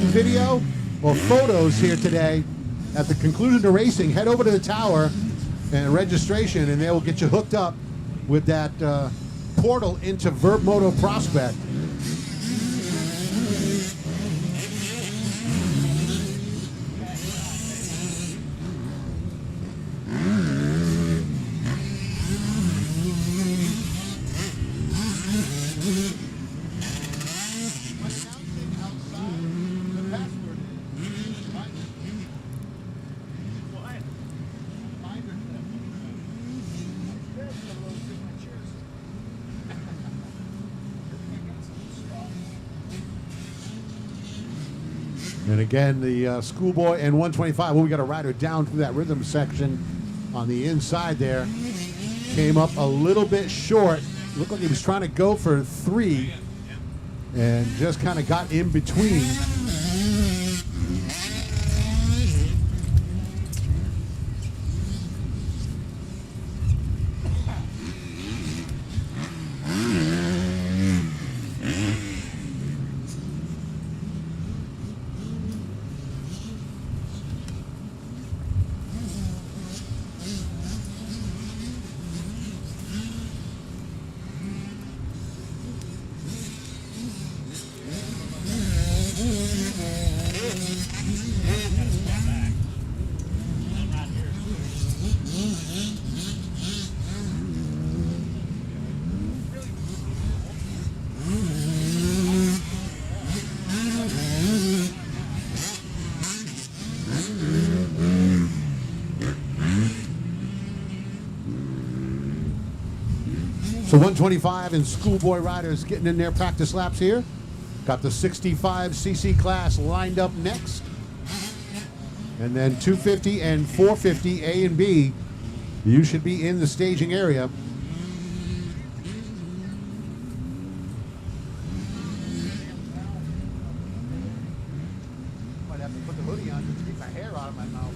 video or photos here today, at the conclusion of racing, head over to the tower and registration, and they will get you hooked up with that portal into Verb Moto Prospect. And again, the Schoolboy and 125. Well, we got a rider down through that rhythm section on the inside there. Came up a little bit short. Looked like he was trying to go for 3 and just kind of got in between. So 125 and Schoolboy riders getting in their practice laps here. Got the 65cc class lined up next. And then 250 and 450 A and B. You should be in the staging area. Might have to put the hoodie on to keep my hair out of my mouth.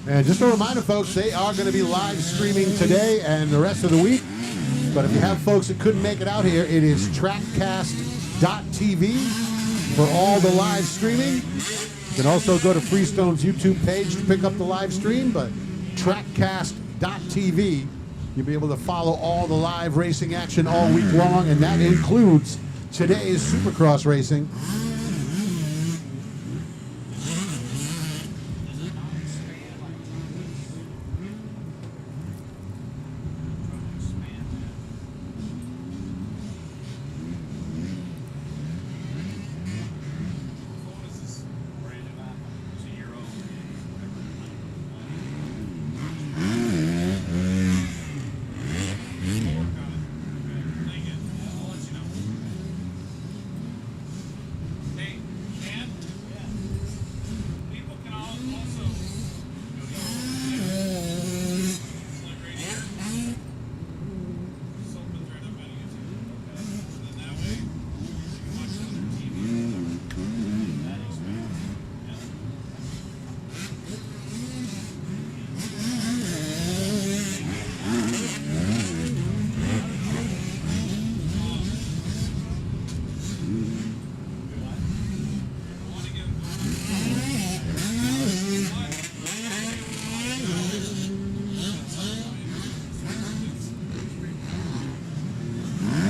And just a reminder, folks, they are going to be live streaming today and the rest of the week. But if you have folks that couldn't make it out here, it is TRACKCAST.tv for all the live streaming. You can also go to Freestone's YouTube page to pick up the live stream, but TRACKCAST.tv, you'll be able to follow all the live racing action all week long, and that includes today's Supercross racing.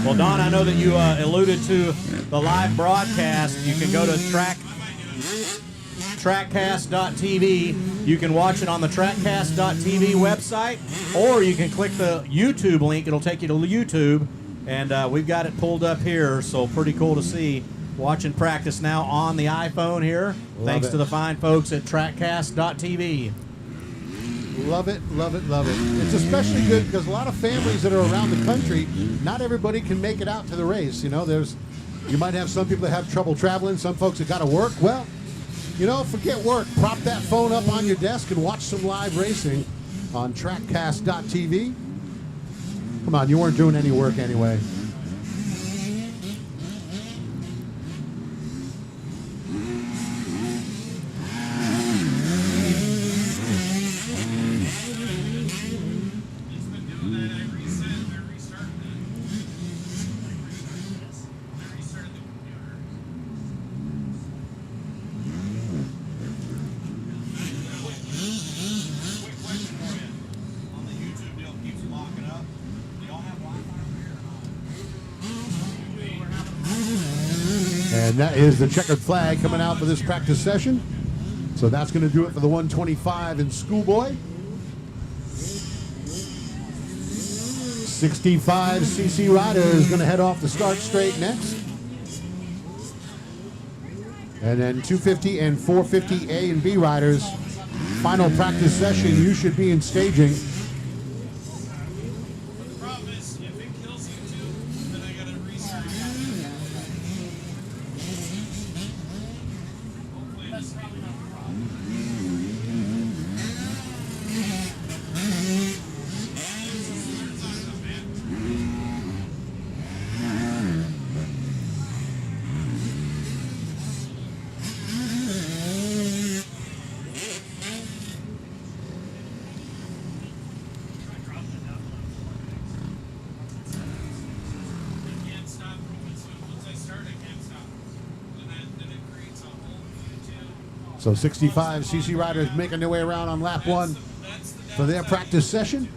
Well, Don, I know that you alluded to the live broadcast. You can go to TRACKCAST.tv. You can watch it on the TRACKCAST.tv website, or you can click the YouTube link. It'll take you to YouTube, and we've got it pulled up here, so pretty cool to see. Watching practice now on the iPhone here, thanks to the fine folks at TRACKCAST.tv. Love it, love it, love it. It's especially good because a lot of families that are around the country, not everybody can make it out to the race. You know, you might have some people that have trouble traveling, some folks that got to work. Well, you know, forget work. Prop that phone up on your desk and watch some live racing on TRACKCAST.tv. Come on, you weren't doing any work anyway. And that is the checkered flag coming out for this practice session. So that's going to do it for the 125 in Schoolboy. 65cc rider is going to head off the start straight next. And then 250 and 450 A and B riders. Final practice session, you should be in staging. So 65cc riders making their way around on lap one for their practice session.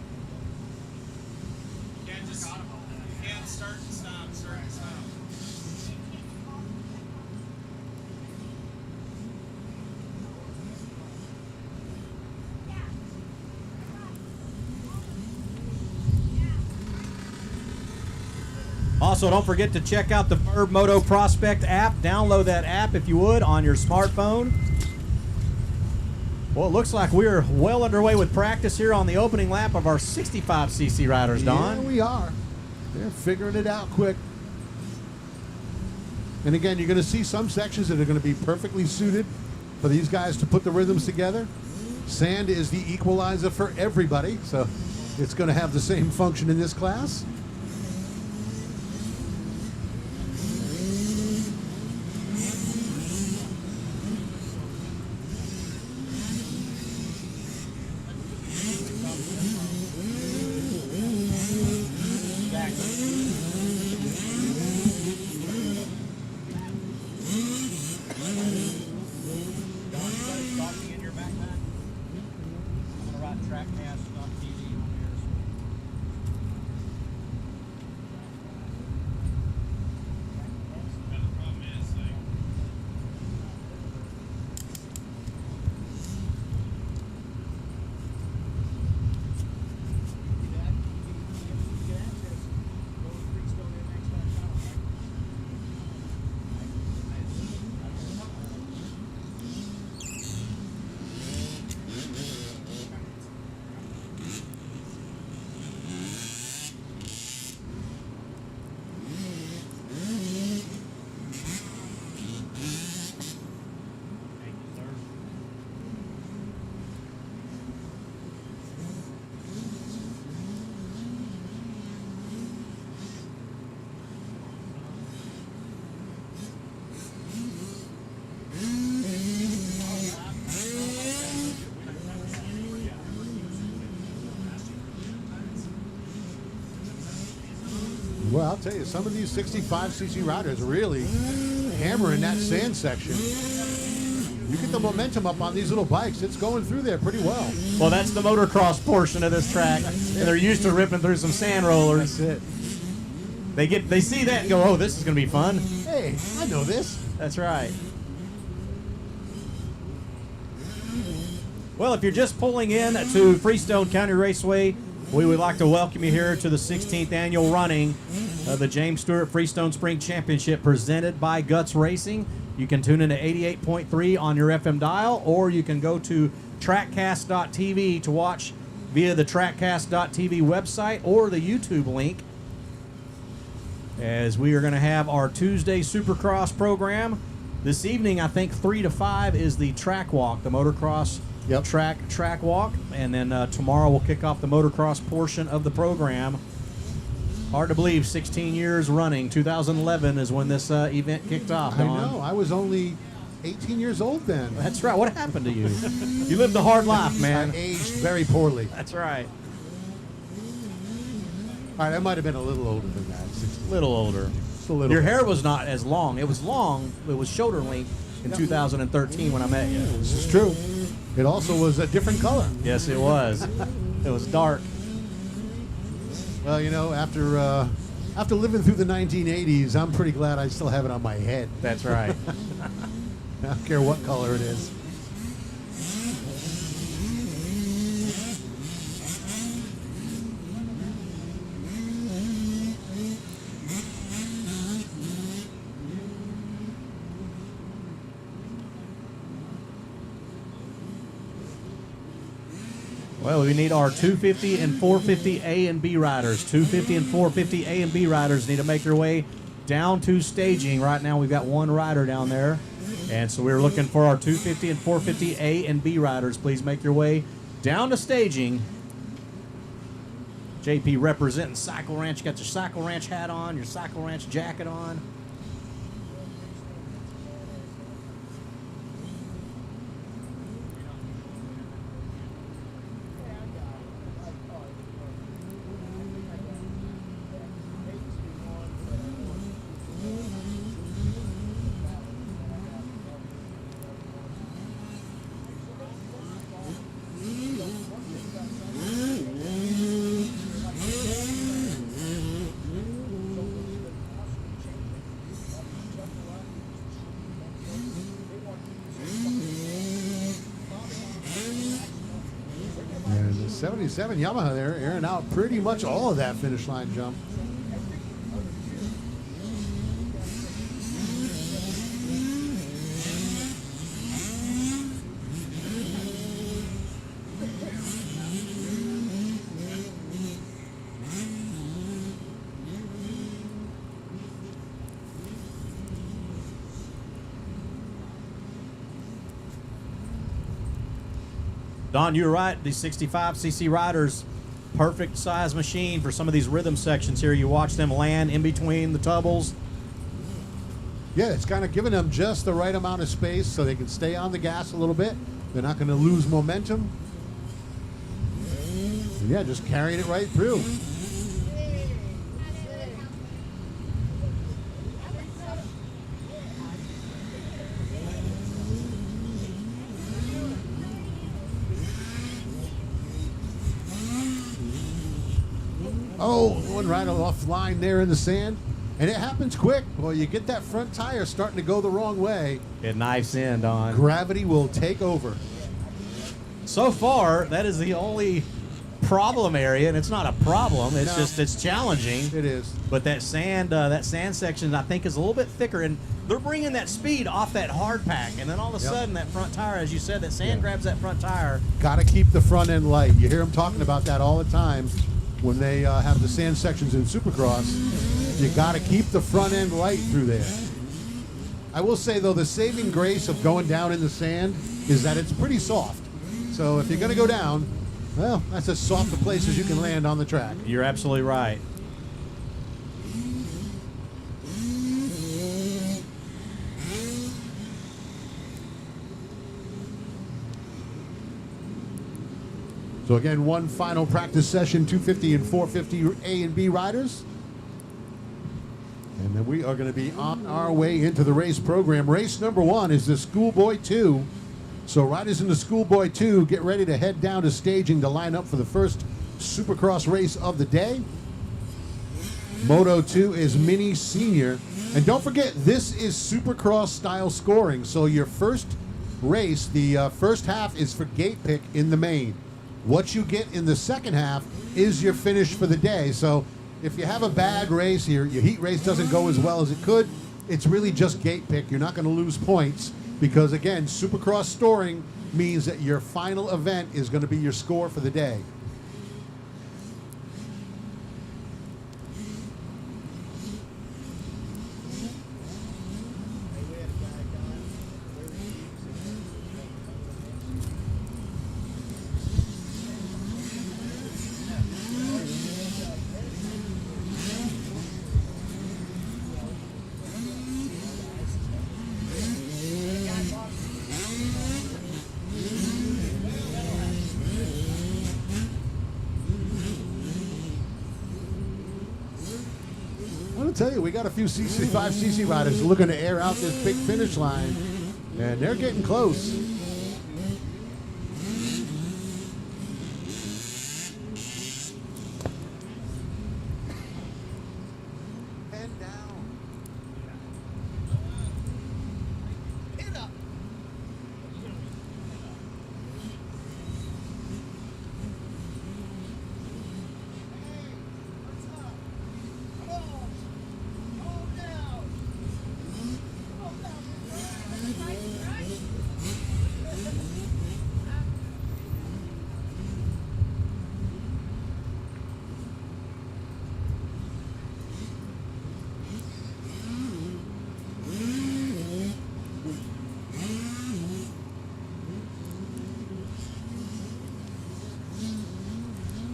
Also, don't forget to check out the Verb Moto Prospect app. Download that app if you would on your smartphone. Well, it looks like we're well underway with practice here on the opening lap of our 65cc riders, Don. Yeah, we are. They're figuring it out quick. And again, you're going to see some sections that are going to be perfectly suited for these guys to put the rhythms together. Sand is the equalizer for everybody, so it's going to have the same function in this class. Well, I'll tell you, some of these 65cc riders are really hammering that sand section. You get the momentum up on these little bikes, it's going through there pretty well. Well, that's the motocross portion of this track. And they're used to ripping through some sand rollers. That's it. They see that and go, oh, this is going to be fun. Hey, I know this. That's right. Well, if you're just pulling in to Freestone County Raceway, we would like to welcome you here to the 16th annual running of the James Stewart Freestone Spring Championship presented by Guts Racing. You can tune in to 88.3 on your FM dial, or you can go to TRACKCAST.tv to watch via the TRACKCAST.tv website or the YouTube link, as we are going to have our Tuesday Supercross program. This evening, I think 3 to 5 is the track walk, the motocross track walk, and then tomorrow we'll kick off the motocross portion of the program. Hard to believe, 16 years running. 2011 is when this event kicked off, Don. I know. I was only 18 years old then. That's right. What happened to you? You lived a hard life, man. I aged very poorly. That's right. All right, I might have been a little older than that. A little older. Just a little. Your hair was not as long. It was long. It was shoulder length in 2013 when I met you. This is true. It also was a different color. Yes, it was. It was dark. Well, you know, after living through the 1980s, I'm pretty glad I still have it on my head. That's right. I don't care what color it is. Well, we need our 250 and 450 A and B riders. 250 and 450 A and B riders need to make their way down to staging. Right now, we've got one rider down there. And so we're looking for our 250 and 450 A and B riders. Please make your way down to staging. JP representing Cycle Ranch. You got your Cycle Ranch hat on, your Cycle Ranch jacket on. And the 77 Yamaha there airing out pretty much all of that finish line jump. Don, you're right. These 65cc riders, perfect size machine for some of these rhythm sections here. You watch them land in between the tubbles. Yeah, it's kind of giving them just the right amount of space so they can stay on the gas a little bit. They're not going to lose momentum. And yeah, just carrying it right through. Oh, one right off line there in the sand. And it happens quick. Well, you get that front tire starting to go the wrong way. It knifes in, Don. Gravity will take over. So far, that is the only problem area, and it's not a problem. It's just it's challenging. It is. But that sand section, I think, is a little bit thicker, and they're bringing that speed off that hard pack, and then all of a sudden, that front tire, as you said, that sand grabs that front tire. Got to keep the front end light. You hear them talking about that all the time when they have the sand sections in Supercross. You got to keep the front end light through there. I will say, though, the saving grace of going down in the sand is that it's pretty soft. So if you're going to go down, well, that's as soft a place as you can land on the track. You're absolutely right. So again, one final practice session, 250 and 450 A and B riders. And then we are going to be on our way into the race program. Race number 1 is the Schoolboy 2. So riders in the Schoolboy 2, get ready to head down to staging to line up for the first Supercross race of the day. Moto 2 is Mini Senior. And don't forget, this is Supercross style scoring. So your first race, the first half is for gate pick in the main. What you get in the second half is your finish for the day. So if you have a bad race here, your heat race doesn't go as well as it could, it's really just gate pick. You're not going to lose points because, again, Supercross scoring means that your final event is going to be your score for the day. I tell you, we got a few 5cc riders looking to air out this big finish line, and they're getting close. Pen down. Pin up.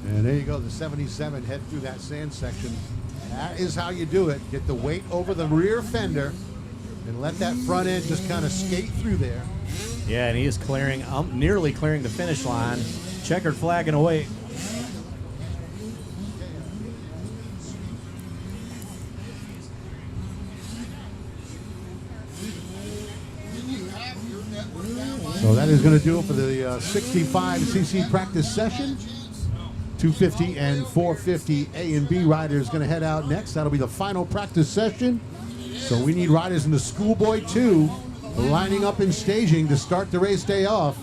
And there you go, the 77 head through that sand section. That is how you do it. Get the weight over the rear fender and let that front end just kind of skate through there. Yeah, and he is clearing, nearly clearing the finish line. Checkered flagging away. So that is going to do it for the 65cc practice session. 250 and 450 A and B riders going to head out next. That'll be the final practice session. So we need riders in the Schoolboy 2 lining up in staging to start the race day off.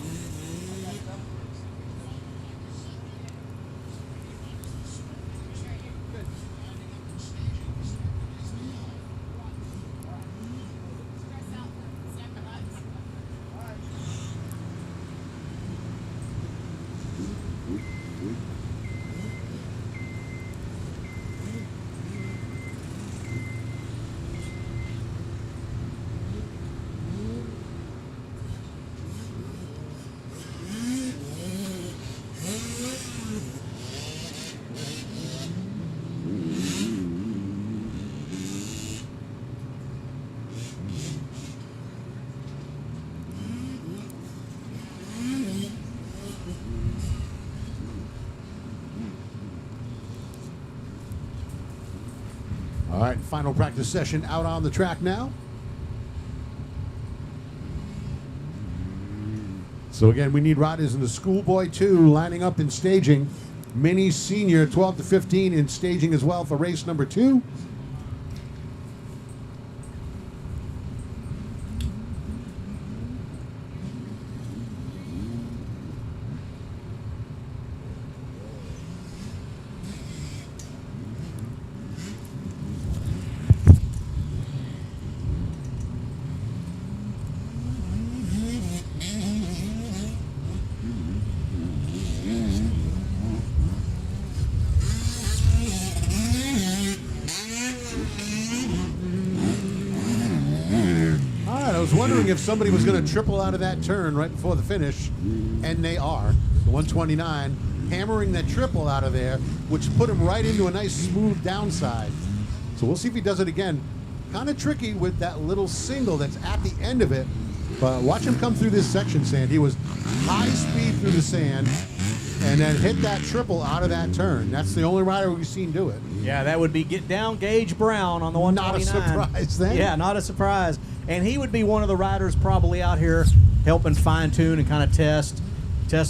All right, final practice session out on the track now. So again, we need riders in the Schoolboy 2 lining up in staging. Mini Senior 12 to 15 in staging as well for race number 2. I was wondering if somebody was going to triple out of that turn right before the finish, and they are. The 129 hammering that triple out of there, which put him right into a nice smooth downside. So we'll see if he does it again. Kind of tricky with that little single that's at the end of it, but watch him come through this section, Sand. He was high speed through the sand and then hit that triple out of that turn. That's the only rider we've seen do it. Yeah, that would be Get Down Gage Brown on the 129. Not a surprise then. Yeah, not a surprise. And he would be one of the riders probably out here helping fine-tune and kind of test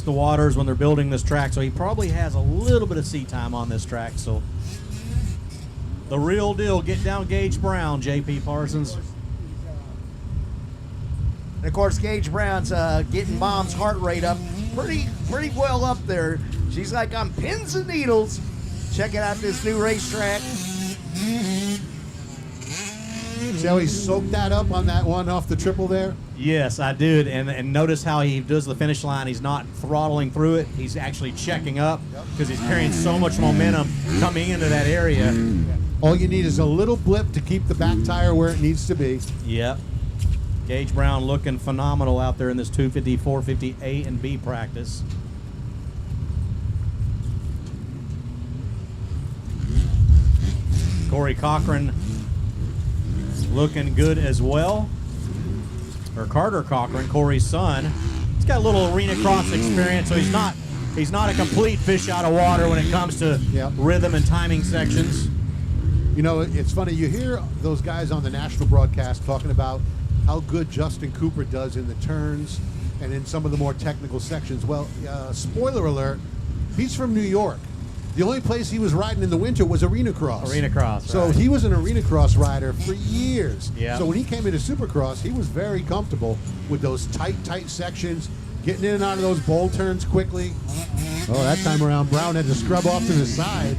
the waters when they're building this track. So he probably has a little bit of seat time on this track. So The real deal. Get down Gage Brown, J.P. Parsons. And of course, Gage Brown's getting Mom's heart rate up pretty well up there. She's like on pins and needles. Checking out this new racetrack. See how he soaked that up on that one off the triple there? Yes, I did. And notice how he does the finish line. He's not throttling through it. He's actually checking up because he's carrying so much momentum coming into that area. All you need is a little blip to keep the back tire where it needs to be. Yep. Gage Brown looking phenomenal out there in this 250, 450 A and B practice. Corey Cochran looking good as well. Or Carter Cochran, Corey's son. He's got a little arena cross experience, so he's not a complete fish out of water when it comes to rhythm and timing sections. You know, it's funny, you hear those guys on the national broadcast talking about how good Justin Cooper does in the turns and in some of the more technical sections. Well, spoiler alert, he's from New York. The only place he was riding in the winter was arena cross. Arena cross, So right. he was an arena cross rider for years. Yeah. So when he came into Supercross, he was very comfortable with those tight sections, getting in and out of those bowl turns quickly. Oh, that time around, Brown had to scrub off to the side.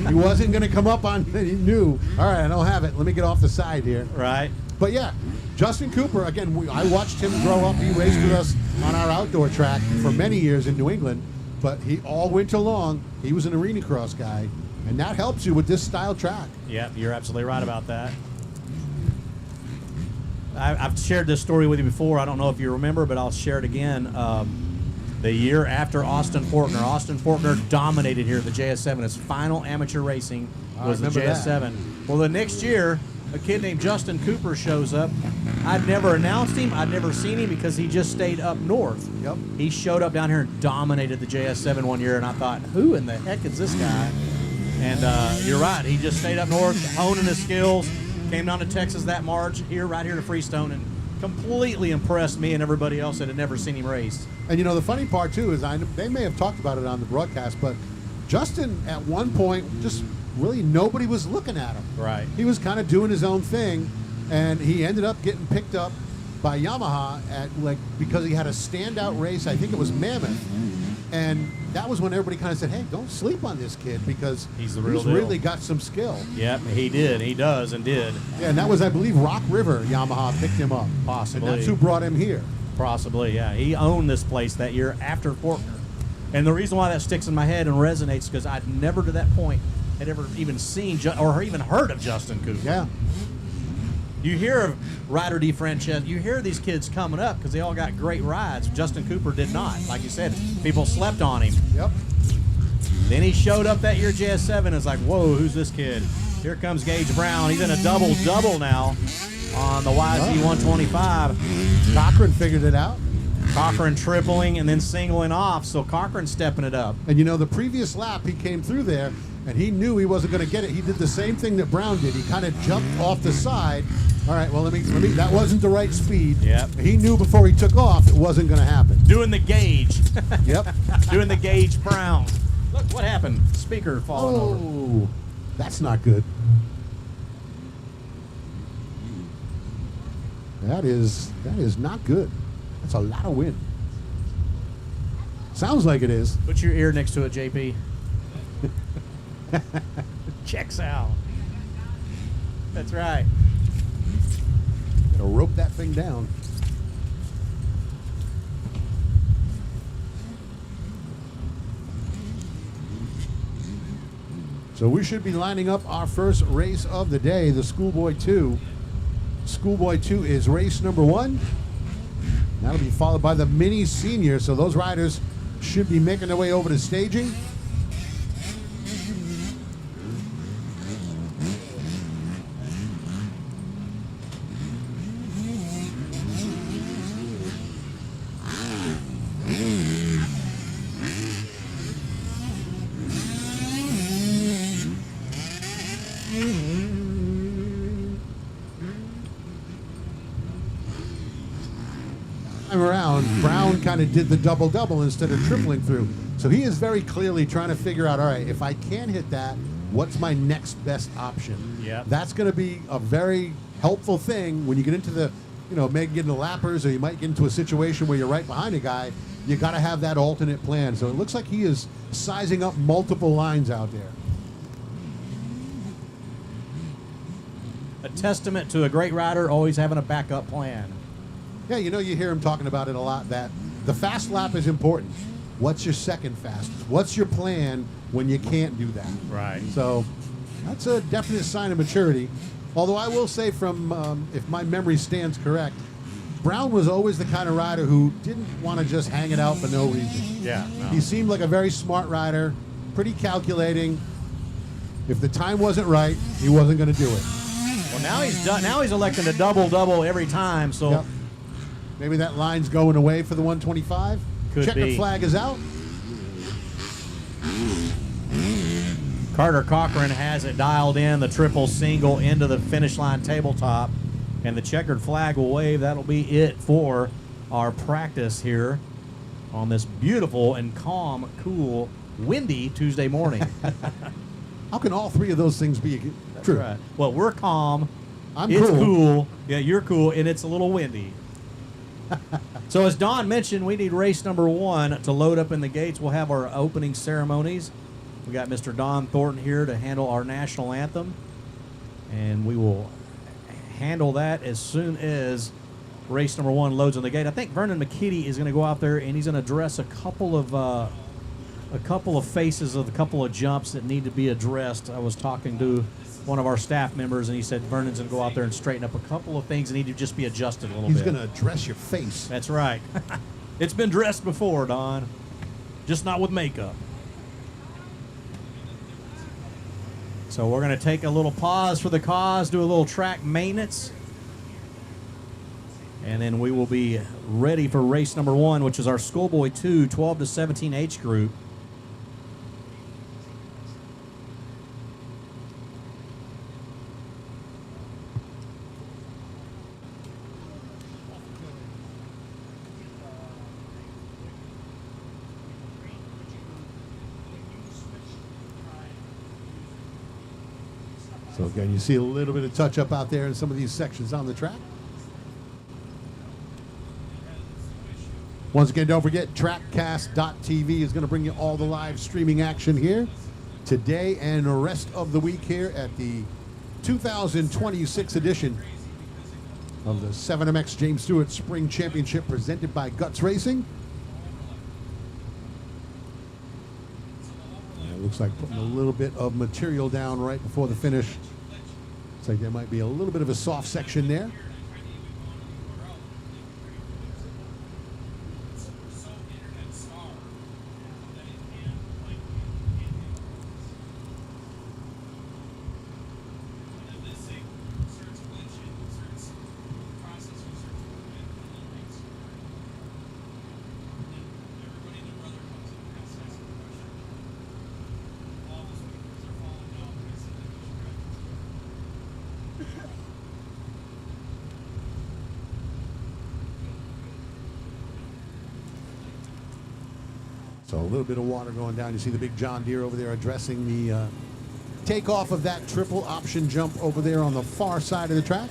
He wasn't going to come up on, he knew, all right, I don't have it. Let me get off the side here. Right. But yeah, Justin Cooper, again, I watched him grow up. He raced with us on our outdoor track for many years in New England. But he all winter long, he was an arena cross guy. And that helps you with this style track. Yep, you're absolutely right about that. I've shared this story with you before. I don't know if you remember, but I'll share it again. The year after Austin Faulkner dominated here at the JS7. His final amateur racing was the JS7. Well, the next year, a kid named Justin Cooper shows up. I'd never announced him. I'd never seen him because he just stayed up north. Yep. He showed up down here and dominated the JS7 one year, and I thought, who in the heck is this guy? And you're right. He just stayed up north, honing his skills, came down to Texas that March, right here to Freestone, and completely impressed me and everybody else that had never seen him race. And you know, the funny part too is they may have talked about it on the broadcast, but Justin at one point just really nobody was looking at him. Right. He was kind of doing his own thing, and he ended up getting picked up by Yamaha because he had a standout race. I think it was Mammoth, and that was when everybody kind of said, "Hey, don't sleep on this kid because he's the real deal. Really got some skill." Yep, he did. He does and did. Yeah, and that was, I believe, Rock River. Yamaha picked him up, Possibly. and that's who brought him here. Possibly, yeah. He owned this place that year after Faulkner. And the reason why that sticks in my head and resonates because I'd never to that point had ever even seen or even heard of Justin Cooper. Yeah. You hear of Ryder DeFrancesco, you hear these kids coming up because they all got great rides. Justin Cooper did not. Like you said, people slept on him. Yep. Then he showed up that year JS7 and it's like, whoa, who's this kid? Here comes Gage Brown. He's in a double-double now on the YZ 125. Cochran figured it out. Cochran tripling and then singling off, so Cochran's stepping it up. And you know, the previous lap he came through there and he knew he wasn't going to get it. He did the same thing that Brown did. He kind of jumped off the side. All right, well, let me. That wasn't the right speed. Yep. He knew before he took off it wasn't going to happen. Doing the Gage. Yep. Doing the Gage Brown. Look, what happened? Speaker falling over. Oh, that's not good. That is not good. That's a lot of wind. Sounds like it is. Put your ear next to it, JP. Checks out. That's right. Gotta rope that thing down. So we should be lining up our first race of the day, the Schoolboy 2. Schoolboy 2 is race number 1. That'll be followed by the Mini Senior. So those riders should be making their way over to staging. Time around, Brown kind of did the double-double instead of tripling through. So he is very clearly trying to figure out, all right, if I can hit that, what's my next best option? Yep. That's going to be a very helpful thing when you get into the, maybe get into lappers, or you might get into a situation where you're right behind a guy. You got to have that alternate plan. So it looks like he is sizing up multiple lines out there. A testament to a great rider always having a backup plan. Yeah, you hear him talking about it a lot, that the fast lap is important. What's your second fastest? What's your plan when you can't do that? Right. So that's a definite sign of maturity. Although I will say, from if my memory stands correct, Brown was always the kind of rider who didn't want to just hang it out for no reason. Yeah. No. He seemed like a very smart rider, pretty calculating. If the time wasn't right, he wasn't going to do it. Well, now he's done. Now he's electing to double every time. So Yep. Maybe that line's going away for the 125. Could Checkered be. flag is out. Carter Cochran has it dialed in, the triple single into the finish line tabletop, and the checkered flag will wave. That'll be it for our practice here on this beautiful and calm, cool, windy Tuesday morning. How can all three of those things be That's true? right. Well, we're calm. I'm it's cool. cool. Yeah, you're cool, and it's a little windy. So as Don mentioned, we need race number 1 to load up in the gates. We'll have our opening ceremonies. We got Mr. Don Thornton here to handle our national anthem, and we will handle that as soon as race number 1 loads on the gate. I think Vernon McKitty is going to go out there, and he's going to address a couple of faces of a couple of jumps that need to be addressed. I was talking to one of our staff members, and he said Vernon's going to go out there and straighten up a couple of things that need to just be adjusted a little He's bit. going to address your face. That's right. It's been dressed before, Don, just not with makeup. So we're going to take a little pause for the cause, do a little track maintenance, and then we will be ready for race number 1, which is our Schoolboy 2 12 to 17 age group. So again, you see a little bit of touch up out there in some of these sections on the track. Once again, don't forget, TRACKCAST.tv is going to bring you all the live streaming action here today and the rest of the week here at the 2026 edition of the 7MX James Stewart Spring Championship presented by Guts Racing. And it looks like putting a little bit of material down right before the finish. Looks like there might be a little bit of a soft section there. So a little bit of water going down. You see the big John Deere over there addressing the takeoff of that triple option jump over there on the far side of the track.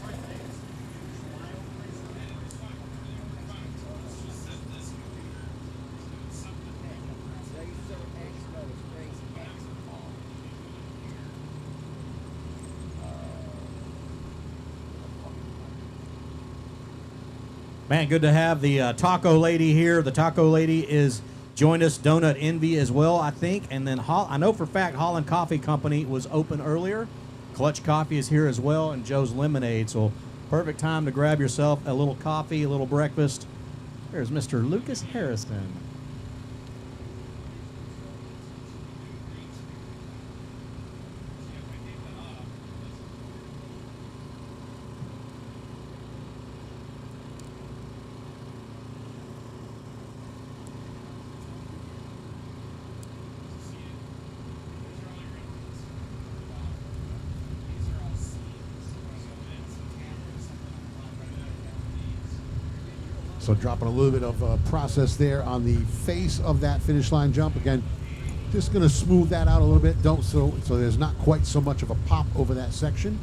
Man, good to have the taco lady here. The taco lady is joined us, Donut Envy as well, I think. And then I know for a fact Holland Coffee Company was open earlier. Clutch Coffee is here as well, and Joe's Lemonade. So perfect time to grab yourself a little coffee, a little breakfast. There's Mr. Lucas Harrison. So dropping a little bit of process there on the face of that finish line jump. Again, Just going to smooth that out a little bit, don't so there's not quite so much of a pop over that section.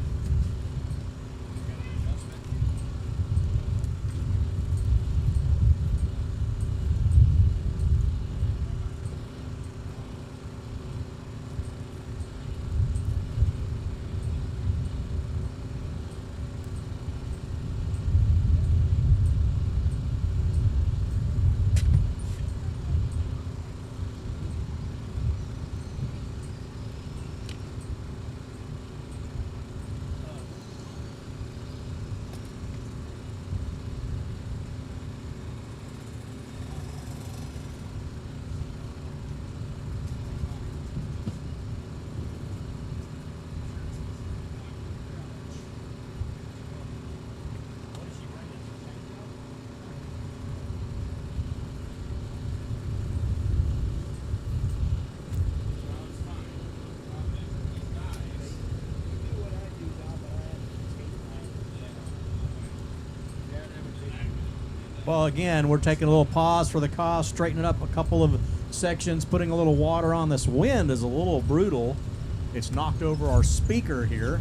Well, again, we're taking a little pause for the cause, straightening up a couple of sections, putting a little water on. This wind is a little brutal. It's knocked over our speaker here.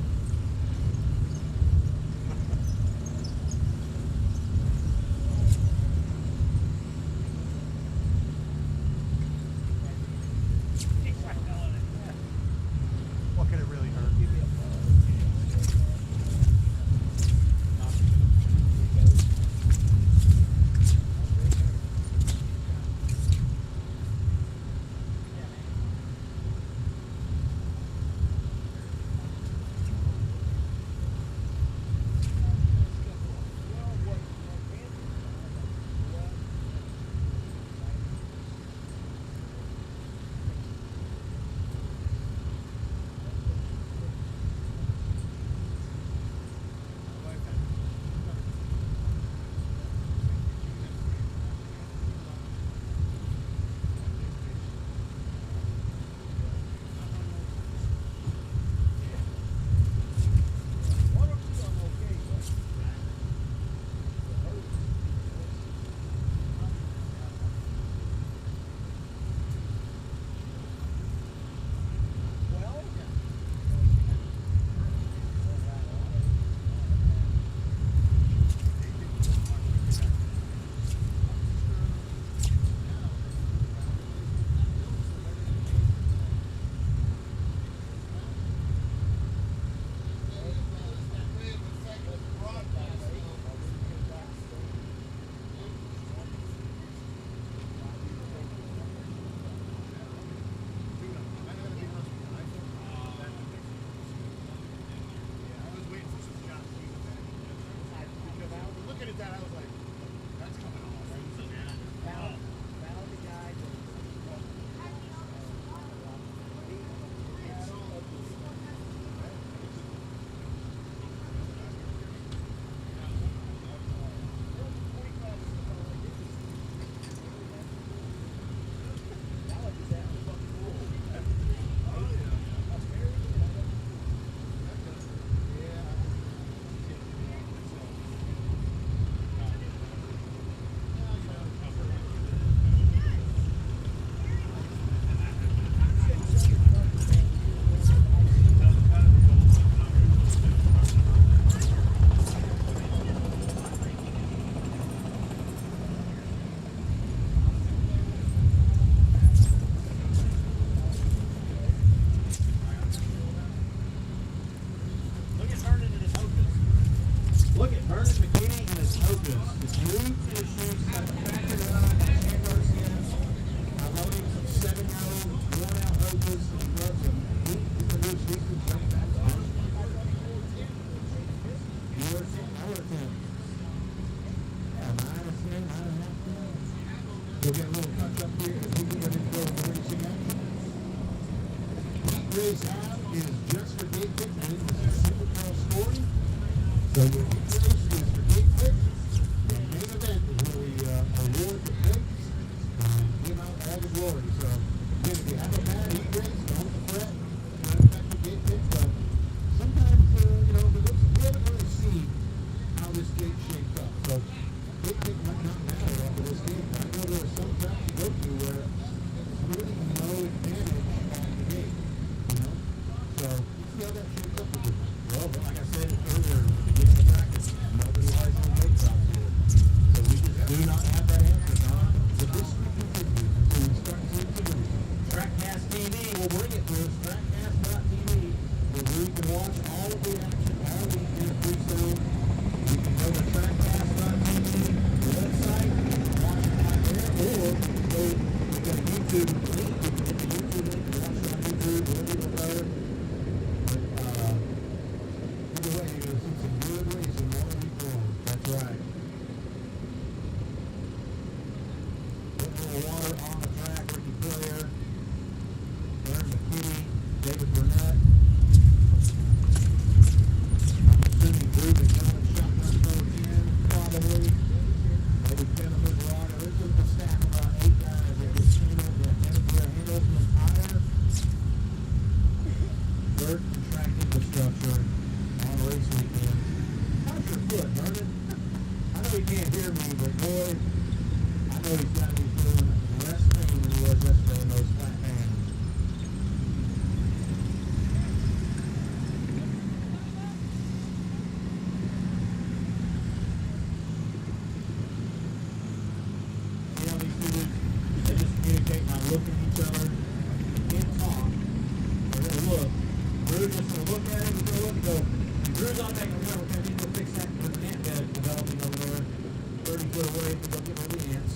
What can it really hurt? We'll get a little touch up here as we get into the racing action. Race out is just for gate pick. I think this is Supercross story. So your heat race is for gate pick. The main event is where we award the picks and give out all the glory. So again, if you have a bad heat race, don't fret. Not affect the gate pick, but sometimes we haven't really seen how this gate shaped up. So gate pick might not matter after this game. I know there are some tracks you go to where it's really no advantage how that shapes up for business? Well, like I said earlier, at the beginning of practice, nobody likes on big drops here. So we just do not have that answer, Don. But this continues until we start seeing some results. TrackCast TV will bring it to us. TrackCast.tv, where we can watch all of the action all week in Freestone. You can go to TrackCast.tv, the website, watch it right there, or go, we got a YouTube link. You can hit the YouTube link and watch it on YouTube, whatever you prefer. But either way, you're going to see some good racing all week long. That's right. Put a little water on the track, Ricky Player, Aaron McKinney, David Burnett. I'm assuming Groove and John shotgun throw again, probably. Maybe Jennifer Gerardo. This is a staff of about 8 guys that just handled the entire dirt and track infrastructure on a race weekend. How's your foot, Vernon? I know he can't hear me, but boy, I know he's got to be feeling less pain than he was yesterday in those flat hands. See how these two, they just communicate by looking at each other. They can't talk. They're going to look. Drew's just going to look at him. He's going to look and go, Drew's not making a run. Okay, he's going to fix that because the ant bed is developing over there 30 foot away to go get rid of the ants.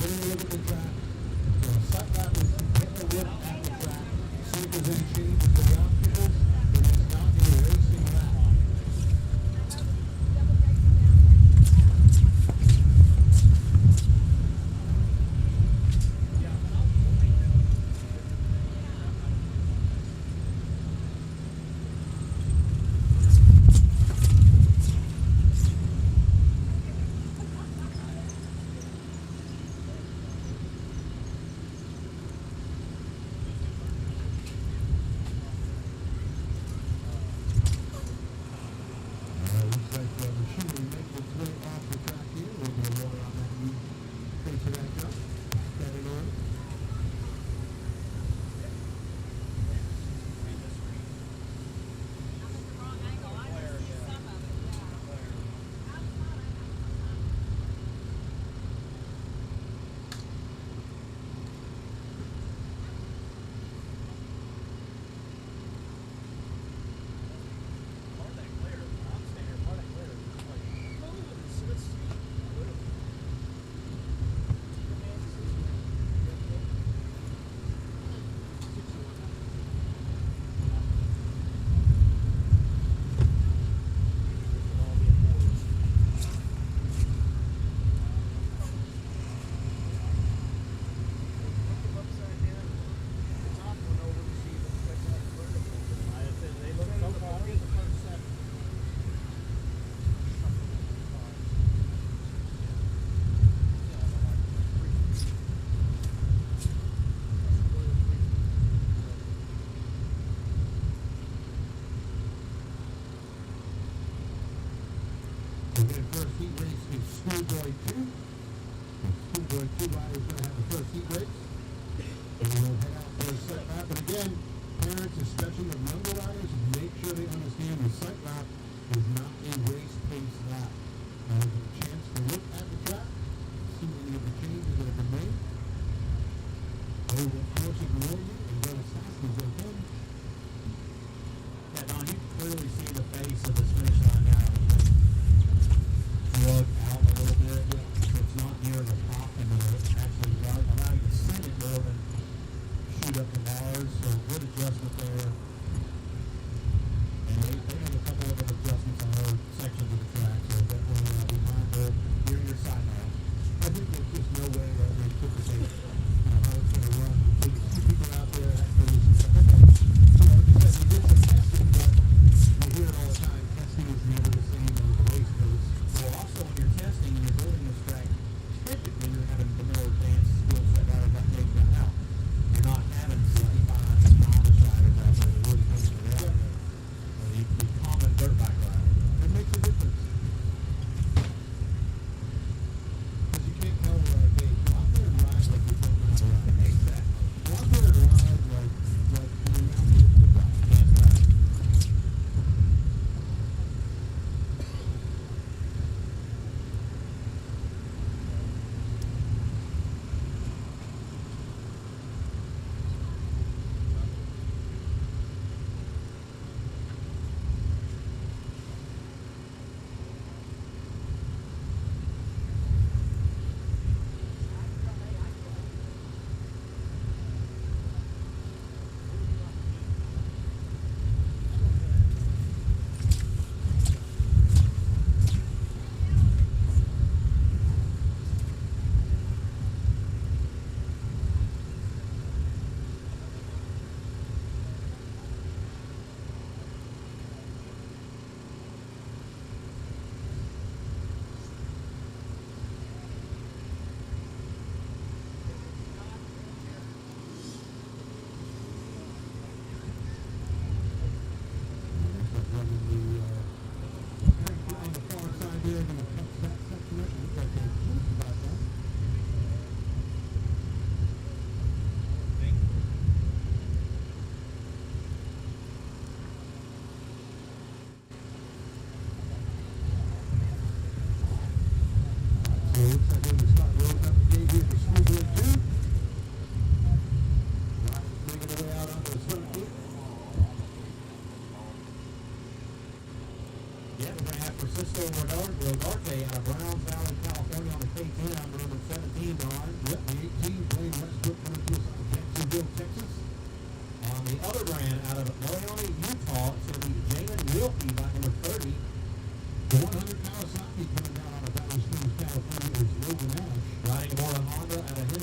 Getting a look at the track. So a sight lap is getting a look at the track. See if there's any changes to the obstacles. It is not a racing lap. Looks like the machinery making its way off the track here. A little bit of water on that new face of that jump. Got it on. Again, first heat race is Schoolboy 2. The Schoolboy 2 rider is going to have the first heat race. And we'll head out for a sight lap. And again, parents, especially of younger riders, make sure they understand the sight lap is not a race pace lap. That is a chance to look at the track, see any of the changes that have been made. They will, of course, ignore you and go as fast as they can. Yeah, Don, you can clearly see the face of this finish line now. Drug out a little bit, so it's not near the top, and it'll actually allow you to send it more than shoot up the bars. So good adjustment there. And they have a couple of other adjustments on other sections of the track, so definitely be mindful. Hear your side now. I think there's just no way that we anticipate how it's going to run. There's two people out there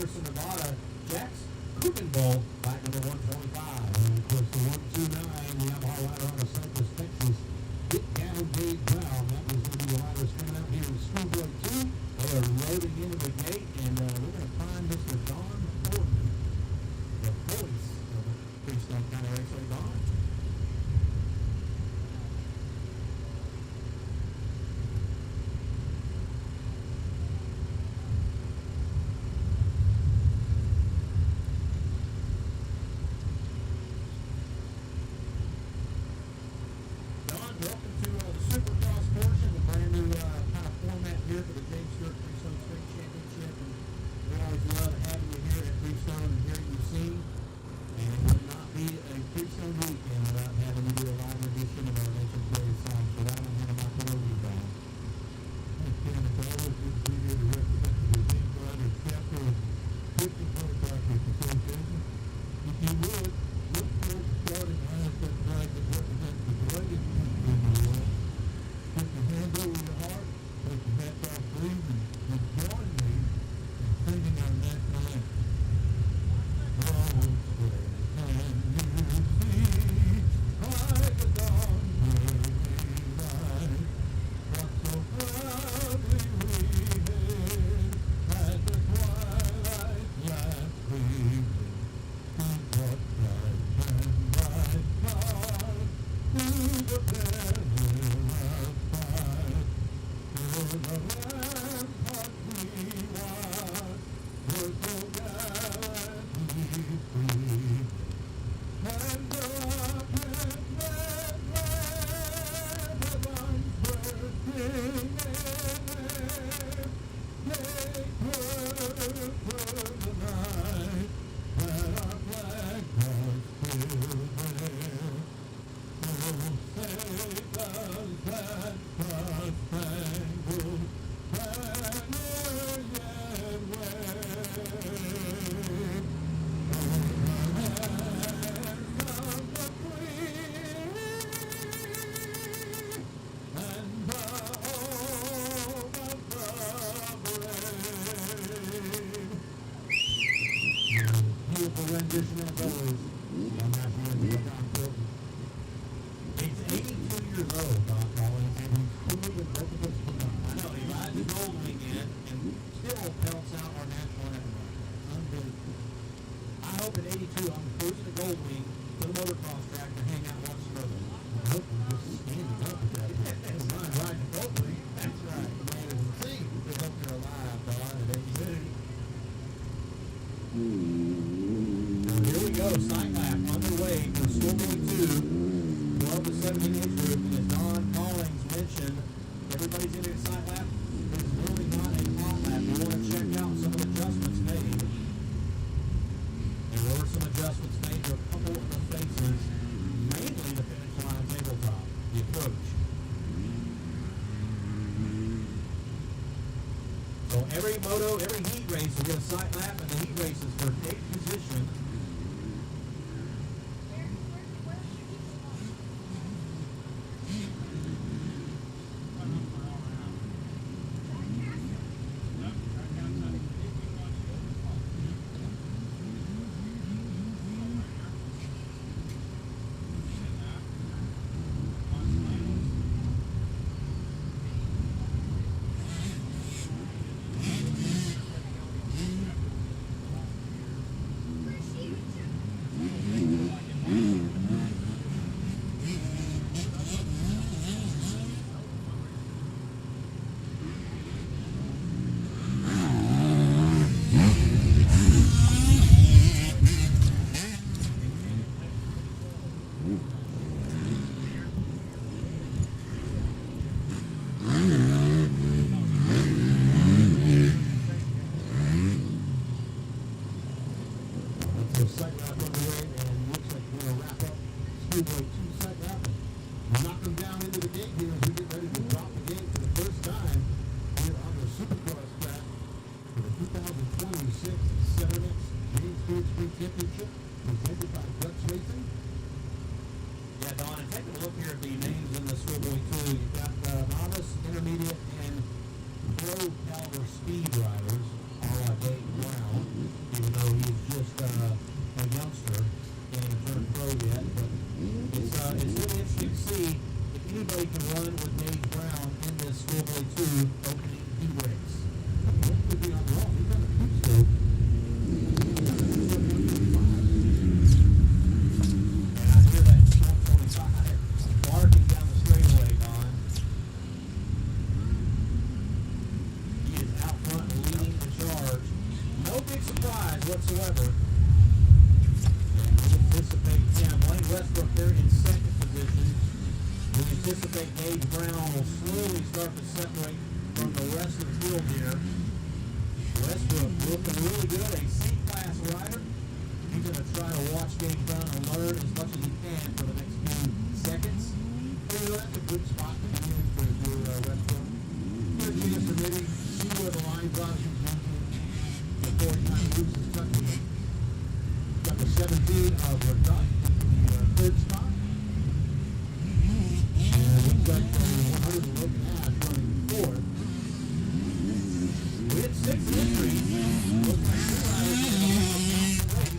Harrison, Nevada, Jack's Cooking Bowl, back number 125. And of course, the 129, the Yamaha rider out of Cypress, Texas, Get Down Dave Brown. That was going to be the riders coming out here in Schoolboy 2. They are loading into the gate, and we're going to find Mr. Don Thornton, the voice of the Freestone County Raceway. Don. Welcome to the Supercross portion, the brand new kind of format here for the James Stewart Freestone Street Championship. And we always love having you here at Freestone and hearing you sing. And it would not be a Freestone weekend without having you do a live edition of our nation's greatest song. So that one had my over you, Don. Thanks, Ken. It's always good to be here to represent the James Riders chapter of Christian Motocross Association. If you would, look for starting as that flag that represents the greatest in the world. Put your hands over your heart, take your hats off, please, and join me in singing our national anthem. Oh, say, can you see by the dawn's early light what so proudly we hailed as the twilight's last gleaming? What bright and bright star through the perilous fight, through the rampart we watched, were so gallantly free, and the rocket men ran amongst were singing there. They purple the night that our flag was still there. Oh, say does that star-spangled banner yet wave? Over the hands of the free and the home of the brave. Beautiful rendition as always. I'm happy with Don Thornton. He's 82 years old, Don Collins, and he's cooler than both of us combined. I know, he rides the gold wing in and still pelts out our national anthem. Unbelievable. I hope at 82 I'm cruising the gold wing to the motocross track to hang out once further. I hope we're just standing up at that point. Never mind riding the gold wing. That's right. Man, it's a thing. We hope you're alive, Don, at 82. Now here we go, sight lap underway for Schoolboy 2, 12 to 17-inch group. And as Don Collins mentioned, everybody's in a sight lap. It's really not a hot lap. You want to check out some of the adjustments made. There were some adjustments made to a couple of the faces, mainly the finish line tabletop, the approach. So every heat race will get a sight lap, and the heat race is for 8th position. Championship presented by Dutch Racing. Yeah, Don, and taking a look here at the names in the Schoolboy 2, you've got novice, intermediate, and pro caliber speed riders, all like Dave Brown. big surprise whatsoever. And we anticipate him. Lane Westbrook there in second position. We anticipate Gage Brown will slowly start to separate from the rest of the field here. Westbrook looking really good, a C-class rider. He's going to try to watch Gage Brown and learn as much as he can for the next few seconds. Well, that's a good spot to be in for your Westbrook. Good chance to maybe see where the lines are before he kind of loses touch with it. Got the 17 of Reduct in the third spot. And we've got 100 of Logan Ash running fourth. We had 6 entries. Looks like 2 riders in the race.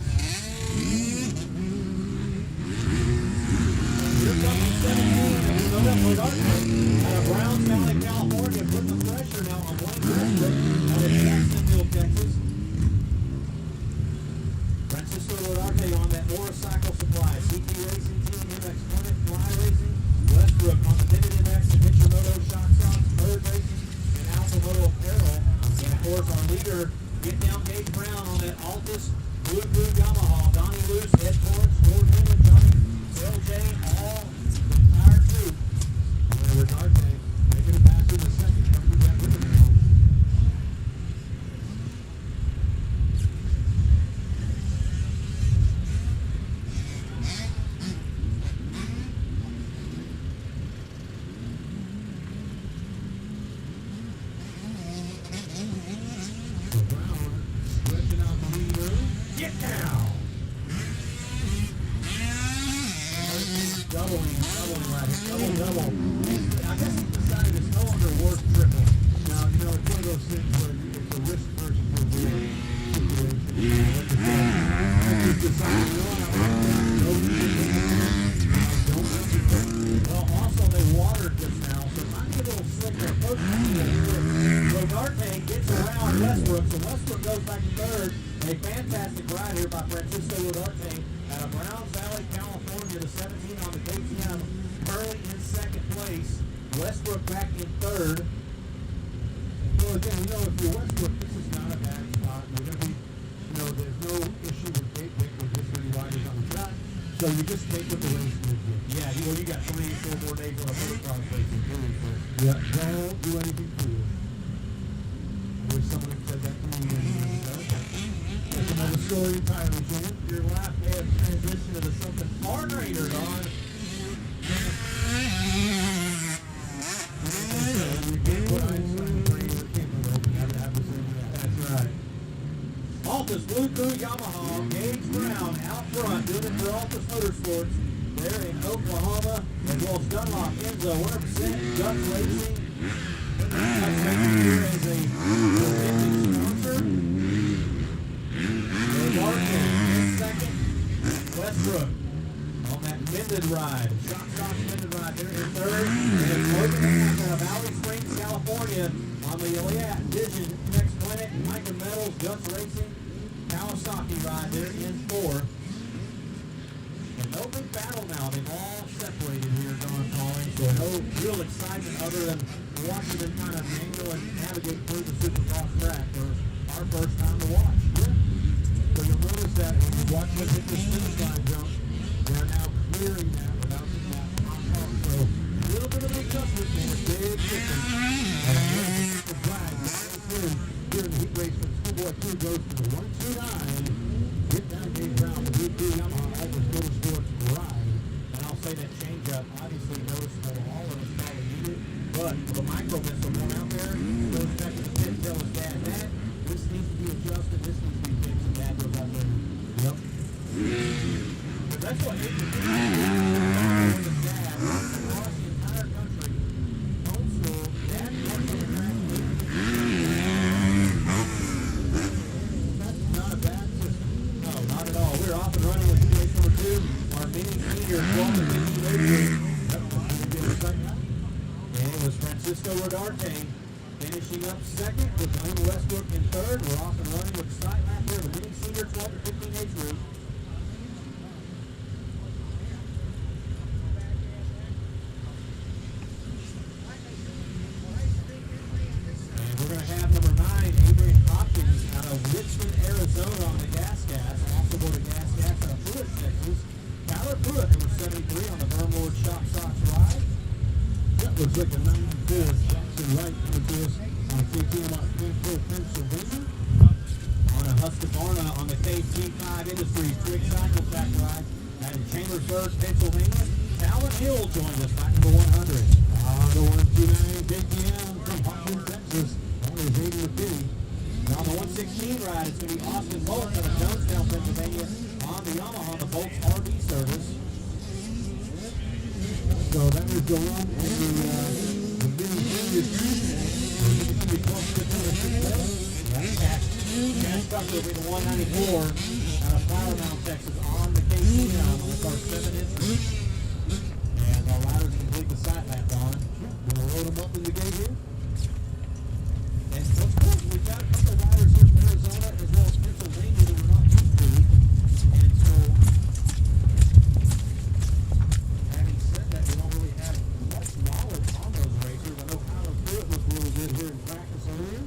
Here comes the 17. November Darkness out of Browns Valley, California, putting the pressure now on Lane Westbrook out of Jacksonville, Texas. Francisco Rodarte on that motorcycle supply. CT Racing Team, MX Clinic, Fly Racing. Westbrook on the Pivot MX, Adventure Moto, Shock Socks, Bird Racing, and Alpha Moto Apparel. And of course, our leader, get down Gage Brown on that Altus Blue Crew Yamaha. Donnie Luce, Ed Torrance, Ford Newman, Johnny, LJ, all the entire troop. And Reduct making it past in the second. Comes with that ribbon now. So Brown stretching out the lead early. Get down! Doubling right here. Double. I guess he decided it's no longer worth triple. Now, you know, it's one of those things where it's a risk versus reward situation. Like I said, I just decided, you know what, I don't have to. Well, also they watered this now, so it might be a little slick there. Coach Rodarte gets around Westbrook, so Westbrook goes back to third. A fantastic ride here by Francisco Rodarte out of Browns Valley, California, the 17 on the KTM. Curly in second place. Westbrook back in third. So again, you know, if you're Westbrook, this is not a bad spot. We're going to be, you know, there's no issue with gate pick with this many riders on the track. So you just take what the race gives you. Yeah, well, you got 3 or 4 more days on a motocross racing period. Yeah, don't do anything foolish. I wish someone had said that to me years ago. That's another story entirely, Jim. Your lap may have transitioned into something far greater, Don. You can't put Einstein brain with camera open. You have to have the same reaction. That's right. Altus Blue Crew Yamaha, Gage Brown out front, doing it for Altus Motorsports. There in Oklahoma, as well as Dunlop, Enzo, 100% Guts Racing. Guts Racing here as a presenting sponsor. Larkin in second. Westbrook on that mended ride. Shock mended ride there in third. And Logan Ash out of Valley Springs, California on the Eliat Vision Next Clinic. Micah Metals, Guts Racing, Kawasaki ride there in fourth. And no big battle now. They've all separated here, Don Calling. So no real excitement other than watching them kind of mingle and navigate through the Supercross track for our first time to watch. Yeah. So you'll notice that when you watch them hit this finish line jump, they're now clearing that without the gap on top. So a little bit of adjustment made a big difference. And the drag through here in the heat race when Schoolboy 2 goes to the 129. Get down Gage Brown, the Blue Crew Yamaha Altus Motorsports ride. And I'll say that changeup, obviously noticeable, all of us probably need it, but the micro missile going out there, goes back to the pit, tell his dad, Dad, this needs to be adjusted, this needs to be fixed, and Dad goes out there. Yep. But that's what it is. With his dad, across the entire country, homeschool, Dad works on the track. That's not a bad system. No, not at all. We're off and running with race number 2, our mini senior 12 to 15 racing. And it was Francisco Rodarte finishing up second with Lane Westbrook in third. We're off and running with the side lap here, the mini senior 12 to 15 age group. And we're going to have number 9, Adrian Hopkins, out of Richmond, Arizona. on the KT5 Industries Twig Cycle Track Ride. And in Chambersburg, Pennsylvania, Alan Hill joined us, back number 100. The 129 Big PM from Austin, Texas. That is Aiden McKinney. And on the 116 ride, it's going to be Austin Bolts out of Jonestown, Pennsylvania, on the Yamaha, the Bolts RD service. So that is the one in the mini series. Cash Tucker will be the 194 out of Flower Mound, Texas, on the KT9 with our 7 inches. And our riders complete the sight lap on. Gonna load them up in the gate here. And what's cool is we've got a couple of riders here from Arizona as well as Pennsylvania that we're not used to. And so, having said that, we don't really have much knowledge on those racers. I know Tyler Stewart looked a little good here in practice earlier.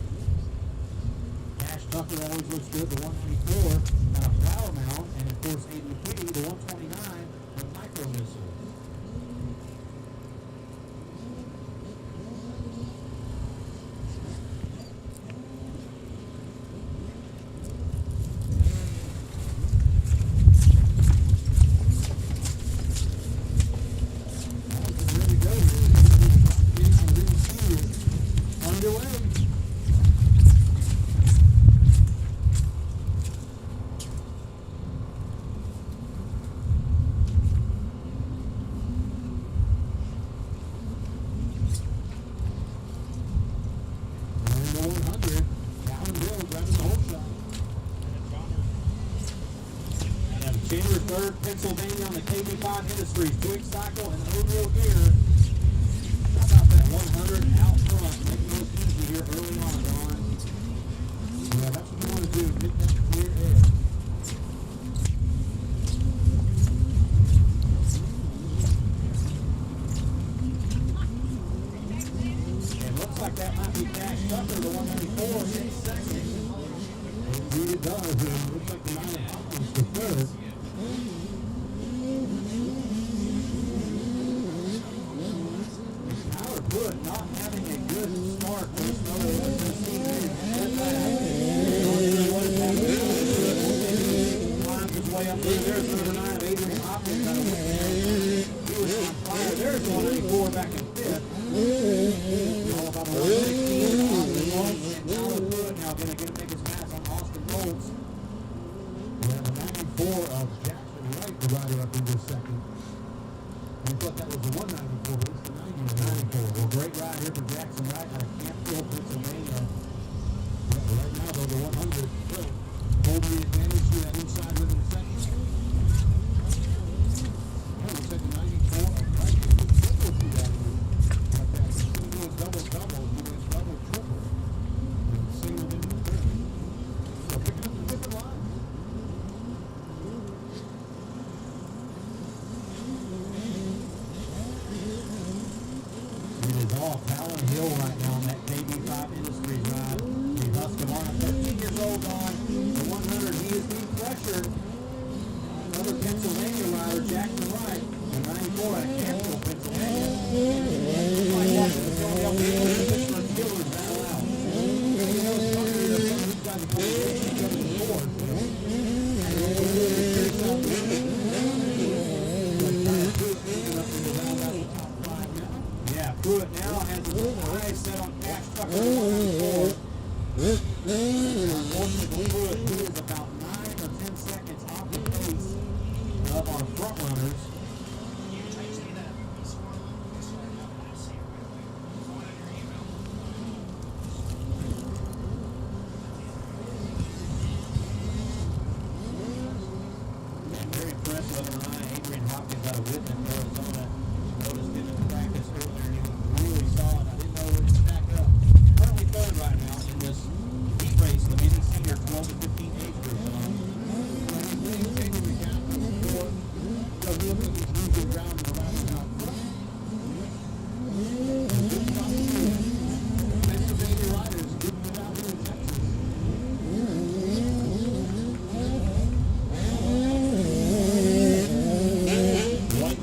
Cash Tucker always looks good, the 194 out of Flower Mound. And of course, Aiden McKinney, the 129 with Micro Missile. Chambersburg, Pennsylvania on the KT5 Industries Twig Cycle and no-wheel gear. How about that 100 out front? Making those easy here early on, Don. Yeah, that's what you want to do. Get that clear air. It looks like that might be Cash Tucker, the 194 in second. Indeed it does. It looks like the 9 is the third. Tyler Wood not having a good start for this climbs his way up there. There's number 9 of Adrian Hopkins out of Wichita. He was on fire. There's the 194 back in fifth. All about the 116 Austin Bolts and Tyler Wood now going to take his pass on Austin Bolts. Yeah, the 94 of Jackson Wright, the rider up in this second. We thought that was the 194, but it's the 94. Well, great ride here for Jackson Wright out of Campfield, Pennsylvania. Yeah, right now, though, the 100 will hold the advantage to that inside rhythm second. Yeah, looks like the 94 of Wright is the triple to that group. But that instead of doing double-double, doing double-triple. And single into the third. So picking up the different lines. It is all Alan Hill right now on that KB5 Industries ride. The Husqvarna, 13 years old on the 100. He is being pressured. Another Pennsylvania rider, Jackson Wright, the 94 out of Campfield, Pennsylvania. Like watching the Philadelphia Eagles and Pittsburgh Steelers battle out. You know, it's funny that some of these guys are playing against each other before. Yeah, Pruitt now has his eyes set on Cash Tucker. Unfortunately, Pruitt, he is about 9 or 10 seconds off the pace of our front runners. And very impressed with Adrian Hopkins out of Whitman, Arizona. Noticed him in practice earlier, and he was really solid. I didn't know where to stack up. Currently third right now in this heat race, the mini senior 12 to 15 age group. Pennsylvania riders giving it out here in Texas. White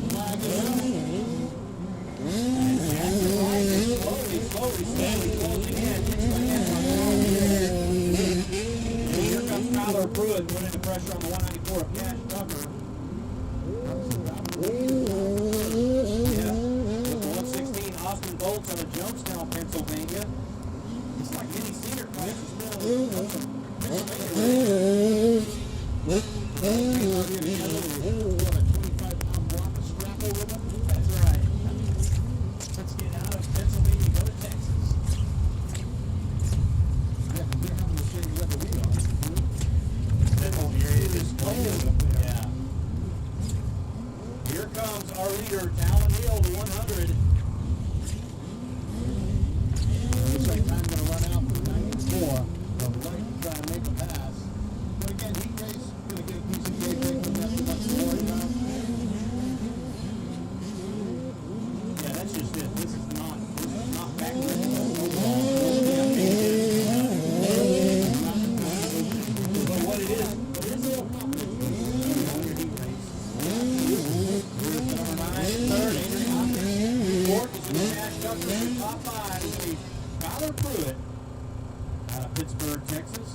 Put in the pressure on the 194 of Cash Tucker. Yeah. With the 116, Austin Bolts out of Jonestown, Pennsylvania. It's like any senior class is That's right. Let's get out of Pennsylvania, go to Texas. That whole area is cold. Yeah. Here comes our leader, Talon Hill, the 100. Looks like time going to run out for 94. So White to try and make a pass. But again, heat race, going to get a piece of the A-Ring from that to much more about. Yeah, that's just it. This is not back to But what it is a little confidence. On your heat race. Here's number 9, third, Adrian Hopkins. Fourth is the Cash Tucker in the top 5. Is Tyler Pruitt out of Pittsburgh, Texas.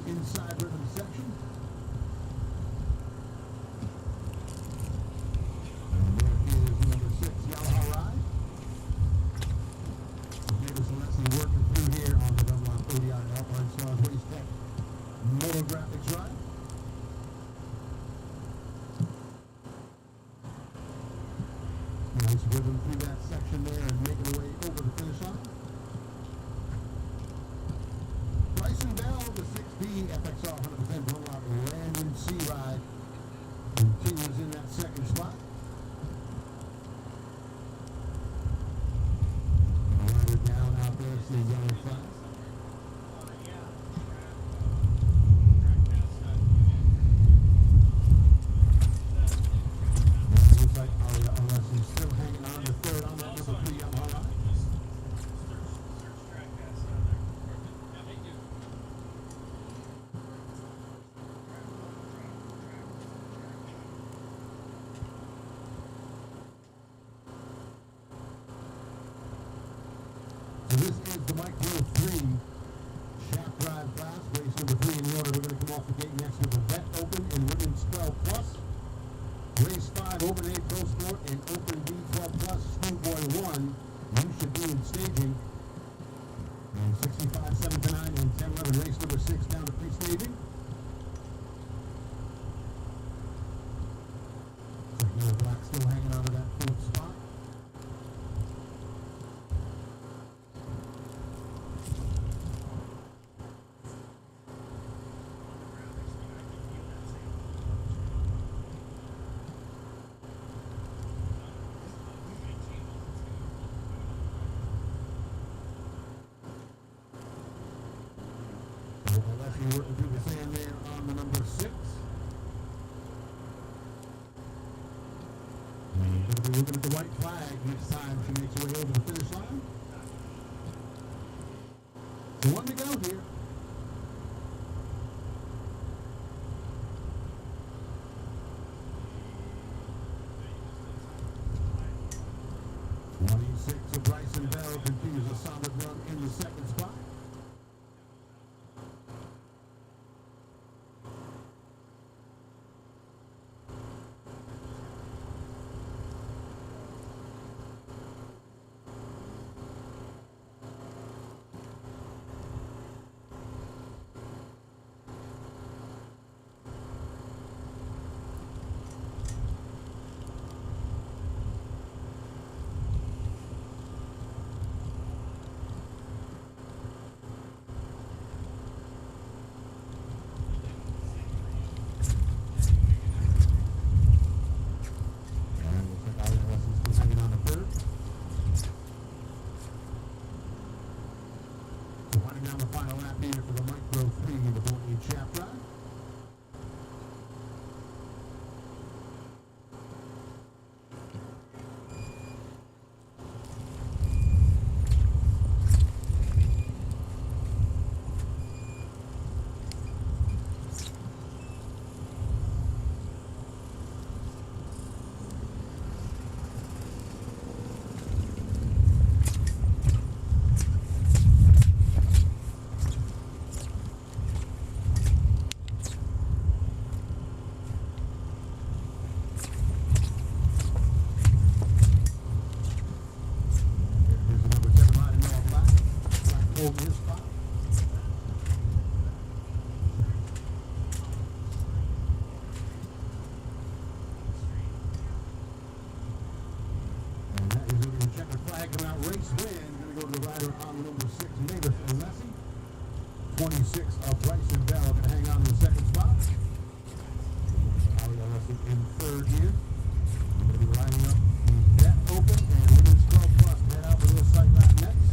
inside rhythm section. And there is number 6, Yamaha Ride. Davis and Leslie working through here on the Dunlop ODI Alpine Stars Race Tech Moto Graphics Ride. Nice rhythm through that section there and making their way over the finish line. Bryson Bell, the 6B FXR 100% Dunlop Landon C Ride, continues in that second spot. Rider down out there, see yellow flag. Looks like unless he's still hanging on to third on that number 3 Yamaha Ride. So this is the Micro 3 shaft drive class, race number 3 in the order. We're going to come off the gate next with the Vet Open and Women's 12 Plus. Race 5, Open A Pro Sport and Open B 12 Plus, Schoolboy 1. You should be in staging. And 65, 7 to 9, and 10, 11. Race number 6 down to pre-staging. So Yellow Black still hanging on to that 4th spot. Leslie working through the sand there on the number 6. And going to be looking at the white flag next time she makes her way over the finish line. So 1 to go here. '26 of Bryson Bell continues a solid run in the second spot. Down the final lap here for the Micro 3 in the 48 shaft ride. His spot. And that is going to check the flag coming out. Race win. Going to go to the rider on the number 6, Mavis and Leslie. 26 of Bryson Bell going to hang on to the second spot. Alia Leslie in third here. We're going to be lining up the Vet Open and Women's 12 Plus to head out for this site lap next.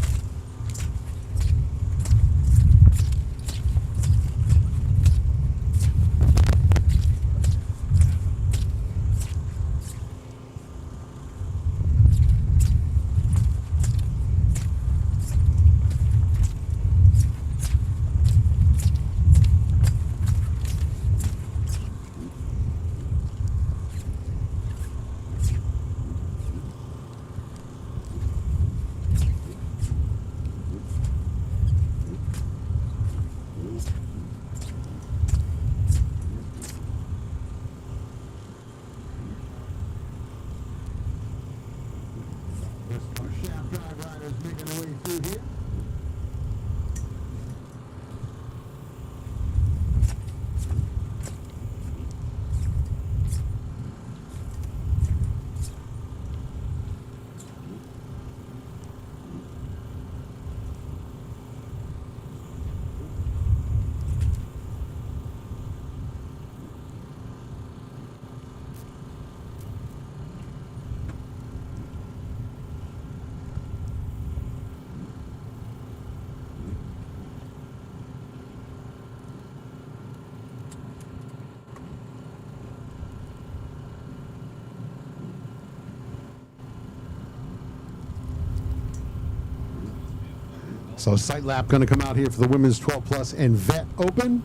So sight lap going to come out here for the women's 12 plus and vet open.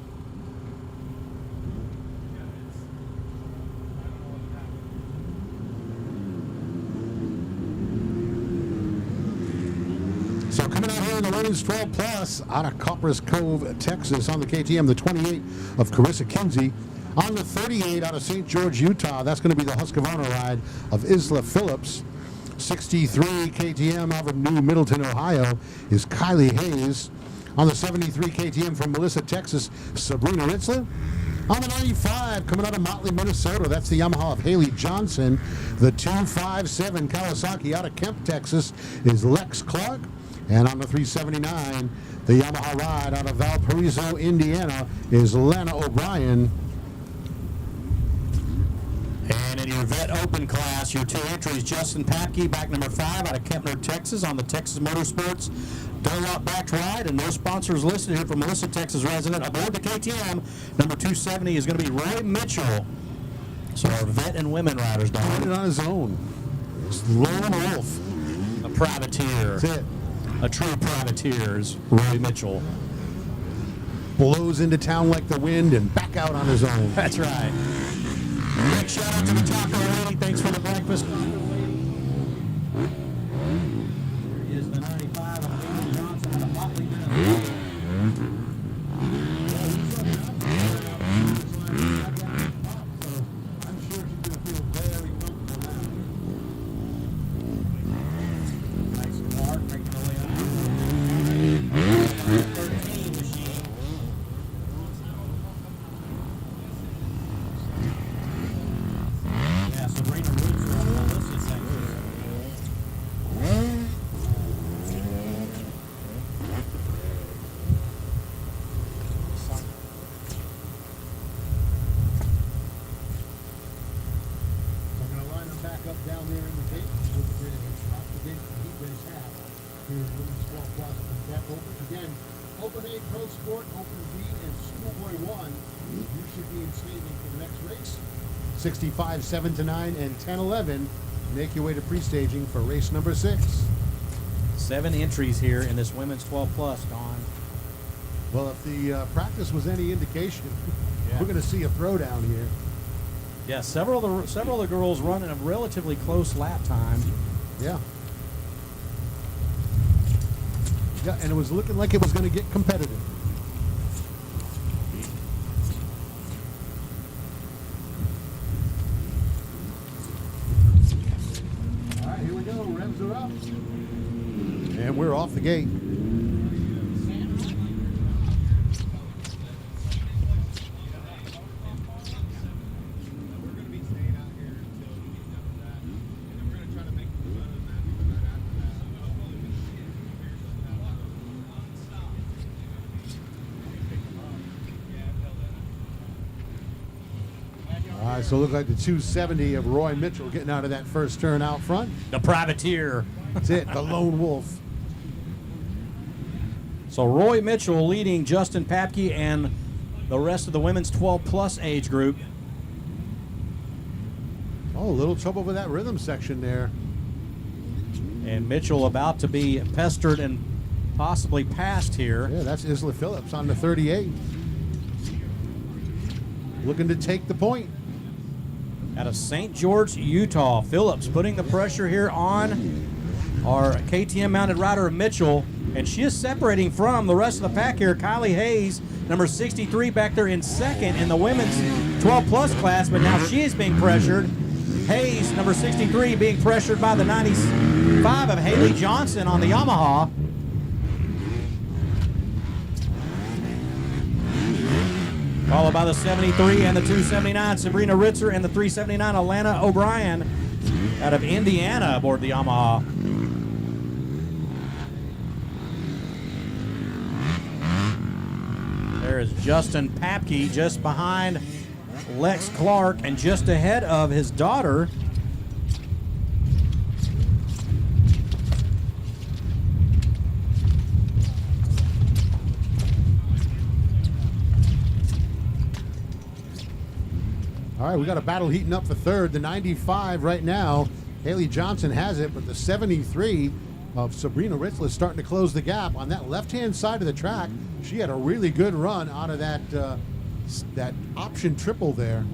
So coming out here in the women's 12 plus out of Copperas Cove, Texas on the KTM, the 28 of Carissa Kinsey. On the 38 out of St. George, Utah, that's going to be the Husqvarna ride of Isla Phillips. 63 KTM out of New Middleton, Ohio is Kylie Hayes. On the 73 KTM from Melissa, Texas, Sabrina Ritzler. On the 95 coming out of Motley, Minnesota, that's the Yamaha of Haley Johnson. The 257 Kawasaki out of Kemp, Texas is Lex Clark. And on the 379, the Yamaha ride out of Valparaiso, Indiana is Lana O'Brien. And in your vet open class, your 2 entries, Justin Papke, back number 5 out of Kempner, Texas on the Texas Motorsports Dunlop backed ride. And no sponsors listed here for Melissa, Texas resident. Aboard the KTM, number 270 is going to be Roy Mitchell. So our vet and women riders, Did Don. it on his own. It's Lone Wolf. A privateer. That's it. A true privateer is Roy Mitchell. Blows into town like the wind and back out on his own. That's right. Big shout out to the taco lady. Thanks for the breakfast. Here is the 95 of Haley Johnson out of Motley, Minnesota. I'm sure she's going to feel very comfortable now. Nice Clark making her way up. 13 machine. Yeah, Sabrina Roots on Melissa, Texas. I'm going to line them back up down there in the gate. With the grid and stop the gate for heat race half. Here's women's 12 plus and vet open. Again, Open A, Pro Sport, Open B, and Schoolboy 1. You should be in staging for the next race. 65, 7 to 9, and 10, 11. Make your way to pre-staging for race number 6. 7 entries here in this women's 12 plus, Don. Well, if the practice was any indication, Yeah. we're going to see a throwdown here. Yeah, several of the girls running a relatively close lap time. Yeah. Yeah, and it was looking like it was going to get competitive. All right, here we go. Revs are up. And we're off the gate. All right, so it looks like the 270 of Roy Mitchell getting out of that first turn out front. The privateer. That's it, the lone wolf. So Roy Mitchell leading Justin Papke and the rest of the women's 12 plus age group. Oh, a little trouble with that rhythm section there. And Mitchell about to be pestered and possibly passed here. Yeah, that's Isla Phillips on the 38. Looking to take the point. Out of St. George, Utah. Phillips putting the pressure here on our KTM mounted rider Mitchell. And she is separating from the rest of the pack here. Kylie Hayes, number 63, back there in second in the women's 12 plus class. But now she is being pressured. Hayes, number 63, being pressured by the 95 of Haley Johnson on the Yamaha. Followed by the 73 and the 279, Sabrina Ritzer, and the 379, Alana O'Brien out of Indiana aboard the Yamaha. There is Justin Papke just behind Lex Clark and just ahead of his daughter. All right, we got a battle heating up for third. The 95 right now, Haley Johnson has it, but the 73 of Sabrina Ritzler starting to close the gap on that left-hand side of the track. She had a really good run out of that that option triple there.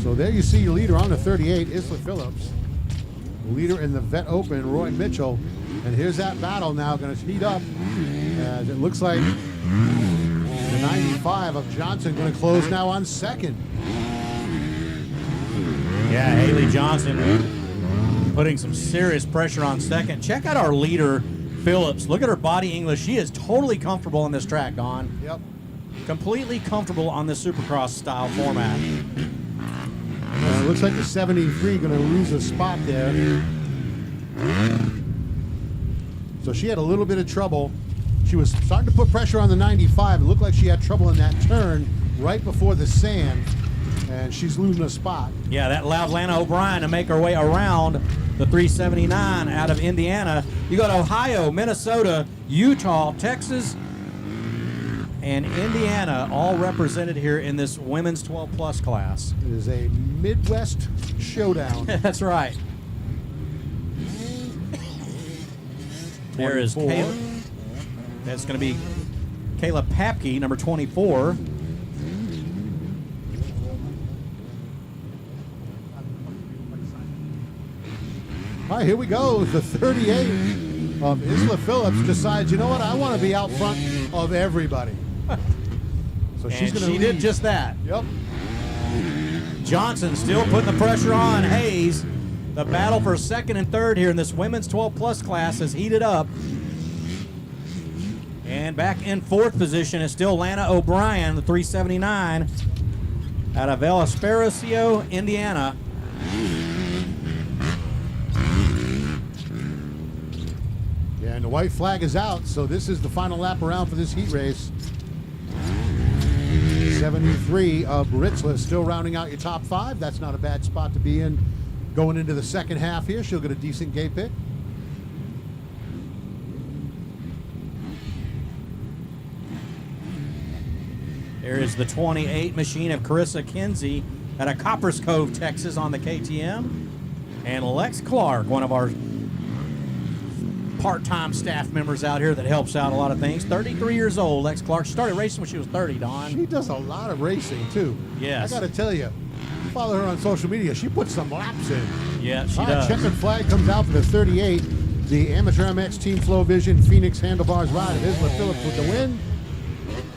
So there you see your leader on the 38, Isla Phillips. Leader in the Vet Open, Roy Mitchell. And here's that battle now going to heat up as it looks like the 95 of Johnson going to close now on second. Yeah, Haley Johnson putting some serious pressure on second. Check out our leader, Phillips. Look at her body English. She is totally comfortable on this track, Don. Yep. Completely comfortable on this Supercross style format. It looks like the 73 going to lose a spot there. So she had a little bit of trouble. She was starting to put pressure on the 95. It looked like she had trouble in that turn right before the sand, and she's losing a spot. Yeah, that allowed Lana O'Brien to make her way around the 379 out of Indiana. You got Ohio, Minnesota, Utah, Texas, and Indiana all represented here in this women's 12-plus class. It is a Midwest showdown. That's right. There is 24. Kayla. That's going to be Kayla Papke, number 24. All right, here we go. The 38 of Isla Phillips decides, you know what, I want to be out front of everybody. So she's And going to she did just that. Yep. Johnson still putting the pressure on Hayes. The battle for second and third here in this women's 12-plus class has heated up. And back in fourth position is still Lana O'Brien, the 379, out of El Espericio, Indiana. Yeah, and the white flag is out, so this is the final lap around for this heat race. 73 of Ritzler still rounding out your top five. That's not a bad spot to be in going into the second half here. She'll get a decent gate pick. There is the 28 machine of Carissa Kinsey out of Coppers Cove, Texas on the KTM. And Lex Clark, one of our part-time staff members out here that helps out a lot of things. 33 years old, Lex Clark. She started racing when she was 30, Don. She does a lot of racing, too. Yes. I got to tell you, follow her on social media. She puts some laps in. Yeah, she All right, does. checkered flag comes out for the 38. The Amateur MX Team Flow Vision Phoenix Handlebars ride of Isla Phillips with the win.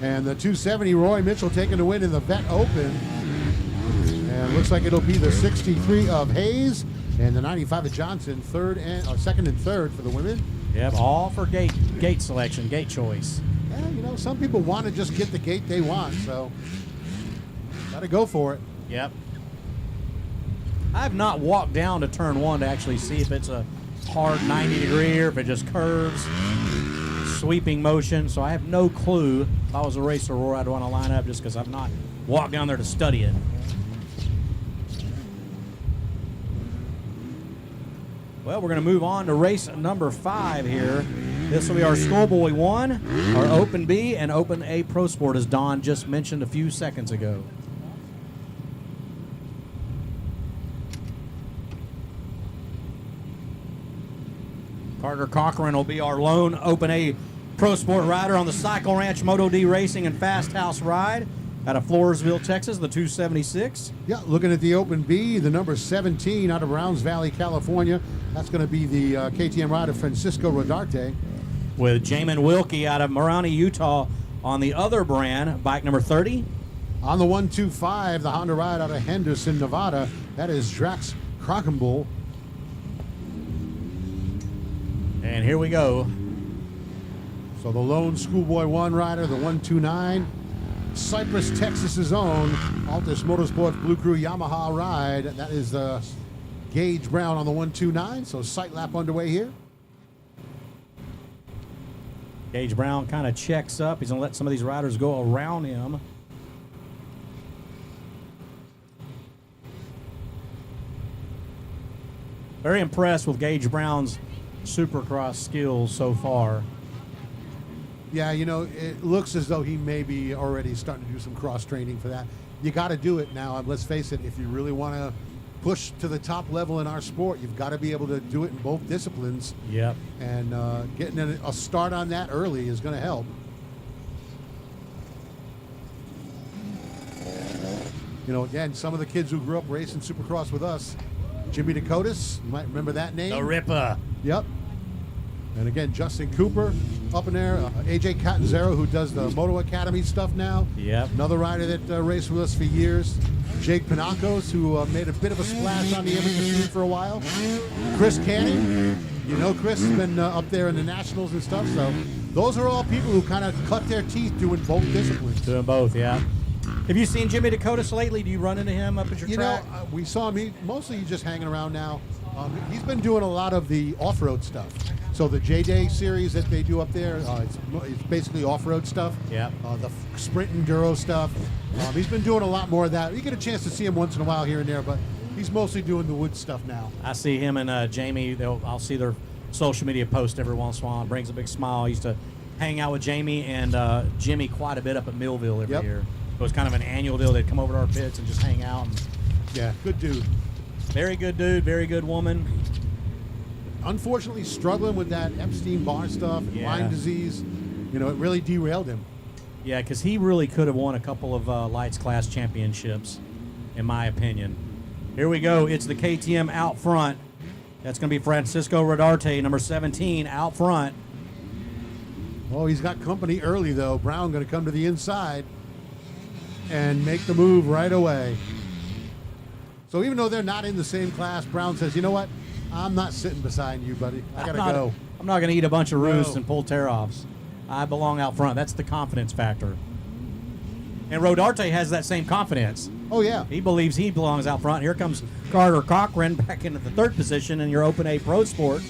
And the 270 Roy Mitchell taking the win in the Vet Open. And looks like it'll be the 63 of Hayes and the 95 of Johnson, second and third for the women. Yep, all for gate selection, gate choice. Yeah, you know, some people want to just get the gate they want, so got to go for it. Yep. I've not walked down to turn one to actually see if it's a hard 90 degree or if it just curves, sweeping motion. So I have no clue. If I was a racer, where I'd want to line up just because I've not walked down there to study it. Well, we're going to move on to race number 5 here. This will be our Schoolboy 1, our Open B, and Open A Pro Sport, as Don just mentioned a few seconds ago. Carter Cochran will be our lone Open A Pro Sport rider on the Cycle Ranch Moto D Racing and Fast House ride out of Floresville, Texas, the 276. Yeah, looking at the Open B, the number 17 out of Browns Valley, California. That's going to be the KTM rider Francisco Rodarte. With Jamin Wilkie out of Marani, Utah on the other brand, bike number 30. On the 125, the Honda ride out of Henderson, Nevada. That is Drax Crockenbull. And here we go. So the lone Schoolboy 1 rider, the 129. Cypress, Texas's own Altus Motorsports Blue Crew Yamaha ride. That is the Gage Brown on the 129. So sight lap underway here. Gage Brown kind of checks up. He's going to let some of these riders go around him. Very impressed with Gage Brown's Supercross skills so far. Yeah, you know, it looks as though he may be already starting to do some cross training for that. You got to do it now. Let's face it, if you really want to push to the top level in our sport, you've got to be able to do it in both disciplines. Yep. And getting a start on that early is going to help. You know, again, some of the kids who grew up racing Supercross with us, Jimmy Dakotas, you might remember that name. The Ripper. Yep. And again, Justin Cooper up in there. AJ Catanzaro, who does the Moto Academy stuff now. Yep. Another rider that raced with us for years. Jake Panacos, who made a bit of a splash on the amateur scene for a while. Chris Canning. You know Chris has been up there in the Nationals and stuff. So those are all people who kind of cut their teeth doing both disciplines. Doing both, yeah. Have you seen Jimmy Dakotas lately? Do you run into him up at your You track? know, we saw him. Mostly he's just hanging around now. He's been doing a lot of the off-road stuff. So the J-Day series that they do up there, it's basically off-road stuff. Yeah. The sprint enduro stuff. He's been doing a lot more of that. You get a chance to see him once in a while here and there, but he's mostly doing the wood stuff now. I see him and Jamie. I'll see their social media post every once in a while. It brings a big smile. I used to hang out with Jamie and Jimmy quite a bit up at Millville every year. It was kind of an annual deal. They'd come over to our pits and just hang out. And Yeah, good dude. very good dude, very good woman. Unfortunately, struggling with that Epstein-Barr stuff, Yeah. Lyme disease. You know, it really derailed him. Yeah, because he really could have won a couple of lights class championships, in my opinion. Here we go. It's the KTM out front. That's going to be Francisco Rodarte, number 17, out front. Oh, he's got company early, though. Brown going to come to the inside and make the move right away. So even though they're not in the same class, Brown says, you know what? I'm not sitting beside you, buddy. I got to go. I'm not going to eat a bunch of roosts No. and pull tear-offs. I belong out front. That's the confidence factor. And Rodarte has that same confidence. Oh, yeah. He believes he belongs out front. Here comes Carter Cochran back into the third position in your Open A Pro Sport.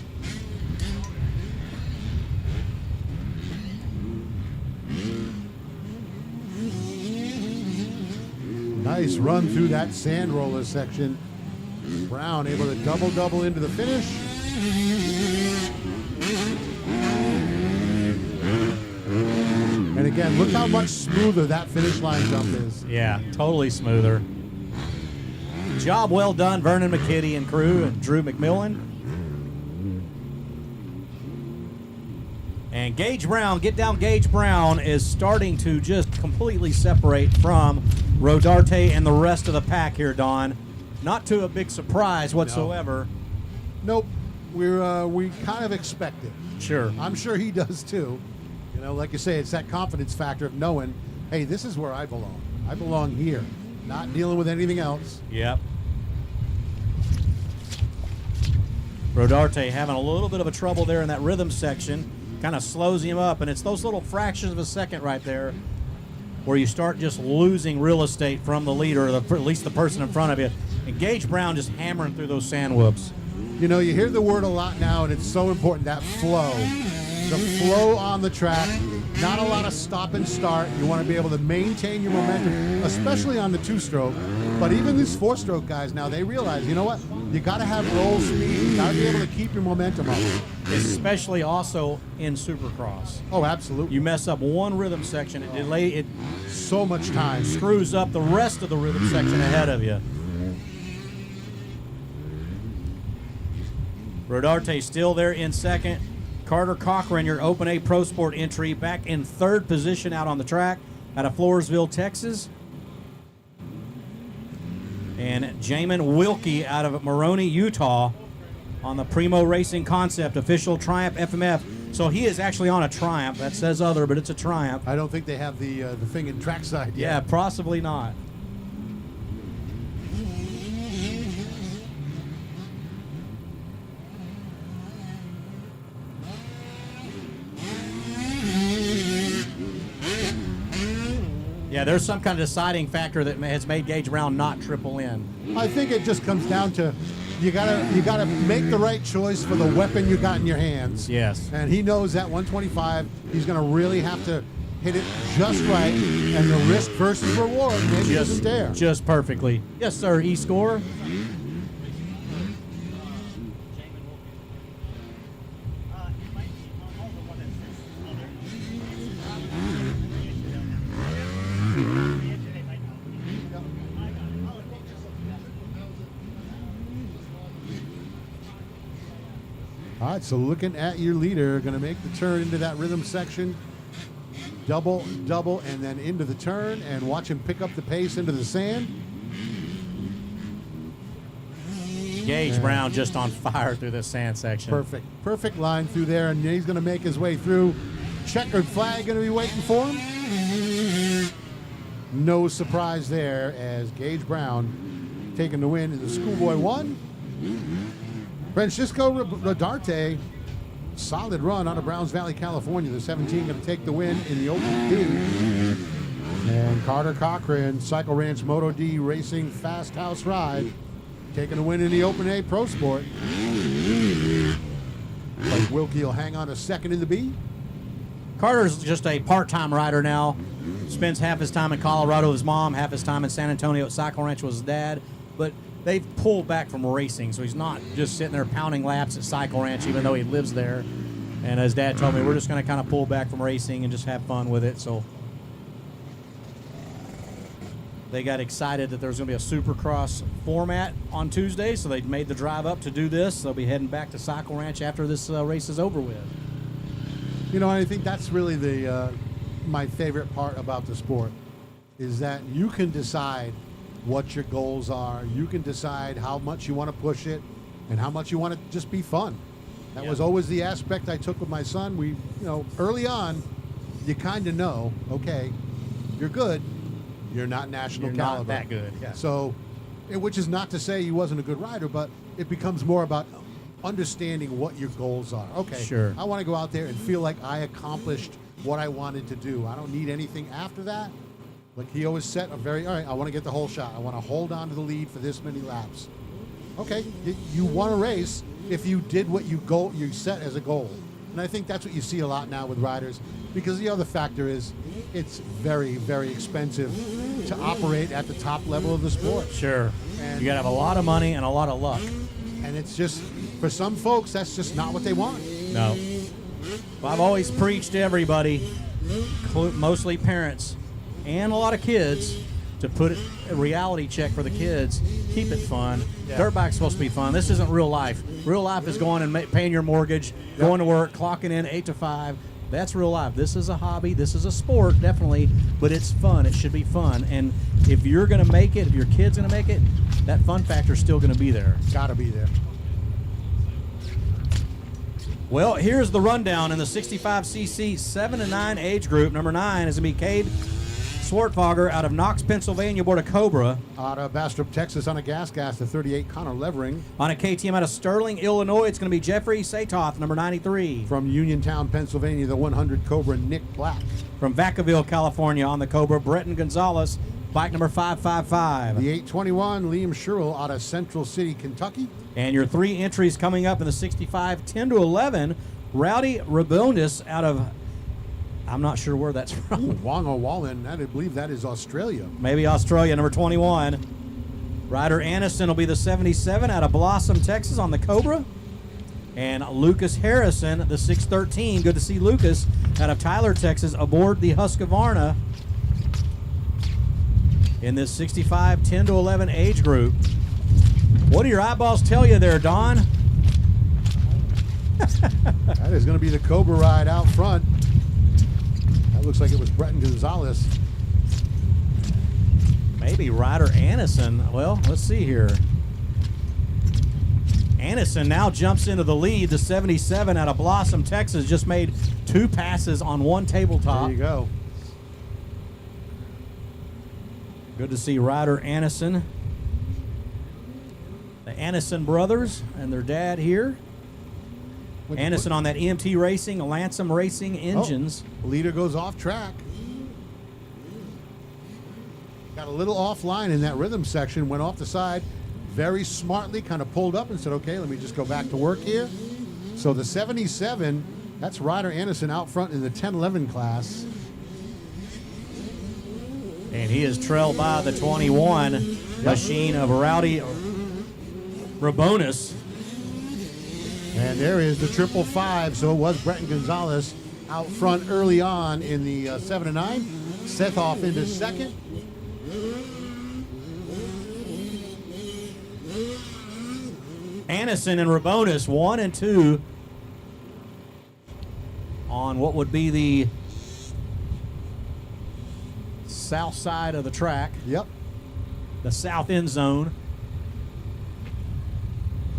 Nice run through that sand roller section. Brown able to double into the finish. And again, look how much smoother that finish line jump is. Yeah, totally smoother. Job well done, Vernon McKitty and crew and Drew McMillan. And Gage Brown, get down Gage Brown, is starting to just completely separate from Rodarte and the rest of the pack here, Don. Not to a big surprise whatsoever. Nope. We kind of expect it. Sure. I'm sure he does too. You know, like you say, it's that confidence factor of knowing, hey, this is where I belong. I belong here, not dealing with anything else. Yep. Rodarte having a little bit of a trouble there in that rhythm section. Kind of slows him up, and it's those little fractions of a second right there where you start just losing real estate from the leader, or at least the person in front of you. And Gage Brown just hammering through those sand whoops. You know, you hear the word a lot now, and it's so important, that flow. The flow on the track, not a lot of stop and start. You want to be able to maintain your momentum, especially on the two-stroke. But even these four-stroke guys now, they realize, you know what? You got to have roll speed. You got to be able to keep your momentum up. Especially also in Supercross. Oh, absolutely. You mess up one rhythm section, it So much time. screws up the rest of the rhythm section ahead of you. Rodarte still there in second. Carter Cochran, your Open A Pro Sport entry, back in third position out on the track out of Floresville, Texas. And Jamin Wilkie out of Moroni, Utah on the Primo Racing Concept official Triumph FMF. So he is actually on a Triumph. That says other, but it's a Triumph. I don't think they have the thing in trackside yet. Yeah, possibly not. Yeah, there's some kind of deciding factor that has made Gage Brown not triple in. I think it just comes down to you gotta make the right choice for the weapon you got in your hands. Yes. And he knows that 125, he's gonna really have to hit it just right, and the risk versus reward maybe isn't there. Just perfectly. Yes, sir. E-score. All right, so looking at your leader, going to make the turn into that rhythm section. Double, double, and then into the turn, and watch him pick up the pace into the sand. Gage Brown just on fire through this sand section. Perfect. Perfect line through there, and he's going to make his way through. Checkered flag going to be waiting for him. No surprise there as Gage Brown taking the win in the Schoolboy 1. Francisco Rodarte, solid run out of Browns Valley, California. The 17 going to take the win in the Open D. And Carter Cochran, Cycle Ranch Moto D Racing Fast House Ride, taking the win in the Open A Pro Sport. Like Wilkie will hang on a second in the B. Carter's just a part-time rider now. Spends half his time in Colorado with his mom, half his time in San Antonio at Cycle Ranch with his dad. But they've pulled back from racing, so he's not just sitting there pounding laps at Cycle Ranch, even though he lives there. And his dad told me, we're just going to kind of pull back from racing and just have fun with it. So they got excited that there was going to be a Supercross format on Tuesday, so they made the drive up to do this. They'll be heading back to Cycle Ranch after this race is over with. You know, I think that's really the my favorite part about the sport is that you can decide what your goals are. You can decide how much you want to push it and how much you want to just be fun. That was always the aspect I took with my son. We, you know, early on, you kind of know, okay, you're good. You're not national You're caliber. not that good. Yeah. So, which is not to say he wasn't a good rider, but it becomes more about understanding what your goals are. Okay, Sure. I want to go out there and feel like I accomplished what I wanted to do. I don't need anything after that. Like he always set a very, all right, I want to get the whole shot. I want to hold on to the lead for this many laps. Okay, you want to race if you did what you set as a goal. And I think that's what you see a lot now with riders, because the other factor is it's very, very expensive to operate at the top level of the sport. Sure. And- You got to have a lot of money and a lot of luck. And it's just, for some folks, that's just not what they want. No. Well, I've always preached to everybody, mostly parents and a lot of kids, to put a reality check for the kids. Keep it fun. Yeah. Dirt bike's supposed to be fun. This isn't real life. Real life is going and paying your mortgage, going to work, clocking in 8 to 5. That's real life. This is a hobby. This is a sport, definitely, but it's fun. It should be fun. And if you're going to make it, if your kid's going to make it, that fun factor's still going to be there. Gotta be there. Well, here's the rundown in the 65cc 7 to 9 age group. Number 9 is going to be Cade Swartfogger out of Knox, Pennsylvania, aboard a Cobra. Out of Bastrop, Texas, on a gas, the 38 Connor Levering. On a KTM out of Sterling, Illinois, it's going to be Jeffrey Satoth, number 93. From Uniontown, Pennsylvania, the 100 Cobra, Nick Black. From Vacaville, California, on the Cobra, Bretton Gonzalez, bike number 555. The 821, Liam Sherrill out of Central City, Kentucky. And your 3 entries coming up in the 65 10 to 11, Rowdy Rabonis out of, I'm not sure where that's from. Wonga Wallen, I believe that is Australia. Maybe Australia, number 21. Ryder Anderson will be the 77 out of Blossom, Texas, on the Cobra. And Lucas Harrison, the 613. Good to see Lucas out of Tyler, Texas, aboard the Husqvarna in this 65 10 to 11 age group. What do your eyeballs tell you there, Don? That is going to be the Cobra ride out front. That looks like it was Bretton Gonzalez. Maybe Ryder Anderson. Well, let's see here. Anderson now jumps into the lead. The 77 out of Blossom, Texas, just made 2 passes on 1 tabletop. There you go. Good to see Ryder Anderson. The Anderson brothers and their dad here. Anderson on that EMT Racing, Lansom Racing engines. Leader goes off track. Got a little offline in that rhythm section, went off the side, very smartly kind of pulled up and said, okay, let me just go back to work here. So the 77, that's Ryder Anderson out front in the 10-11 class. And he is trailed by the 21 machine of Rowdy Rabonis. And there is the 555. So it was Bretton Gonzalez out front early on in the 7 to 9. Setoff into second. Anderson and Rabonis 1 and 2 on what would be the south side of the track, Yep. the south end zone.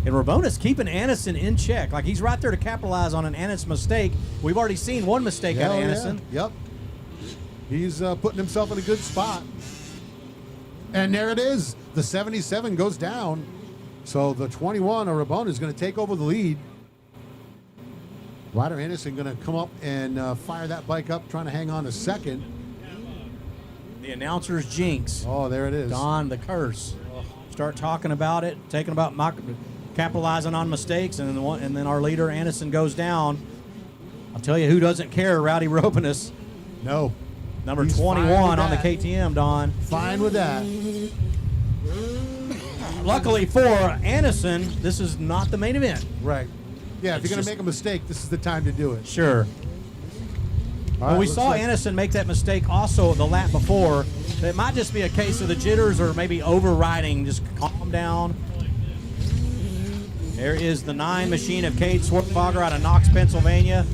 And Rabonis keeping Anderson in check. Like, he's right there to capitalize on an Anderson mistake. We've already seen one mistake out of Hell yeah. Anderson. Yep. He's putting himself in a good spot. And there it is. The 77 goes down. So the 21, or Rabona, is going to take over the lead. Ryder Anderson going to come up and fire that bike up, trying to hang on to second. The announcer's jinx. Oh, there it is. Don, the curse. Start talking about it, capitalizing on mistakes, and then our leader Anderson goes down. I'll tell you who doesn't care. Rowdy Robanus, No. number He's fine 21 with on the that. KTM. Don. Fine with that. Luckily for Anderson, this is not the main event. Right. Yeah, if It's you're going just- to make a mistake, this is the time to do it. Sure. All Well, right, we looks saw like- Anderson make that mistake also the lap before. It might just be a case of the jitters or maybe overriding. Just calm down. There is the 9 machine of Cade Swartfogger out of Knox, Pennsylvania.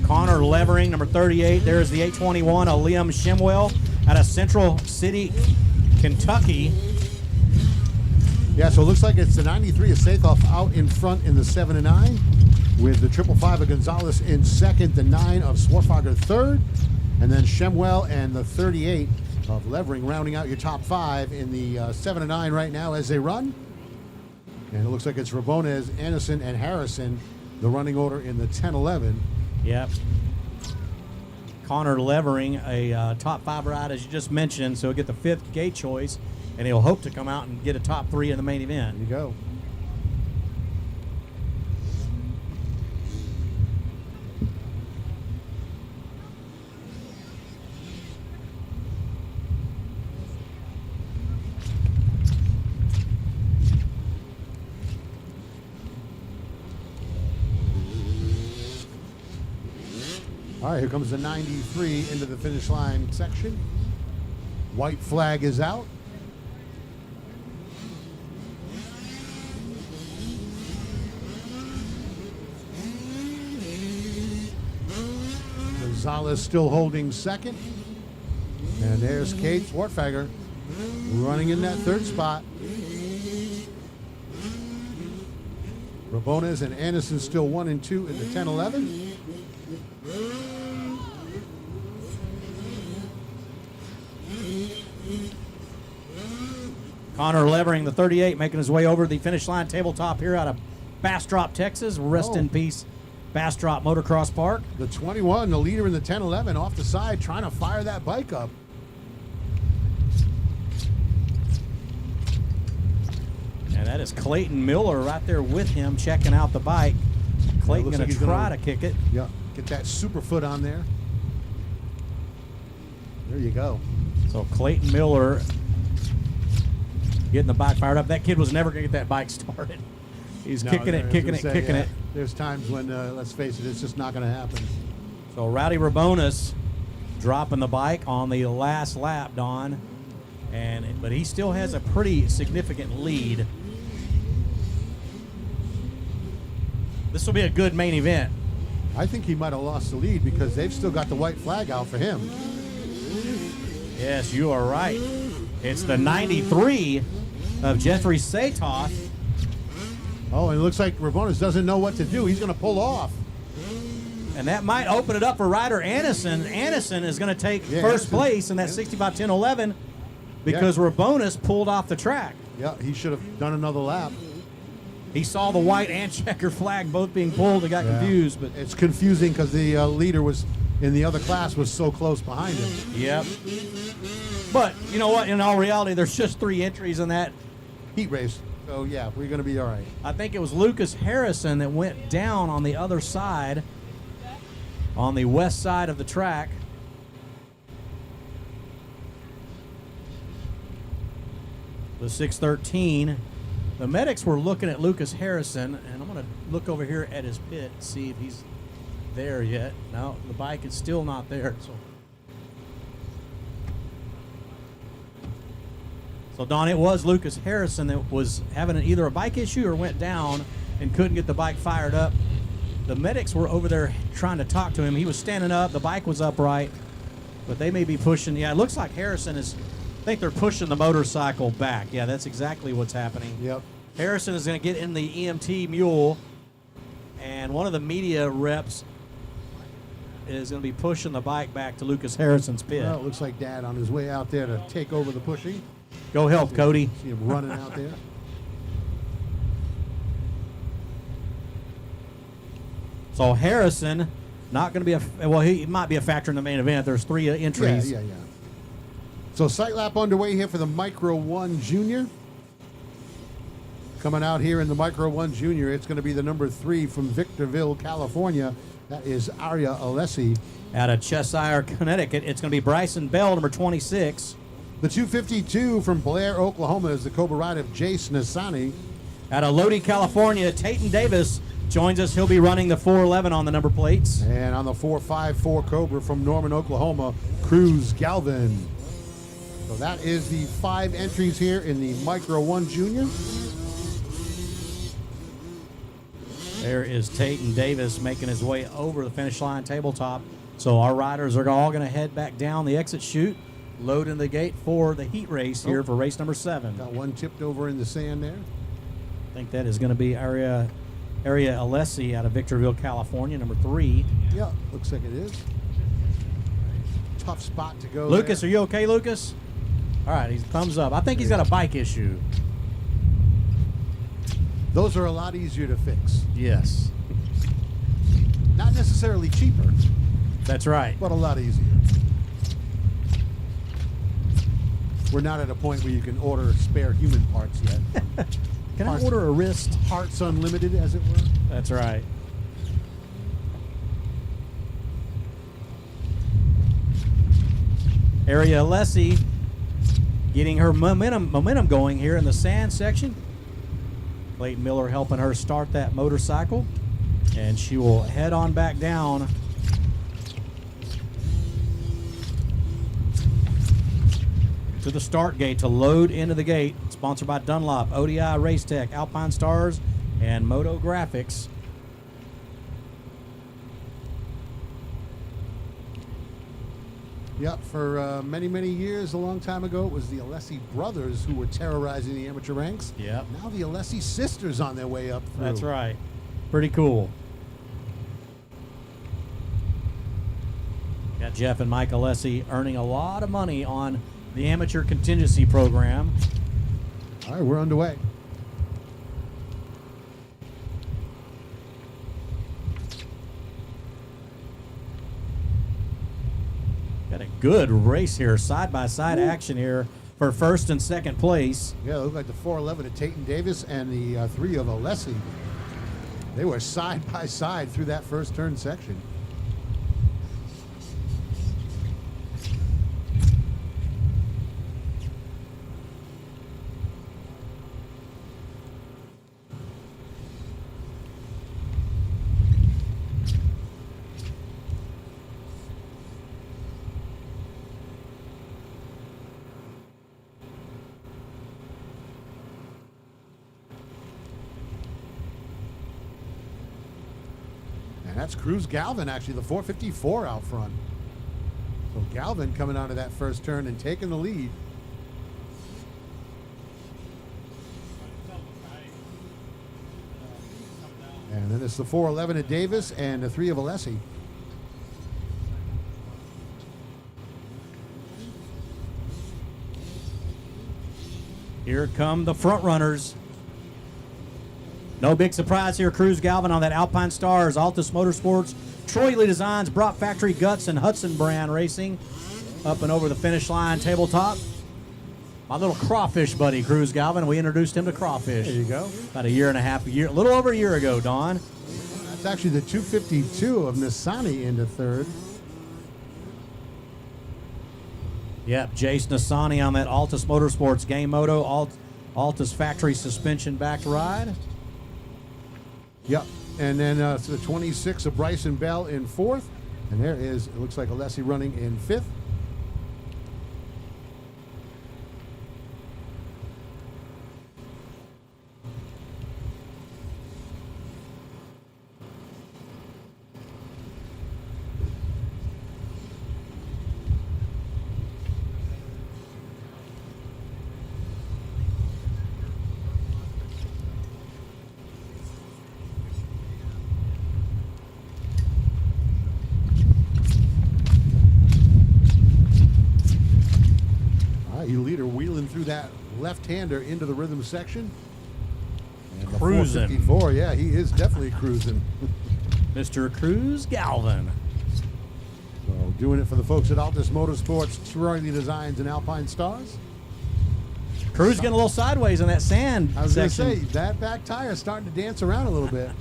Connor Levering, number 38. There's the 821 of Liam Shimwell out of Central City, Kentucky. Yeah, so it looks like it's the 93 of Sathoff out in front in the 7 and 9, with the 555 of Gonzalez in second, the 9 of Swartfogger third, and then Shemwell and the 38 of Levering rounding out your top 5 in the 7 and 9 right now as they run. And it looks like it's Rabones, Anderson, and Harrison, the running order in the 10-11. Yep. Connor Levering, a top 5 ride, as you just mentioned, so he'll get the 5th gate choice, and he'll hope to come out and get a top 3 in the main event. There you go. All right, here comes the 93 into the finish line section. White flag is out. Gonzalez still holding second. And there's Cade Swartfogger running in that third spot. Rabones and Anderson still 1 and 2 in the 10-11. Connor Levering, the 38, making his way over the finish line tabletop here out of Bastrop, Texas. Rest in peace, Bastrop Motocross Park. The 21, the leader in the 10-11, off the side, trying to fire that bike up. And that is Clayton Miller right there with him, checking out the bike. Clayton looks going like to he's try gonna- to kick it. Yeah, get that super foot on there. There you go. So Clayton Miller getting the bike fired up. That kid was never going to get that bike started. He's kicking it, kicking it. There's times when, let's face it, it's just not going to happen. So Rowdy Rabonis dropping the bike on the last lap, Don. But he still has a pretty significant lead. This will be a good main event. I think he might have lost the lead because they've still got the white flag out for him. Yes, you are right. It's the 93 of Jeffrey Satoff. Oh, and it looks like Rabones doesn't know what to do. He's going to pull off. And that might open it up for Ryder Anderson. Anderson is going to take Yeah, first Anderson. place in that 60x10-11 because Rabonis pulled off the track. Yeah, he should have done another lap. He saw the white and checker flag both being pulled and got confused. But It's confusing because the leader was in the other class was so close behind him. yep. But you know what? In all reality, there's just 3 entries in that. Heat race. So, yeah, we're going to be all right. I think it was Lucas Harrison that went down on the other side, on the west side of the track. The 613. The medics were looking at Lucas Harrison, and I'm going to look over here at his pit and see if he's there yet. No, the bike is still not there. So Don, it was Lucas Harrison that was having either a bike issue or went down and couldn't get the bike fired up. The medics were over there trying to talk to him. He was standing up. The bike was upright, but they may be pushing. Yeah, it looks like Harrison is. I think they're pushing the motorcycle back. Yeah, that's exactly what's happening. Yep. Harrison is going to get in the EMT mule, and one of the media reps is going to be pushing the bike back to Lucas Harrison's pit. Well, it looks like Dad on his way out there to take over the pushing. Go help, Cody. See him running out there. So Harrison, not going to be he might be a factor in the main event. There's 3 entries. Yeah. So sight lap underway here for the Micro 1 Junior. Coming out here in the Micro 1 Junior, it's going to be the number 3 from Victorville, California. That is Arya Alessi. Out of Cheshire, Connecticut, it's going to be Bryson Bell, number 26. The 252 from Blair, Oklahoma is the Cobra ride of Jace Nassani. Out of Lodi, California, Tayton Davis joins us. He'll be running the 411 on the number plates. And on the 454 Cobra from Norman, Oklahoma, Cruz Galvin. So that is the 5 entries here in the Micro 1 Junior. There is Tayton Davis making his way over the finish line tabletop. So our riders are all going to head back down the exit chute, load in the gate for the heat race here for race number 7. Got one tipped over in the sand there. I think that is going to be Arya Alessi out of Victorville, California, number 3. Yeah, looks like it is. Tough spot to go. Lucas, there. are you okay, Lucas? All right, he's thumbs up. I think he's got a bike issue. Those are a lot easier to fix. Yes. Not necessarily cheaper, That's right. but a lot easier. We're not at a point where you can order spare human parts yet. Can I order a wrist? Parts unlimited, as it were. That's right. Arya Alessi getting her momentum going here in the sand section. Clayton Miller helping her start that motorcycle. And she will head on back down to the start gate to load into the gate. Sponsored by Dunlop, ODI Race Tech, Alpine Stars, and Moto Graphics. Yep, for many, many years, a long time ago, it was the Alessi brothers who were terrorizing the amateur ranks. Yep. Now the Alessi sisters on their way up through. That's right. Pretty cool. Got Jeff and Mike Alessi earning a lot of money on the amateur contingency program. All right, we're underway. Got a good race here, side-by-side action here for first and second place. Yeah, it looked like the 411 of Tayton Davis and the 3 of Alessi. They were side by side through that first turn section. And that's Cruz Galvin, actually, the 454 out front. So Galvin coming out of that first turn and taking the lead. And then it's the 411 of Davis and the 3 of Alessi. Here come the front runners. No big surprise here. Cruz Galvin on that Alpine Stars, Altus Motorsports, Troy Lee Designs, Brock Factory Guts, and Hudson Brand Racing. Up and over the finish line tabletop. My little crawfish buddy, Cruz Galvin. We introduced him to crawfish. There you go. About a little over a year ago, Don. That's actually the 252 of Nassani into third. Yep, Jace Nassani on that Altus Motorsports Game Moto, Altus Factory suspension backed ride. Yep. And then the 26 of Bryson Bell in fourth. And there is, it looks like Alessi running in fifth. left-hander into the rhythm section. And the Cruising. 454, yeah, he is definitely cruising. Mr. Cruz Galvin. So doing it for the folks at Altus Motorsports, Troy Lee Designs, and Alpine Stars. Cruz getting a little sideways in that sand I was going to section. say, that back tire is starting to dance around a little bit.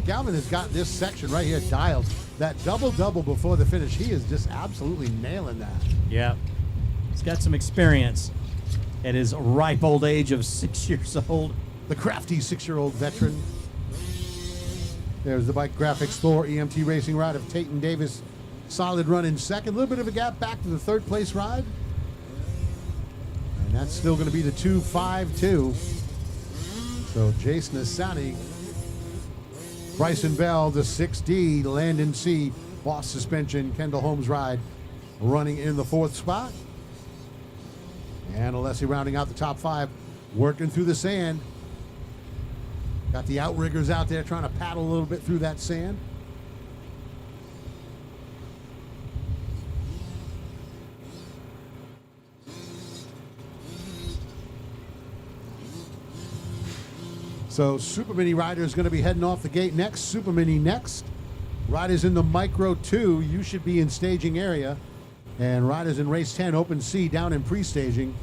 Galvin has got this section right here dialed. That double-double before the finish, he is just absolutely nailing that. Yeah. He's got some experience at his ripe old age of 6 years old. The crafty 6-year-old veteran. There's the Bike Graphics Thor EMT Racing ride of Tate and Davis. Solid run in second. A little bit of a gap back to the third place ride. And that's still going to be the 2-5-2. So Jason Asani, Bryson Bell, the 6D, Landon C, Boss Suspension, Kendall Holmes ride running in the 4th spot. And Alessi rounding out the top 5, working through the sand. Got the outriggers out there trying to paddle a little bit through that sand. So Super Mini rider is going to be heading off the gate next. Super Mini next. Riders in the Micro 2, you should be in staging area. And riders in race 10, Open C, down in pre-staging.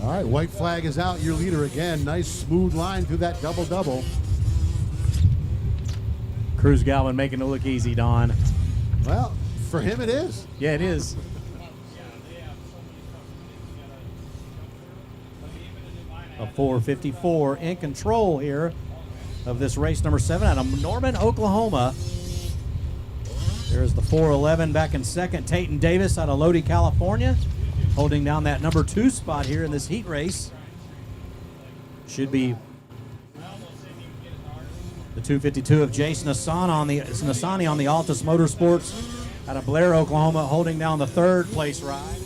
All right, white flag is out. Your leader again. Nice smooth line through that double-double. Cruz Galvin making it look easy, Don. Well, for him it is. Yeah, it is. A 454 in control here of this race number 7 out of Norman, Oklahoma. There's the 411 back in second. Tate and Davis out of Lodi, California, holding down that number 2 spot here in this heat race. Should be the 252 of Jason Nassani on the Altus Motorsports out of Blair, Oklahoma, holding down the 3rd place ride.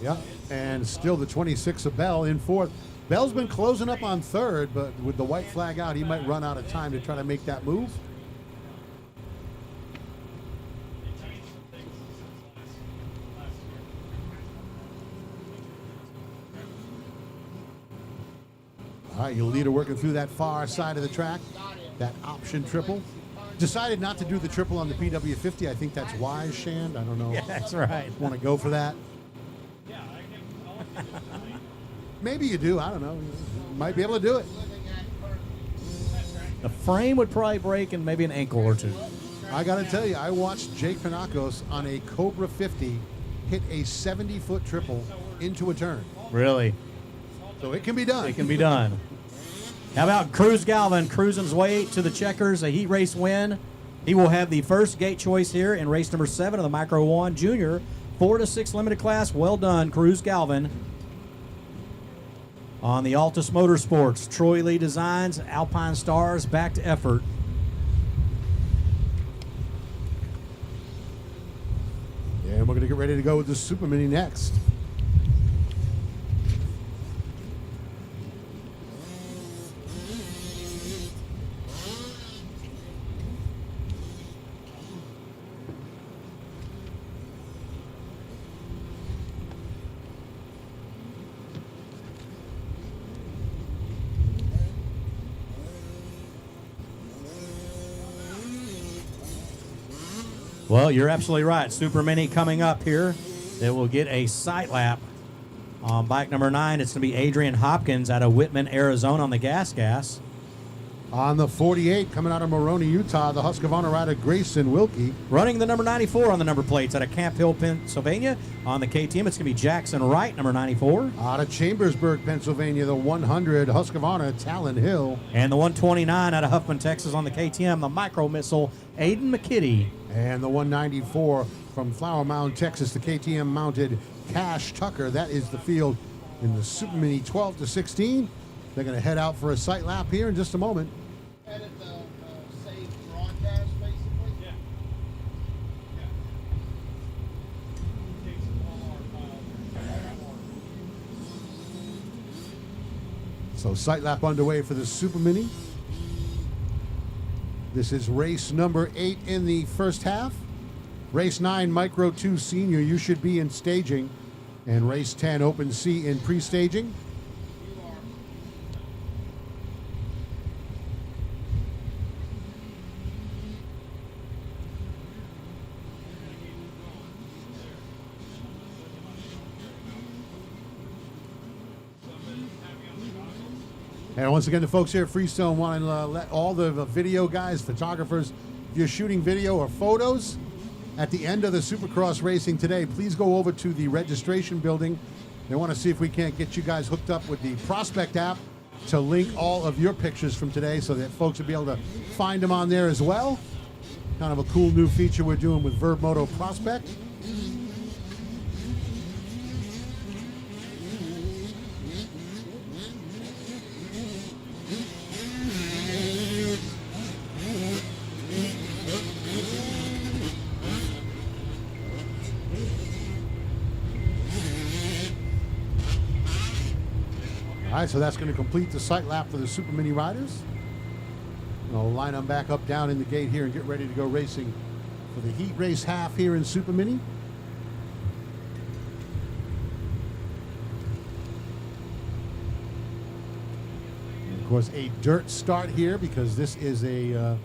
Yep, and still the 26 of Bell in 4th. Bell's been closing up on 3rd, but with the white flag out, he might run out of time to try to make that move. All right, your leader working through that far side of the track, that option triple. Decided not to do the triple on the PW50. I think that's wise, Shand. I don't know. Yeah, that's right. Want to go for that? Maybe you do. I don't know. You might be able to do it. The frame would probably break and maybe an ankle or 2. I got to tell you, I watched Jake Panakos on a Cobra 50 hit a 70-foot triple into a turn. Really? So it can be done. It can be done. How about Cruz Galvin cruising his way to the checkers, a heat race win? He will have the first gate choice here in race number 7 of the Micro 1 Junior 4 to 6 limited class. Well done, Cruz Galvin. On the Altus Motorsports, Troy Lee Designs, Alpine Stars, back to effort. And we're going to get ready to go with the Super Mini next. Well, you're absolutely right. Super Mini coming up here. They will get a sight lap on bike number 9. It's going to be Adrian Hopkins out of Whitman, Arizona on the gas. On the 48, coming out of Moroni, Utah, the Husqvarna rider Grayson Wilkie. Running the number 94 on the number plates out of Camp Hill, Pennsylvania. On the KTM, it's going to be Jackson Wright, number 94. Out of Chambersburg, Pennsylvania, the 100 Husqvarna Talon Hill. And the 129 out of Huffman, Texas on the KTM, the Micro Missile, Aiden McKitty. And the 194 from Flower Mound, Texas, the KTM mounted Cash Tucker. That is the field in the Super Mini 12 to 16. They're going to head out for a sight lap here in just a moment. So sight lap underway for the Super Mini. This is race number 8 in the first half. Race 9, Micro 2 Senior, you should be in staging. And race 10, Open C in pre-staging. And once again, the folks here at Freestone want to let all the video guys, photographers, if you're shooting video or photos at the end of the Supercross racing today, please go over to the registration building. They want to see if we can't get you guys hooked up with the Prospect app to link all of your pictures from today so that folks will be able to find them on there as well. Kind of a cool new feature we're doing with Verb Moto Prospect. All right, so that's going to complete the sight lap for the Super Mini riders. I'll line them back up down in the gate here and get ready to go racing for the heat race half here in Super Mini. And of course, a dirt start here because this is a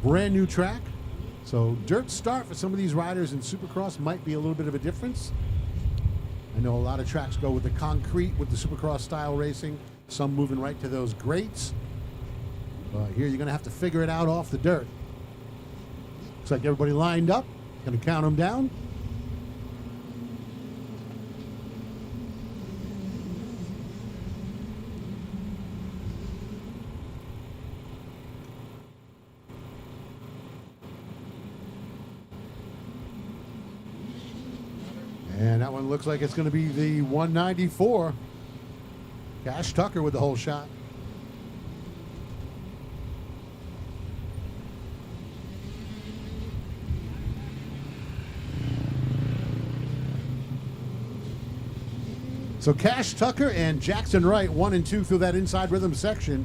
brand new track. So dirt start for some of these riders in Supercross might be a little bit of a difference. I know a lot of tracks go with the concrete with the Supercross style racing, some moving right to those grates. But here you're going to have to figure it out off the dirt. Looks like everybody lined up. Going to count them down. And that one looks like it's going to be the 194. Cash Tucker with the whole shot. So Cash Tucker and Jackson Wright, 1 and 2 through that inside rhythm section.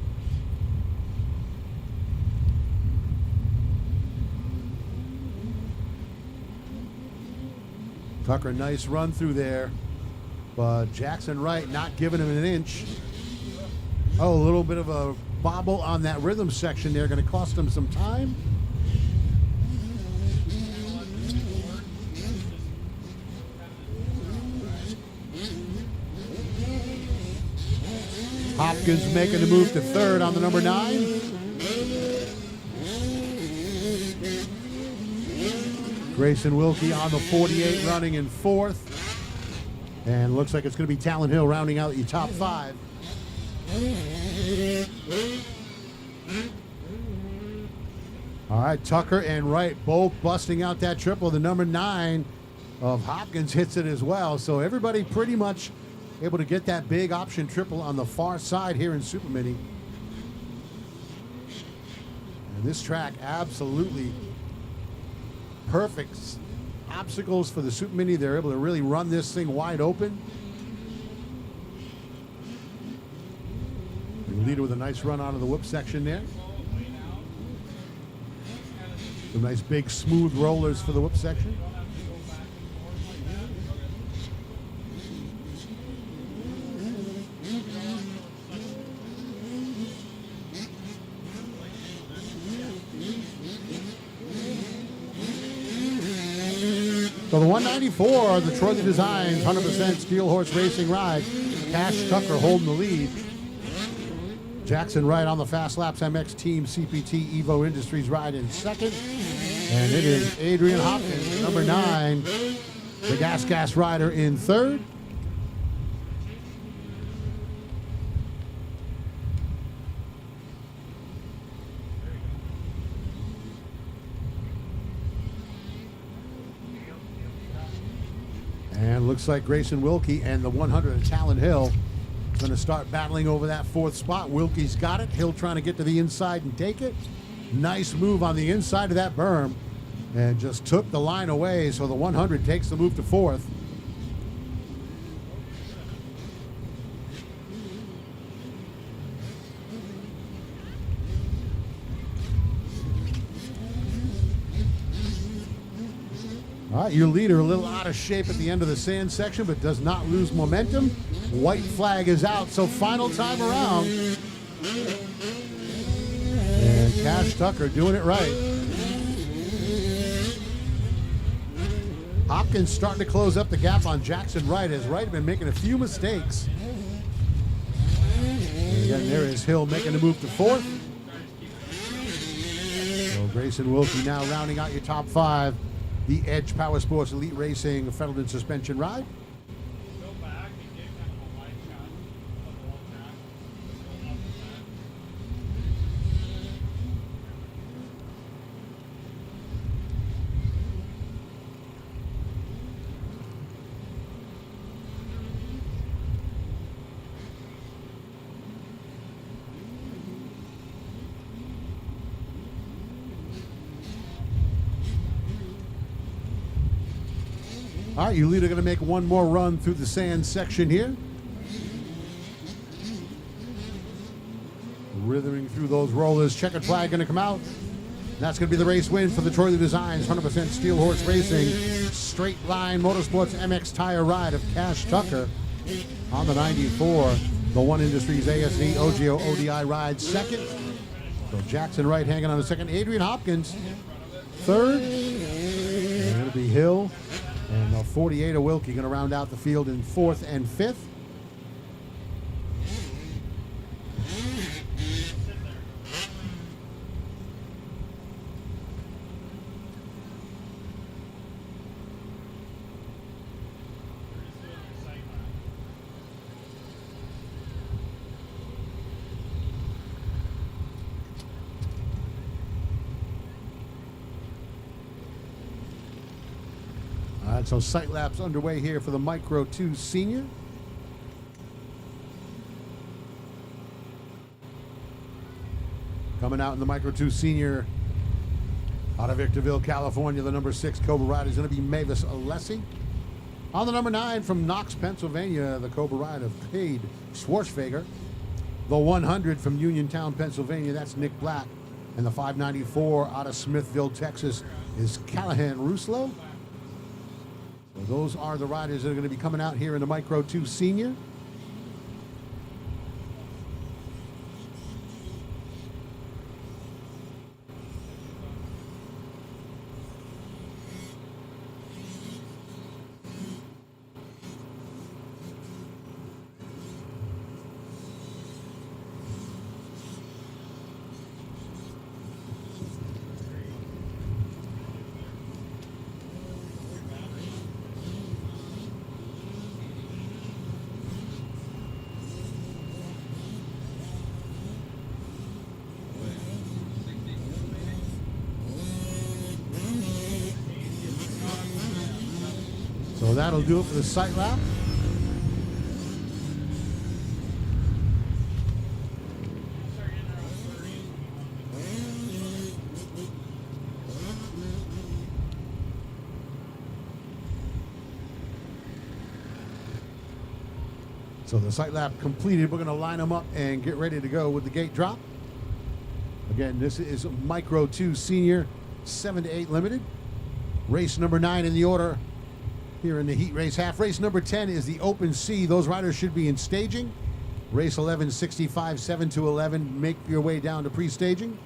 Tucker, nice run through there, but Jackson Wright not giving him an inch. Oh, a little bit of a bobble on that rhythm section there, going to cost him some time. Hopkins making the move to third on the number 9. Grayson Wilkie on the 48 running in 4th. And looks like it's going to be Talon Hill rounding out your top 5. All right, Tucker and Wright both busting out that triple. The number 9 of Hopkins hits it as well. So everybody pretty much able to get that big option triple on the far side here in Super Mini. And this track absolutely perfect obstacles for the Super Mini. They're able to really run this thing wide open. And leader with a nice run out of the whip section there. Some nice big smooth rollers for the whip section. So the 194, the Troy Designs 100% Steel Horse Racing ride. Cash Tucker holding the lead. Jackson Wright on the Fast Laps MX Team CPT Evo Industries ride in second. And it is Adrian Hopkins, number 9, the Gas rider in third. And looks like Grayson Wilkie and the 100 of Talon Hill going to start battling over that 4th spot. Wilkie's got it. Hill trying to get to the inside and take it. Nice move on the inside of that berm and just took the line away. So the 100 takes the move to 4th. All right, your leader a little out of shape at the end of the sand section, but does not lose momentum. White flag is out, so final time around. And Cash Tucker doing it right. Hopkins starting to close up the gap on Jackson Wright, as Wright been making a few mistakes. And again, there is Hill making the move to fourth. So Grayson Wilkie now rounding out your top five. The Edge Power Sports Elite Racing Fetterman Suspension Ride. All right, your leader going to make one more run through the sand section here. Rhythming through those rollers. Checkered flag going to come out. That's going to be the race win for the Troy Lee Designs 100% Steel Horse Racing Straight Line Motorsports MX Tire Ride of Cash Tucker on the 94. The One Industries ASV OGO ODI ride second. So Jackson Wright hanging on the second. Adrian Hopkins third. And it'll be Hill. And 48 of Wilkie going to round out the field in fourth and fifth. All right, so sight laps underway here for the Micro 2 Senior. Coming out in the Micro 2 Senior out of Victorville, California, the number 6 Cobra Ride is going to be Mavis Alessi. On the number 9 from Knox, Pennsylvania, the Cobra Ride of Cade Schwarzfager. The 100 from Uniontown, Pennsylvania, that's Nick Black. And the 594 out of Smithville, Texas is Callahan Ruslo. So those are the riders that are going to be coming out here in the Micro 2 Senior. So that'll do it for the sight lap. So the sight lap completed. We're going to line them up and get ready to go with the gate drop. Again, this is Micro 2 Senior 7 to 8 Limited. Race number 9 in the order here in the heat race half. Race number 10 is the Open C. Those riders should be in staging. Race 11, 65, 7 to 11. Make your way down to pre-staging.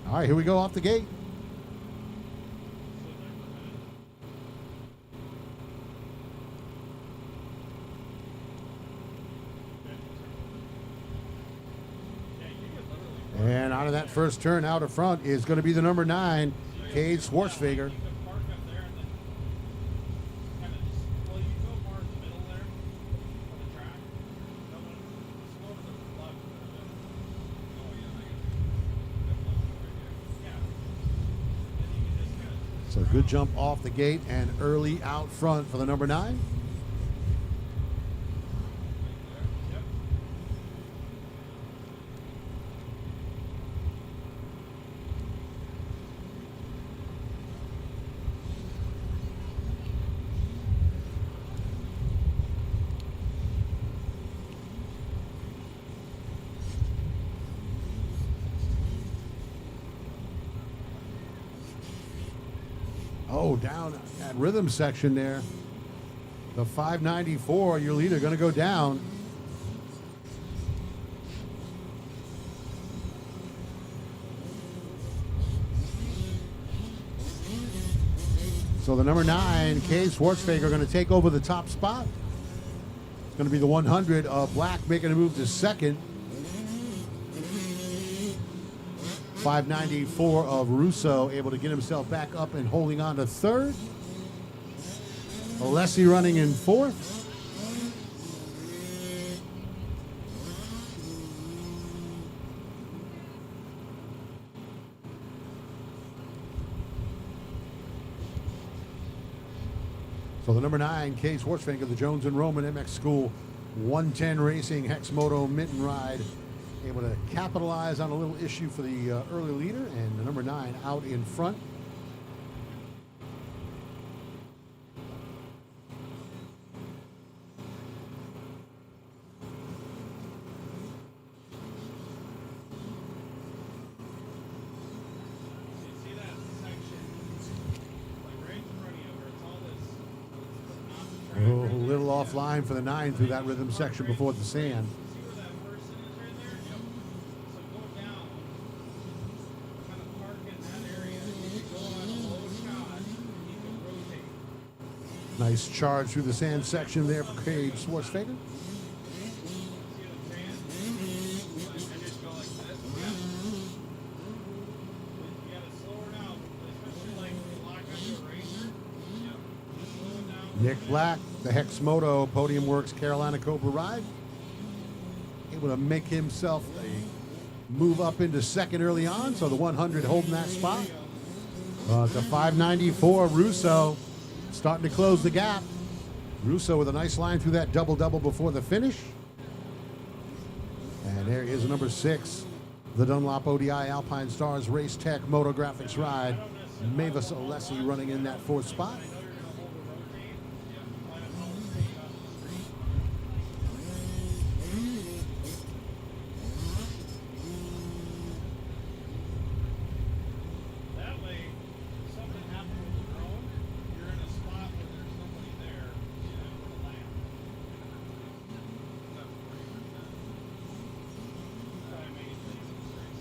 All right, here we go off the gate. And out of that first turn, out of front, is going to be the number 9, Cade Schwarzfager. So good jump off the gate and early out front for the number 9. Oh, down at rhythm section there. The 594, your leader, going to go down. So the number 9, Kay Schwartzfager, going to take over the top spot. It's going to be the 100 of Black making a move to second. 594 of Russo able to get himself back up and holding on to third. Alessi running in fourth. So the number 9, Kay Schwartzfager, the Jones and Roman MX School 110 Racing Hex Moto Mitten Ride, able to capitalize on a little issue for the early leader, and the number 9 out in front. See that section, like right in front of you, where it's all this, A little offline for the 9 through that rhythm section before the sand. see where that person is right there? Yep. So go down, kind of park in that area. You can go on a low shot, you can rotate. Nice charge through the sand section there for Kay Schwartzfager. See what I'm saying? And just go like this. Yeah. You gotta slow her down, especially like when you lock onto a racer. Yep. Just slow it down. Nick Black, the Hex Moto Podium Works Carolina Cobra Ride, able to make himself a move up into second early on, so the 100 holding that spot. The 594 Russo starting to close the gap. Russo with a nice line through that double-double before the finish. And there is number 6, the Dunlop ODI Alpine Stars Race Tech Moto Graphics Ride. Mavis Alessi running in that 4th spot. That way, if something happens with the drone, you're in a spot where there's nobody there, you know, to land. That's what I made these mistakes.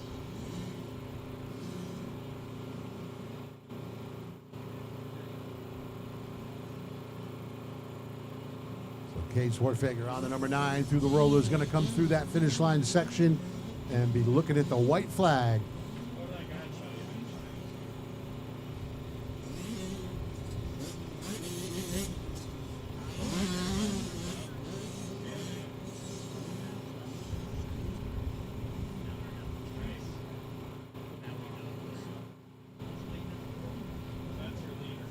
So Kay Schwartzfager on the number 9 through the roller is going to come through that finish line section and be looking at the white flag. What did that guy show you? That's your leader.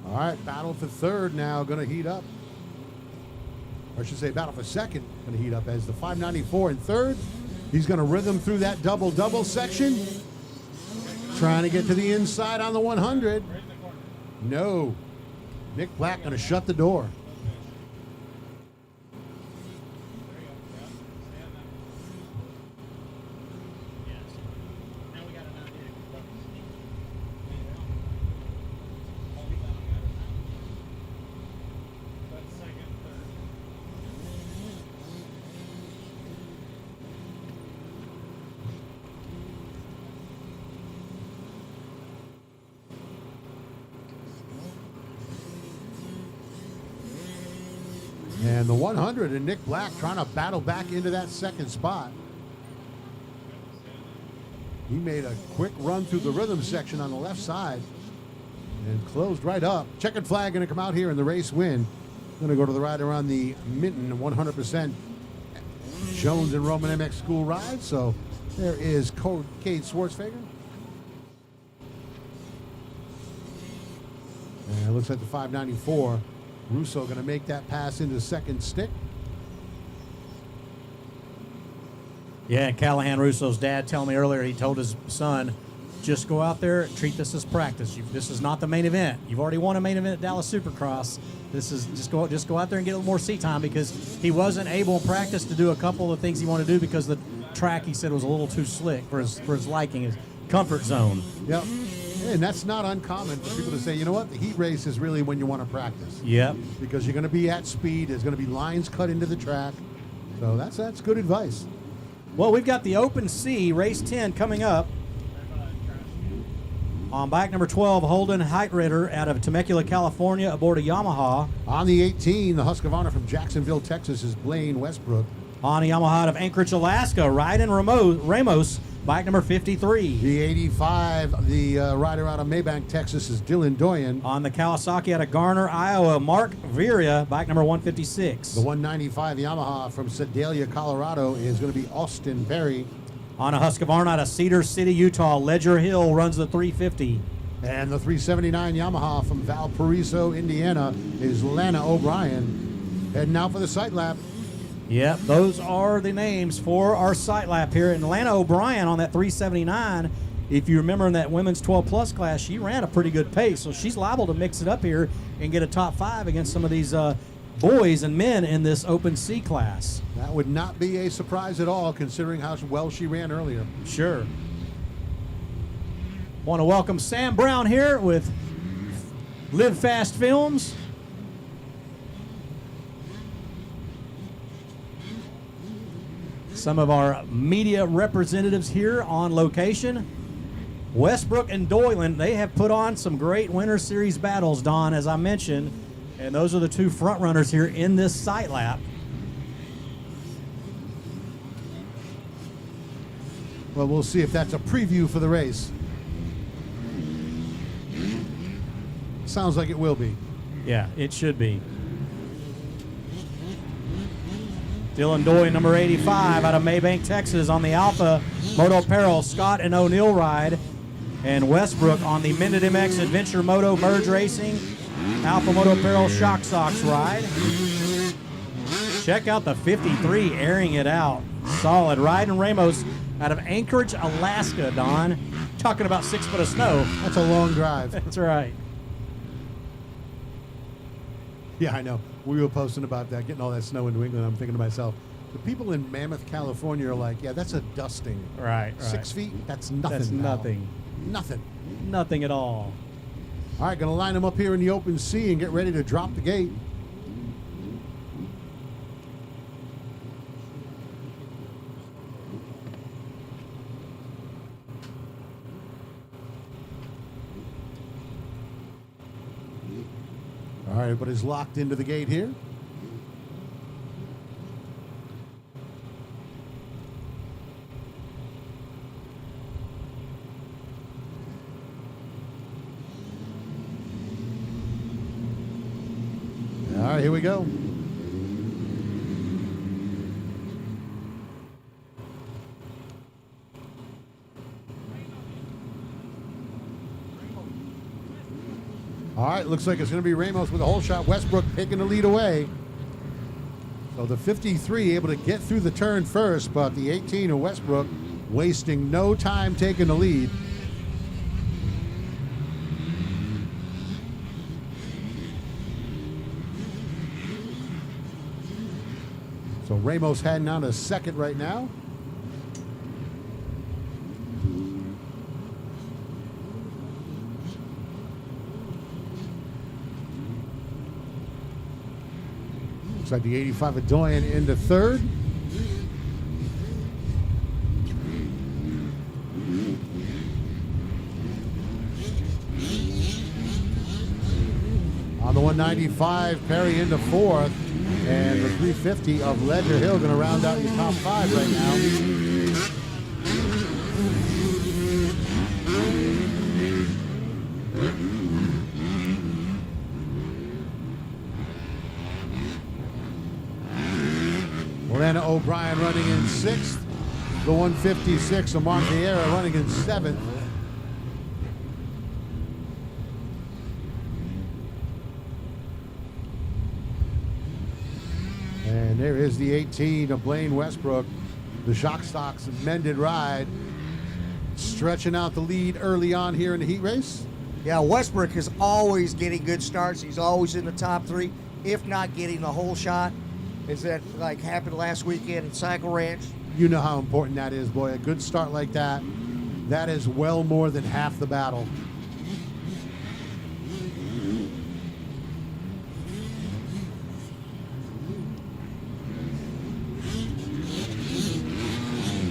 All right, battle for third now going to heat up. Or I should say battle for second going to heat up as the 594 in third. He's going to rhythm through that double-double section. Trying to get to the inside on the 100. Right in the corner. No. Nick Black going to shut the door. There you go. Yeah. Stand there. Yes. Now we got an idea. Hold it down, guys. That's second, third. And the 100 and Nick Black trying to battle back into that second spot. He made a quick run through the rhythm section on the left side and closed right up. Checkered flag going to come out here in the race win. Going to go to the rider on the Minton 100% Jones and Roman MX School ride. So there is Kay Schwartzfager. And it looks like the 594. Russo going to make that pass into second stick. Yeah, Callahan Russo's dad told me earlier, he told his son, just go out there, treat this as practice. This is not the main event. You've already won a main event at Dallas Supercross. This is just go out there and get a little more seat time, because he wasn't able in practice to do a couple of things he wanted to do because the track, he said, was a little too slick for his liking. comfort zone. Yep. And that's not uncommon for people to say, you know what, the heat race is really when you want to practice. Yep. Because you're going to be at speed. There's going to be lines cut into the track. So that's good advice. Well, we've got the Open C Race 10 coming up. On bike number 12, Holden Heitritter out of Temecula, California, aboard a Yamaha. On the 18, the Husqvarna from Jacksonville, Texas, is Blaine Westbrook. On a Yamaha out of Anchorage, Alaska, Ryden Ramos, bike number 53. The 85, the rider out of Maybank, Texas, is Dylan Doyen. On the Kawasaki out of Garner, Iowa, Mark Viria, bike number 156. The 195 Yamaha from Sedalia, Colorado, is going to be Austin Perry. On a Husqvarna out of Cedar City, Utah, Ledger Hill runs the 350. And the 379 Yamaha from Valparaiso, Indiana, is Lana O'Brien. Heading out for the sight lap. Yep, those are the names for our sight lap here. And Lana O'Brien on that 379, if you remember in that women's 12 plus class, she ran a pretty good pace. So she's liable to mix it up here and get a top 5 against some of these boys and men in this Open C class. That would not be a surprise at all, considering how well she ran earlier. Sure. Want to welcome Sam Brown here with Live Fast Films. Some of our media representatives here on location. Westbrook and Doylan, they have put on some great Winter Series battles, Don, as I mentioned. And those are the two front runners here in this sight lap. Well, we'll see if that's a preview for the race. Sounds like it will be. Yeah, it should be. Dylan Doy, number 85, out of Maybank, Texas, on the Alpha Moto Apparel Scott and O'Neill ride. And Westbrook on the Mended MX Adventure Moto Merge Racing Alpha Moto Apparel Shock Socks ride. Check out the 53 airing it out. Solid. Ryden Ramos out of Anchorage, Alaska, Don. Talking about 6 foot of snow. That's a long drive. That's right. Yeah, I know. We were posting about that, getting all that snow in New England. I'm thinking to myself, the people in Mammoth, California are like, yeah, that's a dusting. Right. 6 feet, that's nothing. That's now. nothing. Nothing. Nothing at all. All right, going to line them up here in the Open C and get ready to drop the gate. All right, everybody's locked into the gate here. All right, here we go. All right, looks like it's going to be Ramos with a hole shot. Westbrook taking the lead away. So the 53 able to get through the turn first, but the 18 of Westbrook wasting no time taking the lead. So Ramos heading down to second right now. Looks like the 85 of Doyen into third. On the 195, Perry into fourth. And the 350 of Ledger Hill going to round out your top 5 right now. Lana O'Brien running in 6th. The 156 of Mark Vieira running in 7th. And there is the 18 of Blaine Westbrook. The Shock Stocks mended ride. Stretching out the lead early on here in the heat race. Yeah, Westbrook is always getting good starts. He's always in the top 3, if not getting the whole shot. Is that like happened last weekend at Cycle Ranch? You know how important that is, boy. A good start like that. That is well more than half the battle.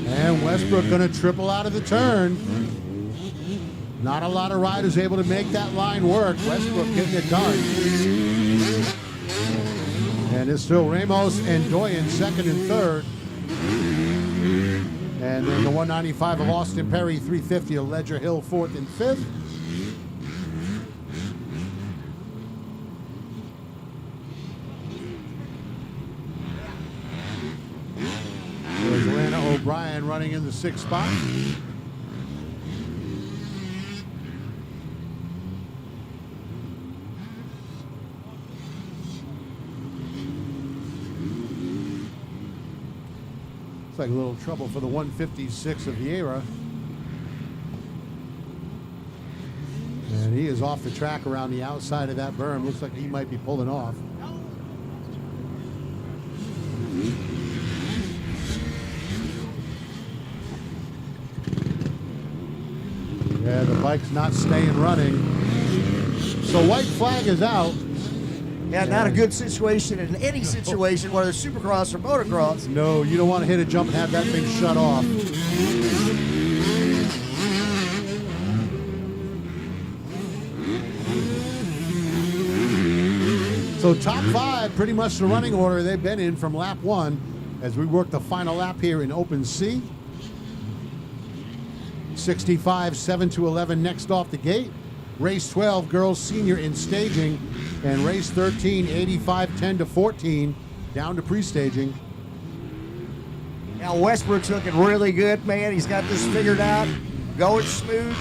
And Westbrook going to triple out of the turn. Not a lot of riders able to make that line work. Westbrook getting it done. And it's still Ramos and Doyen second and third. And then the 195 of Austin Perry, 350 of Ledger Hill, fourth and fifth. There's Lana O'Brien running in the sixth spot. It's like a little trouble for the 156 of Vieira. And he is off the track around the outside of that berm. Looks like he might be pulling off. Yeah, the bike's not staying running. So white flag is out. Yeah, not a good situation in any situation, whether it's Supercross or Motocross. No, you don't want to hit a jump and have that thing shut off. So top five, pretty much the running order they've been in from lap one as we work the final lap here in Open C. 65, 7 to 11 next off the gate. Race 12, girls senior in staging. And race 13, 85, 10 to 14, down to pre-staging. Now Westbrook's looking really good, man. He's got this figured out, going smooth.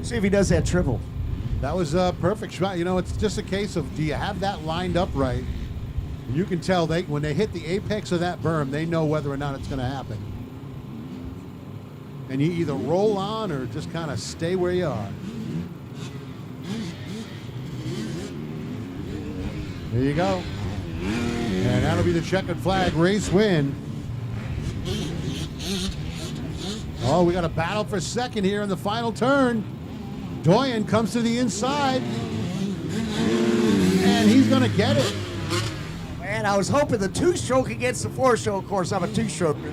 See if he does that triple. That was a perfect shot. You know, it's just a case of, do you have that lined up right? You can tell when they hit the apex of that berm, they know whether or not it's going to happen. And you either roll on or just kind of stay where you are. There you go. And that'll be the checkered flag race win. Oh, we got a battle for second here in the final turn. Doyen comes to the inside. And he's going to get it. Man, I was hoping the two-stroke against the four-stroke. Of course, I'm a two-stroker.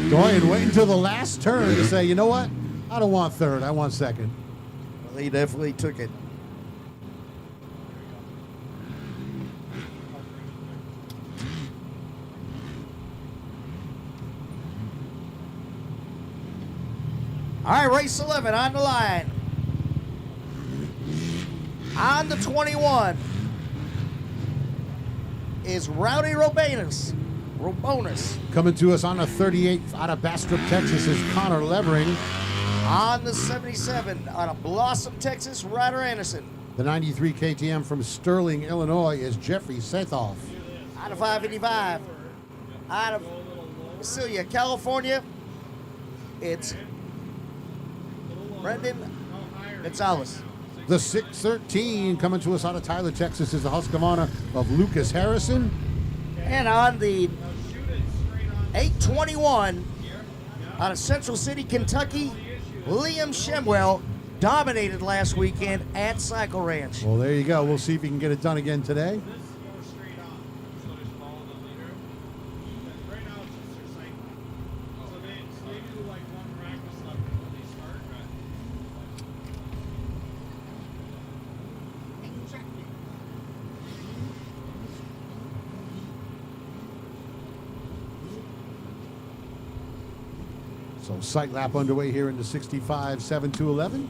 Doyen waiting until the last turn to say, you know what? I don't want third. I want second. Well, he definitely took it. All right, race 11 on the line. On the 21 is Rowdy Robanus. Coming to us on the 38 out of Bastrop, Texas is Connor Levering. On the 77 out of Blossom, Texas, Ryder Anderson. The 93 KTM from Sterling, Illinois is Jeffrey Sethoff. Out of 585 out of Visalia, California, it's Brendan Gonzalez. The 613 coming to us out of Tyler, Texas is the Husqvarna of Lucas Harrison. And on the 821 out of Central City, Kentucky, Liam Shemwell dominated last weekend at Cycle Ranch. Well, there you go. We'll see if he can get it done again today. So sight lap underway here in the 65, 7 to 11.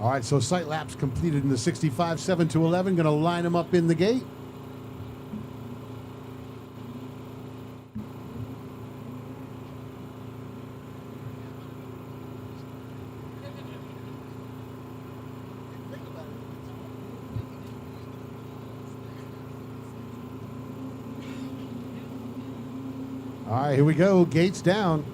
All right, so sight laps completed in the 65, 7 to 11. Going to line them up in the gate. All right, here we go. Gates down.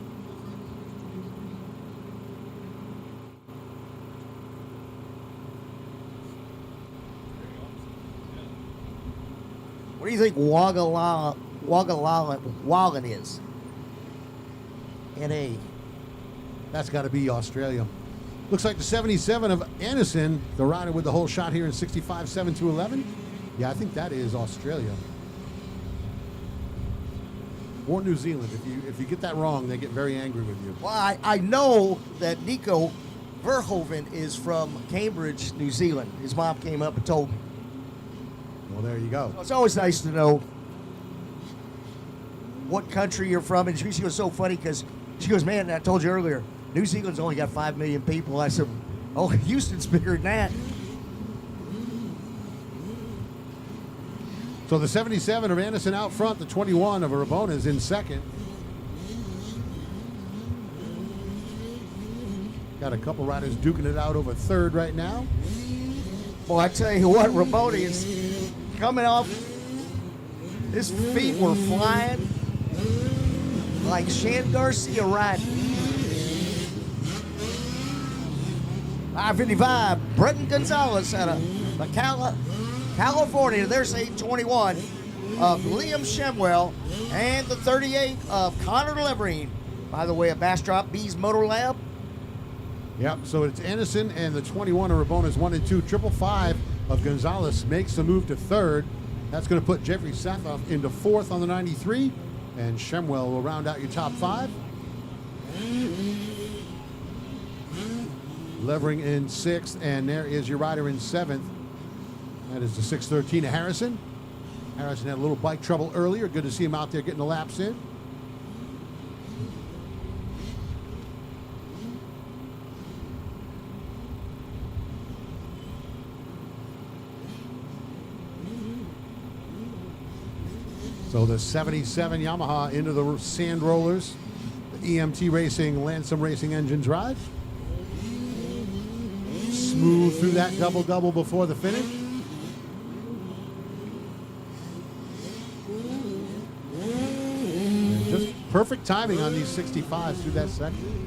What do you think Wallen is? NA. That's got to be Australia. Looks like the 77 of Anderson, the rider with the whole shot here in 65, 7 to 11. Yeah, I think that is Australia. Or New Zealand. If you get that wrong, they get very angry with you. Well, I know that Nico Verhoeven is from Cambridge, New Zealand. His mom came up and told me. Well, there you go. It's always nice to know what country you're from. And she was so funny because she goes, man, I told you earlier, New Zealand's only got 5 million people. I said, oh, Houston's bigger than that. So the 77 of Anderson out front, the 21 of Rabona is in second. Got a couple riders duking it out over third right now. Boy, I tell you what, Rabona is coming off. His feet were flying like Shan Garcia riding. 555, Brenton Gonzalez out of California. There's 821 of Liam Shemwell and the 38 of Connor Levering. By the way, a Bastrop Bees Motor Lab. Yep, so it's Anderson and the 21 of Rabona's 1 and 2. 555 of Gonzalez makes the move to third. That's going to put Jeffrey Sathoff into fourth on the 93. And Shemwell will round out your top 5. Levering in sixth, and there is your rider in seventh. That is the 613 of Harrison. Harrison had a little bike trouble earlier. Good to see him out there getting the laps in. So the 77 Yamaha into the sand rollers. The EMT Racing, Lansom Racing engines ride. Smooth through that double-double before the finish. And just perfect timing on these 65s through that section.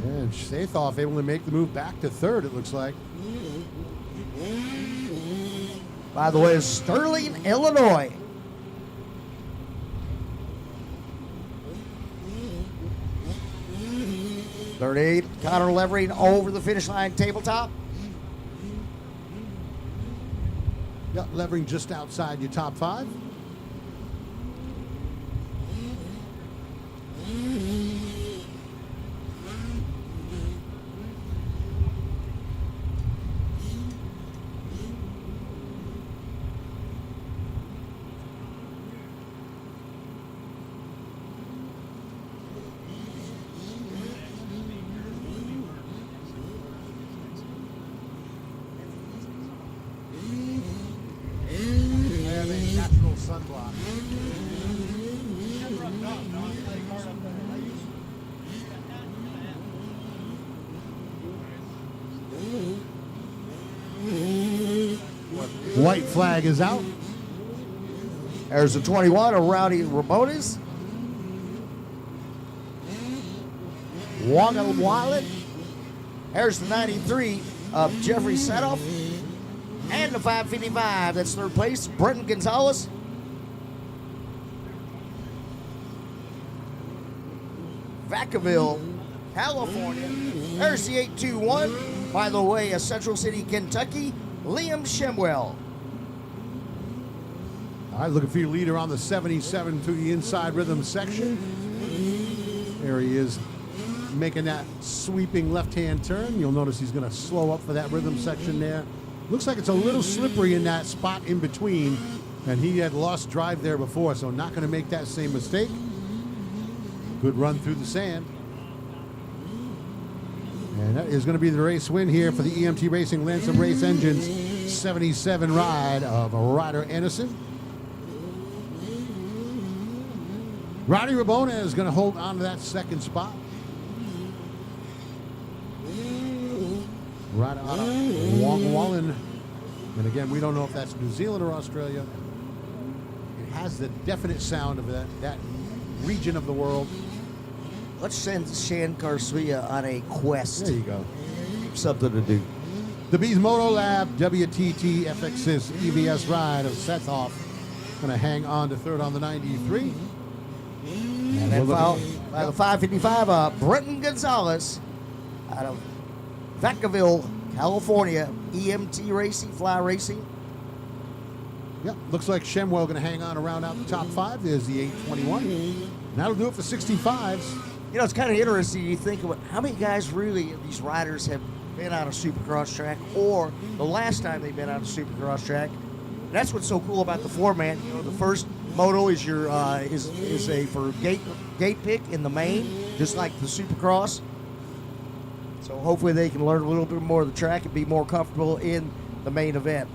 And Sathoff able to make the move back to third, it looks like. By the way, Sterling, Illinois. .38, Connor Levering over the finish line tabletop. Yep, Levering just outside your top 5. Sunblock. White flag is out. There's the 21 of Rowdy Rabones. Wagga Wallet. There's the 93 of Jeffrey Setoff. And the 555, that's third place, Brenton Gonzalez. Vacaville, California. There's the 821. By the way, a Central City, Kentucky, Liam Shemwell. All right, looking for your leader on the 77 to the inside rhythm section. There he is, making that sweeping left-hand turn. You'll notice he's going to slow up for that rhythm section there. Looks like it's a little slippery in that spot in between And he had lost drive there before, so not going to make that same mistake. Good run through the sand. And that is going to be the race win here for the EMT Racing Lansing Race Engines 77 ride of Ryder Anderson. Roddy Rabona is going to hold on to that second spot. Right out of Wallen. And again, we don't know if that's New Zealand or Australia. It has the definite sound of that region of the world. Let's send Shan Garcia on a quest. There you go. Something to do. The Bees Moto Lab WTT FXS EVS ride of Sethoff going to hang on to third on the 93. And then followed by the 555, Brenton Gonzalez out of Vacaville, California, EMT Racing, Fly Racing. Yep, looks like Shemwell going to hang on around out the top 5. There's the 821. And that'll do it for 65s. You know, it's kind of interesting. You think about how many guys really, these riders, have been on a Supercross track, or the last time they've been on a Supercross track. And that's what's so cool about the format. You know, the first moto is your is a for gate pick in the main, just like the Supercross. So hopefully they can learn a little bit more of the track and be more comfortable in the main event.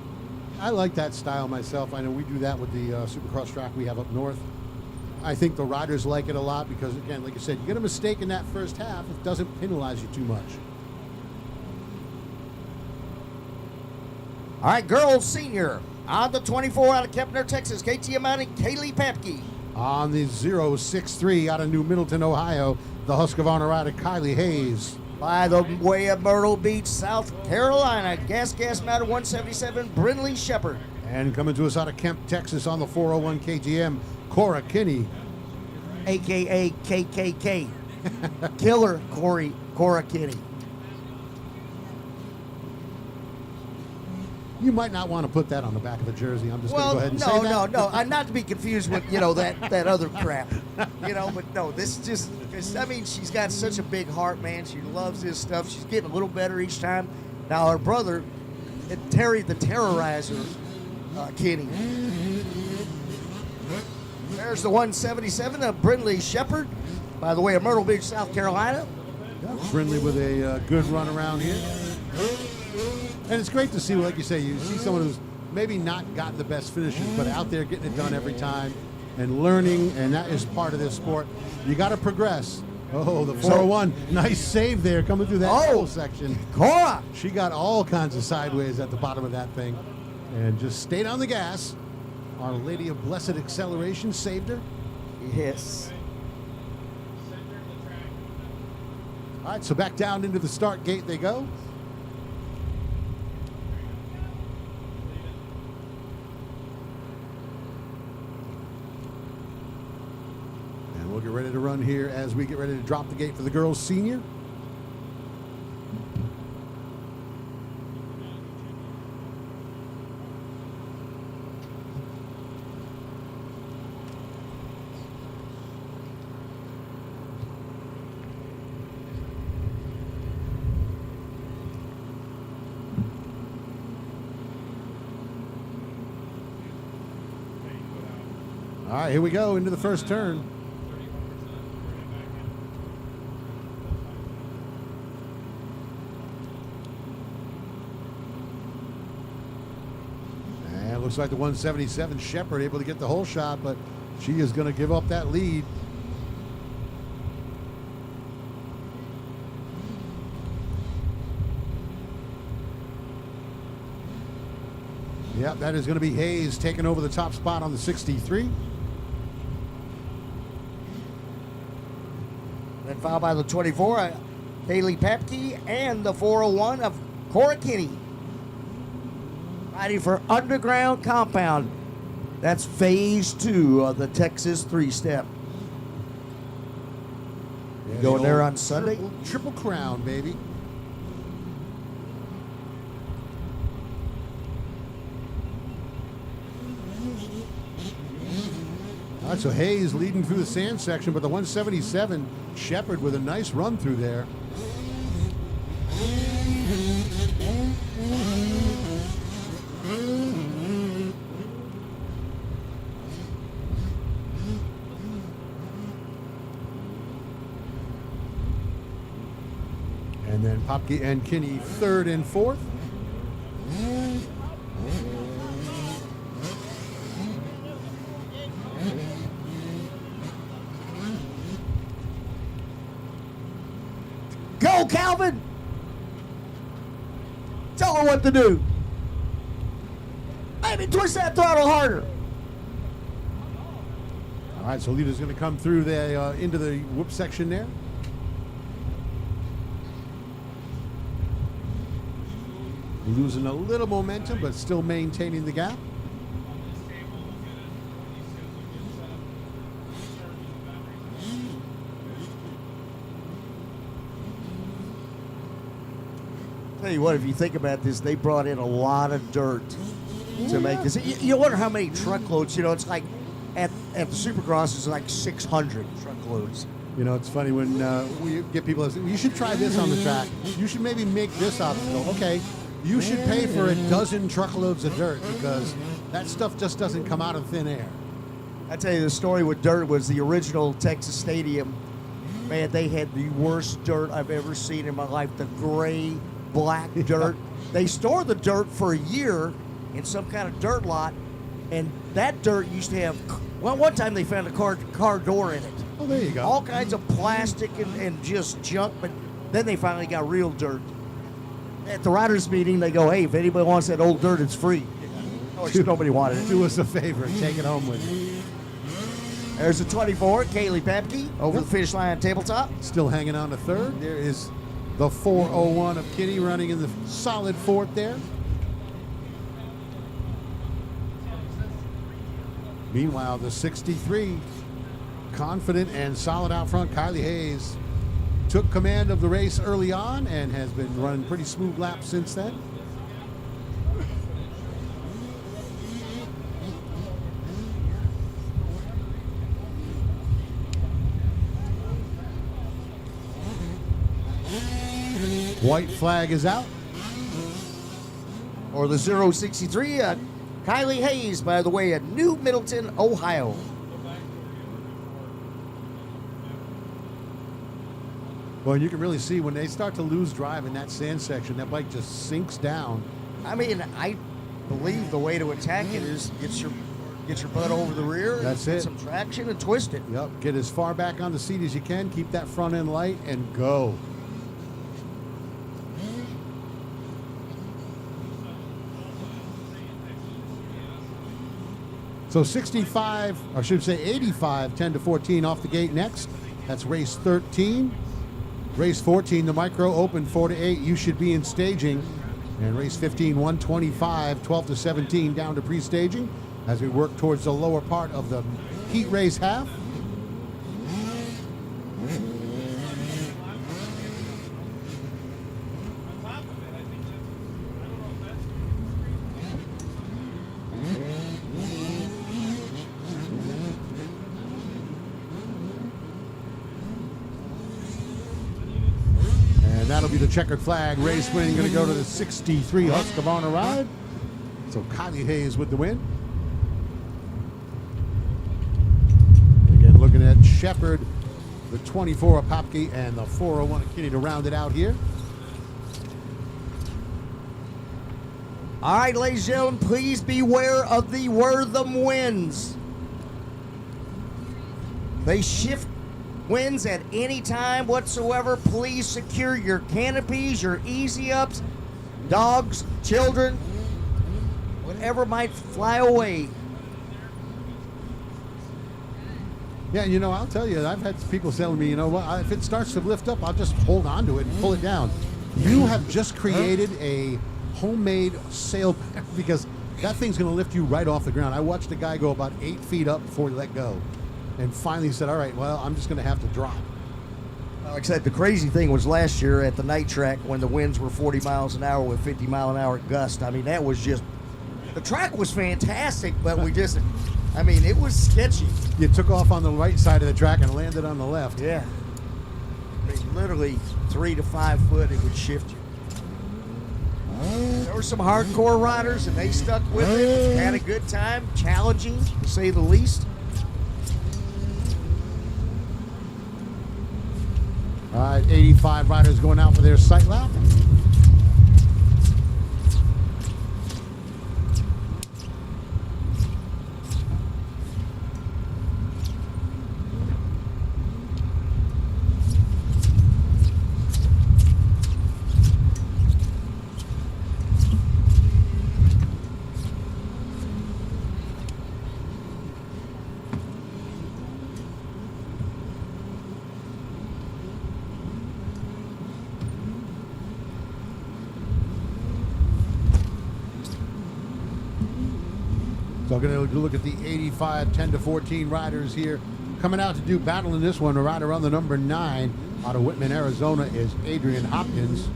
I like that style myself. I know we do that with the Supercross track we have up north. I think the riders like it a lot because, again, like I said, you get a mistake in that first half, it doesn't penalize you too much. All right, girls senior on the 24 out of Kempner, Texas, KTM Mountain, Kaylee Papke. On the 063 out of New Middleton, Ohio, the Husqvarna rider Kylie Hayes. By the way of Myrtle Beach, South Carolina, Gas Mountain 177, Brindley Shepard. And coming to us out of Kemp, Texas on the 401 KGM, Cora Kinney. A.K.A. KKK. Killer Cora Kinney. You might not want to put that on the back of the jersey. I'm just going to go ahead and say that. No. I'm not to be confused with, that other crap. But no, this is just, she's got such a big heart, man. She loves this stuff. She's getting a little better each time. Now, her brother, Terry the Terrorizer, Kinney. There's the 177 of Brindley Shepard, by the way of Myrtle Beach, South Carolina. Yeah, Brindley with a good run around here. And it's great to see, like you say, you see someone who's maybe not gotten the best finishes, but out there getting it done every time and learning, and that is part of this sport. You got to progress. Oh, the 401. Nice save there coming through that whole section. Cora! She got all kinds of sideways at the bottom of that thing and just stayed on the gas. Our Lady of Blessed Acceleration saved her. Yes. All right, so back down into the start gate they go. And we'll get ready to run here as we get ready to drop the gate for the girls senior. All right, here we go into the first turn. And it looks like the 177 Shepard able to get the whole shot, but she is going to give up that lead. Yep, that is going to be Hayes taking over the top spot on the 63. Then followed by the 24, Kaylee Papke, and the 401 of Cora Kinney. Riding for Underground Compound. That's phase 2 of the Texas 3-step. Yeah, Going there on Sunday. Triple crown, baby. All right, so Hayes leading through the sand section, but the 177 Shepard with a nice run through there. And then Popke and Kinney third and fourth. Go, Calvin! Tell her what to do. Maybe twist that throttle harder. All right, so leader's going to come through the into the whoop section there. Losing a little momentum, but still maintaining the gap. Tell you what, if you think about this, they brought in a lot of dirt to make this. You wonder how many truckloads, it's like at the Supercross, it's like 600 truckloads. You know, it's funny when we get people that say, you should try this on the track. You should maybe make this up. Okay, you should pay for a dozen truckloads of dirt because that stuff just doesn't come out of thin air. I tell you, the story with dirt was the original Texas Stadium. Man, they had the worst dirt I've ever seen in my life. The gray, black dirt. They store the dirt for a year in some kind of dirt lot, and that dirt used to have, well, one time they found a car door in it. Oh, there you go. All kinds of plastic and just junk, but then they finally got real dirt. At the riders' meeting, they go, hey, if anybody wants that old dirt, it's free. Of course, nobody wanted it. Do us a favor and take it home with you. There's the 24, Kaylee Pepke, over the finish line tabletop. Still hanging on to third. There is the 401 of Kinney running in the solid fourth there. Meanwhile, the 63, confident and solid out front, Kylie Hayes, took command of the race early on and has been running pretty smooth laps since then. White flag is out. Or the 063, Kylie Hayes, by the way, at New Middleton, Ohio. Well, you can really see when they start to lose drive in that sand section, that bike just sinks down. I mean, I believe the way to attack it is get your butt over the rear. That's get it. some traction and twist it. Yep, get as far back on the seat as you can, keep that front end light, and go. So 65, or I should say 85, 10-14 off the gate next. That's race 13. Race 14, the micro open 4-8. You should be in staging. And race 15, 125, 12-17 down to pre-staging as we work towards the lower part of the heat race half. That'll be the checkered flag. Race winning going to go to the 63 Husqvarna ride. So Kylie Hayes with the win. Again, looking at Shepard, the 24 of Popke, and the 401 of Kinney to round it out here. All right, ladies and gentlemen, please beware of the Wortham winds. They shift winds at any time whatsoever. Please secure your canopies, your easy ups, dogs, children, whatever might fly away. Yeah, you know, I'll tell you, I've had people telling me, you know what, if it starts to lift up, I'll just hold on to it and pull it down. You have just created a homemade sail because that thing's going to lift you right off the ground. I watched a guy go about 8 feet up before he let go. And finally said, all right, well, I'm just going to have to drop. Like I said, the crazy thing was last year at the night track when the winds were 40 miles an hour with 50 mile an hour gust. I mean, that was just, the track was fantastic, but it was sketchy. You took off on the right side of the track and landed on the left. Yeah. I mean, literally 3 to 5 foot, it would shift you. There were some hardcore riders, and they stuck with it, had a good time, challenging, to say the least. All right, 85 riders going out for their sight lap. So I'm going to look at the 85 10-14 riders here. Coming out to do battle in this one, a rider on the number 9 out of Whitman, Arizona is Adrian Hopkins.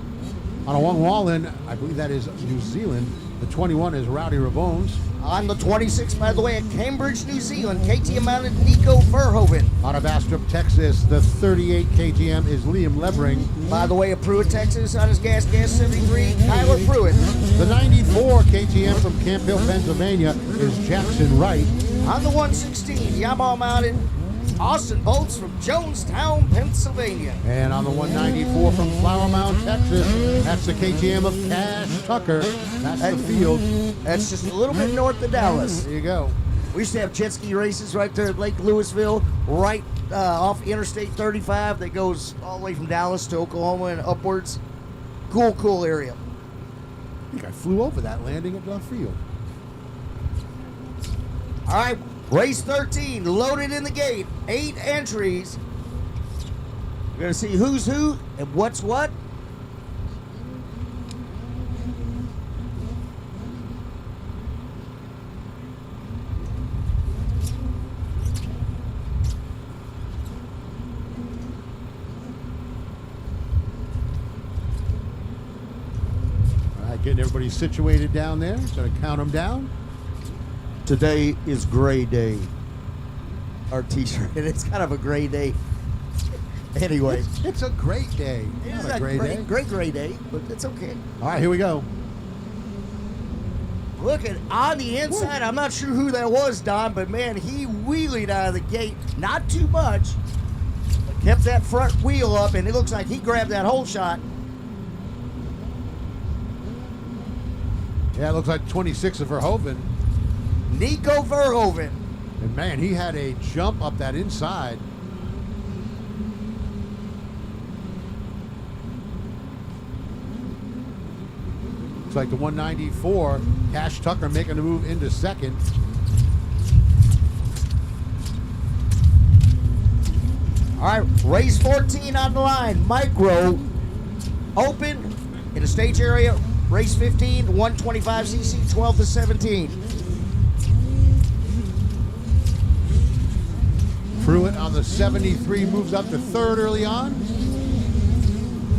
On a one wall in, I believe that is New Zealand. The 21 is Rowdy Rabones. On the 26, by the way, at Cambridge, New Zealand, KTM mounted Nico Verhoeven. Out of Bastrop, Texas, the 38 KTM is Liam Levering. By the way, at Pruitt, Texas, on his gas 73, Tyler Pruitt. The 94 KTM from Camp Hill, Pennsylvania is Jackson Wright. On the 116, Yamaha mounted Austin Bolts from Jonestown, Pennsylvania. And on the 194 from Flower Mound, Texas, that's the KTM of Cash Tucker. That's the field. That's just a little bit north of Dallas. There you go. We used to have jet ski races right there at Lake Louisville, right off Interstate 35 that goes all the way from Dallas to Oklahoma and upwards. Cool area. I think I flew over that landing at the field. All right, race 13, loaded in the gate, 8 entries. We're going to see who's who and what's what. All right, getting everybody situated down there. Just going to count them down. Today is Gray Day. Our t-shirt, it's kind of a gray day. Anyway, It's a great day. it's Not a a great day. great gray day, but it's okay. All right, here we go. Look at on the inside. I'm not sure who that was, Don, but man, he wheelied out of the gate. Not too much, but kept that front wheel up, and it looks like he grabbed that whole shot. Yeah, it looks like 26 of Verhoeven. Nico Verhoeven. And man, he had a jump up that inside. Looks like the 194, Cash Tucker making a move into second. All right, race 14 on the line. Micro open in the stage area. Race 15, 125cc, 12 to 17. Pruitt on the 73 moves up to third early on.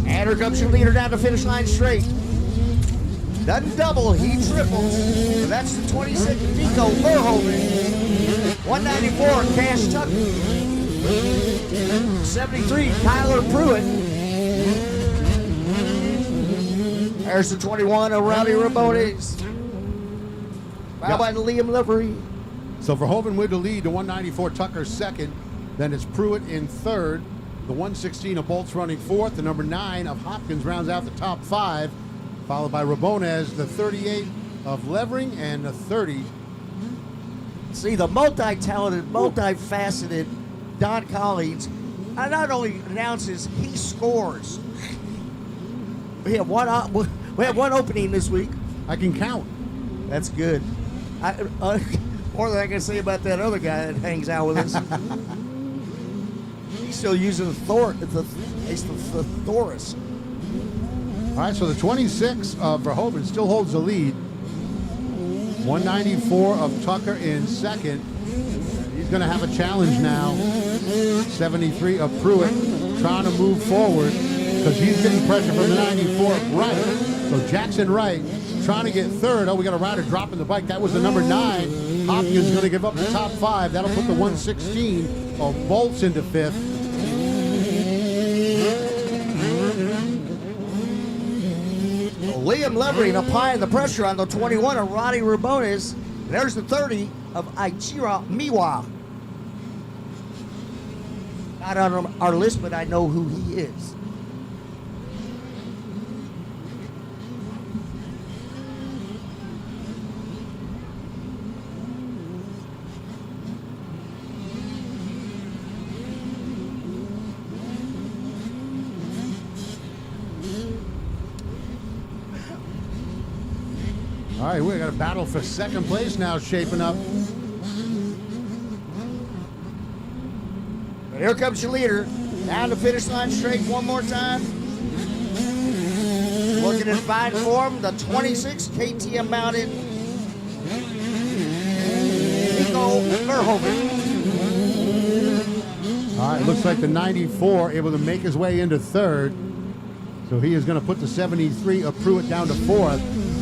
And here comes your leader down the finish line straight. Doesn't double, he triples. So that's the 26, Nico Verhoeven. 194, Cash Tucker. 73, Tyler Pruitt. There's the 21 of Rowdy Rabones. Followed by the Liam Livery. So Verhoeven with the lead, the 194 Tucker second. Then it's Pruitt in third. The 116 of Bolts running fourth. The number 9 of Hopkins rounds out the top 5. Followed by Rabones, the 38 of Levering, and the 30. See, the multi-talented, multifaceted Don Collins not only announces, he scores. We have one opening this week. I can count. That's good. More than I can say about that other guy that hangs out with us. He's still using the Thoris. All right, so the 26 of Verhoeven still holds the lead. 194 of Tucker in second. He's going to have a challenge now. 73 of Pruitt trying to move forward because he's getting pressure from the 94 Wright. So Jackson Wright trying to get third. Oh, we got a rider dropping the bike. That was the number 9. Hopkins going to give up the top 5. That'll put the 116 of Bolts into fifth. Liam Levering applying the pressure on the 21 of Rowdy Rabones. There's the 30 of Ichiro Miwa. not on our list, but I know who he is. All right, we got a battle for second place now shaping up. But here comes your leader. Down the finish line straight one more time. Looking in fine form, the 26 KTM mounted Nico Verhoeven. All right, looks like the 94 able to make his way into third. So he is going to put the 73 of Pruitt down to fourth.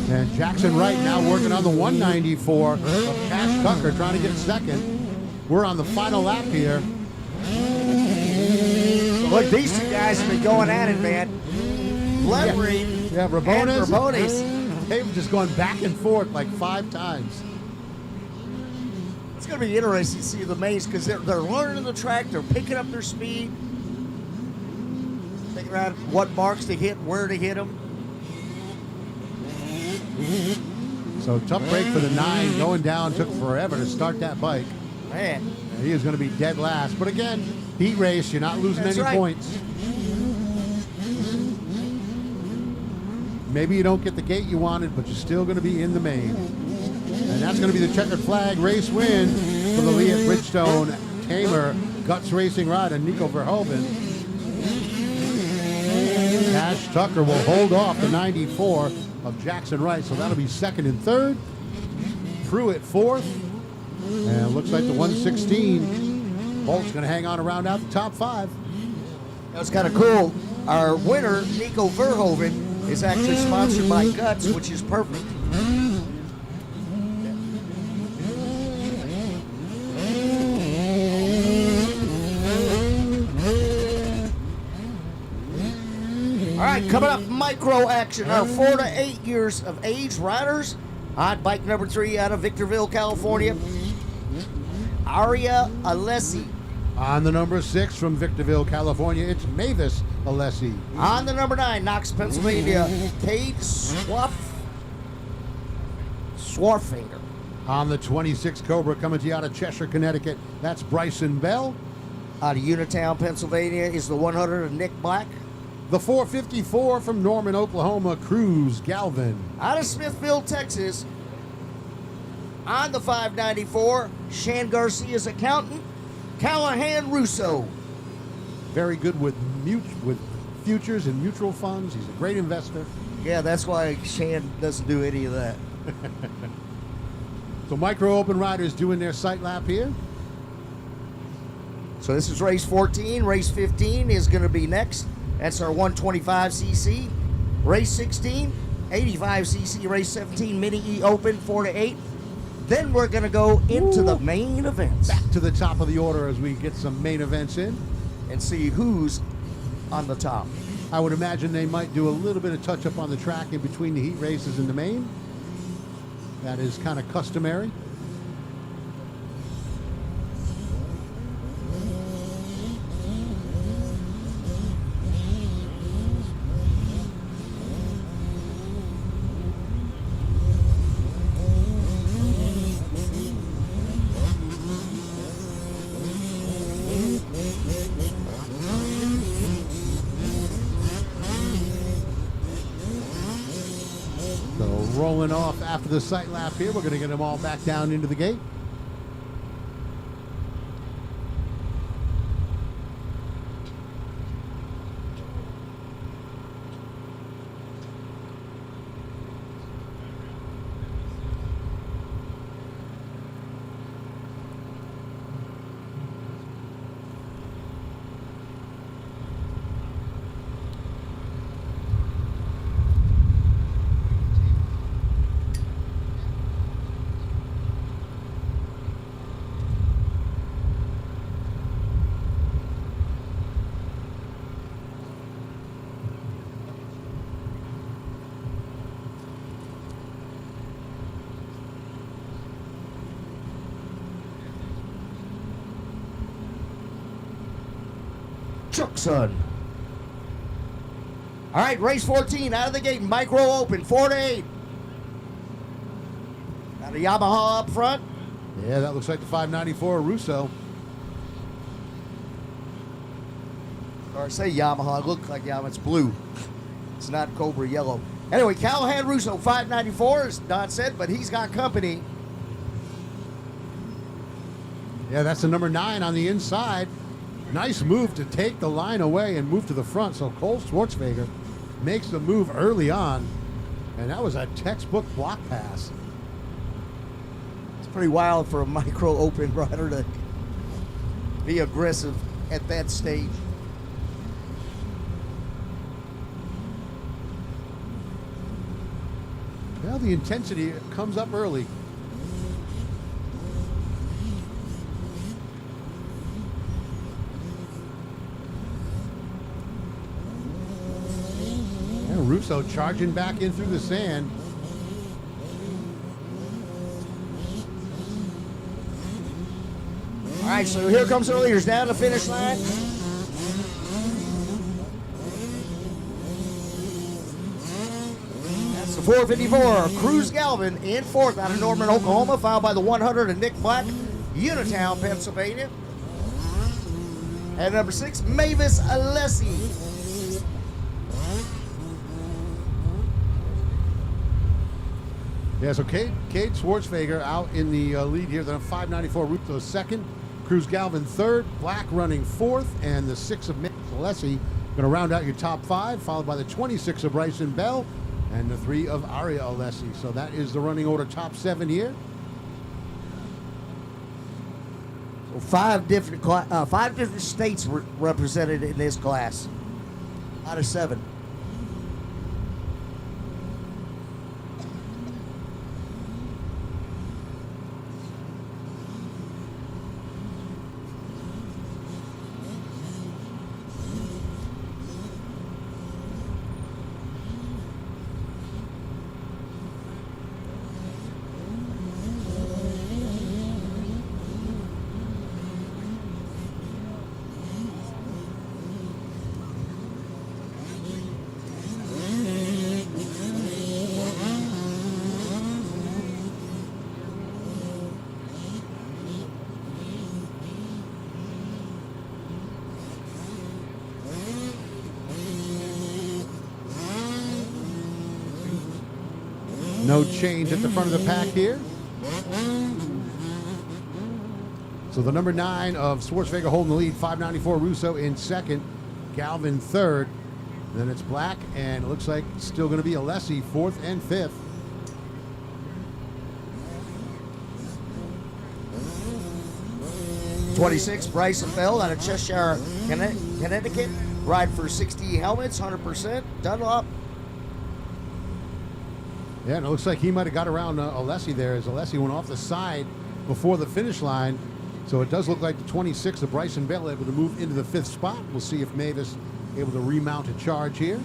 And Jackson Wright now working on the 194 of Cash Tucker trying to get second. We're on the final lap here. Look, these two guys have been going at it, man. Levery Yeah, and Rabones. Rabones. They've just gone back and forth like 5 times. It's going to be interesting to see the mains because they're learning the track. They're picking up their speed. Figuring out what marks to hit, where to hit them. So tough break for the 9. Going down took forever to start that bike. Man, He is going to be dead last. But again, heat race, you're not losing That's any right. points. Maybe you don't get the gate you wanted, but you're still going to be in the main. And that's going to be the checkered flag race win for the Lee at Bridgestone Tamer Guts Racing rider, Nico Verhoeven. Cash Tucker will hold off the 94 of Jackson Wright, so that'll be second and third. Pruitt fourth. And it looks like the 116 Bolt's going to hang on around out the top 5. that was kind of cool. Our winner, Nico Verhoeven, is actually sponsored by Guts, which is perfect. All right, coming up, micro action. Our 4 to 8 years of age riders on bike number 3 out of Victorville, California. Aria Alessi. On the number 6 from Victorville, California, it's Mavis Alessi. On the number 9, Knox, Pennsylvania, Cade Swarfinger. On the 26 Cobra coming to you out of Cheshire, Connecticut, that's Bryson Bell. Out of Uniontown, Pennsylvania is the 100 of Nick Black. The 454 from Norman, Oklahoma, Cruz Galvin. Out of Smithfield, Texas, on the 594, Shan Garcia's accountant, Callahan Russo. Very good with futures and mutual funds. He's a great investor. Yeah, that's why Shan doesn't do any of that. So Micro Open Riders doing their sight lap here. So this is race 14. Race 15 is going to be next. That's our 125cc. Race 16, 85cc. Race 17, Mini E Open, 4 to 8. Then we're going to go into the main events Back to the top of the order as we get some main events in. and see who's on the top. I would imagine they might do a little bit of touch up on the track in between the heat races and the main. That is kind of customary. So rolling off after the sight lap here, we're going to get them all back down into the gate. Truck Son. All right, race 14 out of the gate. Micro Open, 4 to 8. Got a Yamaha up front. Yeah, that looks like the 594 Russo. Or I say Yamaha, it looks like Yamaha. It's blue. It's not Cobra yellow. Anyway, Callahan Russo, 594, as Don said, but he's got company. Yeah, that's the number 9 on the inside. Nice move to take the line away and move to the front. So Cole Schwartzweger makes the move early on. And that was a textbook block pass. It's pretty wild for a Micro Open rider to be aggressive at that stage. Well, the intensity comes up early. And Russo charging back in through the sand. All right, so here comes the leaders down the finish line. That's the 454, Cruz Galvin in fourth out of Norman, Oklahoma, followed by the 100 of Nick Black, Unitown, Pennsylvania. And number 6, Mavis Alessi. Yeah, so Cade Schwartzweger out in the lead here. Then 594 Russo second, Cruz Galvin third, Black running fourth, and the 6 of Mavis Alessi going to round out your top 5, followed by the 26 of Bryson Bell and the 3 of Aria Alessi. So that is the running order top 7 here. So 5 different states were represented in this class out of 7. No change at the front of the pack here. So the number 9 of Schwartzweger holding the lead, 594 Russo in second, Galvin third. Then it's Black, and it looks like it's still going to be Alessi fourth and fifth. '26, Bryson Bell out of Cheshire, Connecticut. Ride for 60 helmets, 100%. Dunlop. Yeah, and it looks like he might have got around Alessi there as Alessi went off the side before the finish line. So it does look like the 26 of Bryson Bell able to move into the 5th spot. We'll see if Mavis able to remount a charge here.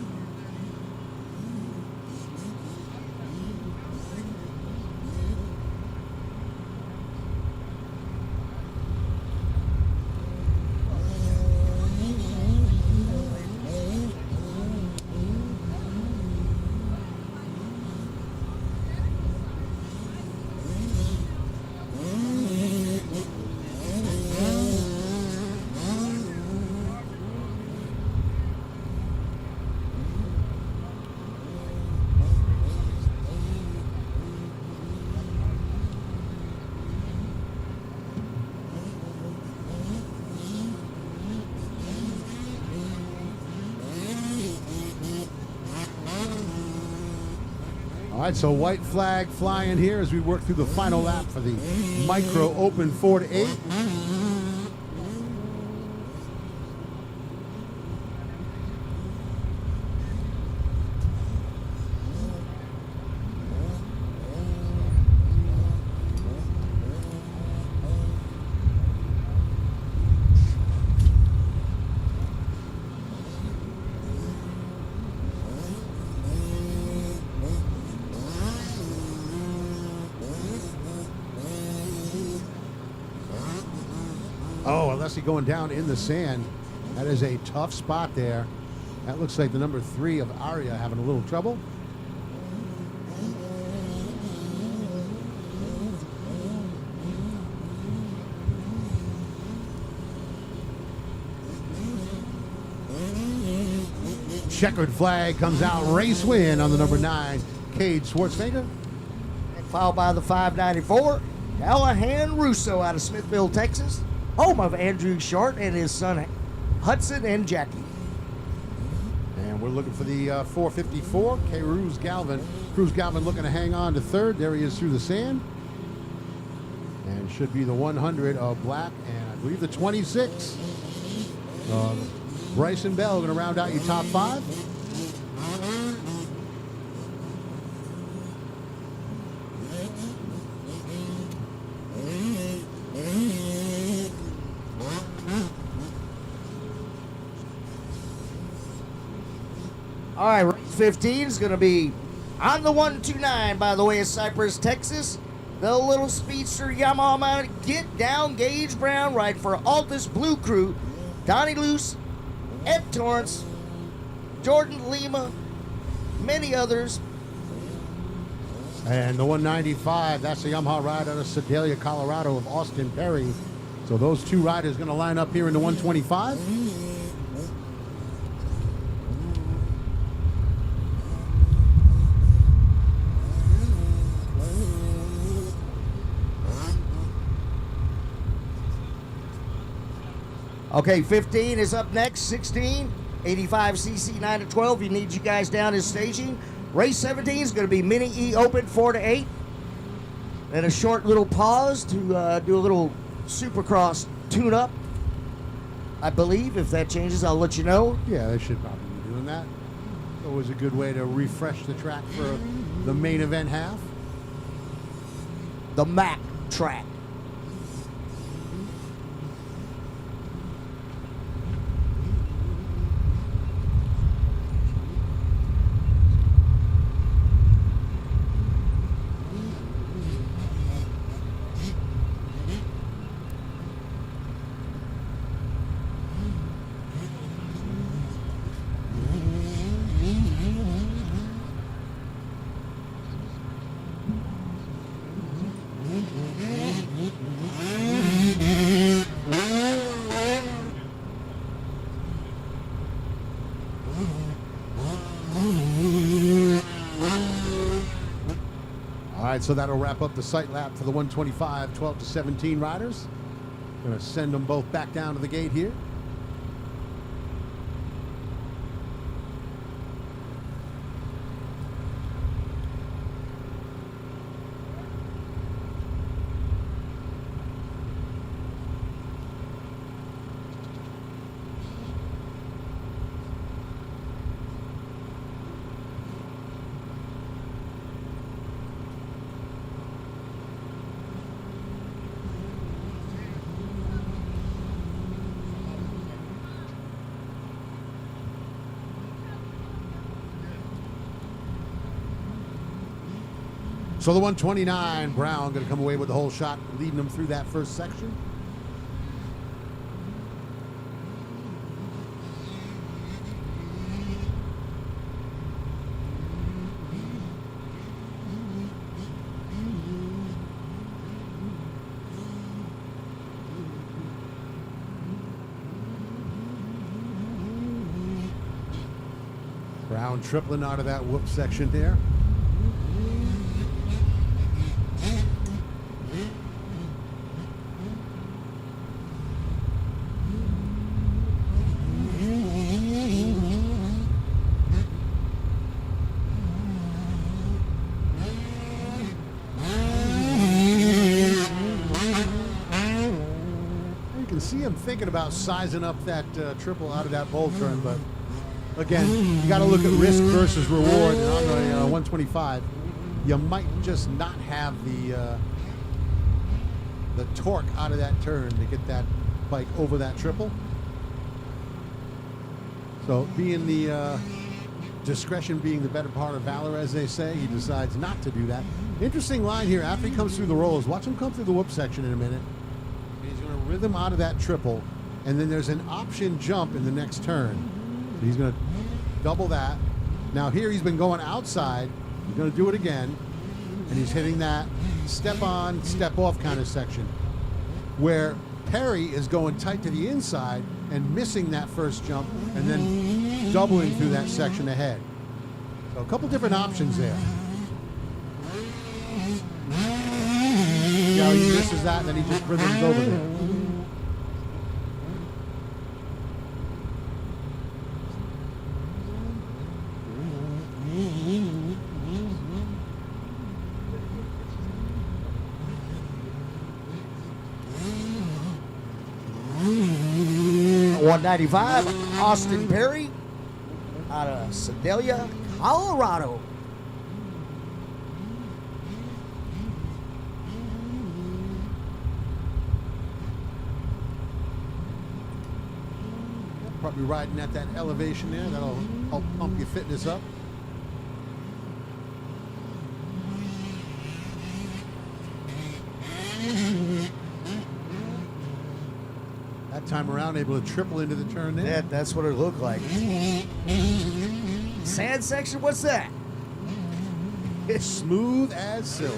All right, so white flag flying here as we work through the final lap for the Micro Open 4 to 8. Oh, Alessi going down in the sand That is a tough spot there. That looks like the number 3 of Aria having a little trouble. Checkered flag comes out. Race win on the number 9, Cade Schwarzenegger. And followed by the 594, Callahan Russo out of Smithville, Texas, home of Andrew Short and his son Hudson and Jackie. And we're looking for the 454, Cruz Galvin. Cruz Galvin looking to hang on to 3rd. There he is through the sand. And should be the 100 of Black, and I believe the 26. Bryson Bell going to round out your top 5. All right, race 15 is going to be on the 129 by the way of Cypress, Texas. The little speedster Yamaha mounted Get Down Gage Brown riding for Altus Blue Crew, Donnie Luce, Ed Torrance, Jordan Lima, many others. And the 195, that's the Yamaha ride out of Sedalia, Colorado of Austin Perry. So those 2 riders going to line up here in the 125. Okay, 15 is up next. 16, 85cc 9 to 12. He needs you guys down his staging. Race 17 is going to be Mini E Open 4 to 8. Then a short little pause to do a little Supercross tune-up. I believe if that changes, I'll let you know. Yeah, they should probably be doing that. Always a good way to refresh the track for the main event half. The MAC track. All right, so that'll wrap up the sight lap for the 125, 12 to 17 riders. Going to send them both back down to the gate here. So the 129, Brown going to come away with the whole shot, leading them through that first section. Brown tripling out of that whoop section there. See him thinking about sizing up that triple out of that bowl turn, but again, you got to look at risk versus reward. And on the 125, you might just not have the torque out of that turn to get that bike over that triple. So being the discretion being the better part of valor, as they say, he decides not to do that. Interesting line here after he comes through the rolls. Watch him come through the whoop section in a minute. He's going to rhythm out of that triple and then there's an option jump in the next turn. He's going to double that. Now here he's been going outside. He's going to do it again, and he's hitting that step on, step off kind of section, where Perry is going tight to the inside and missing that first jump, and then doubling through that section ahead. So a couple different options there. See how he misses that, and then he just rhythms over there. .195, Austin Perry out of Sedalia, Colorado. Probably riding at that elevation there. That'll help pump your fitness up. That time around, able to triple into the turn there. Yeah, that's what it looked like. Sand section, what's that? Smooth as silk.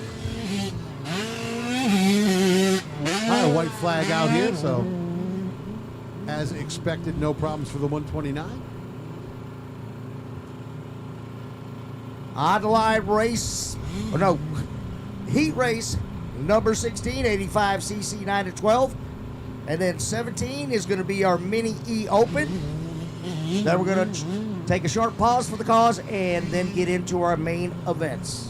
High white flag out here, so as expected, no problems for the 129. On the line race, oh no, heat race, number 16, 85cc 9 to 12. And then 17 is going to be our Mini E Open. Then we're going to take a short pause for the cause and then get into our main events.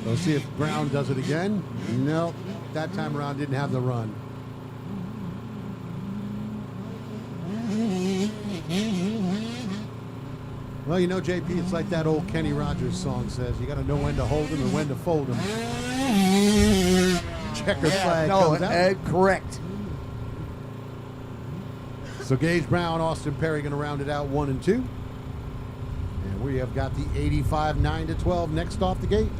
Let's see if Brown does it again. Nope, that time around didn't have the run. Well, you know, JP, it's like that old Kenny Rogers song says, you got to know when to hold him and when to fold him. Checker flag comes out. Correct. So Gage Brown, Austin Perry going to round it out 1 and 2. And we have got the 85 9 to 12 next off the gate.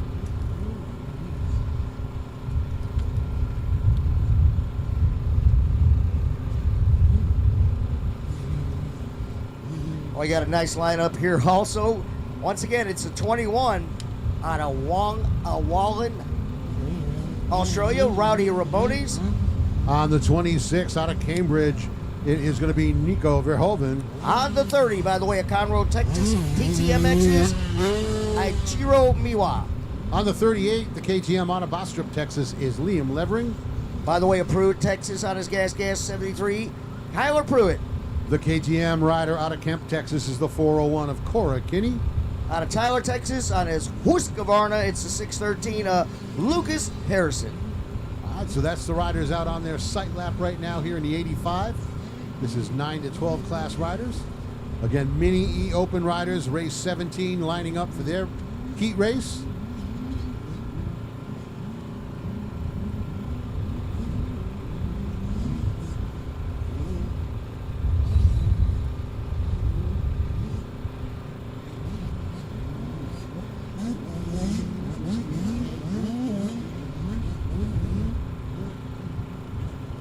We got a nice lineup here also. Once again, it's a 21 out of Wallen, Australia, Rowdy Rabones. On the 26 out of Cambridge, it is going to be Nico Verhoeven. On the 30, by the way, of Conroe, Texas, TTMX's Ichiro Miwa. On the 38, the KTM out of Bastrop, Texas, is Liam Levering. By the way, of Pruitt, Texas, on his Gas 73, Kyler Pruitt. The KTM rider out of Kemp, Texas, is the 401 of Cora Kinney. Out of Tyler, Texas, on his Husqvarna, it's the 613, Lucas Harrison. All right, so that's the riders out on their sight lap right now here in the 85. This is 9 to 12 class riders. Again, Mini E Open riders, race 17, lining up for their heat race.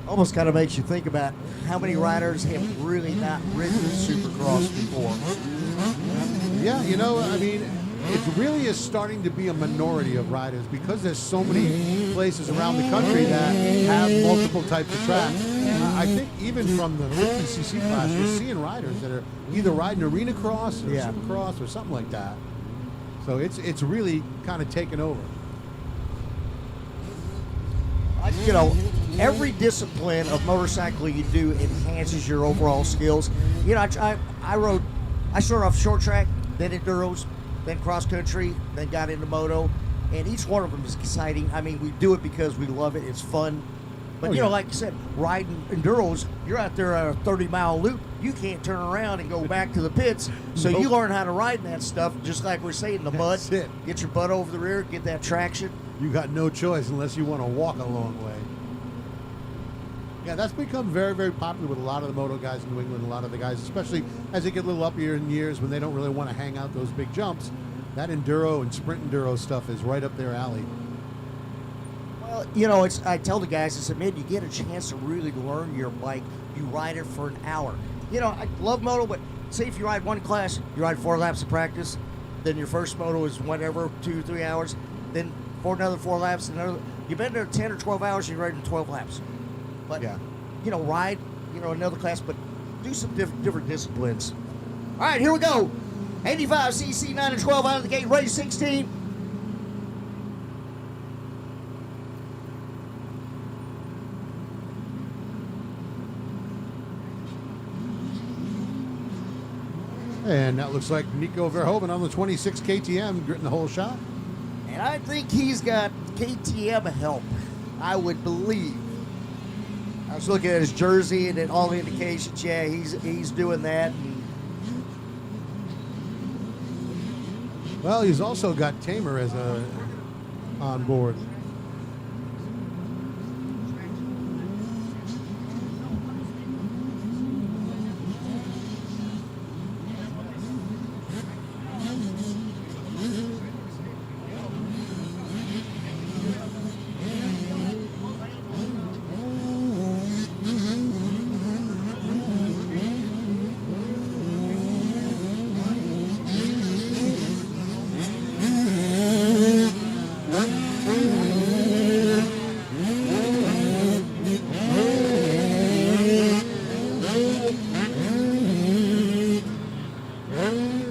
Almost kind of makes you think about how many riders have really not ridden Supercross before. Yeah, you know, I mean, it really is starting to be a minority of riders because there's so many places around the country that have multiple types of tracks. I think even from the 50cc class, you're seeing riders that are either riding arena cross or supercross or something like that. So it's really kind of taken over. You know, every discipline of motorcycle you do enhances your overall skills. You know, I started off short track, then enduros, then cross country, then got into moto, and each one of them is exciting. I mean, we do it because we love it. It's fun. But, you know, like you said, riding enduros, you're out there at a 30-mile loop. You can't turn around and go back to the pits. So you learn how to ride in that stuff, just like we're saying, the mud. That's it. Get your butt over the rear, get that traction. You got no choice unless you want to walk a long way. Yeah, that's become very, very popular with a lot of the moto guys in New England, a lot of the guys, especially as they get a little up here in years when they don't really want to hang out those big jumps. That enduro and sprint enduro stuff is right up their alley. Well, you know, I tell the guys, I said, man, you get a chance to really learn your bike. You ride it for an hour. You know, I love moto, but say if you ride one class, you ride 4 laps of practice, then your first moto is whatever, 2-3 hours, then for another 4 laps, you've been there 10 or 12 hours, you're riding 12 laps. But, Yeah. you know, ride, you know, another class, but do some different disciplines. All right, here we go. 85cc, 9 and 12 out of the gate, race 16. And that looks like Nico Verhoeven on the 26 KTM, gritting the whole shot. And I think he's got KTM help, I would believe. I was looking at his jersey and at all the indications, yeah, he's doing that. Well, he's also got Tamer as on board.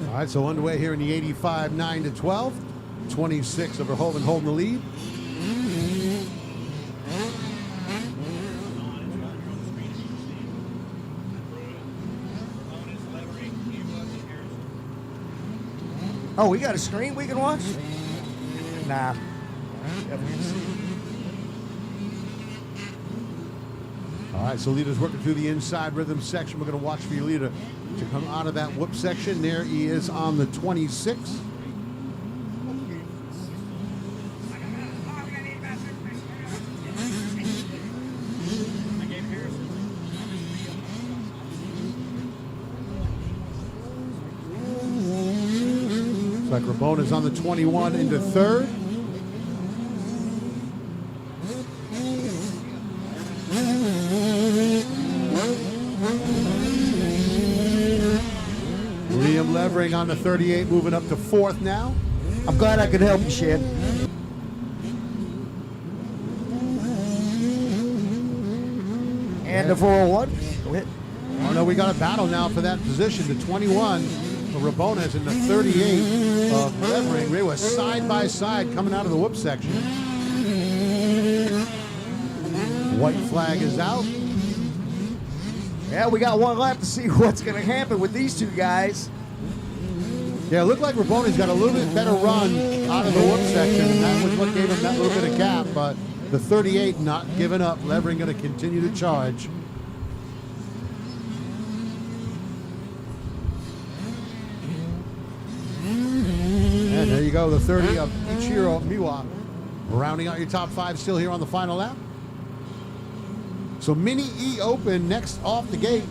All right, so underway here in the 85, 9 to 12. 26 of Verhoeven holding the lead. Oh, we got a screen we can watch? Nah. All right, so leader's working through the inside rhythm section. We're going to watch for your leader to come out of that whoop section. There he is on the 26. Looks like Rabona's on the 21 into third. Liam Levering on the 38, moving up to fourth now. I'm glad I could help you, Shed. And the 401. Go ahead. Oh no, we got a battle now for that position. The 21 of Rabones and the 38 of Levering. They were side by side coming out of the whoop section. White flag is out. Yeah, we got one left to see what's going to happen with these two guys. Yeah, it looked like Rabone's got a little bit better run out of the whoop section, and that was what gave him that little bit of gap, but the 38 not giving up. Levering going to continue to charge. And there you go, the 30 of Ichiro Miwa, rounding out your top 5 still here on the final lap. So Mini E Open next off the gate.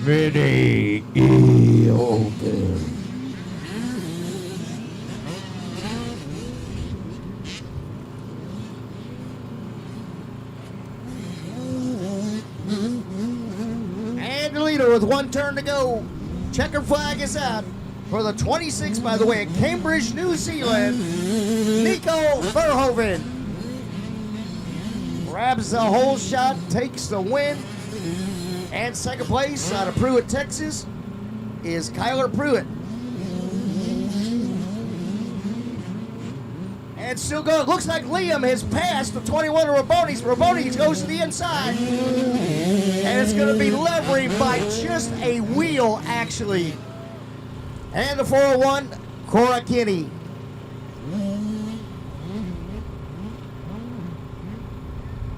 Mini E Open. And the leader with one turn to go. Checker flag is out for the 26, by the way, at Cambridge, New Zealand. Nico Verhoeven grabs the whole shot, takes the win. And second place out of Pruitt, Texas, is Kyler Pruitt. And still going. Looks like Liam has passed the 21 of Rabones. Rabones goes to the inside. And it's going to be Levering by just a wheel, actually. And the 401, Cora Kinney.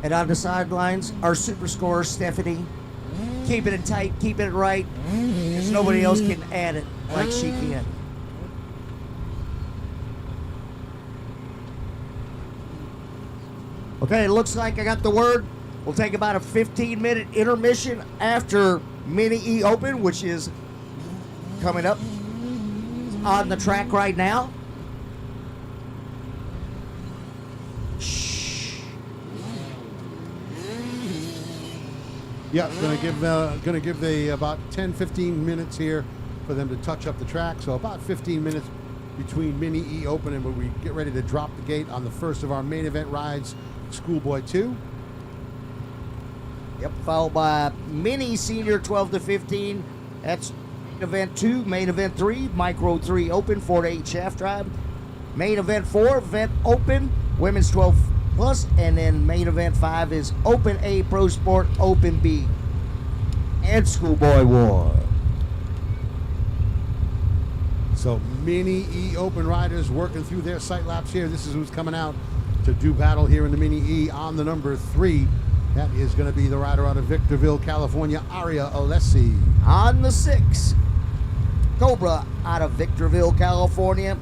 And on the sidelines, our super scorer, Stephanie. Keeping it tight, keeping it right, because nobody else can add it like she can. Okay, it looks like I got the word. We'll take about a 15-minute intermission after Mini E Open, which is coming up on the track right now. Yeah, gonna give the about 10-15 minutes here for them to touch up the track. So about 15 minutes between Mini E Open and when we get ready to drop the gate on the first of our main event rides, Schoolboy 2. Yep, followed by Mini Senior 12 to 15. That's event 2, main event 3, Micro 3 Open 4 to 8 shaft drive. Main event 4, event Open, women's 12 plus, and then main event 5 is Open A Pro Sport, Open B, and Schoolboy War. So Mini E Open riders working through their sight laps here. This is who's coming out to do battle here in the Mini E on the number 3. That is going to be the rider out of Victorville, California, Aria Alessi. On the 6, Cobra out of Victorville, California,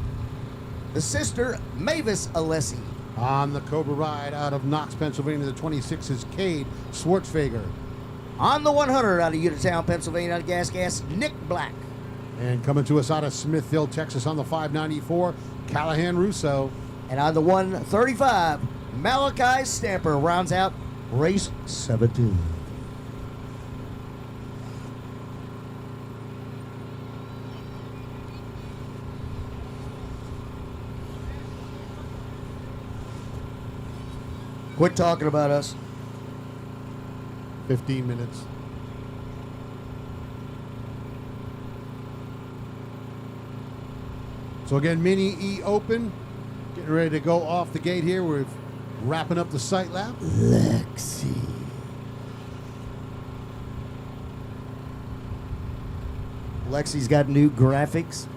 the sister Mavis Alessi. On the Cobra ride out of Knox, Pennsylvania, the 26 is Cade Schwartzfager. On the 100 out of Uniontown, Pennsylvania, out of Gas, Nick Black. And coming to us out of Smithville, Texas, on the 594, Callahan Russo. And on the 135, Malachi Stamper rounds out race 17. Quit talking about us. 15 minutes. So again, Mini E Open, getting ready to go off the gate here. We're wrapping up the sight lap. Lexi. Lexi's got new graphics.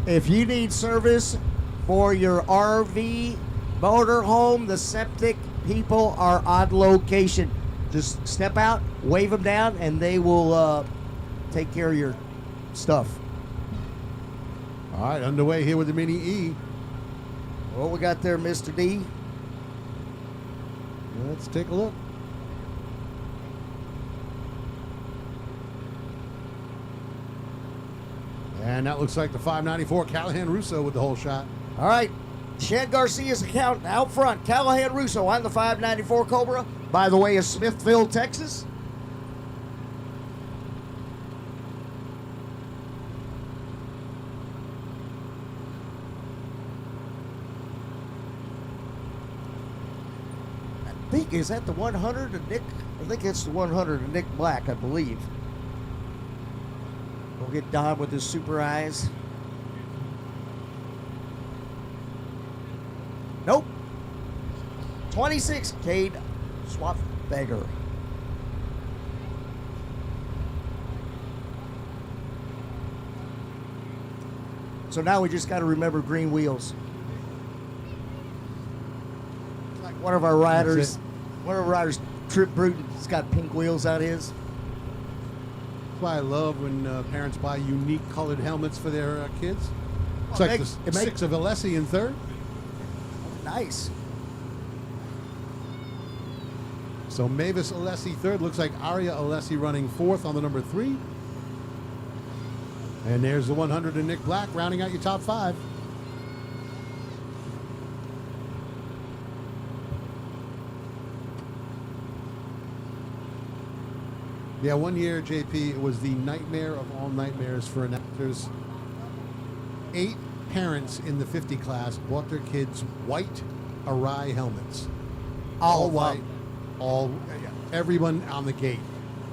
If you need service for your RV, motorhome, the septic people are on location. Just step out, wave them down, and they will take care of your stuff. All right, underway here with the Mini E. What we got there, Mr. D? Let's take a look. And that looks like the 594 Callahan Russo with the whole shot. All right. Shed Garcia's account out front. Callahan Russo on the 594 Cobra. By the way, of Smithville, Texas. I think, is that the 100 of Nick? I think it's the 100 of Nick Black, I believe. We'll get Don with his super eyes. Nope. 26, Cade Schwartzfager. So now we just got to remember green wheels. Like one of our riders, Trip Bruton's got pink wheels on his. That's why I love when parents buy unique colored helmets for their kids. It's Oh, like it the make- 6 of Alessi in third. Nice. So Mavis Alessi third. Looks like Aria Alessi running fourth on the number 3. And there's the 100 of Nick Black rounding out your top 5. Yeah, one year, JP, it was the nightmare of all nightmares for announcers. 8 parents in the 50 class bought their kids white Arai helmets. All white, everyone on the gate.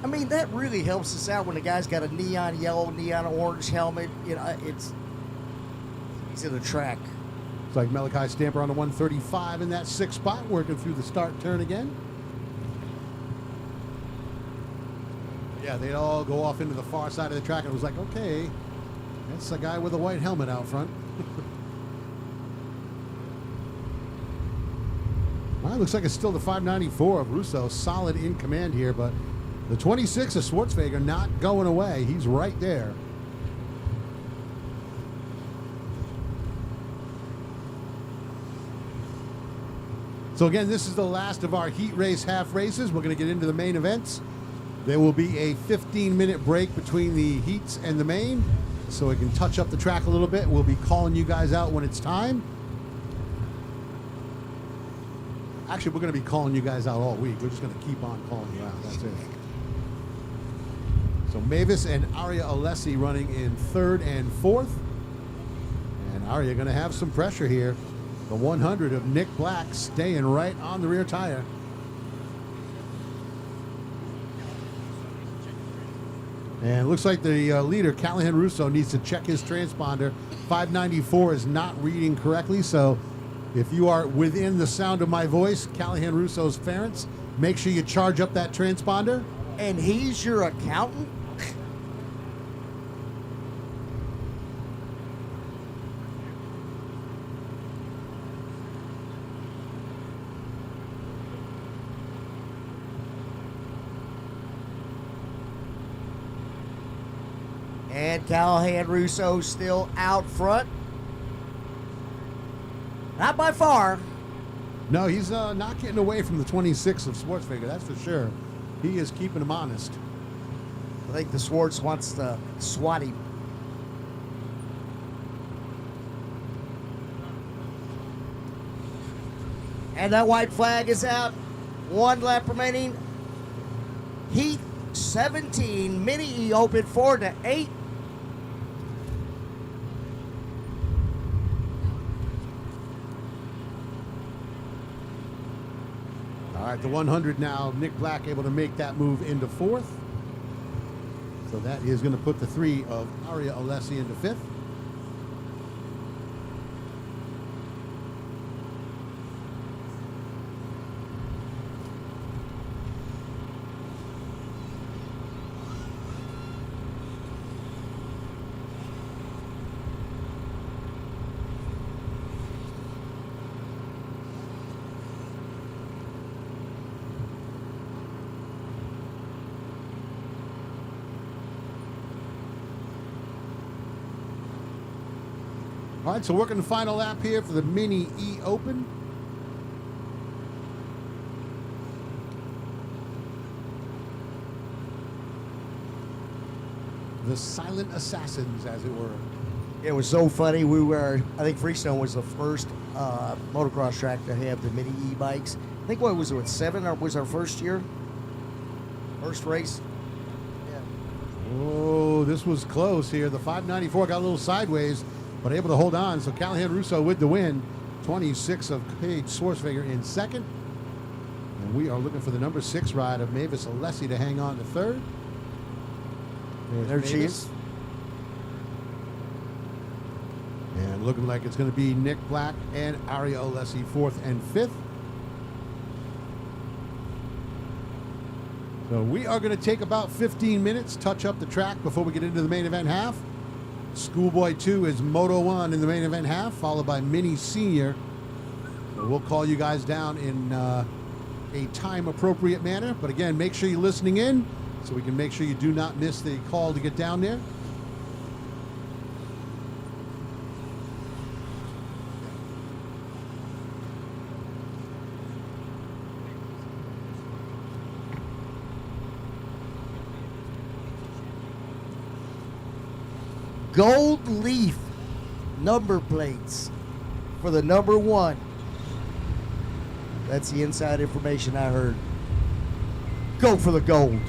I mean, that really helps us out when the guy's got a neon yellow, neon orange helmet. You know, he's in the track. It's like Malachi Stamper on the 135 in that 6th spot, working through the start turn again. Yeah, they'd all go off into the far side of the track, and it was like, okay, That's the guy with the white helmet out front. Well, it looks like it's still the 594 of Russo, solid in command here, but the 26 of Schwartzweger not going away. He's right there. So again, this is the last of our heat race half races. We're going to get into the main events. There will be a 15-minute break between the heats and the main, so we can touch up the track a little bit. We'll be calling you guys out when it's time. Actually, we're going to be calling you guys out all week. We're just going to keep on calling you out. That's it. So Mavis and Aria Alessi running in third and fourth. And Aria going to have some pressure here. The 100 of Nick Black staying right on the rear tire. And it looks like the leader, Callahan Russo, needs to check his transponder. 594 is not reading correctly, so if you are within the sound of my voice, Callahan Russo's parents, make sure you charge up that transponder. And he's your accountant? And Callahan Russo still out front. Not by far. No, he's not getting away from the 26 of Schwartzweger, that's for sure. He is keeping him honest. I think the Swartz wants to swat him. And that white flag is out. 1 lap remaining. Heat 17. Mini E open 4-8. All right, the 100 now. Nick Black able to make that move into fourth. So that is going to put the 3 of Aria Alessi into fifth. All right, so working the final lap here for the Mini E Open. The Silent Assassins, as it were. It was so funny. I think Freestone was the first motocross track to have the Mini E bikes. I think what was it, 7 or was our first year? First race? Oh, this was close here. The 594 got a little sideways, but able to hold on. So Callahan Russo with the win. 26 of Paige Schwartzweger in second. And we are looking for the number 6 ride of Mavis Alessi to hang on to third. There she is. And looking like it's going to be Nick Black and Aria Alessi fourth and fifth. So we are going to take about 15 minutes, touch up the track before we get into the main event half. Schoolboy 2 is Moto 1 in the main event half, followed by Mini Senior. So we'll call you guys down in a time-appropriate manner. But again, make sure you're listening in so we can make sure you do not miss the call to get down there. Gold leaf number plates for the number 1. That's the inside information I heard. Go for the gold.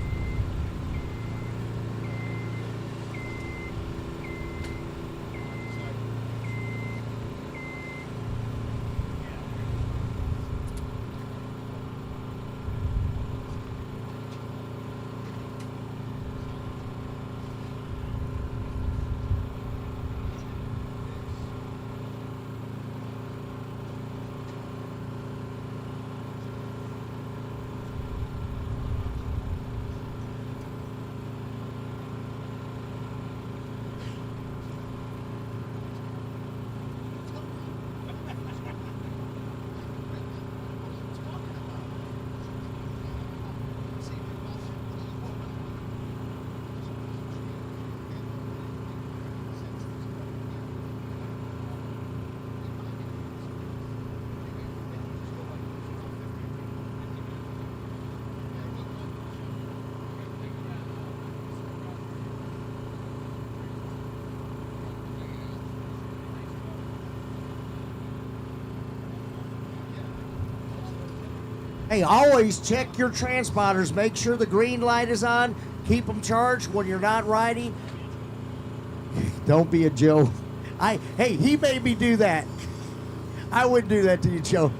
Hey, always check your transponders. Make sure the green light is on. Keep them charged when you're not riding. Don't be a Joe. Hey, he made me do that. I wouldn't do that to you, Joe.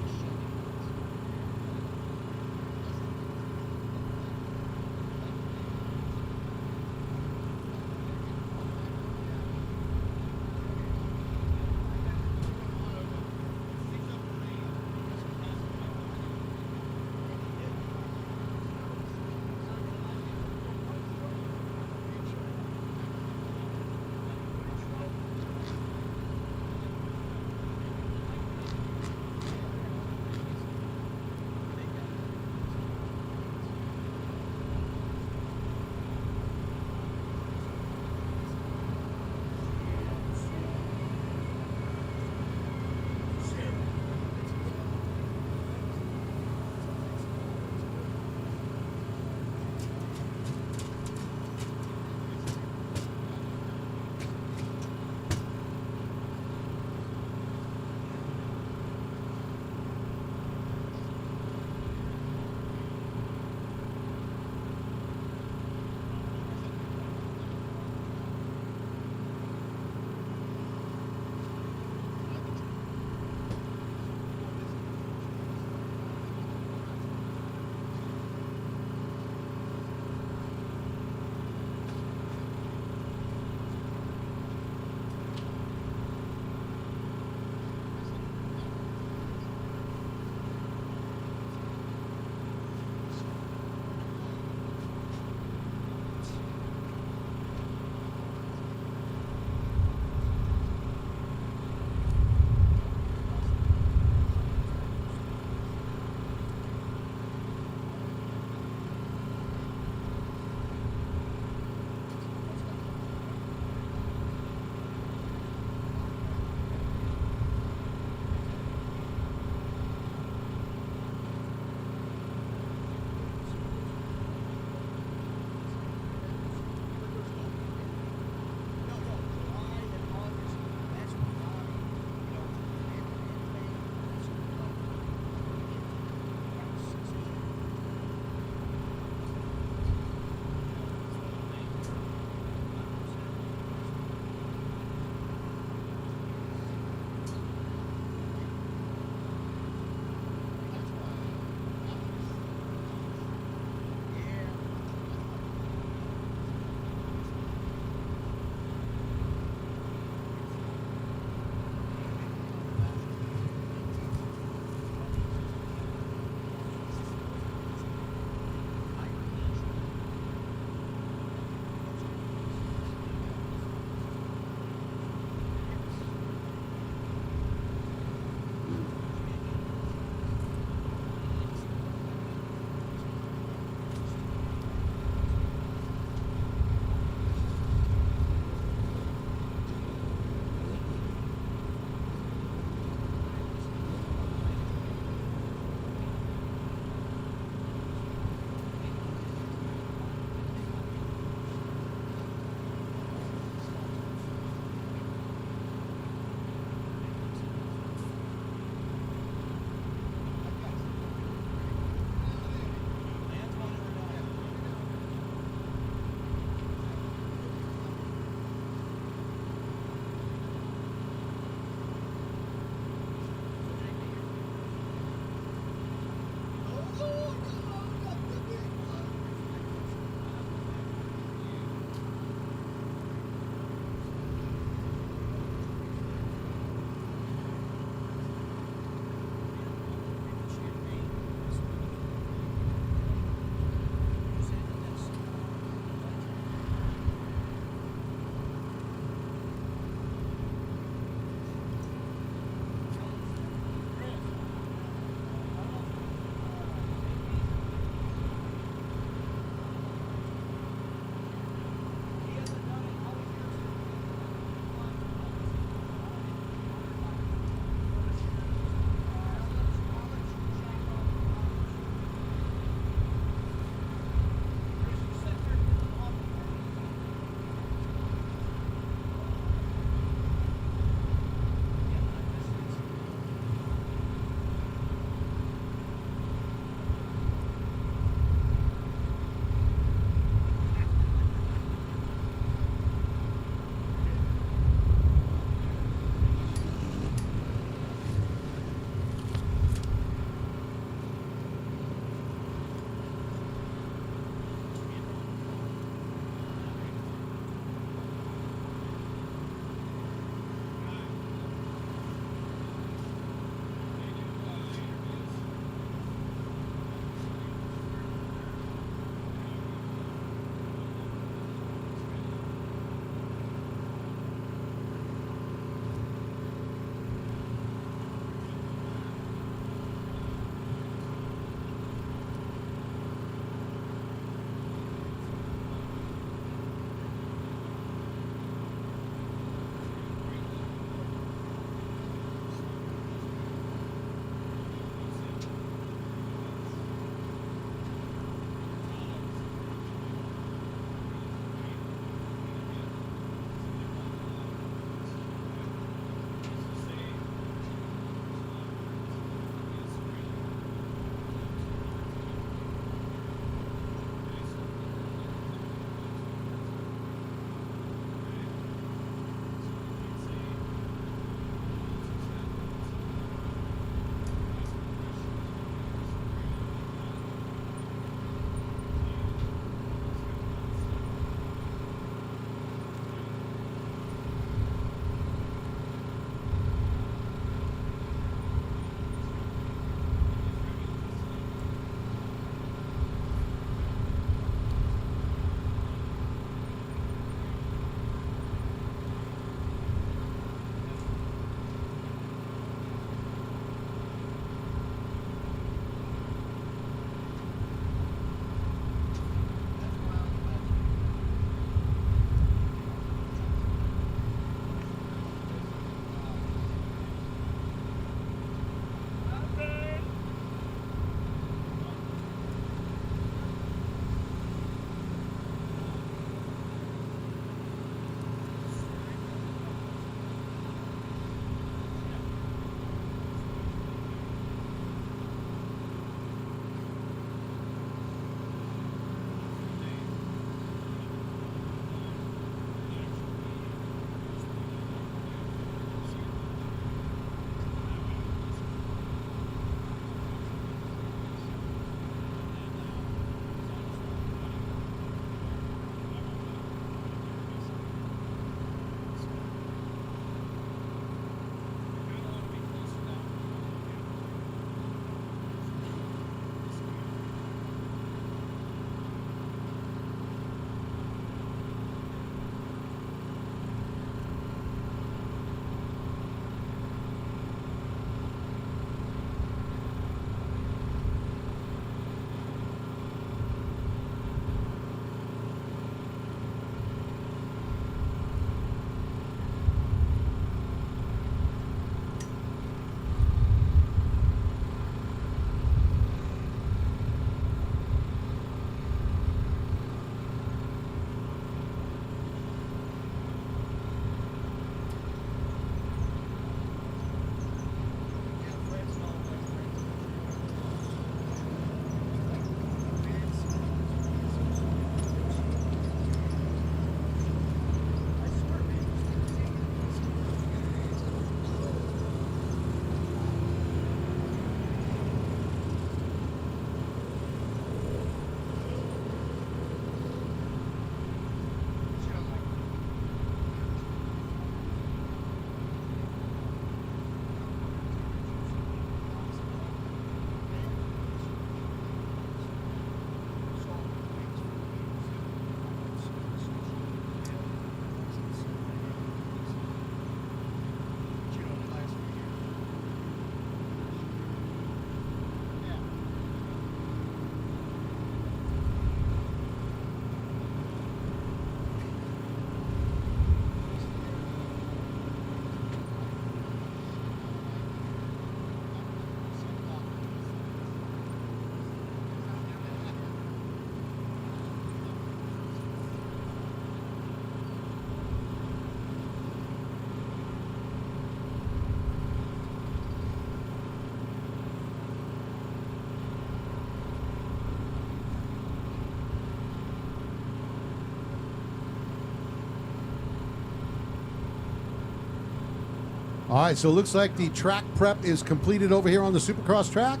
All right, so it looks like the track prep is completed over here on the Supercross track.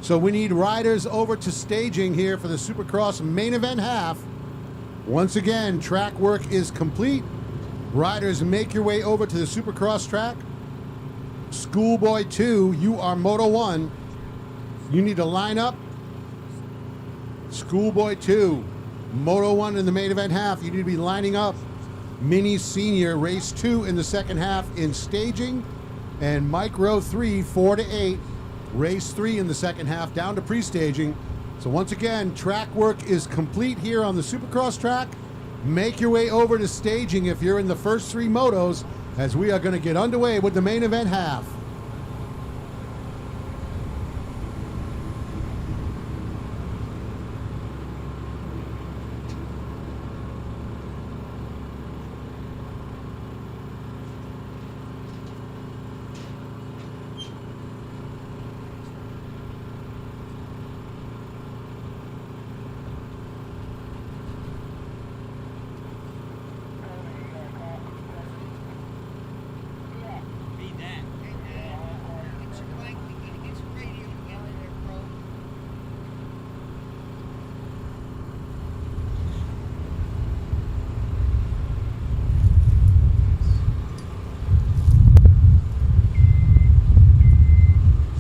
So we need riders over to staging here for the Supercross main event half. Once again, track work is complete. Riders, make your way over to the Supercross track. Schoolboy 2, you are Moto 1. You need to line up. Schoolboy 2, Moto 1 in the main event half. You need to be lining up. Mini Senior, race 2 in the second half in staging. And Micro 3, 4 to 8, race 3 in the second half down to pre-staging. So once again, track work is complete here on the Supercross track. Make your way over to staging if you're in the first 3 motos, as we are going to get underway with the main event half.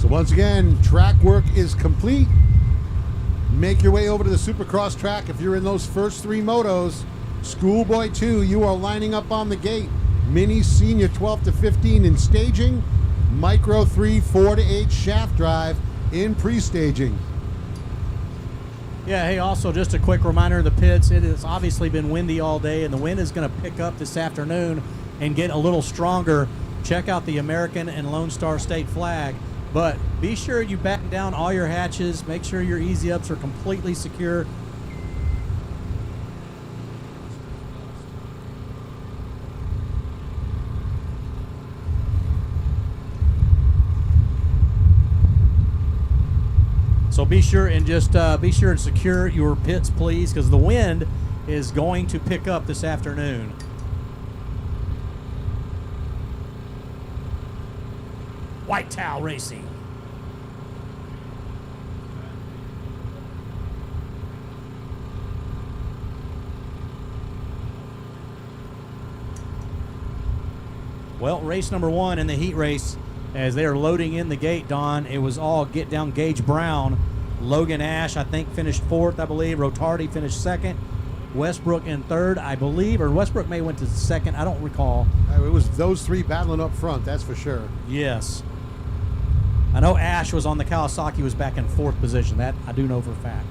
Once again, track work is complete. Make your way over to the Supercross track if you're in those first 3 motos. Schoolboy 2, you are lining up on the gate. Mini Senior 12 to 15 in staging. Micro 3, 4 to 8 shaft drive in pre-staging. Yeah, hey, also just a quick reminder in the pits, it has obviously been windy all day, and the wind is going to pick up this afternoon and get a little stronger. Check out the American and Lone Star State flag. But be sure you batten down all your hatches. Make sure your easy ups are completely secure. So be sure and just be sure and secure your pits, please, because the wind is going to pick up this afternoon. White Towel Racing. Well, race number 1 in the heat race, as they are loading in the gate, Don, it was all get down Gage Brown. Logan Ash, I think, finished 4th, I believe. Rotardi finished 2nd. Westbrook in 3rd, I believe. Or Westbrook may went to 2nd. I don't recall. It was those 3 battling up front, that's for sure. Yes. I know Ash was on the Kawasaki, was back in 4th position. That I do know for a fact.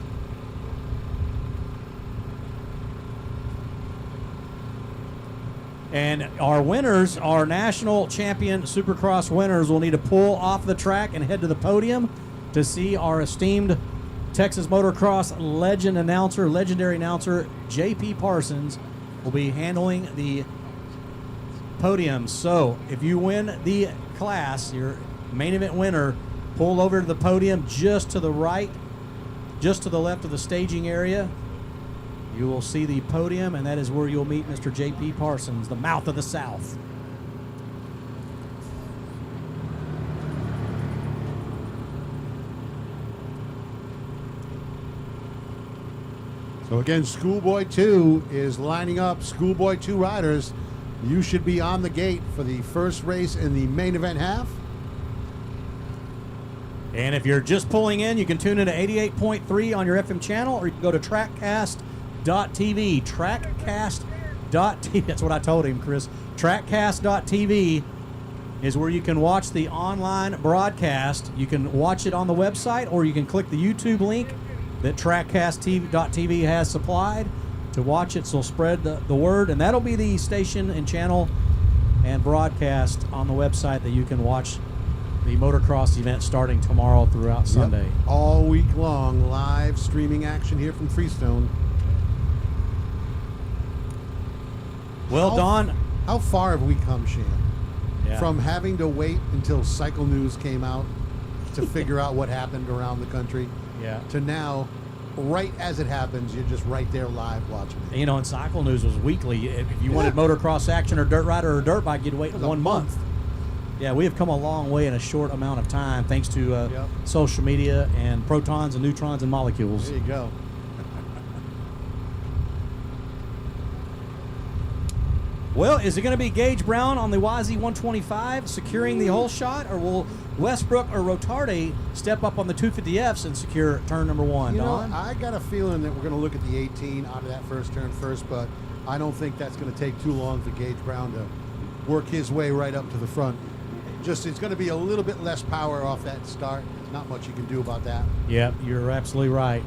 And our winners, our national champion Supercross winners, will need to pull off the track and head to the podium to see our esteemed Texas Motocross legendary announcer, J.P. Parsons, will be handling the podium. So if you win the class, your main event winner, pull over to the podium just to the right, just to the left of the staging area. You will see the podium, and that is where you'll meet Mr. J.P. Parsons, the mouth of the South. So again, Schoolboy 2 is lining up. Schoolboy 2 riders, you should be on the gate for the first race in the main event half. And if you're just pulling in, you can tune in to 88.3 on your FM channel, or you can go to TRACKCAST.tv. TRACKCAST.tv. That's what I told him, Chris. TRACKCAST.tv is where you can watch the online broadcast. You can watch it on the website, or you can click the YouTube link that TRACKCAST.tv has supplied to watch it. So spread the word, and that'll be the station and channel and broadcast on the website that you can watch the motocross event starting tomorrow throughout Sunday. Yep. All week long, live streaming action here from Freestone. Well, Don, how far have we come, Shan? Yeah. From having to wait until Cycle News came out to figure out what happened around the country, yeah, to now, right as it happens, you're just right there live watching it. you know, and Cycle News was weekly. If you wanted motocross action or dirt rider or dirt bike, you'd wait It was a 1 month. Yeah, we have come a long way in a short amount of time thanks to social media and protons and neutrons and molecules. There you go. Well, is it going to be Gage Brown on the YZ125 securing the hole shot, or will Westbrook or Rotarde step up on the 250Fs and secure turn number 1, You know, Don? I got a feeling that we're going to look at the 18 out of that first turn first, but I don't think that's going to take too long for Gage Brown to work his way right up to the front. Just it's going to be a little bit less power off that start. Not much you can do about that. Yep, you're absolutely right.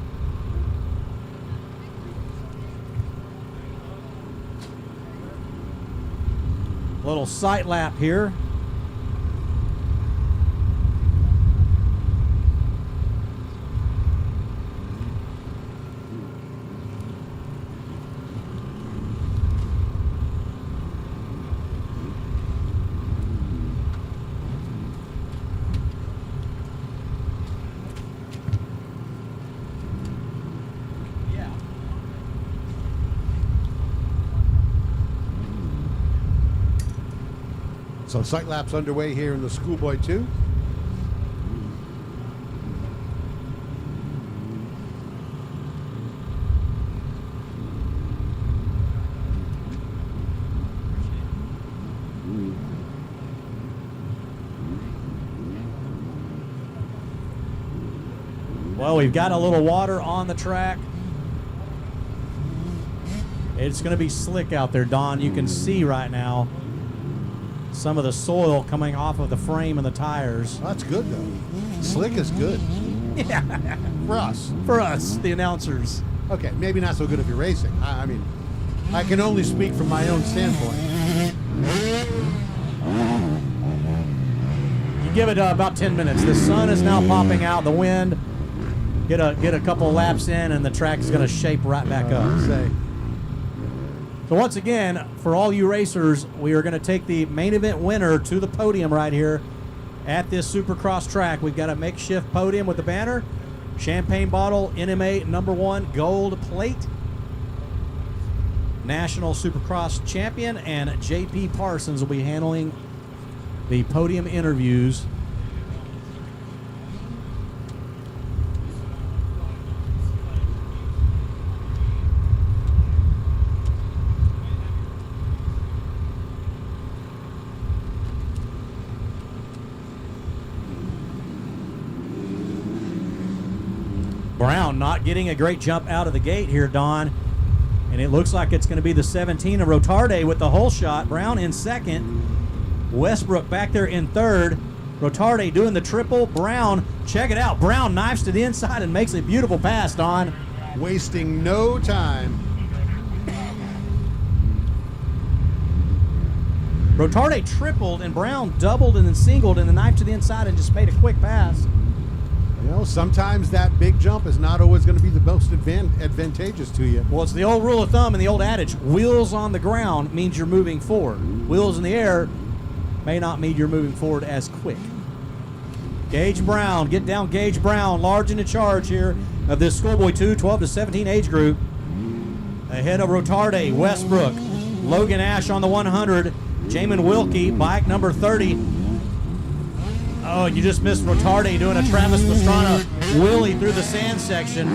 Little sight lap here. So sight laps underway here in the Schoolboy 2. Well, we've got a little water on the track. It's going to be slick out there, Don. You can see right now some of the soil coming off of the frame and the tires. Well, that's good, though. Slick is good. Yeah. For us. For us, the announcers. Okay, maybe not so good if you're racing. I mean, I can only speak from my own standpoint. You give it about 10 minutes. The sun is now popping out. The wind. Get a couple of laps in, and the track is going to shape right back up. So once again, for all you racers, we are going to take the main event winner to the podium right here at this Supercross track. We've got a makeshift podium with the banner, champagne bottle, NMA #1 gold plate, National Supercross champion, and JP Parsons will be handling the podium interviews. Brown not getting a great jump out of the gate here, Don. And it looks like it's going to be the 17 of Rotarde with the hole shot. Brown in second. Westbrook back there in third. Rotarde doing the triple. Brown, check it out. Brown knifes to the inside and makes a beautiful pass, Don. Wasting no time. Rotarde tripled and Brown doubled and then singled and then knifed to the inside and just made a quick pass. You know, sometimes that big jump is not always going to be the most advantageous to you. Well, it's the old rule of thumb and the old adage, wheels on the ground means you're moving forward. Wheels in the air may not mean you're moving forward as quick. Gage Brown, get down Gage Brown, large in the charge here of this Schoolboy 2, 12 to 17 age group. Ahead of Rotarde, Westbrook, Logan Ash on the 100, Jamin Wilkie, bike number 30. Oh, and you just missed Rotarde doing a Travis Pastrana wheelie through the sand section.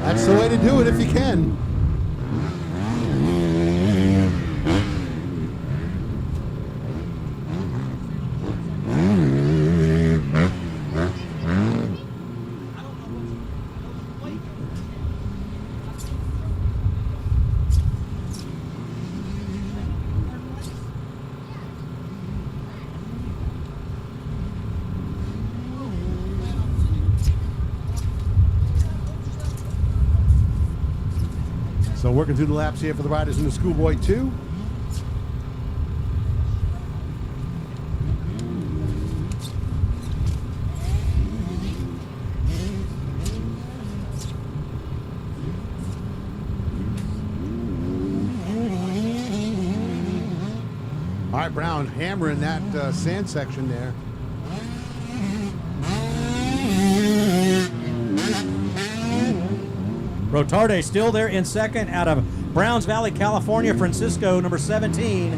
That's the way to do it if you can. So working through the laps here for the riders in the Schoolboy 2. All right, Brown hammering that sand section there. Rotarde still there in second out of Browns Valley, California. Francisco, number 17.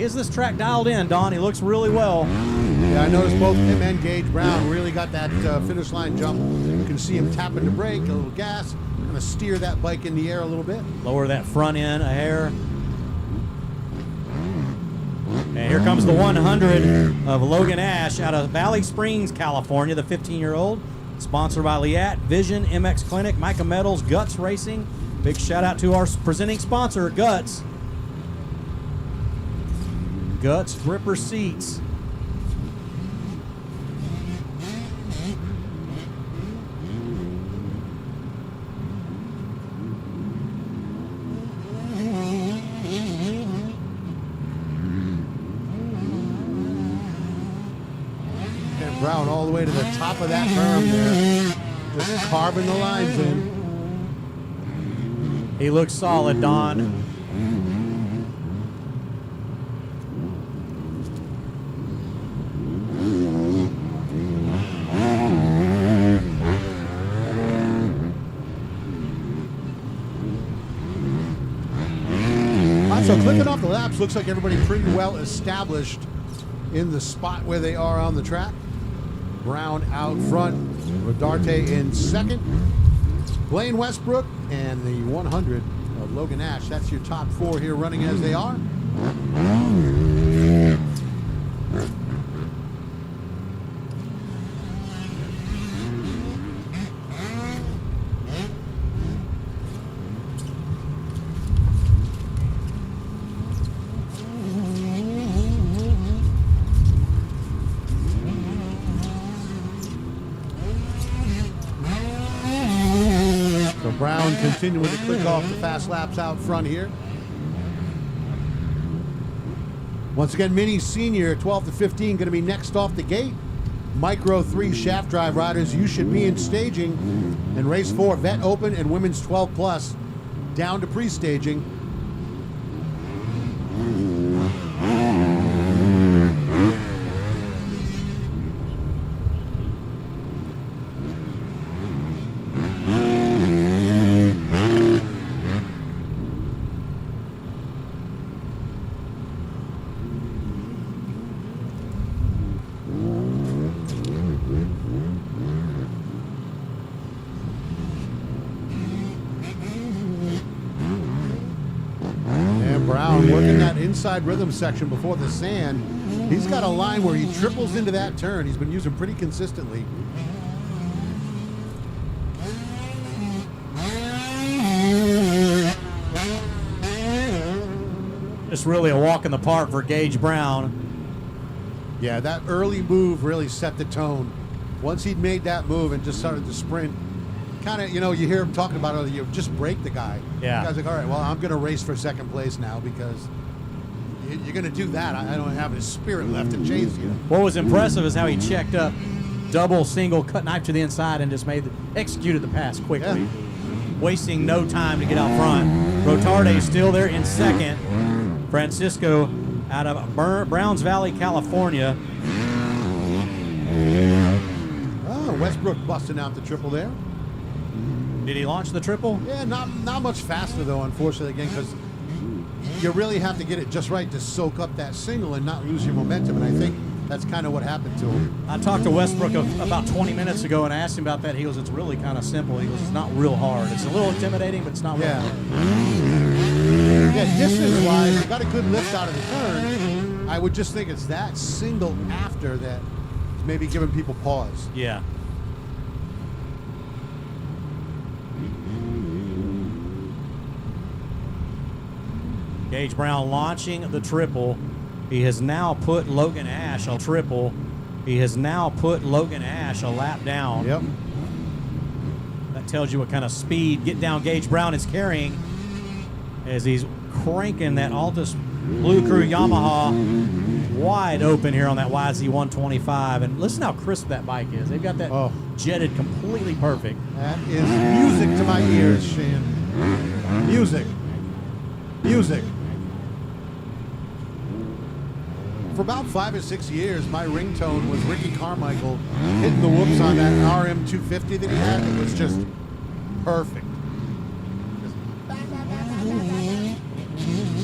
is this track dialed in, Don? He looks really well. Yeah, I noticed both him and Gage Brown really got that finish line jump. You can see him tapping the brake, a little gas, kind of steer that bike in the air a little bit. Lower that front end a hair. And here comes the 100 of Logan Ash out of Valley Springs, California, the 15-year-old. Sponsored by Liat, Vision, MX Clinic, Micah Metals, Guts Racing. Big shout out to our presenting sponsor, Guts. Guts Gripper Seats. And Brown all the way to the top of that berm there. Just carving the lines in. He looks solid, Don. So clicking off the laps, looks like everybody pretty well established in the spot where they are on the track. Brown out front, Rodarte in second, Blaine Westbrook, and the 100 of Logan Ash. That's your top four here running as they are. Brown continuing to click off the fast laps out front here. Once again, Mini Senior 12 to 15 going to be next off the gate. Micro 3 shaft drive riders, you should be in staging. And race 4, Vet Open and Women's 12 Plus down to pre-staging. Brown working that inside rhythm section before the sand. He's got a line where he triples into that turn. He's been using pretty consistently. Just really a walk in the park for Gage Brown. Yeah, that early move really set the tone. Once he'd made that move and just started to sprint, kind of, you know, you hear him talking about it, you just break the guy. Yeah. The guy's like, all right, well, I'm going to race for second place now because you're going to do that. I don't have his spirit left to chase you. What was impressive is how he checked up, double, single, cut knife to the inside, and just executed the pass quickly, Yeah. wasting no time to get out front. Rotarde still there in second. Francisco out of Browns Valley, California. Oh, Westbrook busting out the triple there. Did he launch the triple? Yeah, not much faster though, unfortunately, again, because you really have to get it just right to soak up that single and not lose your momentum. And I think that's kind of what happened to him. I talked to Westbrook about 20 minutes ago and I asked him about that. He goes, it's really kind of simple. He goes, it's not real hard. It's a little intimidating, but it's not real hard. Yeah, distance-wise, you got a good lift out of the turn. I would just think it's that single after that maybe giving people pause. Yeah. Gage Brown launching the triple. He has now put Logan Ash a triple. He has now put Logan Ash a lap down. Yep. That tells you what kind of speed Get Down Gage Brown is carrying as he's cranking that Altus Blue Crew Yamaha wide open here on that YZ125. And listen how crisp that bike is. They've got that jetted completely perfect. That is music to my ears, Shane. Music. Music. For about 5 or 6 years, my ringtone was Ricky Carmichael hitting the whoops on that RM250 that he had. It was just perfect.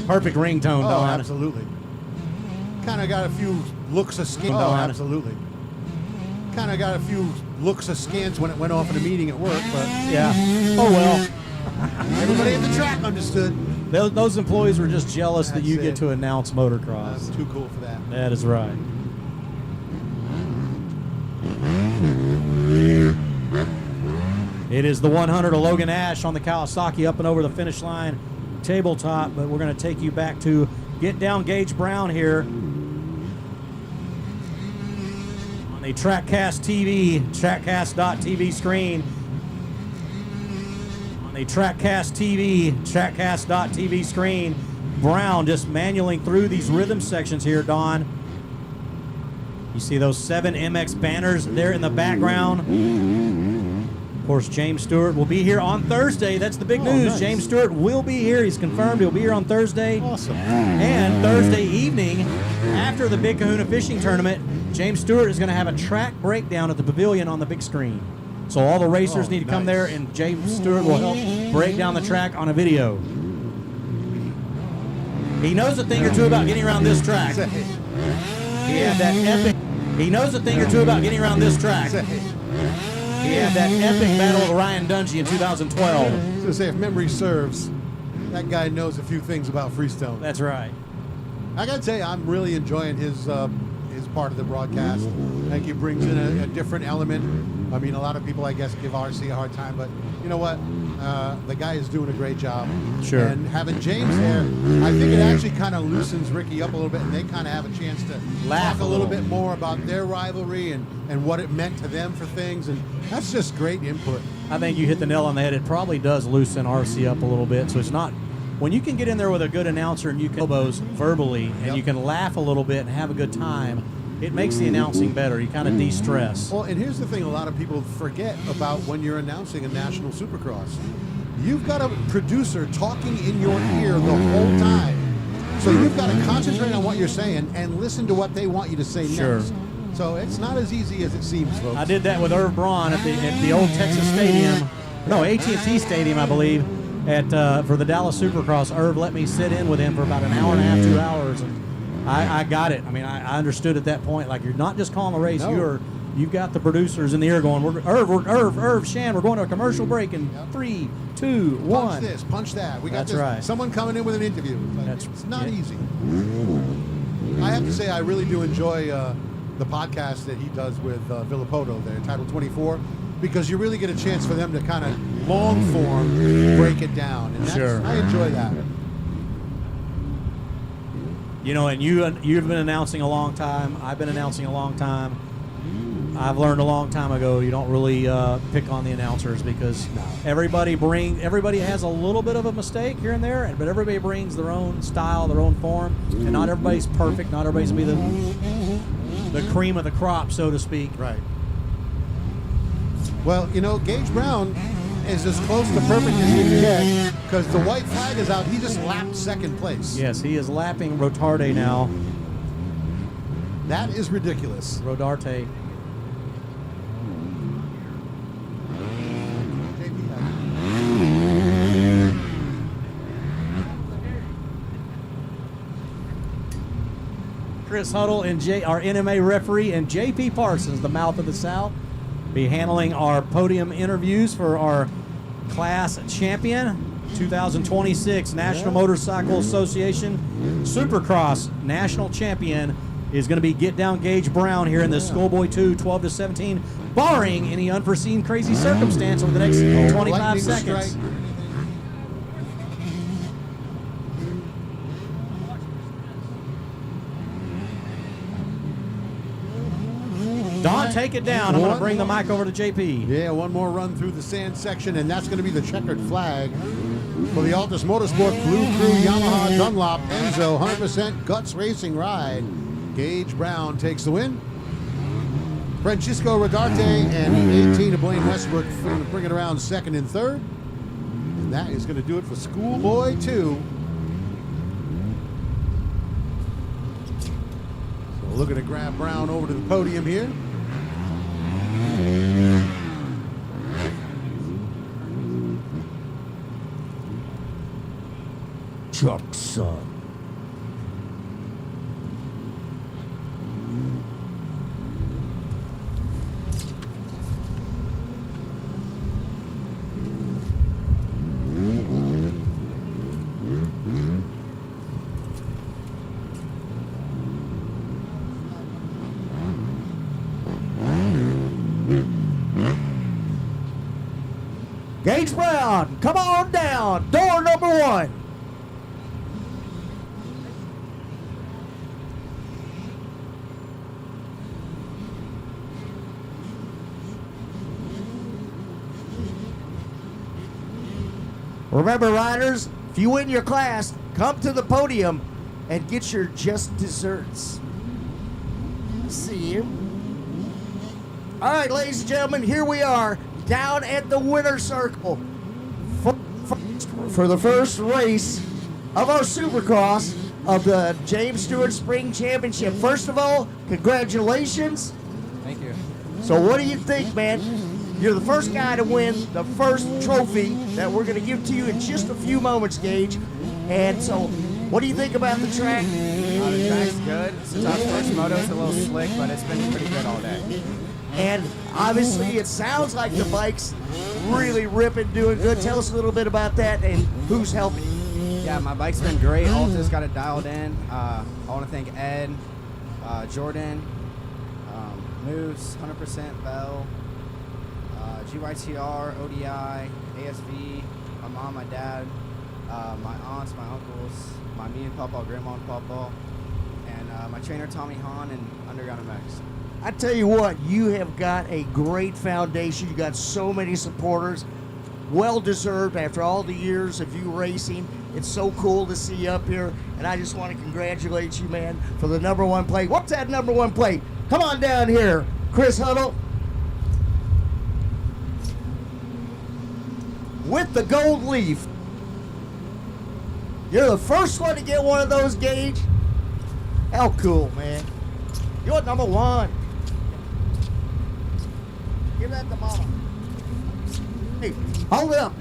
Perfect ringtone, Oh, Don. absolutely. Kind of got a few looks askance. Oh, absolutely. Kind of got a few looks askance when it went off in a meeting at work, but Yeah. Oh, well. everybody at the track understood. Those employees were just jealous that That's you get it. to announce motocross. I'm too cool for that. That is right. It is the 100 of Logan Ash on the Kawasaki up and over the finish line tabletop, but we're going to take you back to Get Down Gage Brown here on the TrackCast TV, TrackCast.tv screen. On the TrackCast TV, TrackCast.tv screen. Brown just manualing through these rhythm sections here, Don. You see those 7 MX banners there in the background. Of course, James Stewart will be here on Thursday. That's the big news. Nice. James Stewart will be here. He's confirmed he'll be here on Thursday. Awesome. And Thursday evening, after the Big Kahuna Fishing Tournament, James Stewart is going to have a track breakdown at the pavilion on the big screen. So all the racers Oh, need to come nice. there, and James Stewart will help break down the track on a video. He knows a thing or two about getting around this track. He had that epic. He knows a thing or two about getting around this track. He had that epic battle with Ryan Dungey in 2012. I was going to say, if memory serves, that guy knows a few things about Freestone. That's right. I got to tell you, I'm really enjoying his part of the broadcast. I think he brings in a different element. I mean, a lot of people, I guess, give RC a hard time, but you know what? The guy is doing a great job. Sure. And having James there, I think it actually kind of loosens Ricky up a little bit, and they kind of have a chance to Laugh talk a a little little. bit more about their rivalry and what it meant to them for things, and that's just great input. I think you hit the nail on the head. It probably does loosen RC up a little bit. So it's not, when you can get in there with a good announcer and you can elbows verbally and Yep. you can laugh a little bit and have a good time, it makes the announcing better. You kind of de-stress. Well, and here's the thing a lot of people forget about when you're announcing a national supercross. You've got a producer talking in your ear the whole time. So you've got to concentrate on what you're saying and listen to what they want you to say Sure. next. So it's not as easy as it seems, folks. I did that with Irv Braun at the old Texas Stadium. No, AT&T Stadium, I believe, for the Dallas Supercross. Irv let me sit in with him for about an hour and a half, 2 hours, and I got it. I mean, I understood at that point. Like, you're not just calling a race. No. You've got the producers in the ear going, Irv, Shan, we're going to a commercial break in 3, 2, 1. Punch this, punch that. We got That's this. right. Someone coming in with an interview. Like, it's not yeah. easy. I have to say, I really do enjoy the podcast that he does with Villapoto there, Title 24, because you really get a chance for them to kind of long form break it down. And that's, Sure. I enjoy that. You know, and you've been announcing a long time. I've been announcing a long time. I've learned a long time ago you don't really pick on the announcers because everybody has a little bit of a mistake here and there, but everybody brings their own style, their own form, and not everybody's perfect. Not everybody's gonna be the cream of the crop, so to speak. Right. Well, you know, Gage Brown is as close to perfect as you can get because the white flag is out. He just lapped second place. Yes, he is lapping Rotarde now. That is ridiculous. Rodarte. Chris Huddle and our NMA referee, and JP Parsons, the mouth of the South, be handling our podium interviews for our class champion 2026 National Motorcycle Association Supercross national champion is going to be Get Down Gage Brown here in the Schoolboy 2 12 to 17, barring any unforeseen crazy circumstance over the next 25 Lightning seconds. strike. Don, take it down. I'm going to bring the mic over to JP. Yeah, one more run through the sand section, and that's going to be the checkered flag for the Altus Motorsport Blue Crew Yamaha Dunlop Enzo 100% Guts Racing ride. Gage Brown takes the win. Francisco Rodarte and 18 to Blaine Westbrook bring it around second and third. And that is going to do it for Schoolboy 2. So looking to grab Brown over to the podium here. Chuck, son. Gage Brown, come on down. Door number 1. Remember, riders, if you win your class, come to the podium and get your just desserts. See you. All right, ladies and gentlemen, here we are down at the winner's circle for the first race of our Supercross of the James Stewart Spring Championship. First of all, congratulations. Thank you. So what do you think, man? You're the first guy to win the first trophy that we're going to give to you in just a few moments, Gage. And so, what do you think about the track? The track's good. Since our first moto, it's a little slick, but it's been pretty good all day. And obviously, it sounds like the bike's really ripping, doing good. Tell us a little bit about that and who's helping you. Yeah, my bike's been great. Alta's got it dialed in. I want to thank Ed, Jordan, Moose, 100%, Bell, GYTR, ODI, ASV, my mom, my dad, my aunts, my uncles, my me and Papa, Grandma and Papa, and my trainer Tommy Hahn and Underground MX. I tell you what, you have got a great foundation. You got so many supporters. Well deserved after all the years of you racing. It's so cool to see you up here, and I just want to congratulate you, man, for the #1 plate. What's that #1 plate? Come on down here, Chris Huddle. With the gold leaf. You're the first one to get one of those, Gage. How cool, man. You're #1. Give that to Mama. Hey, hold it up.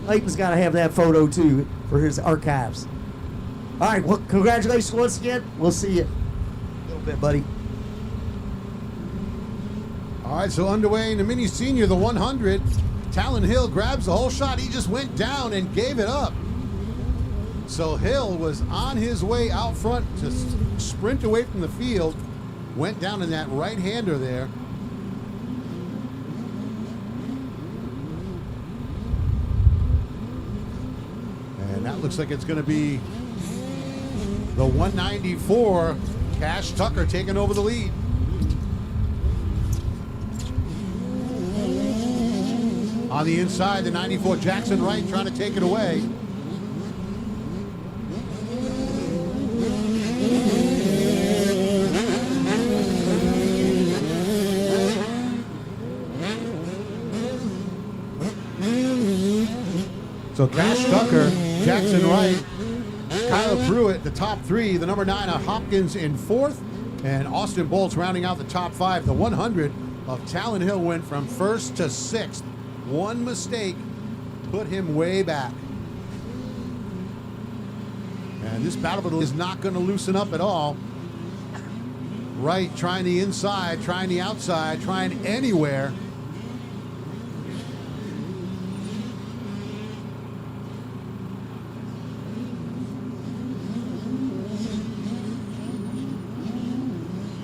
Clayton's got to have that photo, too, for his archives. All right, well, congratulations once again. We'll see you in a little bit, buddy. All right, so underway in the mini senior, the 100. Talon Hill grabs the whole shot. He just went down and gave it up. So Hill was on his way out front to sprint away from the field. Went down in that right-hander there. And that looks like it's going to be the 194, Cash Tucker taking over the lead. On the inside, the 94 Jackson Wright trying to take it away. So Cash Tucker, Jackson Wright, Kyla Pruitt, the top 3. The number 9 Hopkins in 4th. And Austin Bolts rounding out the top 5. The 100 of Talon Hill went from 1st to 6th. One mistake put him way back. And this battle is not going to loosen up at all. Wright trying the inside, trying the outside, trying anywhere.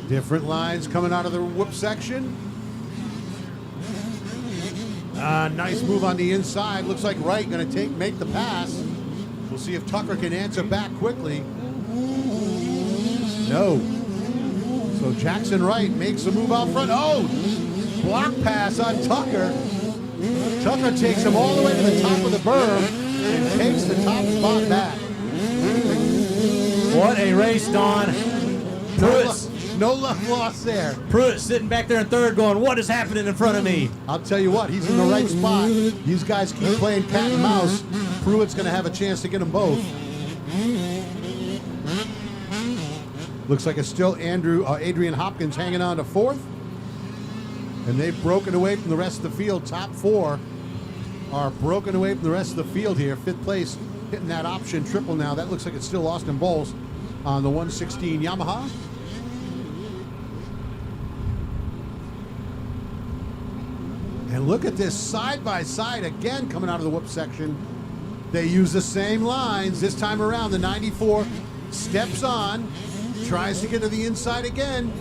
Different lines coming out of the whoop section. Nice move on the inside. Looks like Wright going to make the pass. We'll see if Tucker can answer back quickly. No. So Jackson Wright makes a move out front. Oh! Block pass on Tucker. Tucker takes him all the way to the top of the berm and takes the top spot back. What a race, Don. Pruitt. No love lost there. Pruitt sitting back there in 3rd going, what is happening in front of me? I'll tell you what, he's in the right spot. These guys keep playing cat and mouse. Pruitt's going to have a chance to get them both. Looks like it's still Adrian Hopkins hanging on to 4th. And they've broken away from the rest of the field. Top 4 are broken away from the rest of the field here. 5th place hitting that option triple now. That looks like it's still Austin Bowles on the 116 Yamaha. And look at this side by side again coming out of the whoop section. They use the same lines this time around. The 94 steps on, tries to get to the inside again.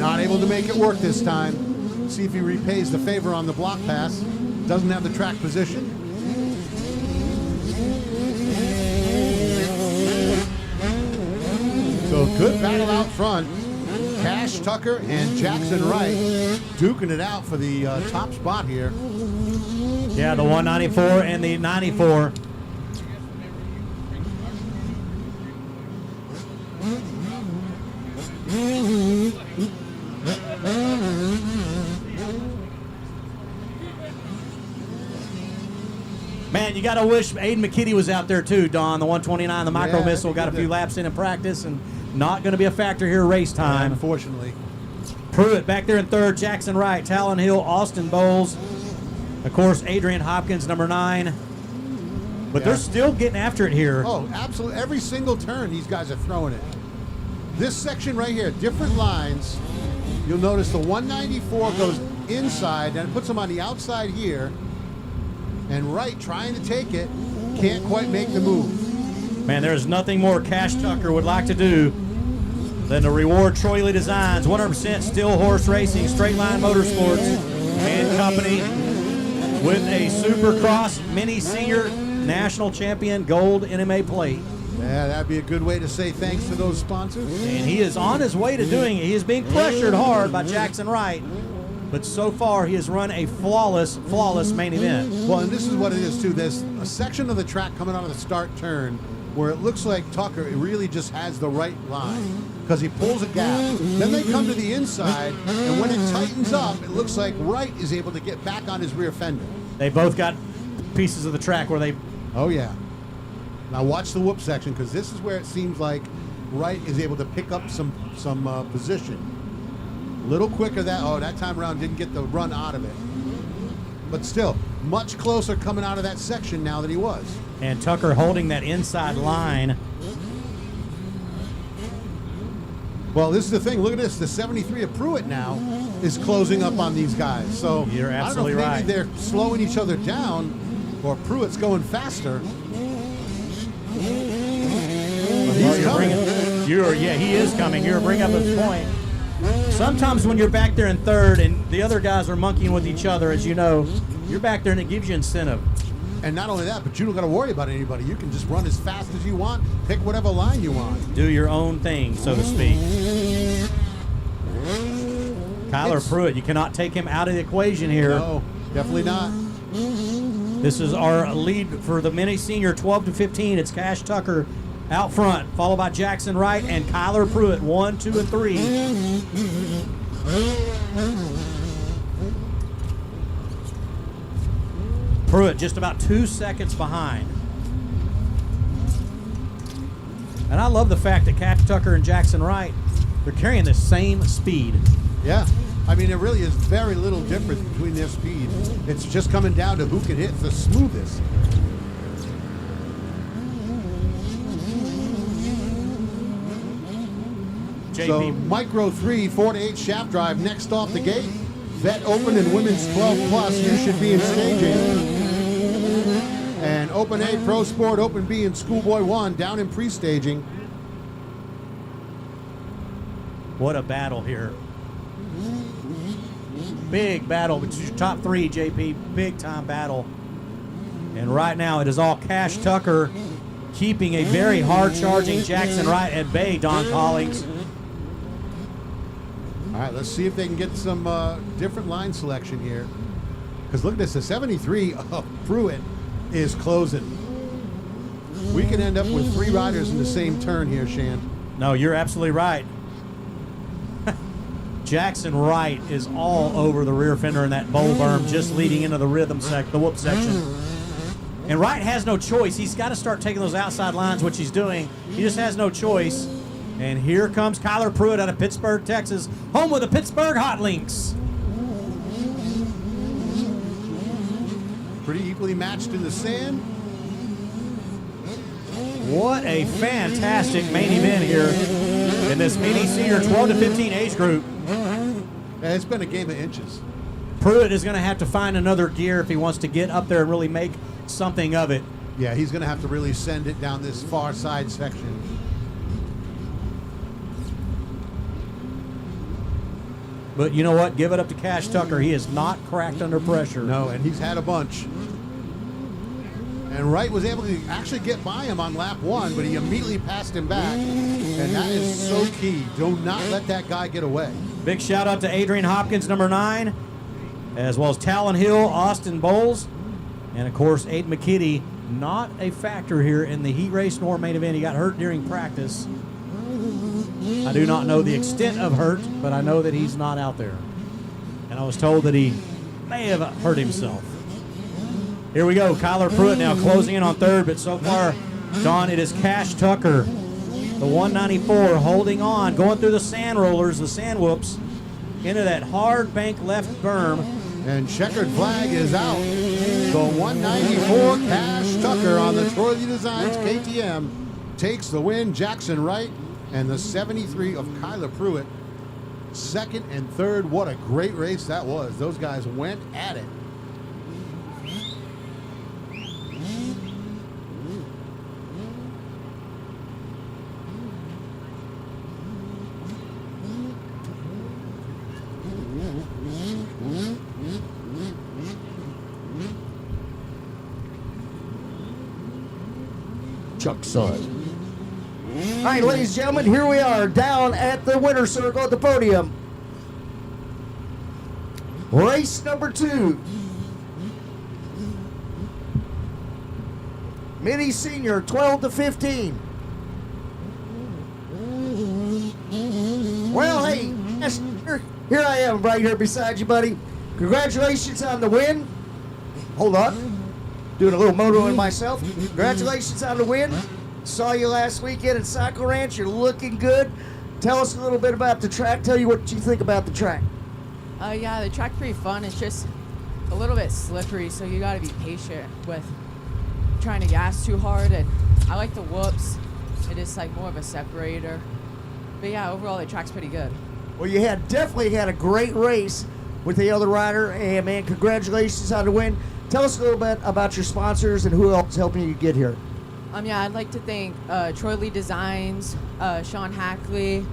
Not able to make it work this time. See if he repays the favor on the block pass. Doesn't have the track position. So good battle out front. Cash Tucker and Jackson Wright duking it out for the top spot here. Yeah, the 194 and the 94. Man, you got to wish Aiden McKitty was out there too, Don. The 129, the micro Yeah, missile, got a few laps in practice and not going to be a factor here race time. Unfortunately. Pruitt back there in third, Jackson Wright, Talon Hill, Austin Bowles. Of course, Adrian Hopkins, number 9. But they're still getting after it here. Oh, absolutely. Every single turn, these guys are throwing it. This section right here, different lines. You'll notice the 194 goes inside, and it puts them on the outside here. And Wright trying to take it, can't quite make the move. Man, there's nothing more Cash Tucker would like to do than to reward Troy Lee Designs, 100% Still Horse Racing, Straight Line Motorsports and Company with a Supercross Mini Senior National Champion Gold NMA plate. Yeah, that'd be a good way to say thanks to those sponsors. And he is on his way to doing it. He is being pressured hard by Jackson Wright. But so far, he has run a flawless main event. Well, and this is what it is, too. There's a section of the track coming out of the start turn where it looks like Tucker really just has the right line because he pulls a gap. Then they come to the inside, and when it tightens up, it looks like Wright is able to get back on his rear fender. They both got pieces of the track where they... Oh, yeah. Now watch the whoop section because this is where it seems like Wright is able to pick up some position. A little quicker that time around didn't get the run out of it. But still, much closer coming out of that section now than he was. And Tucker holding that inside line. Well, this is the thing. Look at this. The 73 of Pruitt now is closing up on these guys. So You're absolutely I don't know if right. maybe they're slowing each other down or Pruitt's going faster. But he's coming. He is coming. You're bringing up a point. Sometimes when you're back there in third and the other guys are monkeying with each other, as you know, you're back there and it gives you incentive. And not only that, but you don't got to worry about anybody. You can just run as fast as you want, pick whatever line you want. Do your own thing, so to speak. Kyler Pruitt, you cannot take him out of the equation here. No, definitely not. This is our lead for the mini senior 12 to 15. It's Cash Tucker out front, followed by Jackson Wright and Kyler Pruitt, 1, 2, and 3. Pruitt just about 2 seconds behind. And I love the fact that Cash Tucker and Jackson Wright, they're carrying the same speed. Yeah. I mean, there really is very little difference between their speed. It's just coming down to who can hit the smoothest. JP. So Micro 3, 4 to 8 shaft drive next off the gate. Vet Open and Women's 12 Plus, you should be in staging. And Open A, Pro Sport, Open B, and Schoolboy 1 down in pre-staging. What a battle here. Big battle between your top 3, JP. Big time battle. And right now it is all Cash Tucker keeping a very hard charging Jackson Wright at bay, Don Collings. All right, let's see if they can get some different line selection here. Because look at this, the 73 of Pruitt is closing. We can end up with 3 riders in the same turn here, Shan. No, you're absolutely right. Jackson Wright is all over the rear fender in that bowl berm, just leading into the the whoop section. And Wright has no choice. He's got to start taking those outside lines, which he's doing. He just has no choice. And here comes Kyler Pruitt out of Pittsburgh, Texas, home of the Pittsburgh Hot Links. Pretty equally matched in the sand. What a fantastic main event here in this mini senior 12 to 15 age group. Yeah, it's been a game of inches. Pruitt is going to have to find another gear if he wants to get up there and really make something of it. Yeah, he's going to have to really send it down this far side section. But you know what? Give it up to Cash Tucker. He is not cracked under pressure. No, and he's had a bunch. And Wright was able to actually get by him on lap 1, but he immediately passed him back. And that is so key. Do not let that guy get away. Big shout out to Adrian Hopkins, number 9, as well as Talon Hill, Austin Bowles, and of course Aiden McKitty. Not a factor here in the heat race nor main event. He got hurt during practice. I do not know the extent of hurt, but I know that he's not out there. And I was told that he may have hurt himself. Here we go. Kyler Pruitt now closing in on third, but so far, Don, it is Cash Tucker, the 194, holding on, going through the sand rollers, the sand whoops, into that hard bank left berm. And checkered flag is out. The 194 Cash Tucker on the Troy Lee Designs KTM takes the win. Jackson Wright and the 73 of Kyler Pruitt, second and third. What a great race that was. Those guys went at it. Chuck Son. All right, ladies and gentlemen, here we are down at the winner's circle at the podium. Race number 2. Mini Senior, 12 to 15. Well, hey, here I am right here beside you, buddy. Congratulations on the win. Hold on. Doing a little motoring myself. Congratulations on the win. Saw you last weekend at Saco Ranch. You're looking good. Tell us a little bit about the track. Tell you what you think about the track. Yeah, the track's pretty fun. It's just a little bit slippery, so you got to be patient with trying to gas too hard. And I like the whoops. It is like more of a separator. But yeah, overall the track's pretty good. Well, you definitely had a great race with the other rider, and man, congratulations on the win. Tell us a little bit about your sponsors and who else is helping you get here. Yeah, I'd like to thank Troy Lee Designs, Sean Hackley,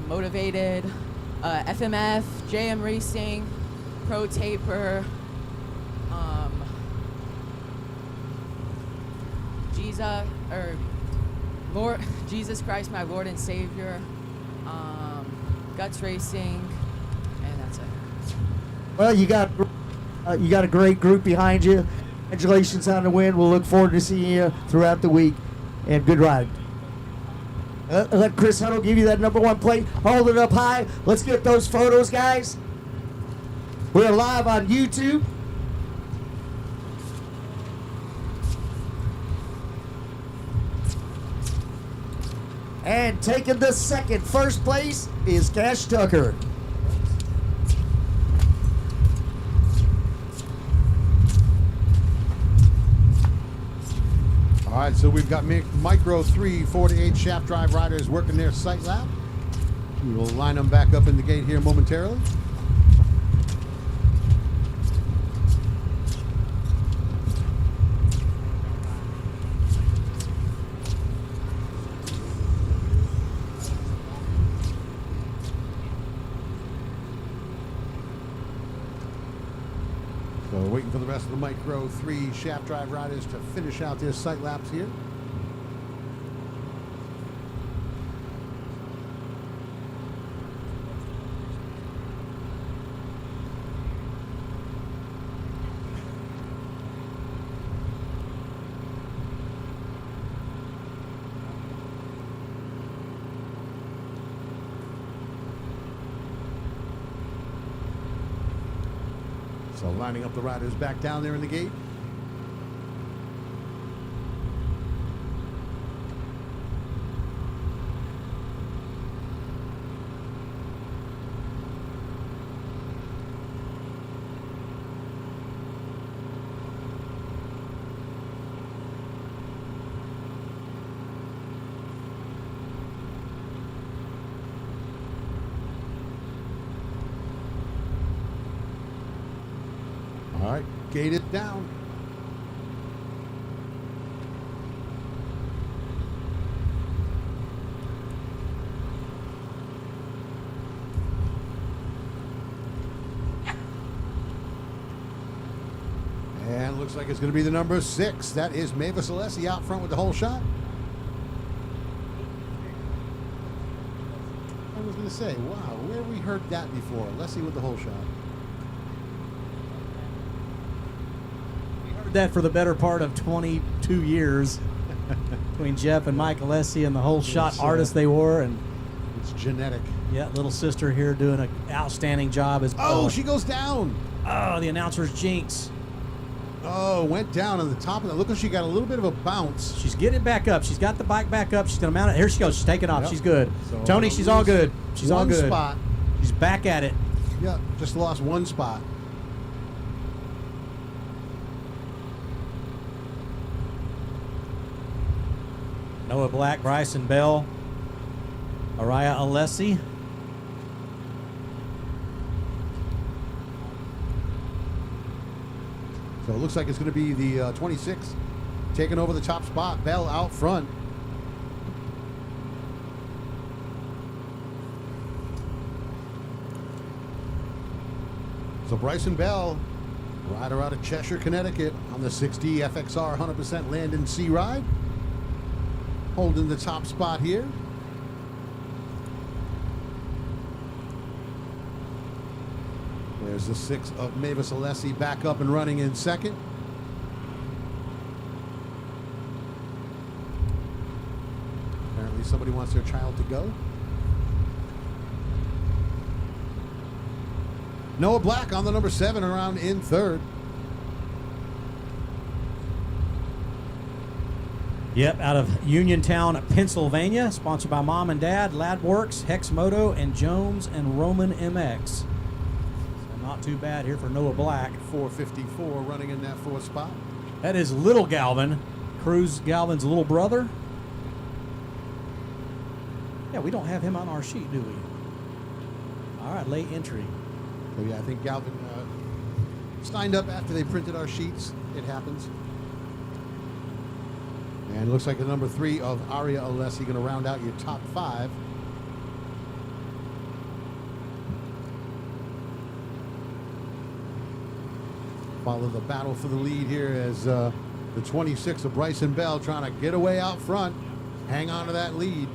Motivated, FMF, JM Racing, Pro Taper, Jesus Christ, my Lord and Savior, Guts Racing, and that's it. Well, you got a great group behind you. Congratulations on the win. We'll look forward to seeing you throughout the week, and good ride. Let Chris Huddle give you that number 1 plate. Hold it up high. Let's get those photos, guys. We're live on YouTube. And taking the first place is Cash Tucker. All right, so we've got Micro 3 4-8 shaft drive riders working their sight lap. We will line them back up in the gate here momentarily. So waiting for the rest of the Micro 3 shaft drive riders to finish out their sight laps here. So lining up the riders back down there in the gate. All right, gate it down. looks like it's going to be the number 6. That is Mavis Alessi out front with the whole shot. I was going to say, wow, where have we heard that before? Alessi with the whole shot. We heard that for the better part of 22 years between Jeff and Mike Alessi and the whole shot artists they were. And It's genetic. yeah, little sister here doing an outstanding job as Oh, she goes down. Oh, the announcer's jinx. Oh, went down on the top of that. Look like she got a little bit of a bounce. She's getting back up. She's got the bike back up. She's going to mount it. Here she goes. She's taking off. Yep. She's good. So Tony, she's all good. She's all one good. spot. She's back at it. Yeah, just lost one spot. Noah Black, Bryson Bell, Araya Alessi. So it looks like it's going to be the 26 taking over the top spot. Bell out front. So Bryson Bell, rider out of Cheshire, Connecticut, on the 60 FXR 100% land and sea ride, holding the top spot here. There's the 6 of Mavis Alessi back up and running in second. Apparently somebody wants their child to go. Noah Black on the number 7 around in third. Yep, out of Uniontown, Pennsylvania, sponsored by Mom and Dad, Ladworks, Hex Moto, and Jones and Roman MX. So not too bad here for Noah Black. 454 running in that 4th spot. That is Little Galvin, Cruz Galvin's little brother. Yeah, we don't have him on our sheet, do we? All right, late entry. So yeah, I think Galvin signed up after they printed our sheets. It happens. And it looks like the number 3 of Aria Alessi going to round out your top 5. Follow the battle for the lead here as the 26 of Bryson Bell trying to get away out front. Hang on to that lead.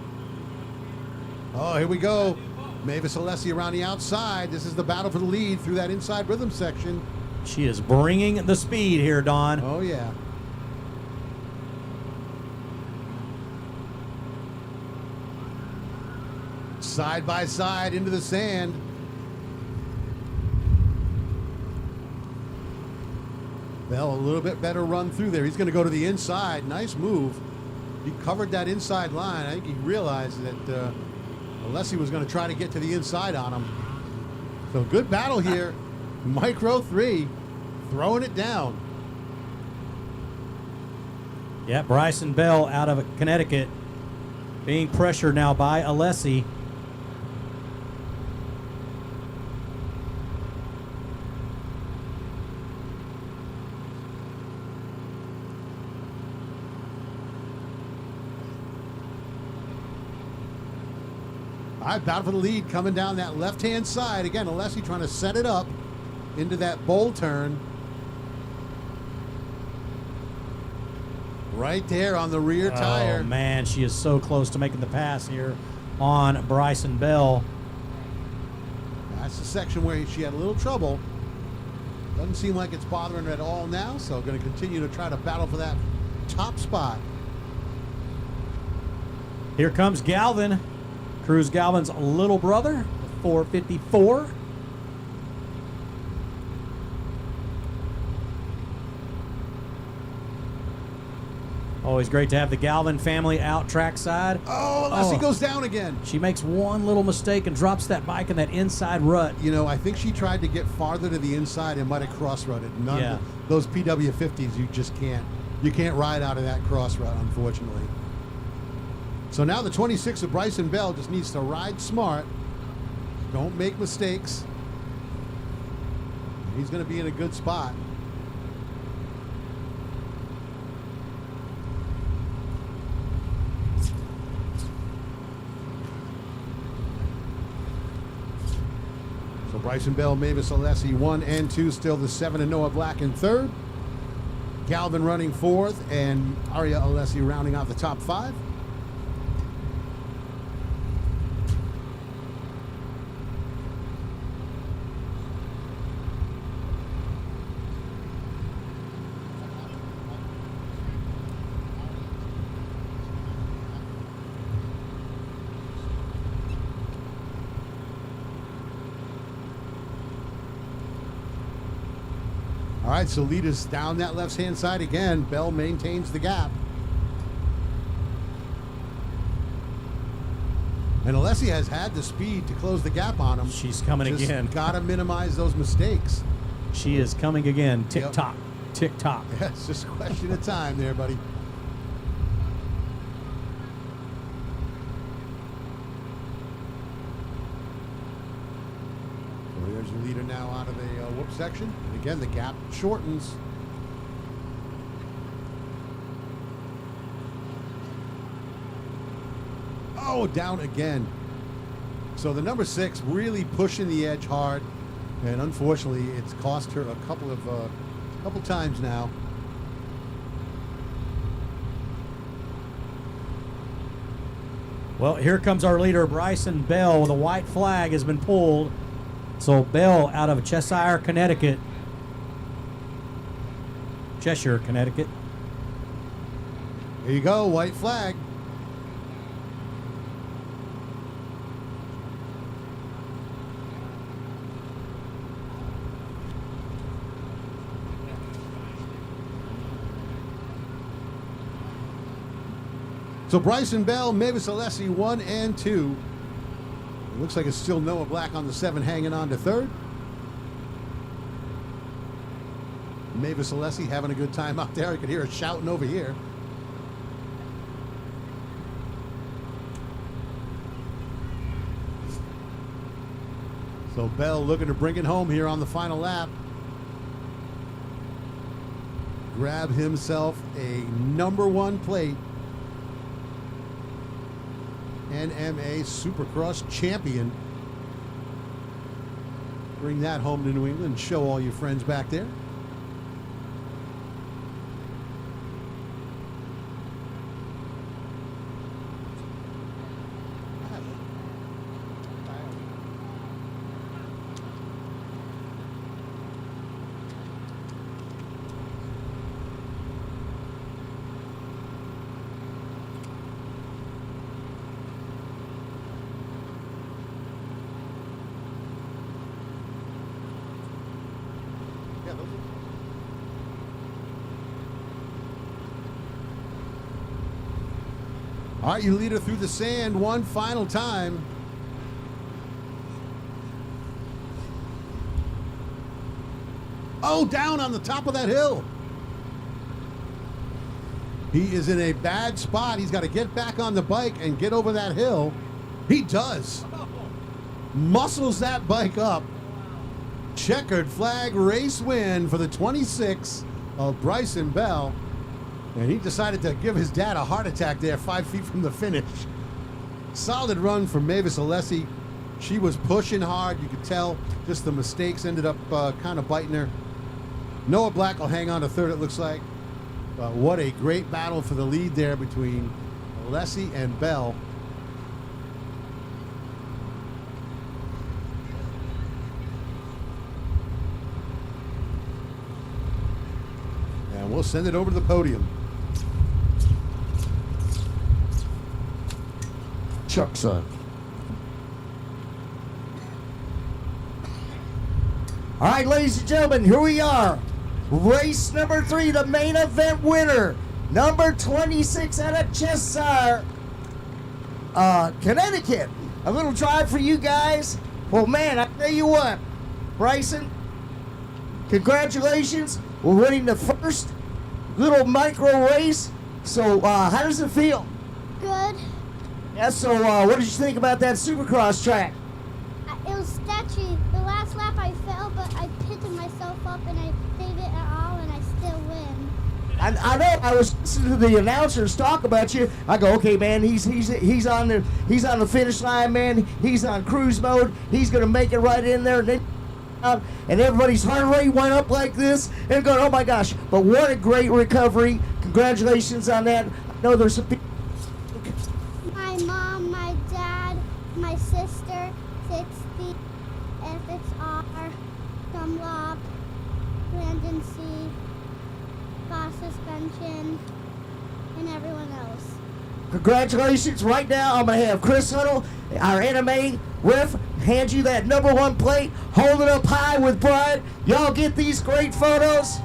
Oh, here we go. Mavis Alessi around the outside. This is the battle for the lead through that inside rhythm section. She is bringing the speed here, Don. Oh, yeah. Side by side into the sand. Bell, a little bit better run through there. He's going to go to the inside. Nice move. He covered that inside line. I think he realized that Alessi was going to try to get to the inside on him. So good battle here. Micro 3 throwing it down. Yeah, Bryson Bell out of Connecticut being pressured now by Alessi. All right, battle for the lead coming down that left-hand side. Again, Alessi trying to set it up into that bowl turn. Right there on the rear tire. Oh, man, she is so close to making the pass here on Bryson Bell. That's the section where she had a little trouble. Doesn't seem like it's bothering her at all now, so going to continue to try to battle for that top spot. Here comes Galvin, Cruz Galvin's little brother, 454. Always great to have the Galvin family out trackside. Oh, Alessi goes down again. She makes one little mistake and drops that bike in that inside rut. You know, I think she tried to get farther to the inside and might have cross-rutted. None Yeah. of those PW50s, you just can't. You can't ride out of that cross rut, unfortunately. So now the 26 of Bryson Bell just needs to ride smart. Don't make mistakes. He's going to be in a good spot. So Bryson Bell, Mavis Alessi, 1 and 2, still the 7 and Noah Black in third. Galvin running fourth, and Arya Alessi rounding out the top 5. All right, so leaders down that left-hand side again. Bell maintains the gap. And Alessi has had the speed to close the gap on him. She's coming again. Got to minimize those mistakes. She is coming again. Tick Yep. tock, tick tock. Yeah, it's just a question of time there, buddy. So there's your leader now out of the whoop section. And again, the gap shortens. Oh, down again. So the number 6 really pushing the edge hard, and unfortunately, it's cost her a couple times now. Well, here comes our leader, Bryson Bell. The white flag has been pulled. So Bell out of Cheshire, Connecticut. Cheshire, Connecticut. There you go, white flag. So Bryson Bell, Mavis Alessi 1 and 2. It looks like it's still Noah Black on the 7 hanging on to 3rd. Mavis Alessi having a good time out there. I could hear her shouting over here. So Bell looking to bring it home here on the final lap. Grab himself a number 1 plate. NMA Supercross champion. Bring that home to New England and show all your friends back there. All right, you lead her through the sand one final time. Oh, down on the top of that hill. He is in a bad spot. He's got to get back on the bike and get over that hill. He does. Muscles that bike up. Checkered flag race win for the 26 of Bryson Bell. And he decided to give his dad a heart attack there 5 feet from the finish. Solid run for Mavis Alessi. She was pushing hard. You could tell just the mistakes ended up kind of biting her. Noah Black will hang on to 3rd, it looks like. But what a great battle for the lead there between Alessi and Bell. And we'll send it over to the podium. Chuck, son. All right, ladies and gentlemen, here we are. Race number 3, the main event winner. Number 26 out of Cheshire, Connecticut. A little drive for you guys. Well, man, I tell you what, Bryson, congratulations. We're winning the first little micro race. So how does it feel? Good. Yeah, so what did you think about that Supercross track? It was sketchy. The last lap I fell, but I picked myself up and I saved it at all, and I still win. I know. I was listening to the announcers talk about you. I go, okay, man. He's on the finish line, man. He's on cruise mode. He's gonna make it right in there. And then and everybody's heart rate went up like this, and going, oh my gosh! But what a great recovery! Congratulations on that. I know there's some people. My mom, my dad, my sister, 60, FXR, Dunlop, Landon C, Boss Suspension, and everyone else. Congratulations. Right now, I'm going to have Chris Huddle, our anime ref, hand you that #1 plate. Hold it up high with pride. Y'all get these great photos.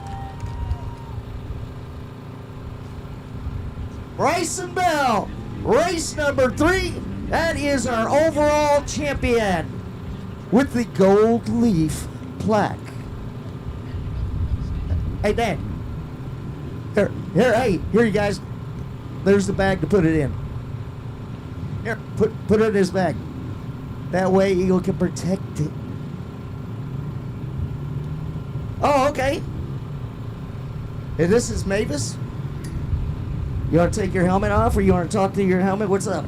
Bryson Bell, race number 3. That is our overall champion with the gold leaf plaque. Hey, Dan. Here, you guys. There's the bag to put it in. Here, put it in his bag. That way Eagle can protect it. Oh, okay. Hey, this is Mavis. You want to take your helmet off, or you want to talk to your helmet? What's up?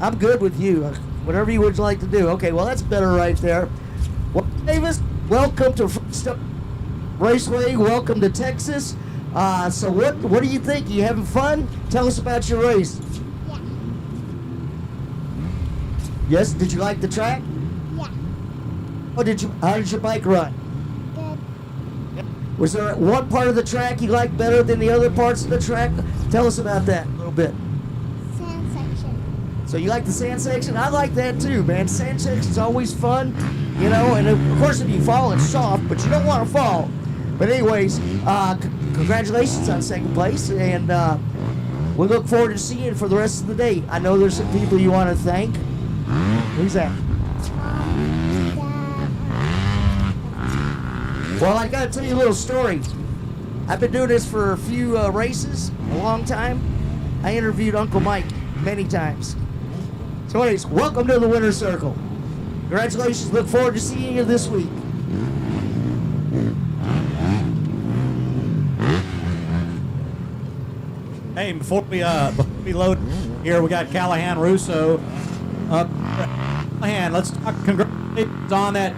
I'm good with you. Whatever you would like to do. Okay, well, that's better right there. Well, Mavis, welcome to Freestone Raceway. Welcome to Texas. So what do you think? You having fun? Tell us about your race. Yeah. Yes, did you like the track? Yeah. How did your bike run? Good. Was there one part of the track you liked better than the other parts of the track? Tell us about that a little bit. Sand section. So you like the sand section? I like that too, man. Sand section's always fun, you know, and of course if you fall, it's soft, but you don't want to fall. But anyways, congratulations on second place, and we look forward to seeing you for the rest of the day. I know there's some people you want to thank. Who's that? Well, I got to tell you a little story. I've been doing this for a few races, a long time. I interviewed Uncle Mike many times. So anyways, welcome to the winner's circle. Congratulations. Look forward to seeing you this week. Hey, before we load here, we got Callahan Russo. Callahan, let's talk congratulations on that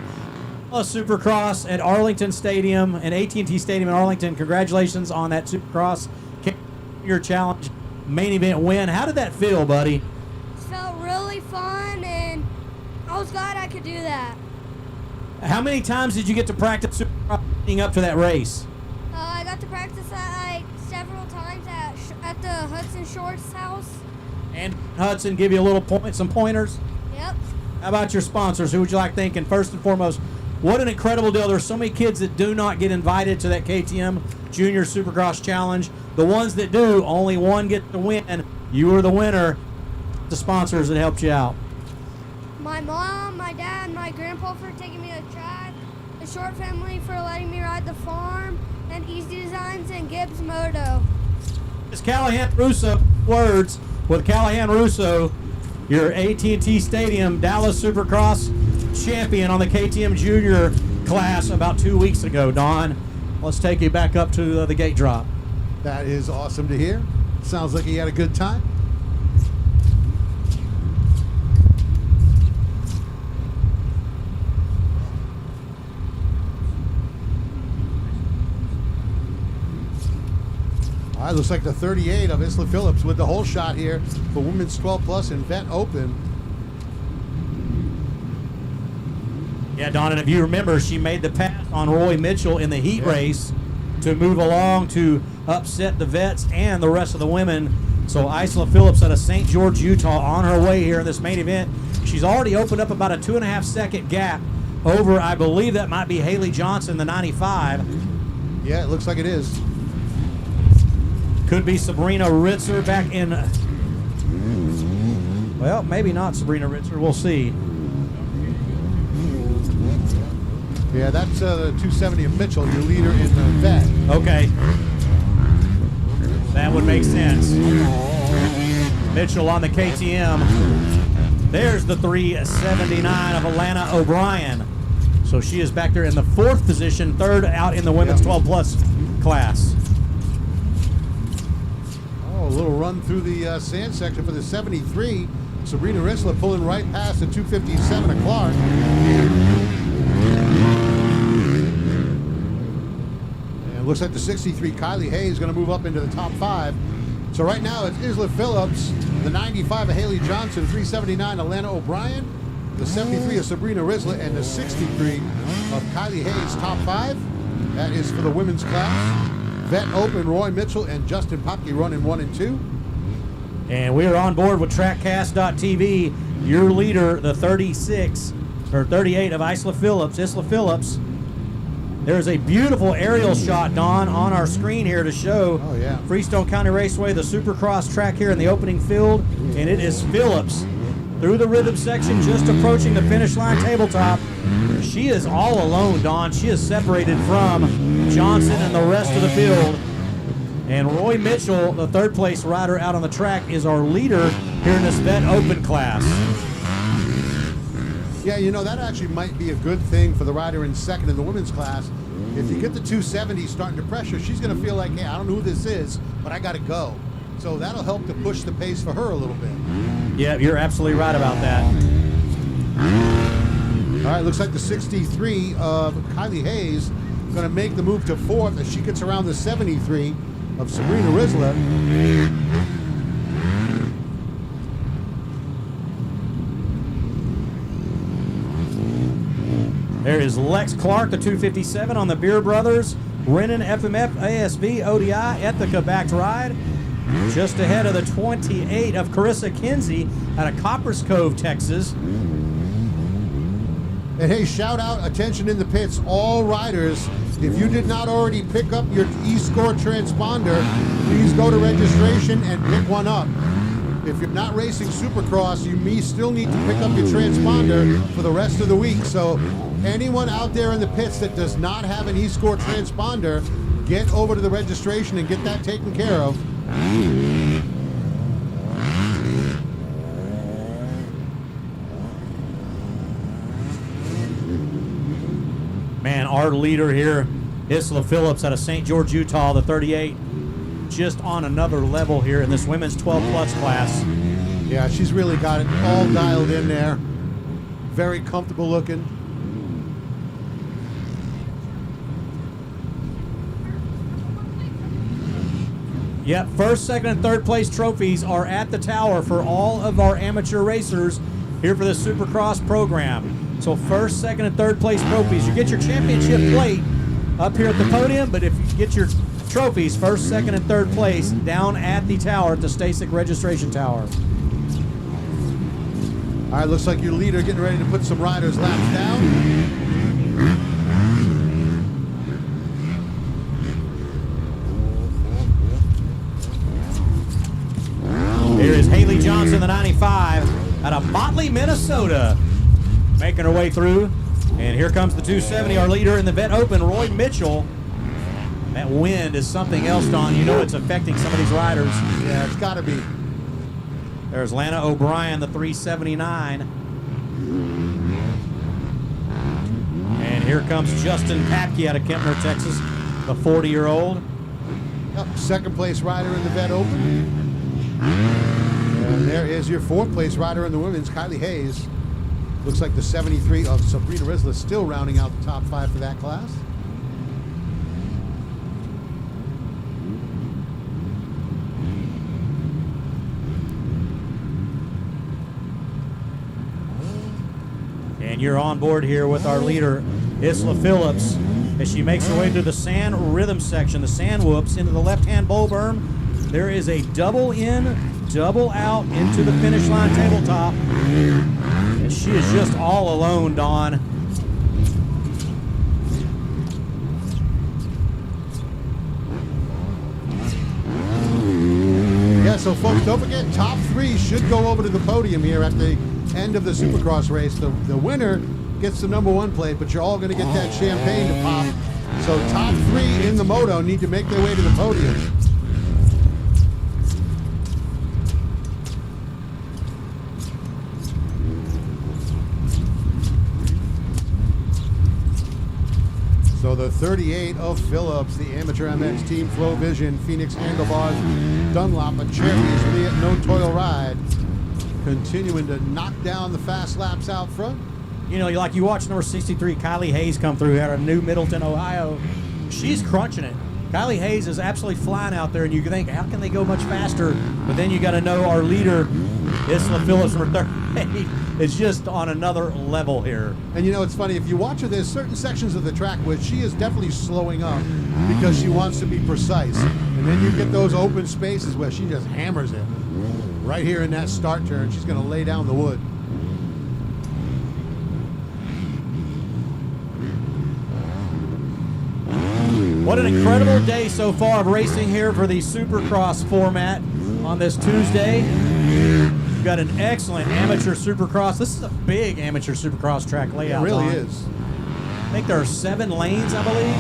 Supercross at Arlington Stadium and AT&T Stadium in Arlington. Congratulations on that Supercross your challenge main event win. How did that feel, buddy? It felt really fun, and I was glad I could do that. How many times did you get to practice Supercross leading up to that race? I got to practice that like several times at the Hudson Shorts house. And Hudson give you a little some pointers? Yep. How about your sponsors? Who would you like thanking? First and foremost, what an incredible deal. There's so many kids that do not get invited to that KTM Junior Supercross Challenge. The ones that do, only one gets to win. You were the winner. The sponsors that helped you out. My mom, my dad, and my grandpa for taking me to the track, the Short family for letting me ride the farm, and Easy Designs and Gibbs Moto. It's Callahan Russo words with Callahan Russo, your AT&T Stadium Dallas Supercross champion on the KTM Junior class about 2 weeks ago. Don, let's take you back up to the gate drop. That is awesome to hear. Sounds like he had a good time. All right, looks like the 38 of Isla Phillips with the whole shot here for Women's 12 Plus and Vet Open. Yeah, Don, and if you remember, she made the pass on Roy Mitchell in the heat race to move along to upset the vets and the rest of the women. So Isla Phillips out of St. George, Utah, on her way here in this main event. She's already opened up about a 2.5 second gap over, I believe that might be Haley Johnson, the 95. Yeah, it looks like it is. Could be Sabrina Ritzer back in. Well, maybe not Sabrina Ritzer. We'll see. Yeah, that's the 270 of Mitchell, your leader in the vet. Okay. That would make sense. Mitchell on the KTM. There's the 379 of Alana O'Brien. So she is back there in the 4th position, 3rd out in the women's 12 plus class. Oh, a little run through the sand section for the 73. Sabrina Rissler pulling right past the 257 of Clark. looks like the 63 Kylie Hayes is going to move up into the top 5. So right now it's Isla Phillips, the 95 of Haley Johnson, 379 Alana O'Brien, the 73 of Sabrina Rizla, and the 63 of Kylie Hayes, top 5. That is for the women's class. Vet Open, Roy Mitchell and Justin Popke running 1 and 2. And we are on board with TrackCast.tv. Your leader, the 38 of Isla Phillips. There's a beautiful aerial shot, Don, on our screen here to show Freestone County Raceway, the Supercross track here in the opening field. And it is Phillips through the rhythm section, just approaching the finish line tabletop. She is all alone, Don. She is separated from Johnson and the rest of the field. And Roy Mitchell, the 3rd place rider out on the track, is our leader here in this Vet Open class. Yeah, you know, that actually might be a good thing for the rider in 2nd in the women's class. If you get the 270 starting to pressure, she's going to feel like, hey, I don't know who this is, but I got to go. So that'll help to push the pace for her a little bit. Yeah, you're absolutely right about that. All right, looks like the 63 of Kylie Hayes going to make the move to 4th as she gets around the 73 of Sabrina Rizla. There is Lex Clark, the 257 on the Beer Brothers. Brennan, FMF, ASV, ODI, Ethica backed ride. Just ahead of the 28 of Carissa Kinsey out of Coppers Cove, Texas. And hey, shout out, attention in the pits, all riders. If you did not already pick up your eScore transponder, please go to registration and pick one up. If you're not racing Supercross, you may still need to pick up your transponder for the rest of the week. So anyone out there in the pits that does not have an eScore transponder, get over to the registration and get that taken care of. Man, our leader here, Isla Phillips out of St. George, Utah, the 38, just on another level here in this women's 12-plus class. Yeah, she's really got it all dialed in there. Very comfortable looking. Yep, 1st, 2nd, and 3rd place trophies are at the tower for all of our amateur racers here for the Supercross program. So 1st, 2nd, and 3rd place trophies. You get your championship plate up here at the podium, but if you get your trophies, 1st, 2nd, and 3rd place down at the tower at the Stasic Registration Tower. All right, looks like your leader getting ready to put some riders' laps down. Here is Haley Johnson, the 95, out of Motley, Minnesota, making her way through. And here comes the 270, our leader in the Vet Open, Roy Mitchell. That wind is something else, Don. You know it's affecting some of these riders. Yeah, it's got to be. There's Lana O'Brien, the 379. And here comes Justin Papke out of Kempner, Texas, the 40-year-old. Yep, 2nd place rider in the Vet Open. And there is your 4th place rider in the women's, Kylie Hayes. Looks like the 73 of Sabrina Rizla still rounding out the top 5 for that class. And you're on board here with our leader, Isla Phillips, as she makes her way through the sand rhythm section, the sand whoops into the left-hand bowl berm. There is a double in, double out into the finish line tabletop. And she is just all alone, Dawn. Yeah, so folks, don't forget, top 3 should go over to the podium here at the end of the Supercross race. The winner gets the #1 plate, but you're all going to get that champagne to pop. So top 3 in the moto need to make their way to the podium. So the 38 of Phillips, the Amateur MX Team Flow Vision, Phoenix Handlebars, Dunlop, a Cherokee Juliet No Toil Ride, continuing to knock down the fast laps out front. You know, like you watch number 63, Kylie Hayes, come through out of New Middleton, Ohio. She's crunching it. Kylie Hayes is absolutely flying out there, and you think, how can they go much faster? But then you got to know our leader, Isla Phillips, number 38, is just on another level here. And you know, it's funny, if you watch her, there's certain sections of the track where she is definitely slowing up because she wants to be precise. And then you get those open spaces where she just hammers it. Right here in that start turn, she's going to lay down the wood. What an incredible day so far of racing here for the Supercross format on this Tuesday. We've got an excellent amateur Supercross. This is a big amateur Supercross track layout. It really Don. is. I think there are 7 lanes, I believe.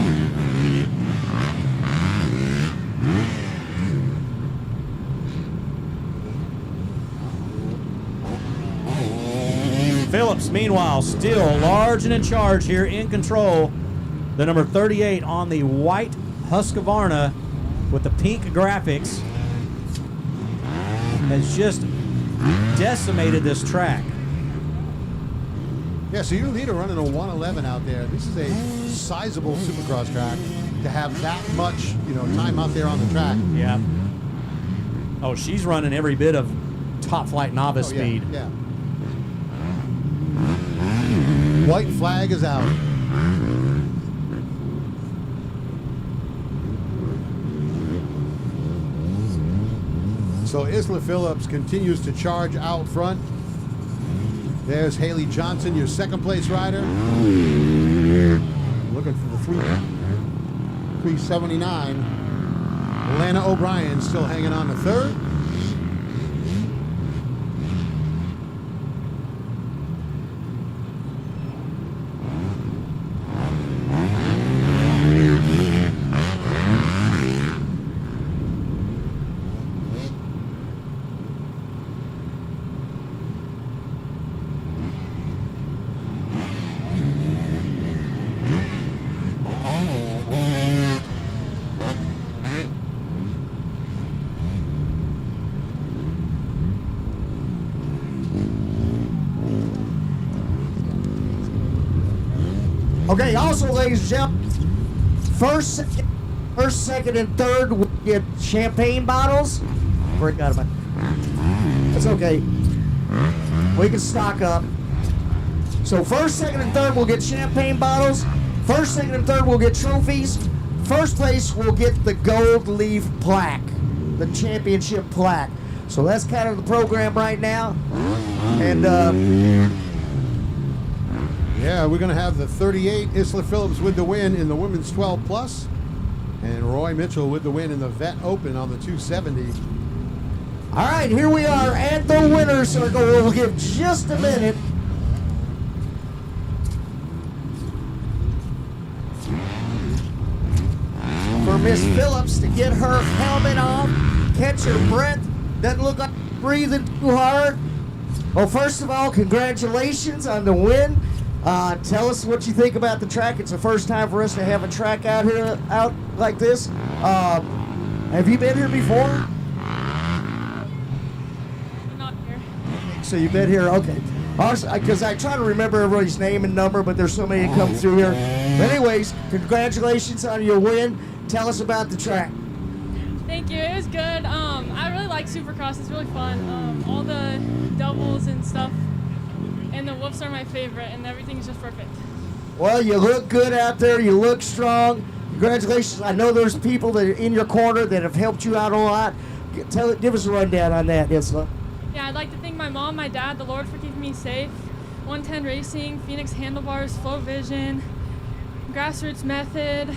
Phillips, meanwhile, still large and in charge here, in control. The number 38 on the white Husqvarna with the pink graphics has just decimated this track. Yeah, so your leader running a 111 out there. This is a sizable Supercross track to have that much, time out there on the track. Yeah. Oh, she's running every bit of top flight novice speed. Yeah. White flag is out. So Isla Phillips continues to charge out front. There's Haley Johnson, your second place rider. Looking for the 379. Lana O'Brien still hanging on to third. Okay, also, ladies and gentlemen, first, second, and third will get champagne bottles. Break out of my. That's okay. We can stock up. So first, second, and third will get champagne bottles. First, second, and third will get trophies. First place will get the gold leaf plaque, the championship plaque. So that's kind of the program right now. And yeah, we're going to have the 38 Isla Phillips with the win in the women's 12 plus, and Roy Mitchell with the win in the Vet Open on the 270. all right, here we are at the winner's circle. We'll give just a minute. For Miss Phillips to get her helmet off, catch her breath, doesn't look like breathing too hard. Well, first of all, congratulations on the win. Tell us what you think about the track. It's the first time for us to have a track out here, out like this. Have you been here before? Not here. So you've been here, okay. Because I try to remember everybody's name and number, but there's so many that come through here. But anyways, congratulations on your win. Tell us about the track. Thank you. It was good. I really like Supercross. It's really fun. All the doubles and stuff, and the whoops are my favorite, and everything's just perfect. Well, you look good out there. You look strong. Congratulations. I know there's people that are in your corner that have helped you out a lot. Give us a rundown on that, Isla. Yeah, I'd like to thank my mom, my dad, the Lord for keeping me safe. 110 Racing, Phoenix Handlebars, Flow Vision, Grassroots Method,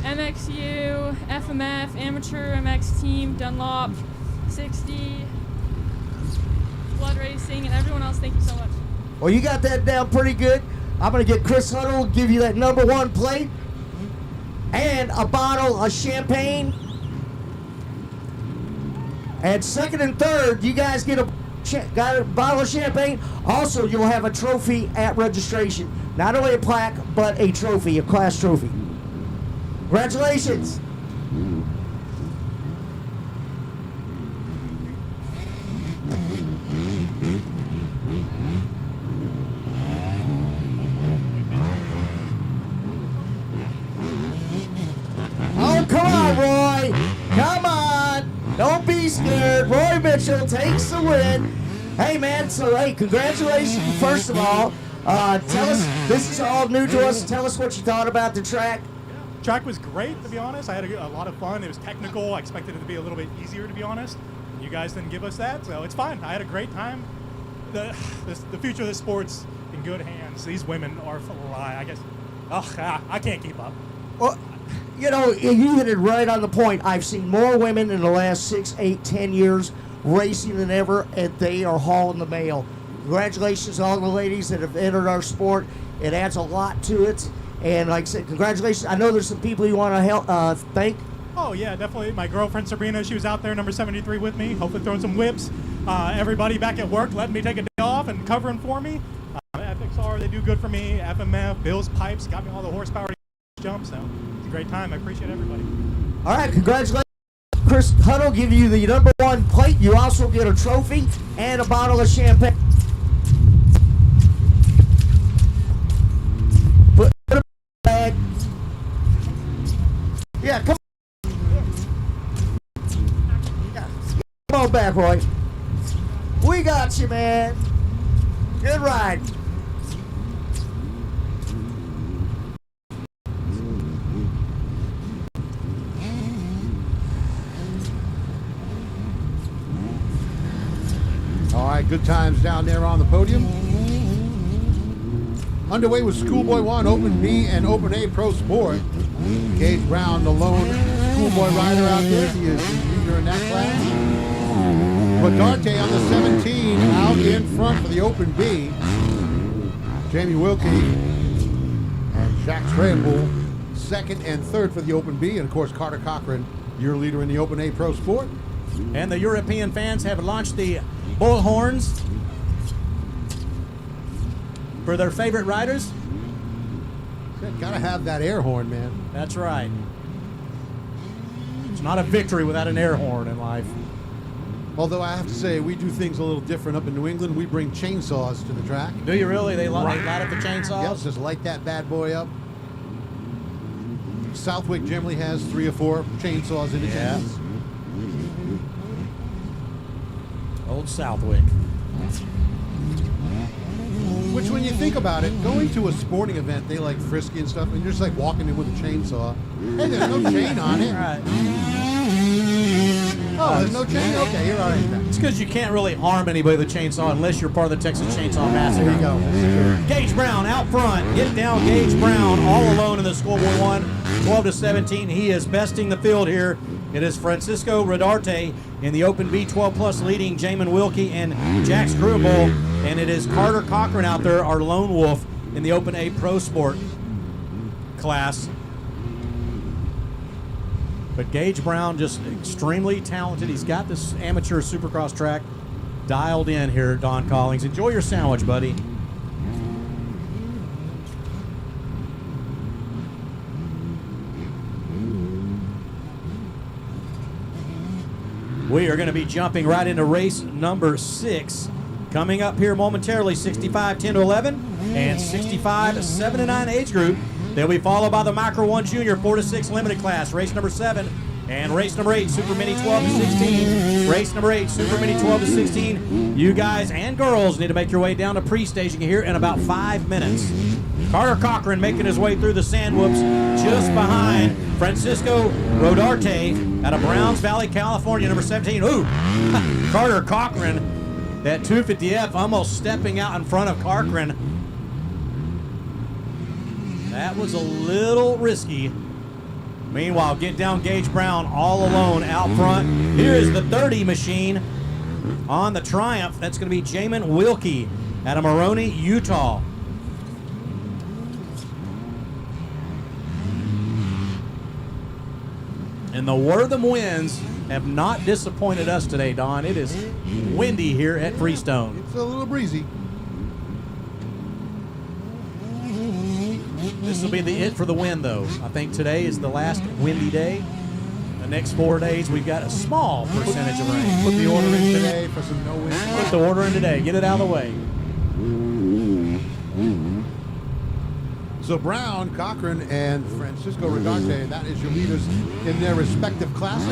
MXU, FMF, Amateur MX Team, Dunlop, 60, Blood Racing, and everyone else. Thank you so much. Well, you got that down pretty good. I'm going to get Chris Huddle, give you that #1 plate and a bottle of champagne. And second and third, you guys got a bottle of champagne. Also, you'll have a trophy at registration. Not only a plaque, but a trophy, a class trophy. Congratulations. Oh, come be scared. Roy Mitchell takes the win. Hey, man, so, hey, congratulations, first of all. Tell us, this is all new to us. Tell us what you thought about the track. Track was great, to be honest. I had a lot of fun. It was technical. I expected it to be a little bit easier, to be honest. You guys didn't give us that, so it's fine. I had a great time. The future of the sport's in good hands. These women are fly. I guess, I can't keep up. Well, you know, you hit it right on the point. I've seen more women in the last 6, 8, 10 years racing than ever, and they are hauling the mail. Congratulations to all the ladies that have entered our sport. It adds a lot to it. And like I said, congratulations. I know there's some people you want to help thank. Oh, yeah, definitely. My girlfriend, Sabrina, she was out there, number 73 with me, hopefully throwing some whips. Everybody back at work letting me take a day off and covering for me. FXR, they do good for me. FMF, Bill's Pipes, got me all the horsepower to jump, so it's a great time. I appreciate everybody. All right, congratulations. Chris Huddle give you the number 1 plate. You also get a trophy and a bottle of champagne. Put it in the bag. Yeah, come on. Yeah. Come on back, Roy. We got you, man. Good ride. All right, good times down there on the podium. Underway with Schoolboy 1, Open B, and Open A Pro Sport. Gage Brown, the lone schoolboy rider out there. He is the leader in that class. Rodarte on the 17 out in front for the Open B. Jamie Wilkie and Jacques Tremble second and third for the Open B. And of course, Carter Cochran, your leader in the Open A Pro Sport. And the European fans have launched the bullhorns for their favorite riders. Gotta have that air horn, man. That's right. It's not a victory without an air horn in life. Although I have to say, we do things a little different up in New England. We bring chainsaws to the track. Do you really? They light up the chainsaws? Yep, just light that bad boy up. Southwick generally has 3 or 4 chainsaws in the chains. Old Southwick. Which, when you think about it, going to a sporting event, they like frisky and stuff, and you're just like walking in with a chainsaw. Hey, there's no chain on it. Right. Oh, there's no chain? Okay, you're all right then. It's because you can't really harm anybody with a chainsaw unless you're part of the Texas Chainsaw Massacre. There you go. Gage Brown out front. Get down Gage Brown all alone in the Schoolboy 1, 12-17. He is besting the field here. It is Francisco Rodarte in the Open B 12+ leading Jamin Wilkie and Jax Grubel. And it is Carter Cochran out there, our lone wolf, in the Open A Pro Sport class. But Gage Brown, just extremely talented. He's got this amateur supercross track dialed in here, Don Collins. Enjoy your sandwich, buddy. We are going to be jumping right into race number 6. Coming up here momentarily, 65 10-11 and 65 7-9 age group. They'll be followed by the Micro 1 Junior 4-6 limited class, race number 7, and race number 8, Super Mini 12-16. Race number 8, Super Mini 12-16. You guys and girls need to make your way down to pre-staging here in about 5 minutes. Carter Cochran making his way through the sand whoops just behind Francisco Rodarte out of Browns Valley, California, number 17. Ooh, Carter Cochran, that 250F almost stepping out in front of Cochran. That was a little risky. Meanwhile, get down Gage Brown all alone out front. Here is the 30 machine on the Triumph. That's going to be Jamin Wilkie out of Moroni, Utah. And the Wortham winds have not disappointed us today, Don. It is windy here at Freestone. It's a little breezy. This will be the it for the win, though. I think today is the last windy day. The next 4 days, we've got a small percentage of rain. Put the order in today for some no wind. Put the order in today. Get it out of the way. So Brown, Cochran, and Francisco Rodarte, that is your leaders in their respective classes.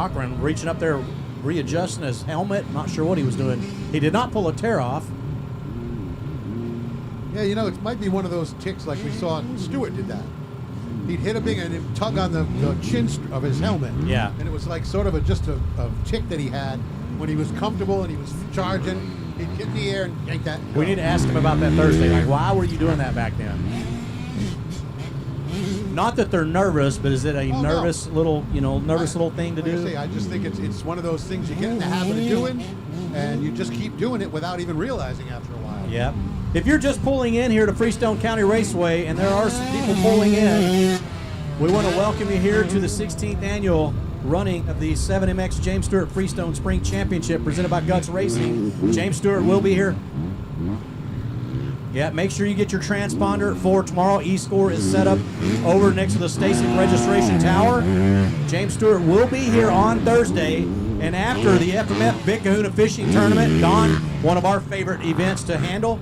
Cochran reaching up there, readjusting his helmet. Not sure what he was doing. He did not pull a tear off. Yeah, you know, it might be one of those ticks like we saw Stewart did that. He'd hit a big and he'd tug on the chin of his helmet. Yeah. And it was like sort of just a tick that he had when he was comfortable and he was charging. He'd get in the air and yank that. We need to ask him about that Thursday. Like, why were you doing that back then? Not that they're nervous, but is it a nervous little thing to Like I do? say, I just think it's one of those things you get in the habit of doing, and you just keep doing it without even realizing after a while. Yep. If you're just pulling in here to Freestone County Raceway, and there are some people pulling in, we want to welcome you here to the 16th annual running of the 7MX James Stewart Freestone Spring Championship presented by Guts Racing. James Stewart will be here. Yeah, make sure you get your transponder for tomorrow. E-score is set up over next to the Stasic Registration Tower. James Stewart will be here on Thursday. And after the FMF Big Kahuna Fishing Tournament, Don, one of our favorite events to handle,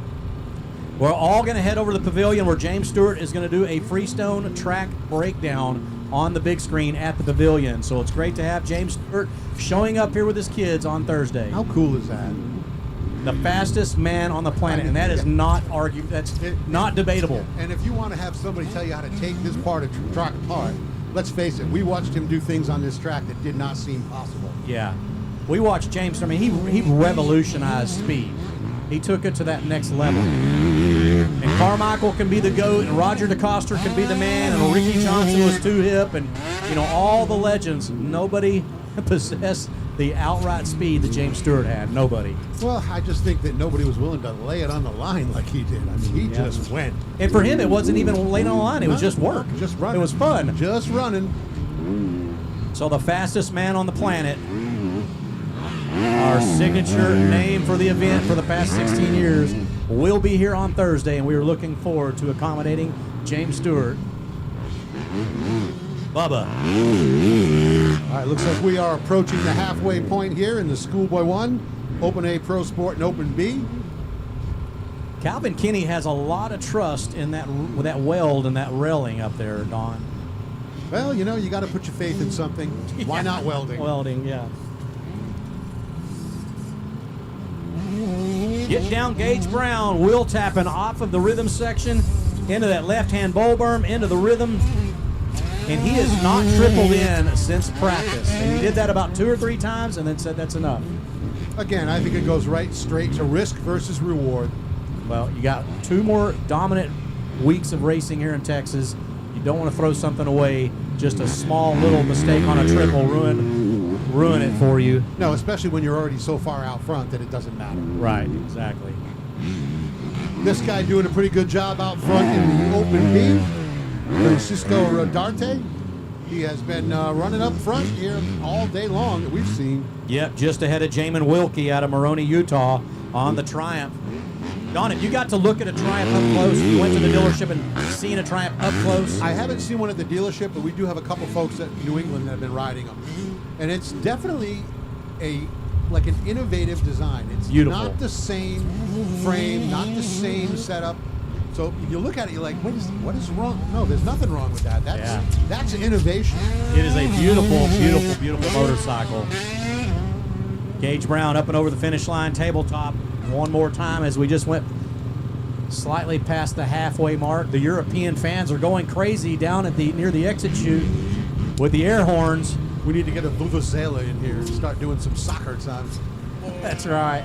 we're all going to head over to the pavilion where James Stewart is going to do a Freestone track breakdown on the big screen at the pavilion. So it's great to have James Stewart showing up here with his kids on Thursday. How cool is that? The fastest man on the planet, and that is not not debatable. And if you want to have somebody tell you how to take this part of track apart, let's face it, we watched him do things on this track that did not seem possible. Yeah. We watched James, I mean, he revolutionized speed. He took it to that next level. And Carmichael can be the GOAT, and Roger DeCoster can be the man, and Ricky Johnson was too hip, and, you know, all the legends. Nobody possessed the outright speed that James Stewart had. Nobody. Well, I just think that nobody was willing to lay it on the line like he did. I mean, he just went. And for him, it wasn't even laying on the line. It was just work. Just running. It was fun. Just running. So the fastest man on the planet, our signature name for the event for the past 16 years, will be here on Thursday, and we are looking forward to accommodating James Stewart. Bubba. All right, looks like we are approaching the halfway point here in the Schoolboy 1, Open A Pro Sport, and Open B. Calvin Kinney has a lot of trust in that weld and that railing up there, Don. Well, you know, you got to put your faith in something. Why not welding? Welding, yeah. Get down Gage Brown, wheel tapping off of the rhythm section into that left-hand bowl berm, into the rhythm. And he has not tripled in since practice. And he did that about 2 or 3 times and then said that's enough. Again, I think it goes right straight to risk versus reward. Well, you got 2 more dominant weeks of racing here in Texas. You don't want to throw something away. Just a small little mistake on a triple ruin it for you. No, especially when you're already so far out front that it doesn't matter. Right, exactly. This guy doing a pretty good job out front in the Open B. Francisco Rodarte. He has been running up front here all day long that we've seen. Yep, just ahead of Jamin Wilkie out of Moroni, Utah on the Triumph. Don, if you got to look at a Triumph up close, you went to the dealership and seen a Triumph up close? I haven't seen one at the dealership, but we do have a couple folks at New England that have been riding them. And it's definitely like an innovative design. It's beautiful. Not the same frame, not the same setup. So you look at it, you're like, what is wrong? No, there's nothing wrong with that. That's innovation. It is a beautiful, beautiful, beautiful motorcycle. Gage Brown up and over the finish line, tabletop one more time as we just went slightly past the halfway mark. The European fans are going crazy down at near the exit chute with the air horns. We need to get a Vuvuzela in here and start doing some soccer times. That's right.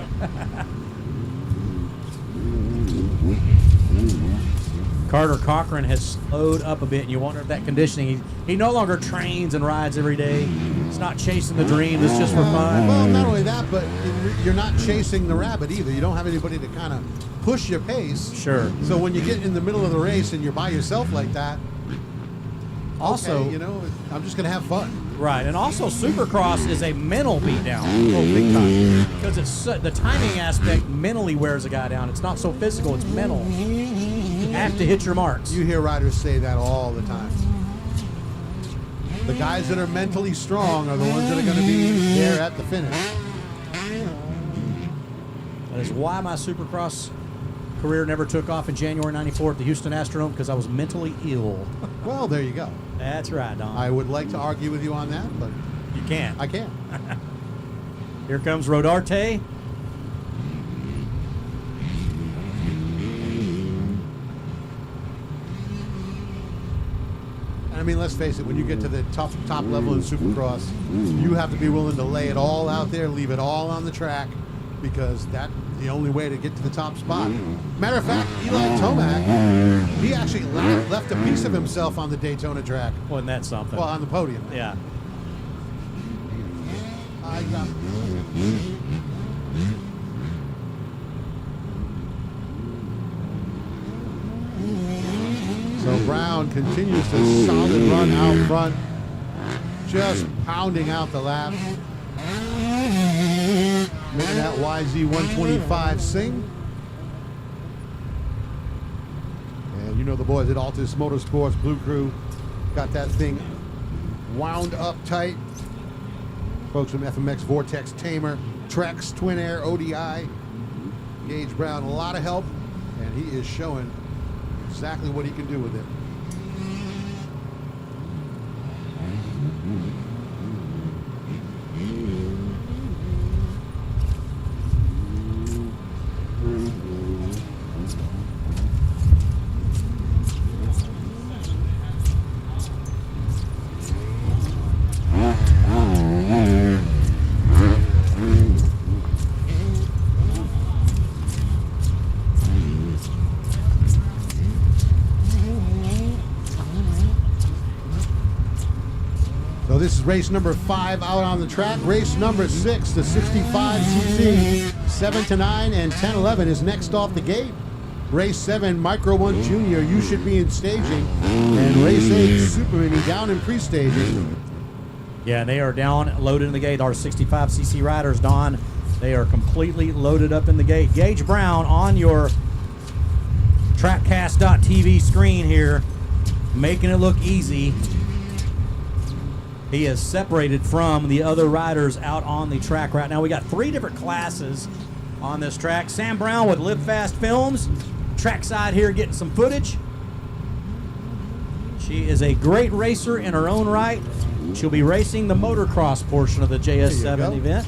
Carter Cochran has slowed up a bit, and you wonder if that conditioning, he no longer trains and rides every day. It's not chasing the dream, it's just for fun. Well, not only that, but you're not chasing the rabbit either. You don't have anybody to kind of push your pace. Sure. So when you get in the middle of the race and you're by yourself like that, also, okay, you know, I'm just going to have fun. Right, and also Supercross is a mental beatdown. Oh, big time. Because it's the timing aspect mentally wears a guy down. It's not so physical, it's mental. You have to hit your marks. You hear riders say that all the time. The guys that are mentally strong are the ones that are going to be there at the finish. That is why my Supercross career never took off in January '94 at the Houston Astrodome, because I was mentally ill. Well, there you go. That's right, Don. I would like to argue with you on that, but You can't. I can. Here comes Rodarte. And I mean, let's face it, when you get to the top level in Supercross, you have to be willing to lay it all out there, leave it all on the track, because that's the only way to get to the top spot. Matter of fact, Eli Tomac, he actually left a piece of himself on the Daytona track. Wasn't that something? Well, on the podium. Yeah. I got So Brown continues to solid run out front, just pounding out the lap. Making that YZ 125 sing. And you know the boys at Altus Motorsports Blue Crew got that thing wound up tight. Folks from FMX Vortex Tamer, Trex, Twin Air, ODI. Gage Brown, a lot of help, and he is showing exactly what he can do with it. So this is race number 5 out on the track. Race number 6, the 65cc, 7 to 9 and 10-11 is next off the gate. Race 7, Micro 1 Junior, you should be in staging. And race 8, Super Mini down in pre-staging. Yeah, and they are down, loaded in the gate. Our 65cc riders, Don, they are completely loaded up in the gate. Gage Brown on your TrackCast.tv screen here, making it look easy. He is separated from the other riders out on the track right now. We got 3 different classes on this track. Sam Brown with Live Fast Films, trackside here getting some footage. She is a great racer in her own right. She'll be racing the motocross portion of the JS7 event.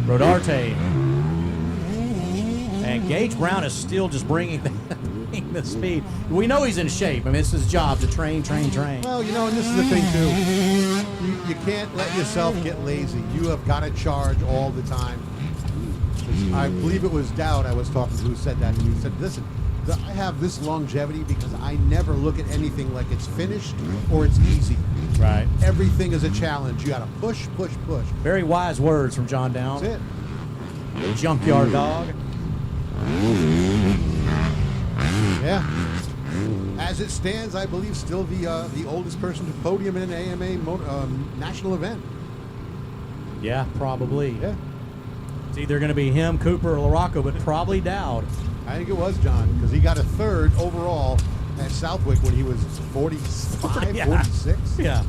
Rodarte. And Gage Brown is still just bringing the speed. We know he's in shape. I mean, it's his job to train. Well, you know, and this is the thing, too. You can't let yourself get lazy. You have got to charge all the time. I believe it was Dowd I was talking to who said that to me. He said, listen, I have this longevity because I never look at anything like it's finished or it's easy. Right. Everything is a challenge. You got to push. Very wise words from John Down. That's it. The junkyard dog. Yeah. As it stands, I believe still the oldest person to podium in an AMA national event. Yeah, probably. Yeah. It's either going to be him, Cooper, or LaRocco, but probably Dowd. I think it was John, because he got a 3rd overall at Southwick when he was 45, Yeah. 46. Yeah.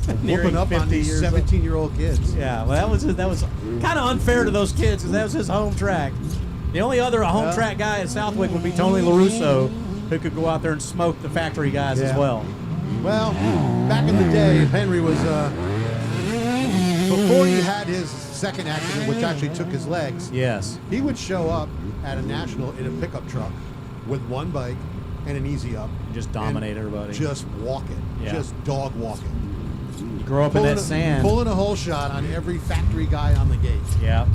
Whooping up on these 17-year-old kids. Yeah, well, that was kind of unfair to those kids because that was his home track. The only other home track guy at Southwick would be Tony LaRusso, who could go out there and smoke the factory guys as well. Well, back in the day, Henry was, before he had his second accident, which actually took his legs, yes, he would show up at a national in a pickup truck with one bike and an easy up. Just dominate everybody. Just walk it. Yeah. Just dog walk it. You grow up in that sand. Pulling a whole shot on every factory guy on the gate. Yeah.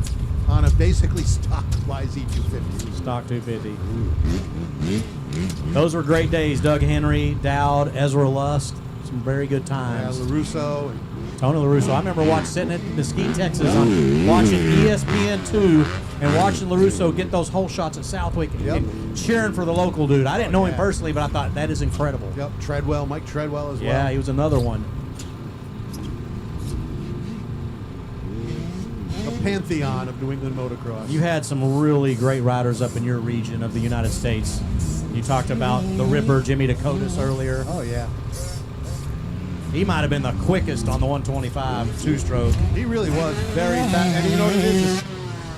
On a basically stock YZ250. Stock 250. Those were great days. Doug Henry, Dowd, Ezra Lust. Some very good times. Yeah, LaRusso. Tony LaRusso. I remember sitting at Mesquite, Texas, watching ESPN2 and watching LaRusso get those whole shots at Southwick and cheering for the local dude. I didn't know him personally, but I thought that is incredible. Yep, Treadwell, Mike Treadwell as well. Yeah, he was another one. A pantheon of New England motocross. You had some really great riders up in your region of the United States. You talked about the Ripper, Jimmy Dakotas earlier. Oh, yeah. He might have been the quickest on the 125 two-stroke. He really was very fast. And you know what it is?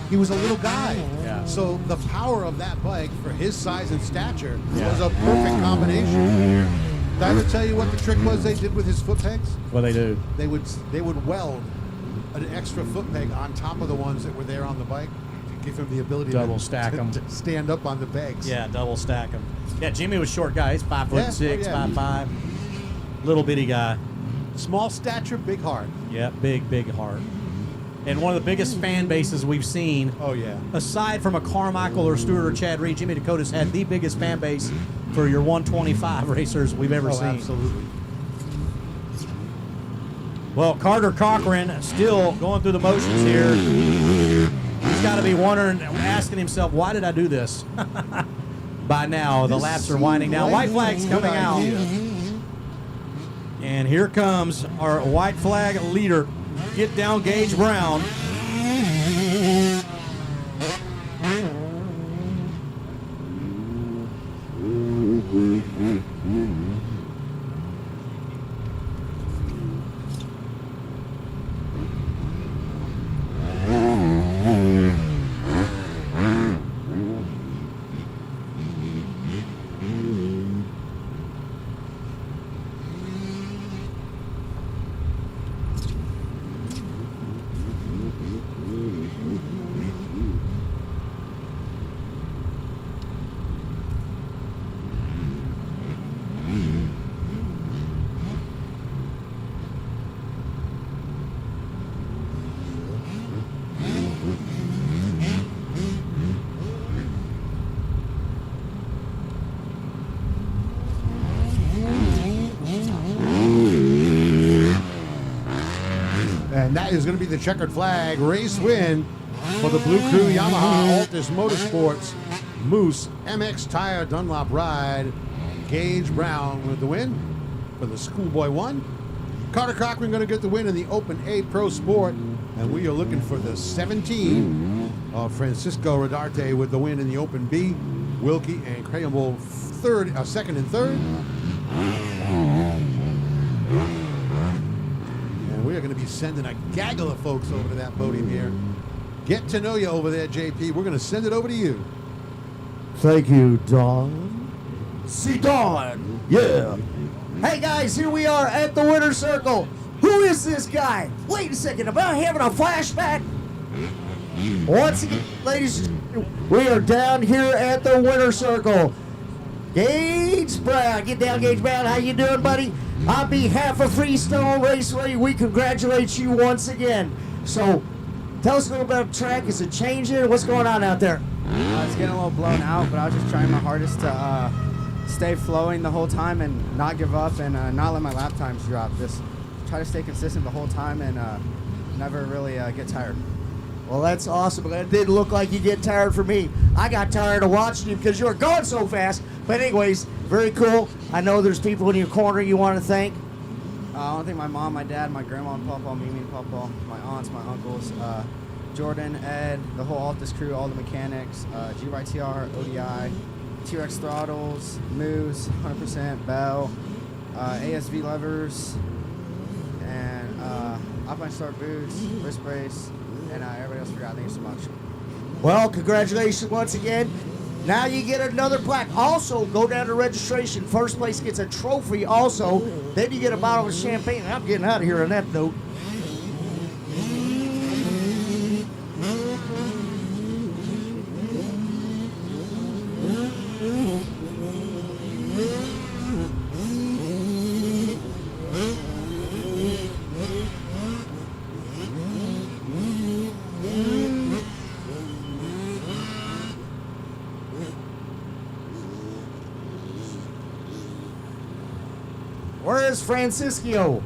He was a little guy. Yeah. So the power of that bike for his size and stature was a perfect combination. Did I ever tell you what the trick was they did with his foot pegs? What they do? They would weld an extra foot peg on top of the ones that were there on the bike to give him the ability Double to stack 'em. to stand up on the pegs. Yeah, double stack them. Yeah, Jimmy was a short guy. He's 5'6", Yeah, oh, yeah. 5'5", little bitty guy. Small stature, big heart. Yeah, big heart. And one of the biggest fan bases we've seen. Oh, yeah. Aside from a Carmichael or Stewart or Chad Reed, Jimmy Dakota's had the biggest fan base for your 125 racers we've ever seen. Absolutely. Well, Carter Cochran still going through the motions here. He's got to be wondering, asking himself, why did I do this? By now, the laps are winding down. White flag's coming out. And here comes our white flag leader. Get down, Gage Brown. And that is going to be the checkered flag race win for the Blue Crew Yamaha Altus Motorsports Moose MX Tire Dunlop ride. Gage Brown with the win for the Schoolboy 1. Carter Cochran going to get the win in the Open A Pro Sport. And we are looking for the 17 of Francisco Rodarte with the win in the Open B. Wilkie and Crayable second and third. And we are going to be sending a gaggle of folks over to that podium here. Get to know you over there, JP. We're going to send it over to you. Thank you, Don. See Don. Yeah. Hey, guys, here we are at the winner's circle. Who is this guy? Wait a second. Am I having a flashback? Once again, ladies, we are down here at the winner's circle. Gage Brown. Get down, Gage Brown. How you doing, buddy? On behalf of Freestone Raceway, we congratulate you once again. So, tell us a little about the track. Is it changing? What's going on out there? It's getting a little blown out, but I was just trying my hardest to stay flowing the whole time and not give up and not let my lap times drop. Just try to stay consistent the whole time and never really get tired. Well, that's awesome. It didn't look like you get tired for me. I got tired of watching you because you were going so fast. But anyways, very cool. I know there's people in your corner you want to thank. I want to thank my mom, my dad, my grandma and papa, Mimi and papa, my aunts, my uncles, Jordan, Ed, the whole Altus crew, all the mechanics, GYTR, ODI, T-Rex throttles, Moose, 100%, Bell, ASV levers, and Alpine Star boots, wrist brace, and everybody else forgot. Thank you so much. Well, congratulations once again. Now you get another plaque. Also, go down to registration. First place gets a trophy also. Then you get a bottle of champagne. I'm getting out of here on that note. Where is Francisco?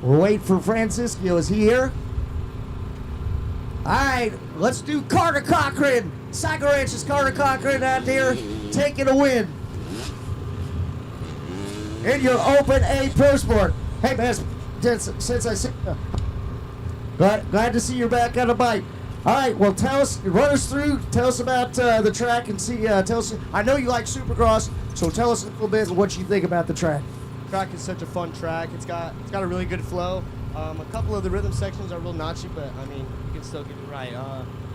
We're waiting for Francisco. Is he here? All right, let's do Carter Cochran. Cycle Ranch's Carter Cochran out there taking a win in your Open A Pro Sport. Hey, man, since I said, glad to see you're back on the bike. All right, well, run us through, tell us about the track and tell us, I know you like Supercross, so tell us a little bit what you think about the track. Track is such a fun track. It's got a really good flow. A couple of the rhythm sections are real notchy, but I mean, you can still get it right.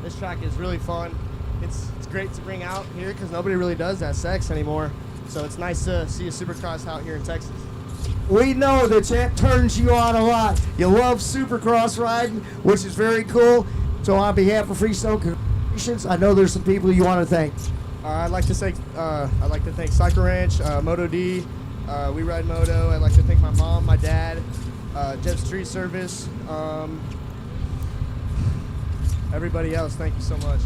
This track is really fun. It's great to bring out here because nobody really does that sex anymore. So it's nice to see a Supercross out here in Texas. We know that turns you on a lot. You love Supercross riding, which is very cool. So on behalf of Freestone, congratulations. I know there's some people you want to thank. I'd like to thank Cycle Ranch, Moto D, We Ride Moto. I'd like to thank my mom, my dad, Jeff Street Service, everybody else. Thank you so much.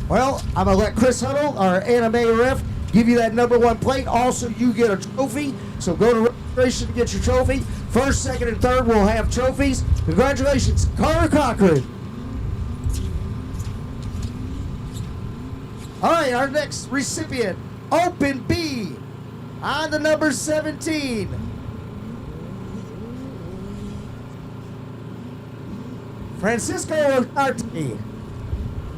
Well, I'm going to let Chris Huddle, our anime ref, give you that #1 plate. Also, you get a trophy. So go to registration to get your trophy. First, second, and third will have trophies. Congratulations, Carter Cochran. All right, our next recipient, Open B, on the number 17. Francisco Ugarte.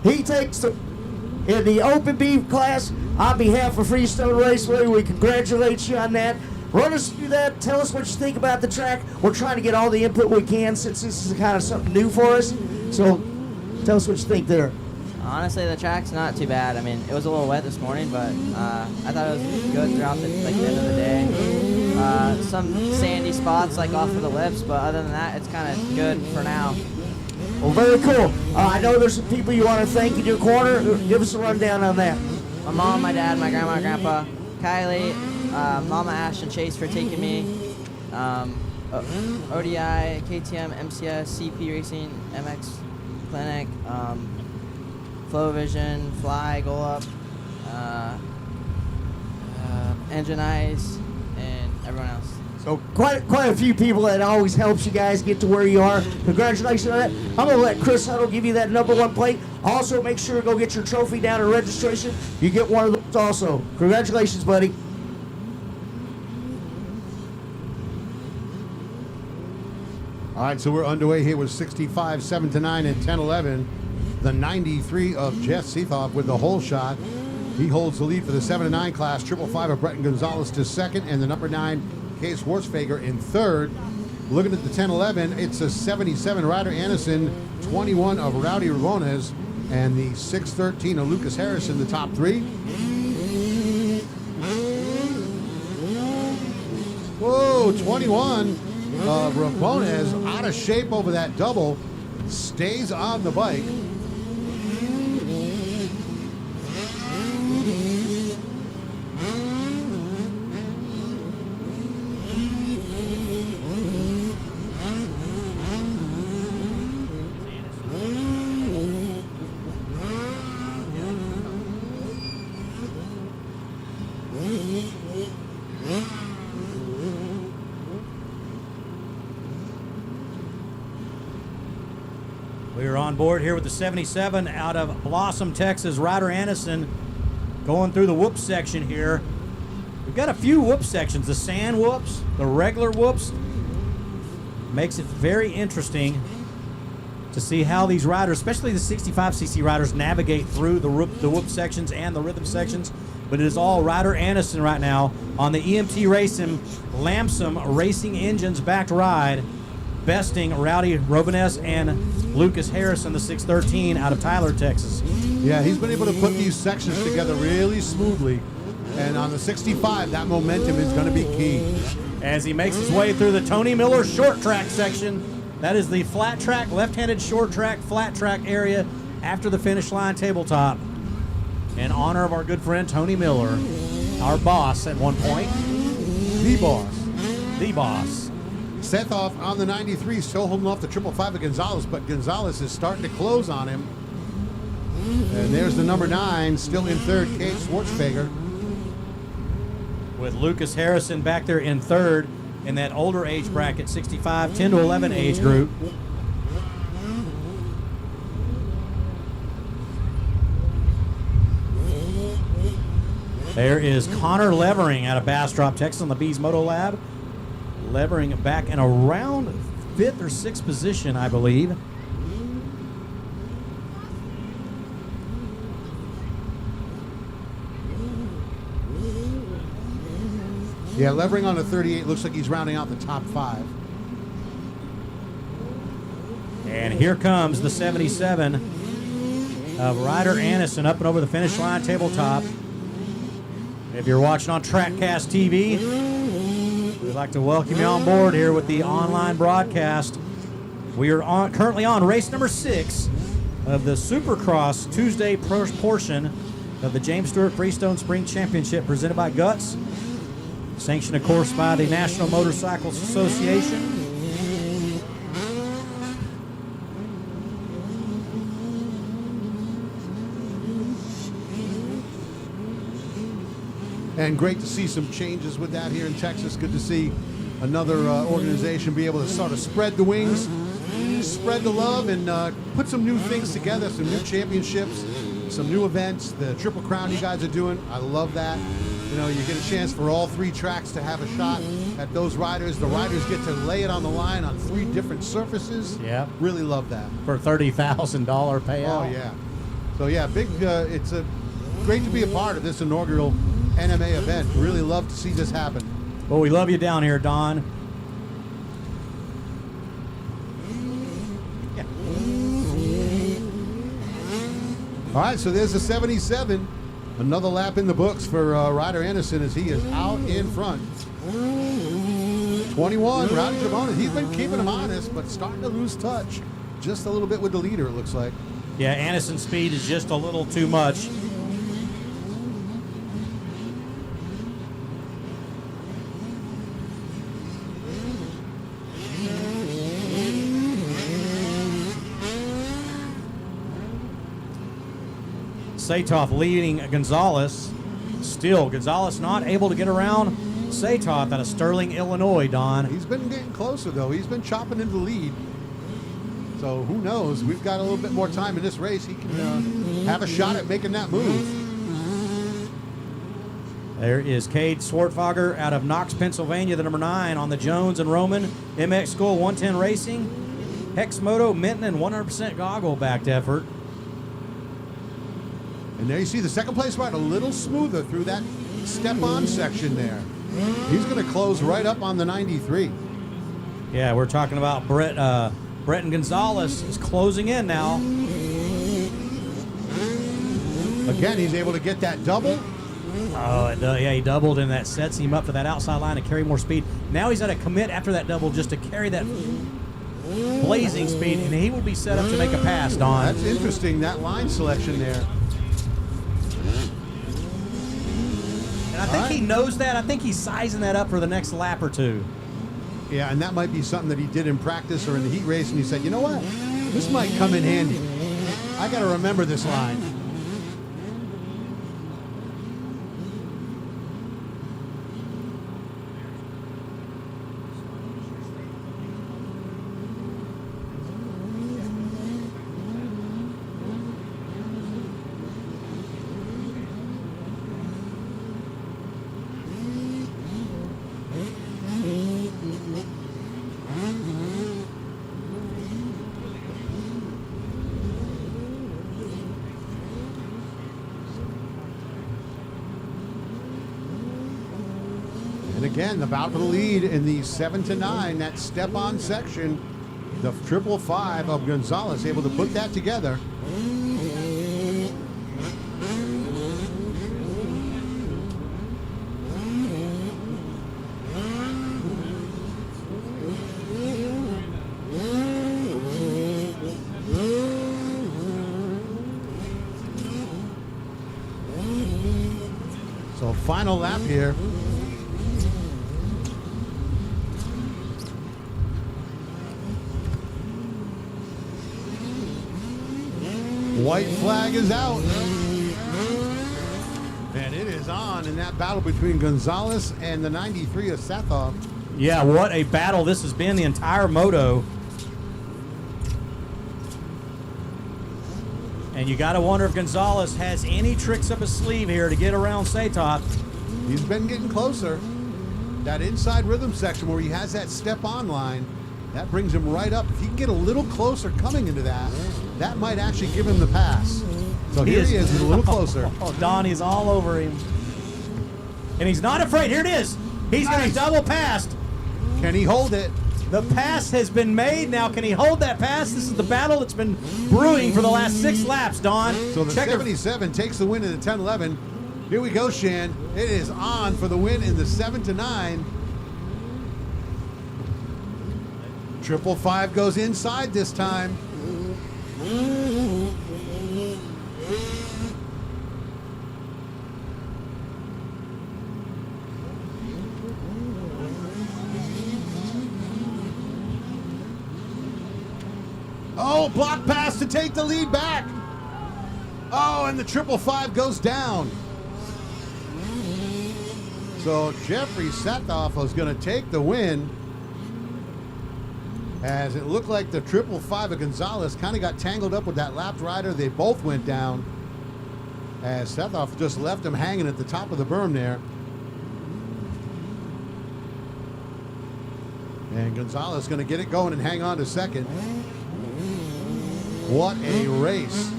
He takes in the Open B class. On behalf of Freestone Raceway, we congratulate you on that. Run us through that. Tell us what you think about the track. We're trying to get all the input we can since this is kind of something new for us. So tell us what you think there. Honestly, the track's not too bad. I mean, it was a little wet this morning, but I thought it was good throughout the end of the day. Some sandy spots like off of the lips, but other than that, it's kind of good for now. Well, very cool. I know there's some people you want to thank in your corner. Give us a rundown on that. My mom, my dad, my grandma, grandpa, Kylie, Mama Ashton Chase for taking me, ODI, KTM, MCS, CP Racing, MX Clinic, Flow Vision, Fly, Go Up, Engine Eyes, and everyone else. So quite a few people that always helps you guys get to where you are. Congratulations on that. I'm going to let Chris Huddle give you that #1 plate. Also, make sure to go get your trophy down at registration. You get one of those also. Congratulations, buddy. All right, so we're underway here with 65, 7-9, and 10-11. The 93 of Jeff Seethoff with the hole shot. He holds the lead for the 7-9 class. 555 of Bretton Gonzalez to second, and the #9 Case Schwarzfager in third. Looking at the 10-11, it's a 77 Ryder Anderson, 21 of Rowdy Rabones, and the 613 of Lucas Harrison, the top three. Whoa, 21 of Rabones out of shape over that double, stays on the bike. We're on board here with the 77 out of Blossom, Texas, Ryder Anderson, going through the whoop section here. We've got a few whoop sections, the sand whoops, the regular whoops. Makes it very interesting to see how these riders, especially the 65cc riders, navigate through the whoop sections and the rhythm sections. But it is all Ryder Anderson right now on the EMT Racing Lamson Racing Engines backed ride, besting Rowdy Rabones and Lucas Harrison, the 613 out of Tyler, Texas. Yeah, he's been able to put these sections together really smoothly. And on the 65, that momentum is going to be key. As he makes his way through the Tony Miller short track section, that is the flat track, left-handed short track, flat track area after the finish line tabletop. In honor of our good friend Tony Miller, our boss at one point. The boss. The boss. Seethoff on the 93, still holding off the 555 of Gonzalez, but Gonzalez is starting to close on him. And there's the #9, still in third, Case Schwarzfager. With Lucas Harrison back there in third in that older age bracket, 65, 10 to 11 age group. There is Connor Levering out of Bastrop, Texas on the Bees Moto Lab. Levering back in around 5th or 6th position, I believe. Yeah, Levering on the 38 looks like he's rounding out the top 5. And here comes the 77 of Ryder Anderson up and over the finish line tabletop. If you're watching on TrackCast TV, we'd like to welcome you on board here with the online broadcast. We are currently on race number 6 of the Supercross Tuesday portion of the James Stewart Freestone Spring Championship presented by Guts. Sanctioned, of course, by the National Motorcycle Association. And great to see some changes with that here in Texas. Good to see another organization be able to sort of spread the wings, spread the love, and put some new things together, some new championships, some new events. The Triple Crown you guys are doing, I love that. You know, you get a chance for all 3 tracks to have a shot at those riders. The riders get to lay it on the line on 3 different surfaces. Yeah. Really love that. For a $30,000 payout. Oh, yeah. So, yeah, it's great to be a part of this inaugural NMA event. Really love to see this happen. Well, we love you down here, Don. Yeah. All right, so there's the 77. Another lap in the books for Ryder Anderson as he is out in front. 21, Rowdy Javonis. He's been keeping him honest, but starting to lose touch just a little bit with the leader, it looks like. Yeah, Anderson's speed is just a little too much. Satoff leading Gonzalez. Still, Gonzalez not able to get around Satoff out of Sterling, Illinois, Don. He's been getting closer, though. He's been chopping into the lead. So who knows? We've got a little bit more time in this race. He can have a shot at making that move. There is Cade Swartfogger out of Knox, Pennsylvania, the number 9 on the Jones and Roman MX School 110 Racing. Hex Moto, Minton, and 100% goggle-backed effort. And there you see the second place rider a little smoother through that step-on section there. He's going to close right up on the 93. Yeah, we're talking about Bretton Gonzalez is closing in now. Again, he's able to get that double. Oh, yeah, he doubled, and that sets him up for that outside line to carry more speed. Now he's at a commit after that double just to carry that blazing speed, and he will be set up to make a pass, Don. That's interesting, that line selection there. And I think he knows that. I think he's sizing that up for the next lap or 2. Yeah, and that might be something that he did in practice or in the heat race, and he said, you know what? This might come in handy. I got to remember this line. Again, the battle for the lead in the 7 to 9, that step-on section, the 555 of Gonzalez able to put that together. So final lap here. White flag is out. And it is on in that battle between Gonzalez and the 93 of Satoff. Yeah, what a battle this has been the entire moto. And you got to wonder if Gonzalez has any tricks up his sleeve here to get around Satoff. He's been getting closer. That inside rhythm section where he has that step-on line, that brings him right up. If he can get a little closer coming into that, that might actually give him the pass. So here he is, he's a little closer. Oh, Donnie's all over him. And he's not afraid. Here it is. He's going to double past. Can he hold it? The pass has been made. Now, can he hold that pass? This is the battle that's been brewing for the last 6 laps, Don. So the Checker- 77 takes the win in the 10-11. Here we go, Shan. It is on for the win in the 7-9. 555 goes inside this time. Oh, block pass to take the lead back. Oh, and the 555 goes down. So Jeffrey Satoff was going to take the win, as it looked like the 555 of Gonzalez kind of got tangled up with that lapped rider. They both went down, as Satoff just left him hanging at the top of the berm there. And Gonzalez going to get it going and hang on to second. What a race.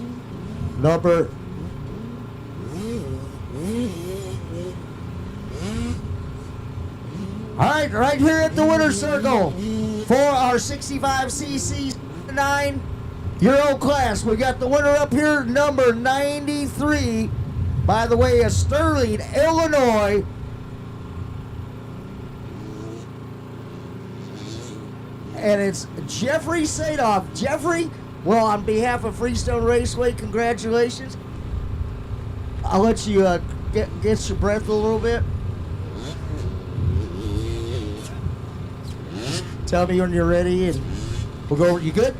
Number All right, right here at the winner's circle for our 65cc 9-year-old class. We got the winner up here, number 93, by the way, of Sterling, Illinois. And it's Jeffrey Sadoff. Jeffrey, well, on behalf of Freestone Raceway, congratulations. I'll let you get your breath a little bit. Tell me when you're ready, and we'll go over. You good?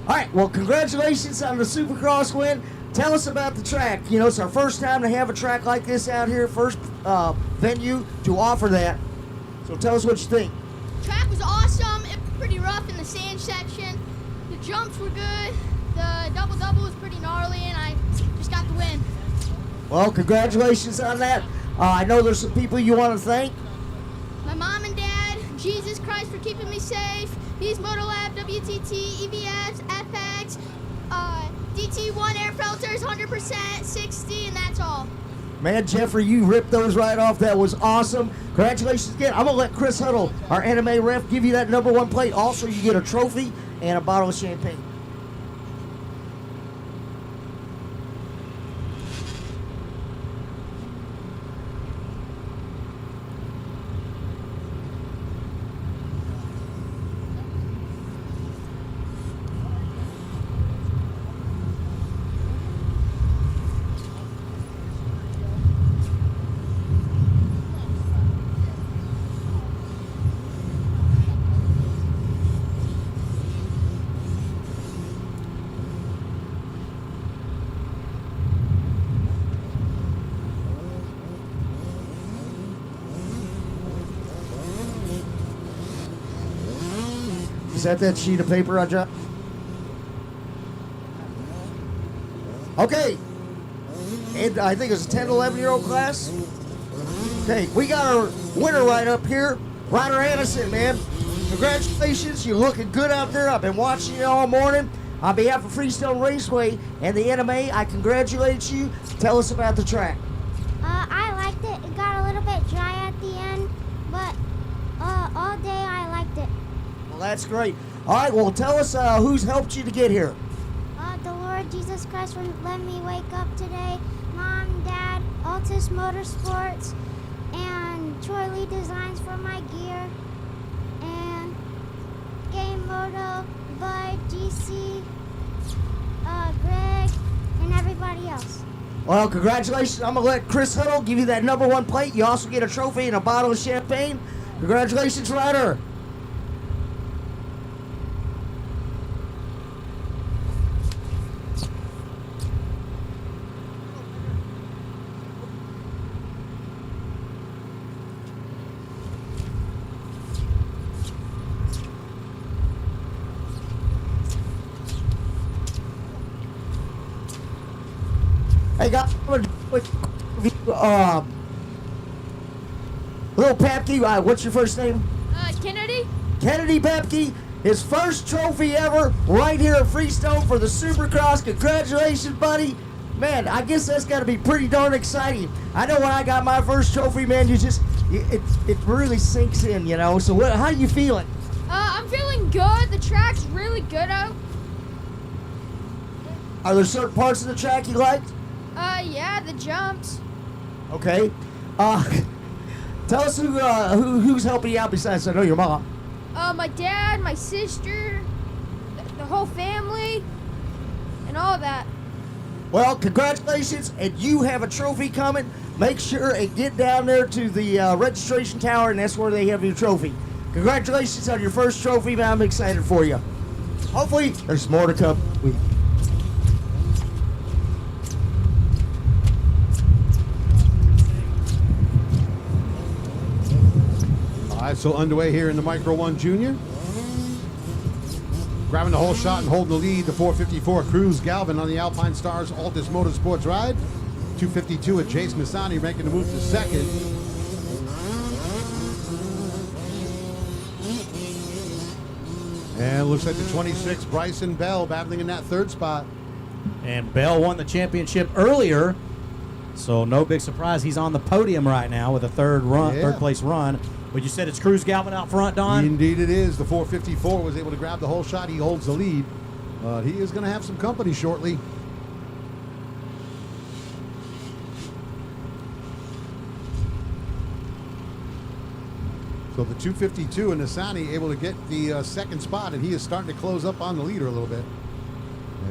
All right. Well, congratulations on the Supercross win. Tell us about the track. You know, it's our first time to have a track like this out here, first venue to offer that. So tell us what you think. Track was awesome. It was pretty rough in the sand section. The jumps were good. The double-double was pretty gnarly, and I just got the win. Well, congratulations on that. I know there's some people you want to thank. My mom and dad, Jesus Christ for keeping me safe, these Motolab, WTT, EVS, FX, DT1 air filters, 100%, 60, and that's all. Man, Jeffrey, you ripped those right off. That was awesome. Congratulations again. I'm going to let Chris Huddle, our anime ref, give you that #1 plate. Also, you get a trophy and a bottle of champagne. Is that sheet of paper I dropped? Okay. And I think it's a 10, 11-year-old class. Okay, we got our winner right up here, Ryder Anderson, man. Congratulations, you're looking good out there. I've been watching you all morning. On behalf of Freestone Raceway and the NMA, I congratulate you. Tell us about the track. I liked it. It got a little bit dry at the end, but all day I liked it. Well, that's great. All right, well, tell us who's helped you to get here. The Lord Jesus Christ for letting me wake up today. Mom, Dad, Altus Motorsports, and Troy Lee Designs for my gear, and Game Moto, Bud, GC, Greg, and everybody else. Well, congratulations. I'm going to let Chris Huddle give you that #1 plate. You also get a trophy and a bottle of champagne. Congratulations, Ryder. Hey, guys, Little Papke, what's your first name? Kennedy? Kennedy Papke, his first trophy ever right here at Freestone for the Supercross. Congratulations, buddy. Man, I guess that's got to be pretty darn exciting. I know when I got my first trophy, man, it really sinks in, you know. So how are you feeling? I'm feeling good. The track's really good out. Are there certain parts of the track you liked? Yeah, the jumps. Okay. Tell us who's helping you out besides, I know, your mom. My dad, my sister, the whole family, and all that. Well, congratulations, and you have a trophy coming. Make sure and get down there to the registration tower, and that's where they have your trophy. Congratulations on your first trophy, man. I'm excited for you. Hopefully, there's more to come. All right, so underway here in the Micro 1 Junior. Grabbing the whole shot and holding the lead, the 454 Cruz Galvin on the Alpine Stars Altus Motorsports ride. 252 at Jason Nassani making the move to second. And it looks like the 26 Bryson Bell battling in that third spot. And Bell won the championship earlier, so no big surprise. He's on the podium right now with a third place run. But you said it's Cruz Galvin out front, Don? Indeed it is. The 454 was able to grab the whole shot. He holds the lead. He is going to have some company shortly. So the 252 and Nassani able to get the second spot, and he is starting to close up on the leader a little bit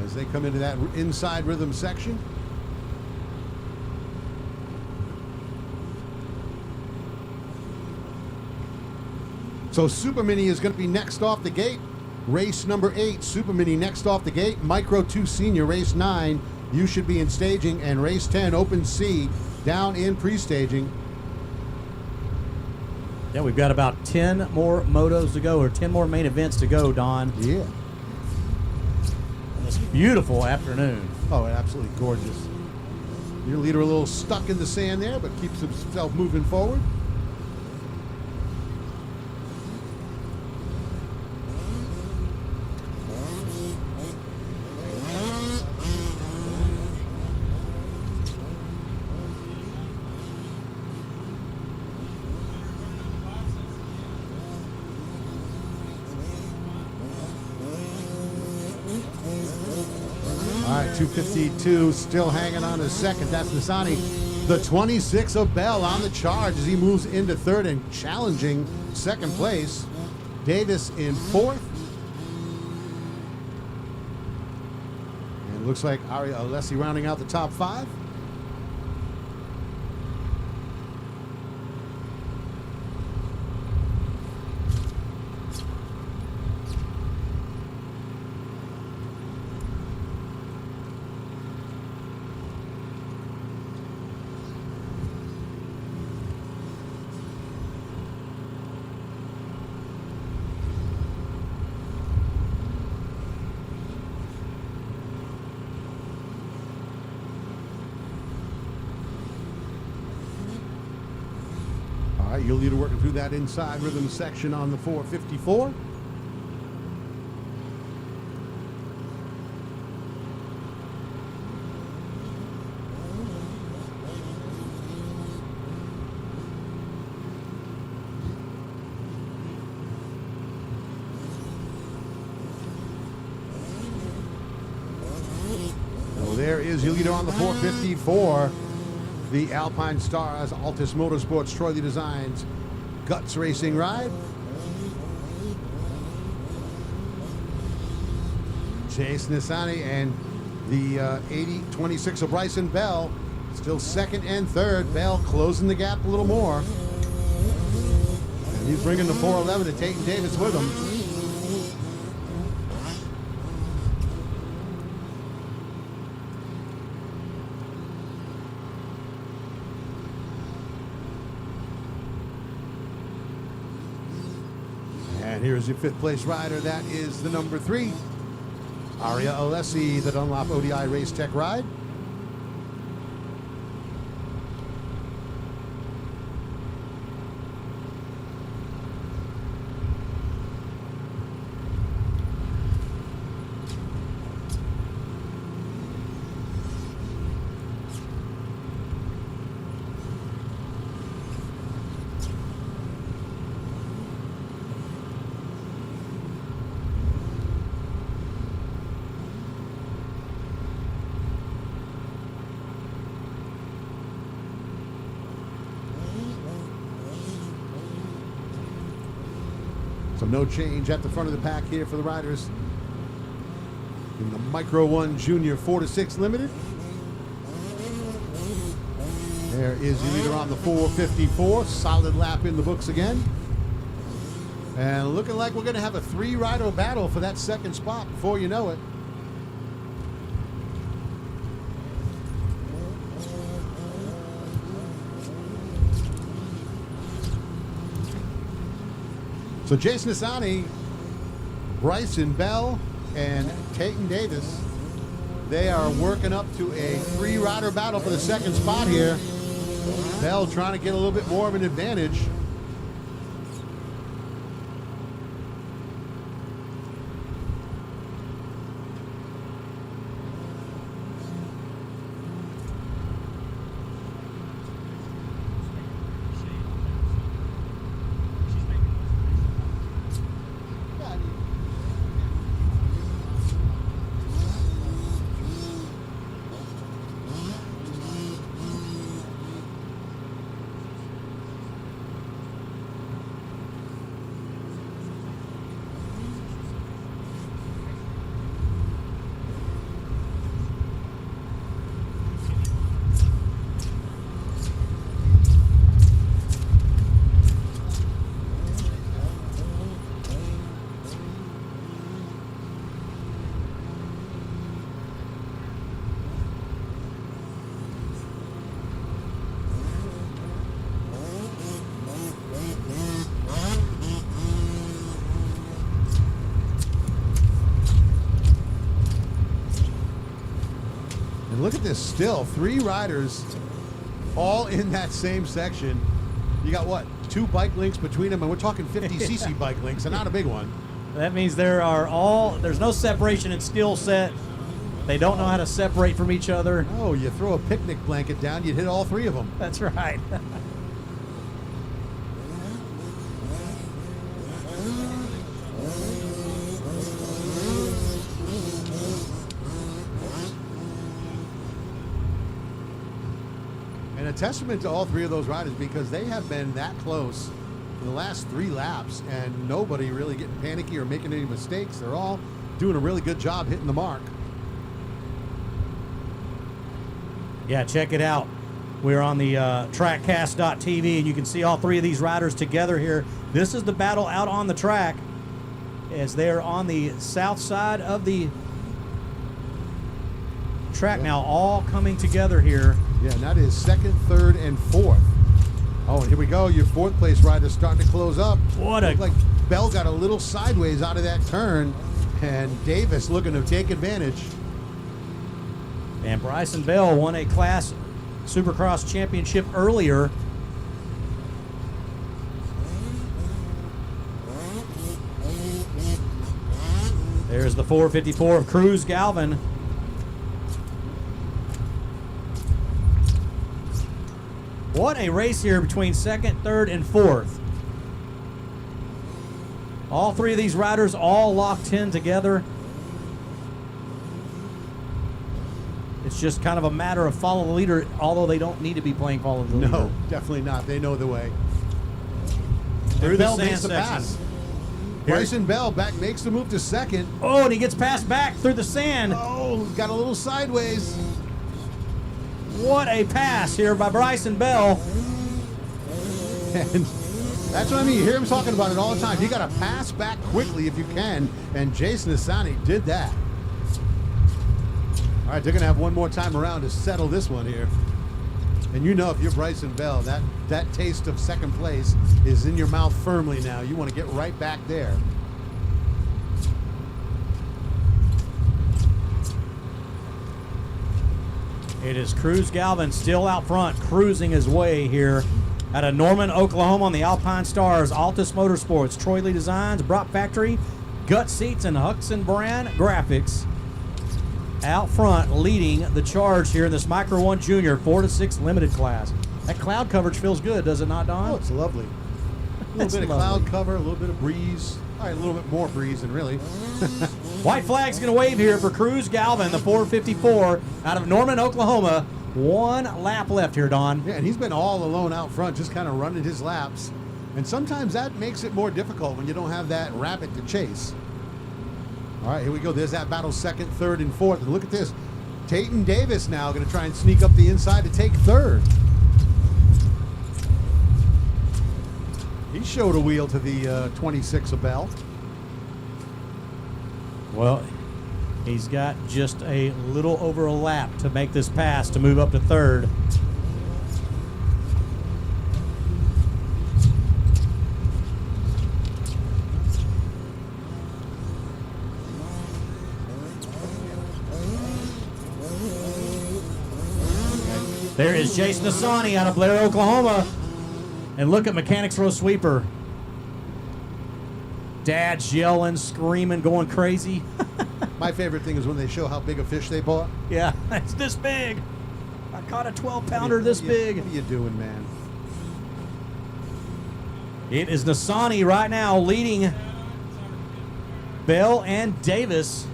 as they come into that inside rhythm section. So Super Mini is going to be next off the gate. Race number 8, Super Mini next off the gate. Micro 2 Senior, race 9, you should be in staging. And race 10, Open C, down in pre-staging. Yeah, we've got about 10 more motos to go, or 10 more main events to go, Don. Yeah. This beautiful afternoon. Oh, absolutely gorgeous. Your leader a little stuck in the sand there, but keeps himself moving forward. All right, 252 still hanging on to second. That's Nassani. The 26 of Bell on the charge as he moves into third and challenging second place. Davis in fourth. And it looks like Aria Alessi rounding out the top 5. All right, your leader working through that inside rhythm section on the 454. So there is your leader on the 454. The Alpine Stars Altus Motorsports Troy Designs Guts Racing ride. Chase Nassani and the 80-26 of Bryson Bell still second and third. Bell closing the gap a little more. And he's bringing the 411 to Tate Davis with him. And here's your 5th place rider. That is the number 3, Aria Alessi, the Dunlop ODI Race Tech ride. So no change at the front of the pack here for the riders in the Micro 1 Junior 4-6 Limited. There is your leader on the 454. Solid lap in the books again. And looking like we're going to have a 3-rider battle for that second spot before you know it. So Jason Asani, Bryson Bell, and Peyton Davis, they are working up to a 3-rider battle for the second spot here. Bell trying to get a little bit more of an advantage. And look at this still. 3 riders all in that same section. You got what? 2 bike links between them, and we're talking 50cc bike links, and not a big one. That means there's no separation in skill set. They don't know how to separate from each other. Oh, you throw a picnic blanket down, you'd hit all 3 of them. That's right. And a testament to all 3 of those riders, because they have been that close for the last 3 laps, and nobody really getting panicky or making any mistakes. They're all doing a really good job hitting the mark. Yeah, check it out. We're on the TRACKCAST.tv, and you can see all 3 of these riders together here. This is the battle out on the track, as they're on the south side of the track now, all coming together here. Yeah, and that is 2nd, 3rd, and 4th. Oh, and here we go. Your 4th place rider starting to close up. What like Bell got a little sideways out of that turn, and Davis looking to take advantage. And Bryson Bell won a Class Supercross championship earlier. There's the 454 of Cruz Galvin. What a race here between 2nd, 3rd, and 4th. All 3 of these riders all locked in together. It's just kind of a matter of follow the leader, although they don't need to be playing follow the leader. No, definitely not. They know the way. Through Bell the makes sand the section. pass. Bryson Bell makes the move to 2nd. Oh, and he gets passed back through the sand. Oh, got a little sideways. What a pass here by Bryson Bell. And that's what I mean. You hear him talking about it all the time. You got to pass back quickly if you can, and Jason Asani did that. All right, they're going to have one more time around to settle this one here. And you know, if you're Bryson Bell, that taste of 2nd place is in your mouth firmly now. You want to get right back there. It is Cruz Galvin still out front, cruising his way here out of Norman, Oklahoma on the Alpine Stars, Altus Motorsports, Troy Lee Designs, Brock Factory, Gut Seats, and Huxon Brand Graphics. Out front, leading the charge here in this Micro 1 Junior 4-6 Limited class. That cloud coverage feels good, does it not, Don? Oh, it's lovely. A little bit of cloud cover, a little bit of breeze. All right, a little bit more breeze than really. White flag's going to wave here for Cruz Galvin, the 454 out of Norman, Oklahoma. 1 lap left here, Don. Yeah, and he's been all alone out front, just kind of running his laps. And sometimes that makes it more difficult when you don't have that rabbit to chase. All right, here we go. There's that battle, second, third, and fourth. And look at this. Tayton Davis now going to try and sneak up the inside to take third. He showed a wheel to the 26 of Bell. Well, he's got just a little over a lap to make this pass to move up to third. There is Jason Asani out of Blair, Oklahoma. And look at Mechanics Row Sweeper. Dad's yelling, screaming, going crazy. My favorite thing is when they show how big a fish they bought. Yeah, it's this big. I caught a 12-pounder this big. What are you doing, man? It is Nasani right now leading Bell and Davis.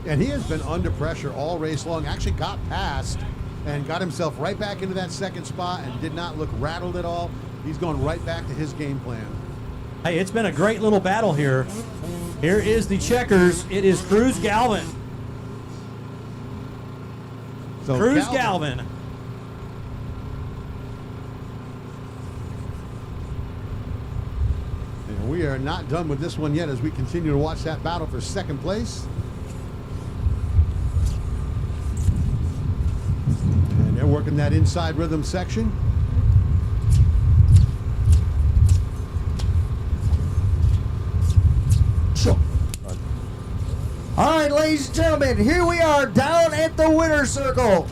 And he has been under pressure all race long. Actually got past and got himself right back into that second spot and did not look rattled at all. He's going right back to his game plan. Hey, it's been a great little battle here. Here is the checkers. It is Cruz Galvin. So Cruz Galvin. And we are not done with this one yet as we continue to watch that battle for second place. And they're working that inside rhythm section. Sure. All right, ladies and gentlemen, here we are down at the winner's circle.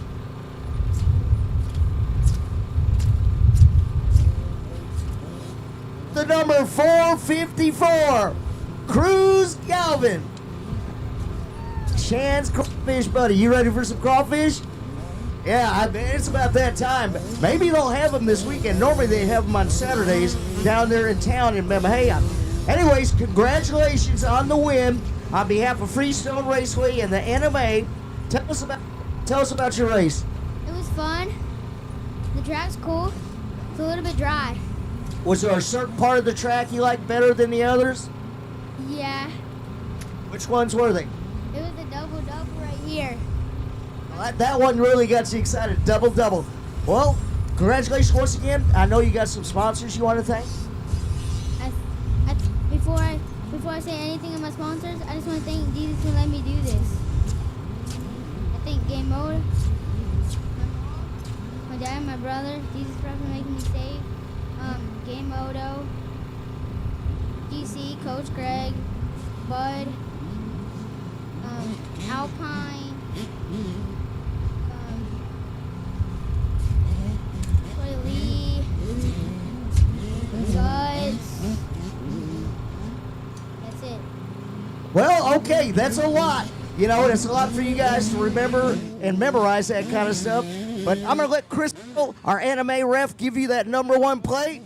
The number 454, Cruz Galvin. Chan's crawfish, buddy. You ready for some crawfish? Yeah, I mean, it's about that time. Maybe they'll have them this weekend. Normally they have them on Saturdays down there in town in Memahia. Anyways, congratulations on the win. On behalf of Freestone Raceway and the NMA, tell us about your race. It was fun. The track's cool. It's a little bit dry. Was there a certain part of the track you liked better than the others? Yeah. Which ones were they? It was a double-double right here. Well, that one really got you excited. Double-double. Well, congratulations once again. I know you got some sponsors you want to thank. Before I say anything of my sponsors, I just want to thank Jesus for letting me do this. I thank Game Mode, my dad, my brother, Jesus for making me safe, Game Moto, DC, Coach Greg, Bud, Alpine, Troy Lee, Guts. That's it. Well, okay, that's a lot. You know, it's a lot for you guys to remember and memorize that kind of stuff. But I'm going to let Crystal, our anime ref, give you that number one plate.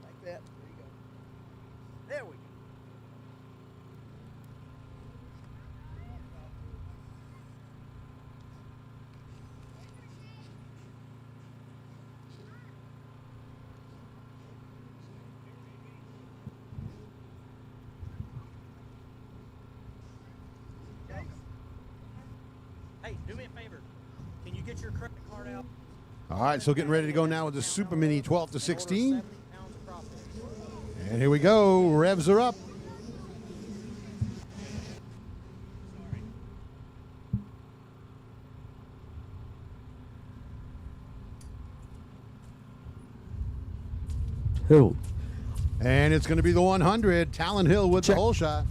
Like that. There you go. There we go. Hey, do me a favor. Can you get your credit card out? All right, so getting ready to go now with the Super Mini 12 to 16. And here we go. Revs are up. Who? And it's going to be the 100. Talon Hill with the hole shot.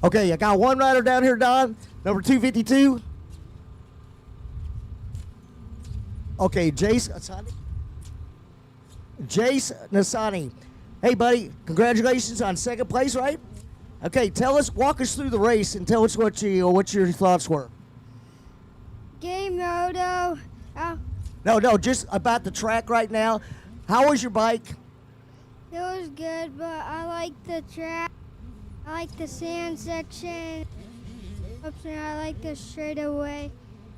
Okay, I got one rider down here, Don. Number 252. Okay, Jace Nasani. Jace Nasani. Hey, buddy, congratulations on second place, right? Okay, walk us through the race and tell us what your thoughts were. Game Moto. No, just about the track right now. How was your bike? It was good, but I like the track. I like the sand section. Oops, and I like the straightaway.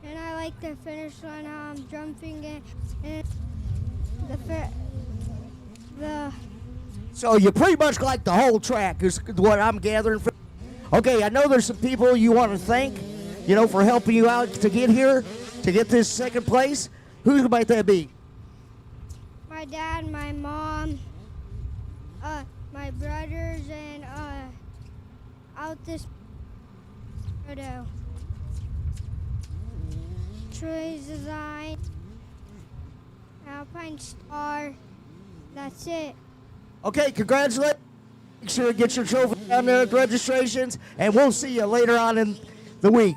And I like the finish line, how I'm jumping and the So you pretty much like the whole track is what I'm gathering from. Okay, I know there's some people you want to thank, for helping you out to get here, to get this second place. Who might that be? my dad, my mom, my brothers, and out this photo. Troy's design, Alpine Star. That's it. Okay, congratulations. Make sure to get your trophy down there at registrations, and we'll see you later on in the week.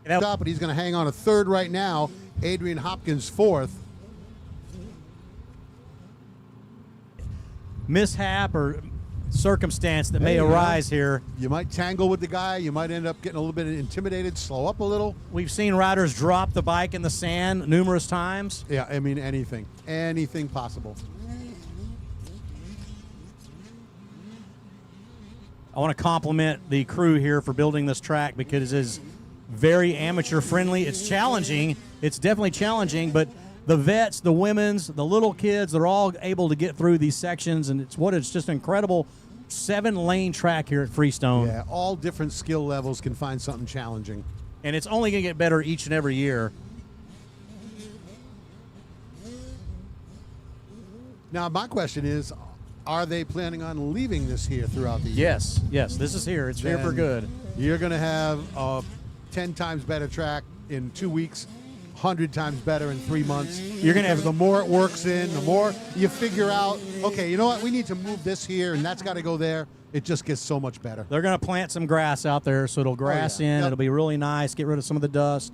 Up, but he's going to hang on a third right now. Adrian Hopkins fourth. Mishap or circumstance that may arise here. You might tangle with the guy. You might end up getting a little bit intimidated, slow up a little. We've seen riders drop the bike in the sand numerous times. Yeah, I mean, anything possible. I want to compliment the crew here for building this track because it is very amateur friendly. It's challenging. It's definitely challenging, but the vets, the women's, the little kids, they're all able to get through these sections, and it's just an incredible 7-lane track here at Freestone. Yeah, all different skill levels can find something challenging. And it's only going to get better each and every year. Now, my question is, are they planning on leaving this here throughout the year? Yes, this is here. It's here for good. You're going to have a 10 times better track in 2 weeks, 100 times better in 3 months. You're going to have the more it works in, the more you figure out, okay, you know what, we need to move this here and that's got to go there. It just gets so much better. They're going to plant some grass out there so it'll grass in. Yep. It'll be really nice, get rid of some of the dust.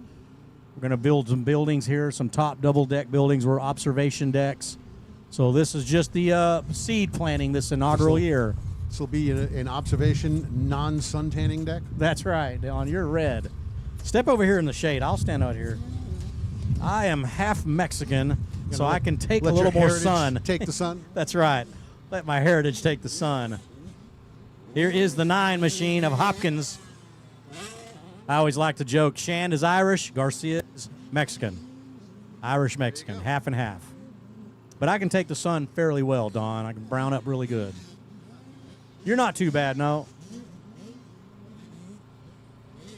We're going to build some buildings here, some top double-deck buildings or observation decks. So this is just the seed planting this inaugural year. This will be an observation non-sun tanning deck. That's right, Dylan. You're red. Step over here in the shade. I'll stand out here. I am half Mexican, so I can take a little more sun. Take the sun. That's right. Let my heritage take the sun. Here is the 9 machine of Hopkins. I always like to joke, Shand is Irish, Garcia is Mexican. Irish-Mexican, half and half. But I can take the sun fairly well, Don. I can brown up really good. You're not too bad, no.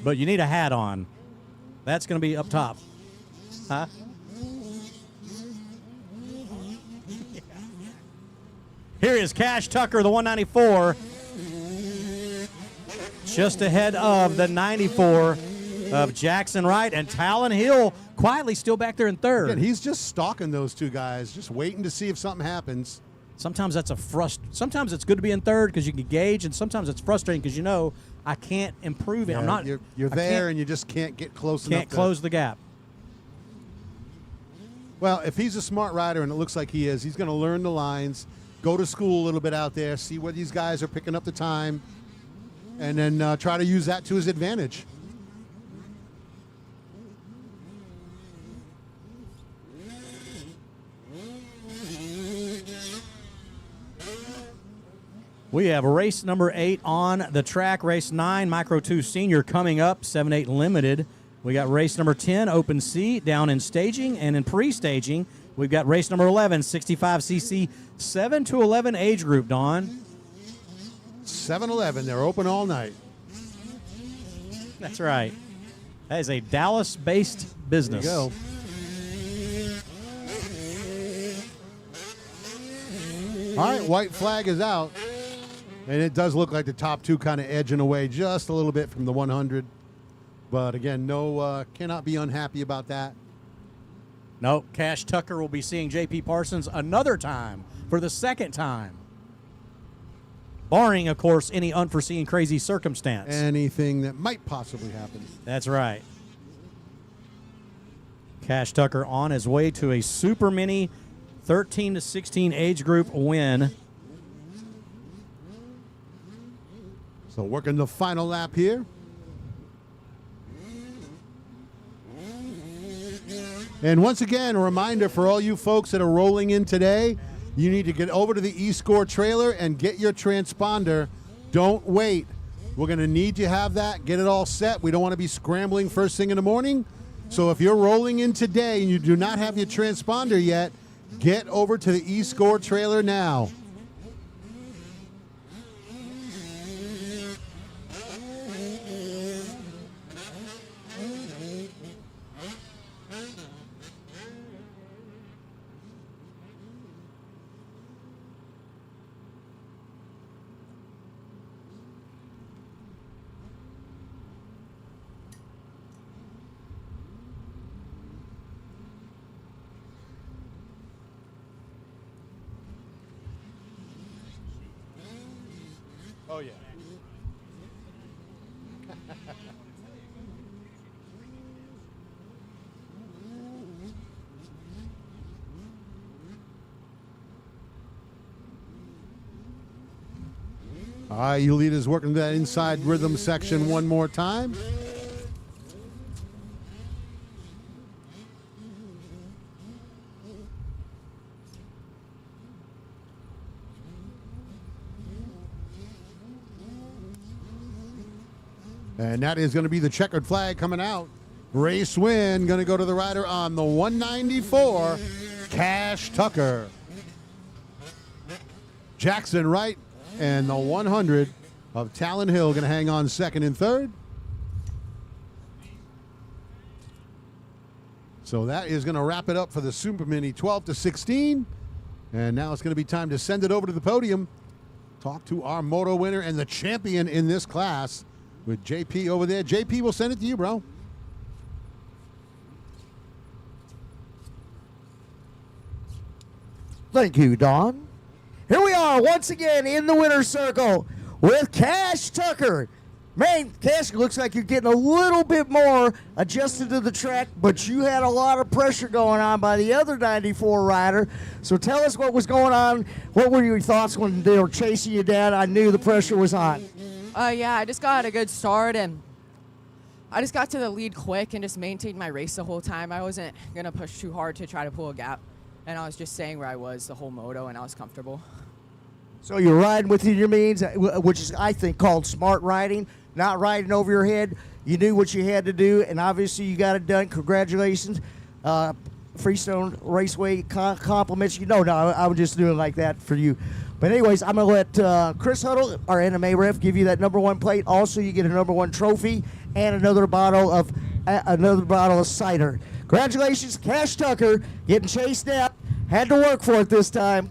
But you need a hat on. That's going to be up top. Huh? Here is Cash Tucker, the 194. Just ahead of the 94 of Jackson Wright, and Talon Hill quietly still back there in third. Again, he's just stalking those two guys, just waiting to see if something happens. Sometimes that's sometimes it's good to be in third because you can gauge, and sometimes it's frustrating because I can't improve it. Yeah, I'm not. You're there, and you just can't get close enough. Can't close the gap. Well, if he's a smart rider, and it looks like he is, he's going to learn the lines, go to school a little bit out there, see where these guys are picking up the time, and then try to use that to his advantage. We have race number 8 on the track. Race 9, Micro 2 Senior coming up, 7-8 Limited. We got race number 10, Open C, down in staging. And in pre-staging, we've got race number 11, 65cc, 7 to 11 age group, Don. 7-11, they're open all night. That's right. That is a Dallas-based business. There you go. All right, white flag is out. And it does look like the top two kind of edging away just a little bit from the 100. But again, cannot be unhappy about that. Nope. Cash Tucker will be seeing J.P. Parsons another time for the second time. Barring, of course, any unforeseen crazy circumstance. Anything that might possibly happen. That's right. Cash Tucker on his way to a Super Mini 13 to 16 age group win. So working the final lap here. And once again, a reminder for all you folks that are rolling in today, you need to get over to the eScore trailer and get your transponder. Don't wait. We're going to need to have that. Get it all set. We don't want to be scrambling first thing in the morning. So if you're rolling in today and you do not have your transponder yet, get over to the eScore trailer now. Oh, yeah. All right, you leaders working that inside rhythm section one more time. And that is going to be the checkered flag coming out. Race win going to go to the rider on the 194, Cash Tucker. Jackson Wright and the 100 of Talon Hill going to hang on second and third. So that is going to wrap it up for the Super Mini 12-16. And now it's going to be time to send it over to the podium. Talk to our moto winner and the champion in this class with JP over there. JP, we'll send it to you, bro. Thank you, Don. Here we are once again in the winner's circle with Cash Tucker. Man, Cash, looks like you're getting a little bit more adjusted to the track, but you had a lot of pressure going on by the other 94 rider. So tell us what was going on. What were your thoughts when they were chasing you down? I knew the pressure was on. Yeah, I just got a good start, and I just got to the lead quick and just maintained my race the whole time. I wasn't going to push too hard to try to pull a gap, and I was just staying where I was the whole moto, and I was comfortable. So you're riding within your means, which is, I think, called smart riding, not riding over your head. You knew what you had to do, and obviously you got it done. Congratulations. Freestone Raceway compliments you. No, I was just doing like that for you. But anyways, I'm going to let Chris Huddle, our NMA ref, give you that #1 plate. Also, you get a #1 trophy and another bottle of cider. Congratulations, Cash Tucker, getting chased out. Had to work for it this time.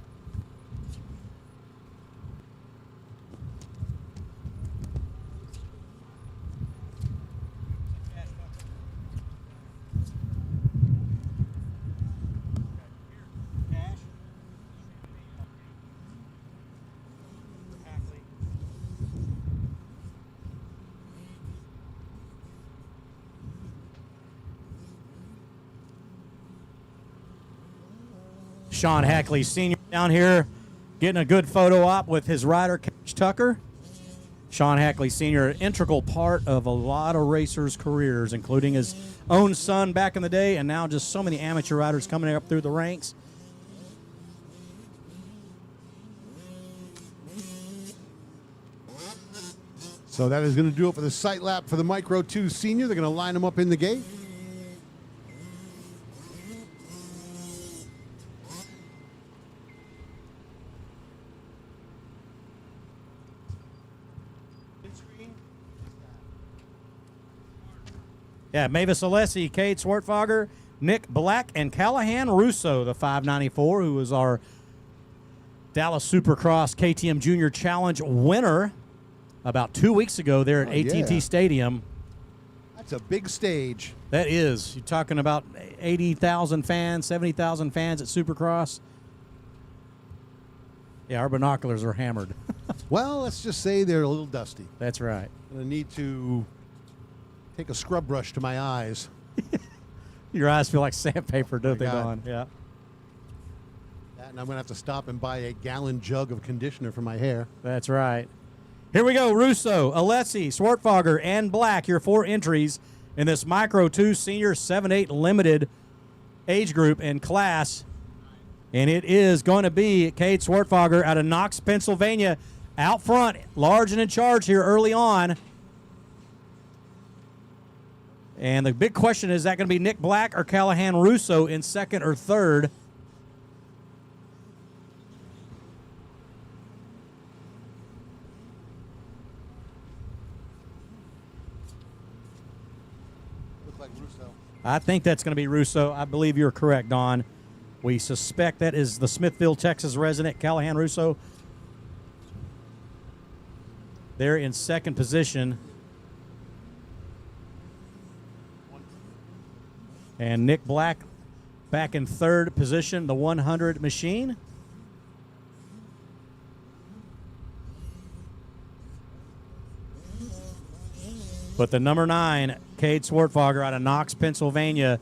Sean Hackley Sr. down here getting a good photo op with his rider, Cash Tucker. Sean Hackley Sr., an integral part of a lot of racers' careers, including his own son back in the day, and now just so many amateur riders coming up through the ranks. So that is going to do it for the sight lap for the Micro 2 Senior. They're going to line them up in the gate. Yeah, Mavis Alessi, Kate Swartfogger, Nick Black, and Callahan Russo, the 594, who was our Dallas Supercross KTM Junior Challenge winner about 2 weeks ago there at AT&T Stadium. That's a big stage. That is. You're talking about 80,000 fans, 70,000 fans at Supercross. Yeah, our binoculars are hammered. Well, let's just say they're a little dusty. That's right. I'm going to need to take a scrub brush to my eyes. Your eyes feel like sandpaper, don't they, God. Don? Yeah. That, and I'm going to have to stop and buy a gallon jug of conditioner for my hair. That's right. Here we go. Russo, Alessi, Swartfogger, and Black, your 4 entries in this Micro 2 Senior 7-8 Limited age group and class. And it is going to be Cade Swartfogger out of Knox, Pennsylvania, out front, large and in charge here early on. And the big question is that going to be Nick Black or Callahan Russo in second or third? Look like Russo. I think that's going to be Russo. I believe you're correct, Don. We suspect that is the Smithville, Texas resident, Callahan Russo. They're in second position. And Nick Black back in third position, the 100 machine. But the number 9, Cade Swartfogger out of Knox, Pennsylvania,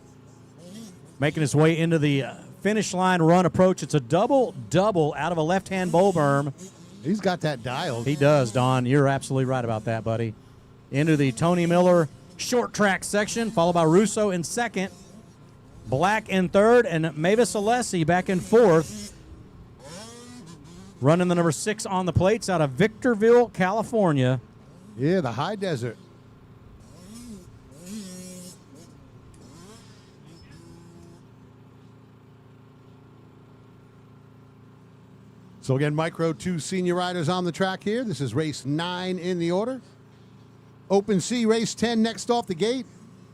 making his way into the finish line run approach. It's a double-double out of a left-hand bowl berm. He's got that dialed. He does, Don. You're absolutely right about that, buddy. Into the Tony Miller short track section, followed by Russo in second, Black in third, and Mavis Alessi back in fourth. Running the number 6 on the plates out of Victorville, California. Yeah, the high desert. So again, Micro 2 senior riders on the track here. This is race 9 in the order. Open C, race 10 next off the gate.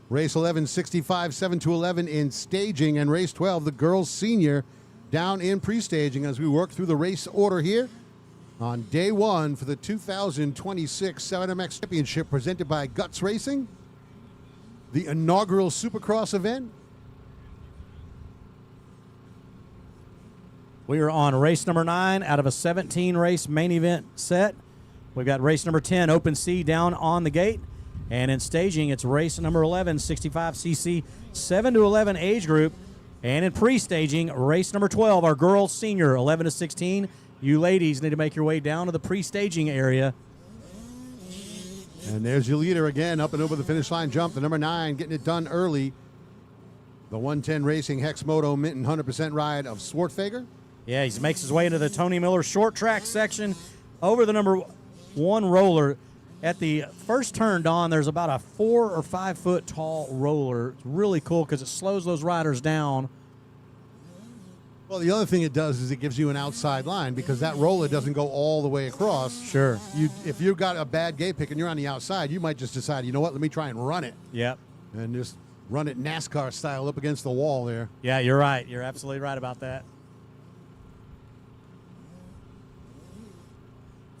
Race 11, 65, 7 to 11 in staging. And race 12, the girls senior, down in pre-staging as we work through the race order here on day 1 for the 2026 7MX Championship presented by Guts Racing, the inaugural Supercross event. We are on race number 9 out of a 17-race main event set. We've got race number 10, Open C, down on the gate. And in staging, it's race number 11, 65cc, 7 to 11 age group. And in pre-staging, race number 12, our girls senior, 11 to 16. You ladies need to make your way down to the pre-staging area. And there's your leader again, up and over the finish line jump. The number 9 getting it done early. The 110 Racing Hex Moto Minton 100% ride of Swartfogger. Yeah, he makes his way into the Tony Miller short track section over the number 1 roller. At the first turn, Don, there's about a 4 or 5 foot tall roller. It's really cool because it slows those riders down. Well, the other thing it does is it gives you an outside line because that roller doesn't go all the way across. Sure. If you've got a bad gate pick and you're on the outside, you might just decide, you know what, let me try and run it. Yep. And just run it NASCAR style up against the wall there. Yeah, you're right. You're absolutely right about that.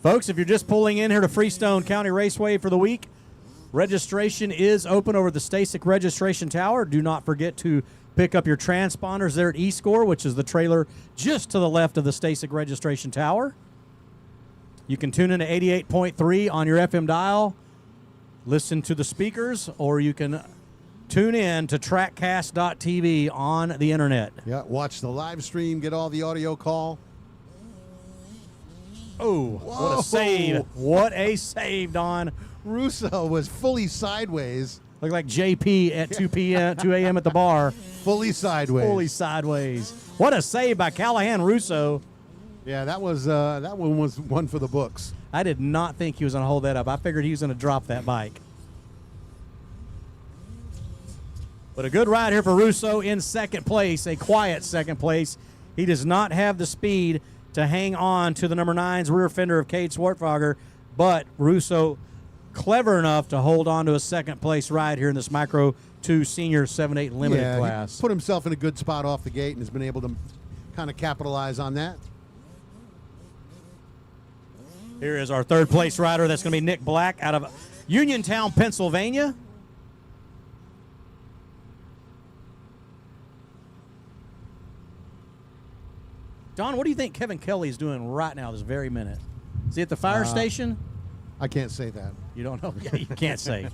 Folks, if you're just pulling in here to Freestone County Raceway for the week, registration is open over the Stasic Registration Tower. Do not forget to pick up your transponders there at eScore, which is the trailer just to the left of the Stasic Registration Tower. You can tune in to 88.3 on your FM dial, listen to the speakers, or you can tune in to TRACKCAST.tv on the internet. Yeah, watch the live stream, get all the audio call. Oh, what a save. What a save, Don. Russo was fully sideways. Looked like JP at 2 a.m. at the bar. Fully sideways. Fully sideways. What a save by Callahan Russo. Yeah, that one was one for the books. I did not think he was going to hold that up. I figured he was going to drop that bike. But a good ride here for Russo in second place, a quiet second place. He does not have the speed to hang on to the number 9's rear fender of Cade Swartfogger, but Russo clever enough to hold on to a second place ride here in this Micro 2 Senior 7-8 Limited class. He put himself in a good spot off the gate and has been able to kind of capitalize on that. Here is our third place rider. That's going to be Nick Black out of Uniontown, Pennsylvania. Don, what do you think Kevin Kelly is doing right now this very minute? Is he at the fire station? I can't say that. You don't know? Yeah, you can't say.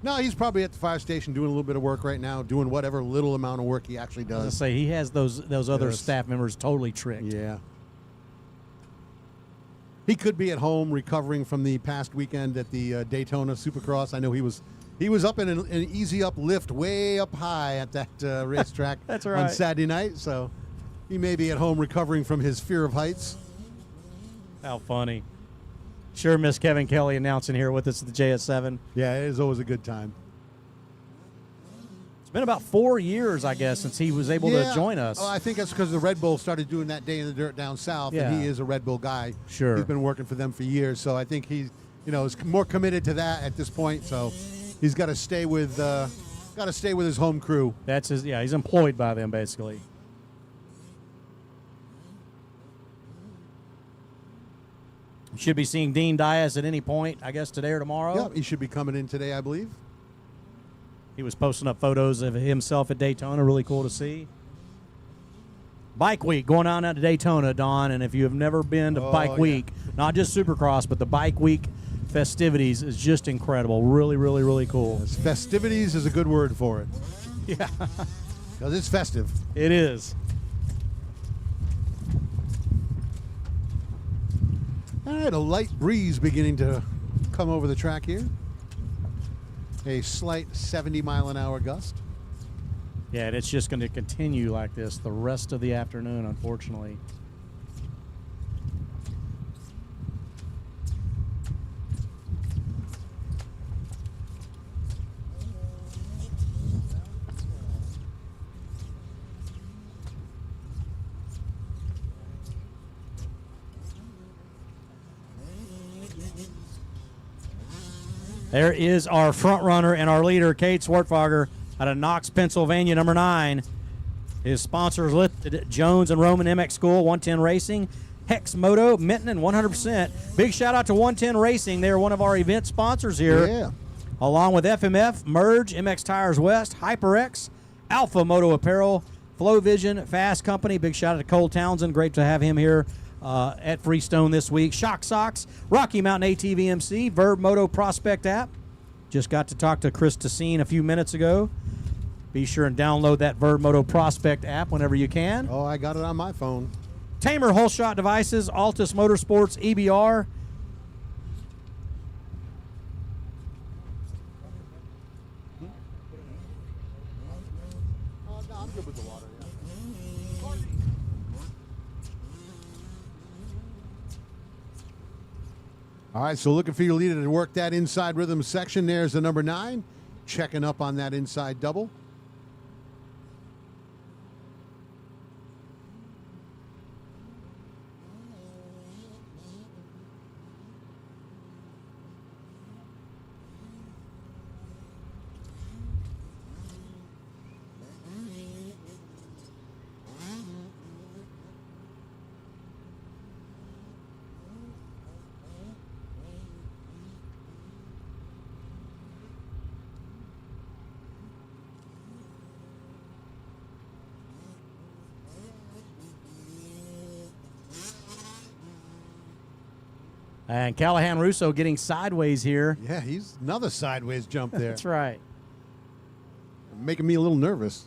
No, he's probably at the fire station doing a little bit of work right now, doing whatever little amount of work he actually I was does. say he has those other Yes. staff members totally tricked. Yeah. He could be at home recovering from the past weekend at the Daytona Supercross. I know he was He was up in an easy up lift way up high at that racetrack That's on right. Saturday night, so he may be at home recovering from his fear of heights. How funny. Sure miss Kevin Kelly announcing here with us at the JS7. Yeah, it is always a good time. It's been about 4 years, I guess, since he was able to join us. Oh, I think that's because the Red Bull started doing that Day in the Dirt down south, and Yeah. he is a Red Bull guy. Sure. He's been working for them for years, so I think he, is more committed to that at this point. So he's got to stay with his home crew. That's his. Yeah, he's employed by them basically. Should be seeing Dean Dias at any point, I guess, today or tomorrow. Yep, he should be coming in today, I believe. He was posting up photos of himself at Daytona. Really cool to see. Bike Week going on out to Daytona, Don. And if you have never been to Bike Week, not just Supercross, but the Bike Week festivities is just incredible. Really, really, really cool. Festivities is a good word for it. Yeah. Because it's festive. It is. All right, a light breeze beginning to come over the track here. A slight 70-mile-an-hour gust. Yeah, and it's just going to continue like this the rest of the afternoon, unfortunately. There is our front runner and our leader, Cade Swartfager, out of Knox, Pennsylvania, number 9. His sponsors listed Jones and Roman MX School, 110 Racing, Hex Moto, Minton, and 100%. Big shout out to 110 Racing. They are one of our event sponsors here. Yeah. Along with FMF, Merge, MX Tires West, HyperX, Alpha Moto Apparel, Flow Vision, Fast Company. Big shout out to Cole Townsend. Great to have him here at Freestone this week. Shock Socks, Rocky Mountain ATVMC, Verb Moto Prospect app. Just got to talk to Chris Tassine a few minutes ago. Be sure and download that Verb Moto Prospect app whenever you can. Oh, I got it on my phone. Tamer Whole Shot Devices, Altus Motorsports, EBR. I'm good with the water, yeah. All right, so looking for your leader to work that inside rhythm section. There's the number 9, checking up on that inside double. And Callahan Russo getting sideways here. Yeah, he's another sideways jump there. That's right. Making me a little nervous.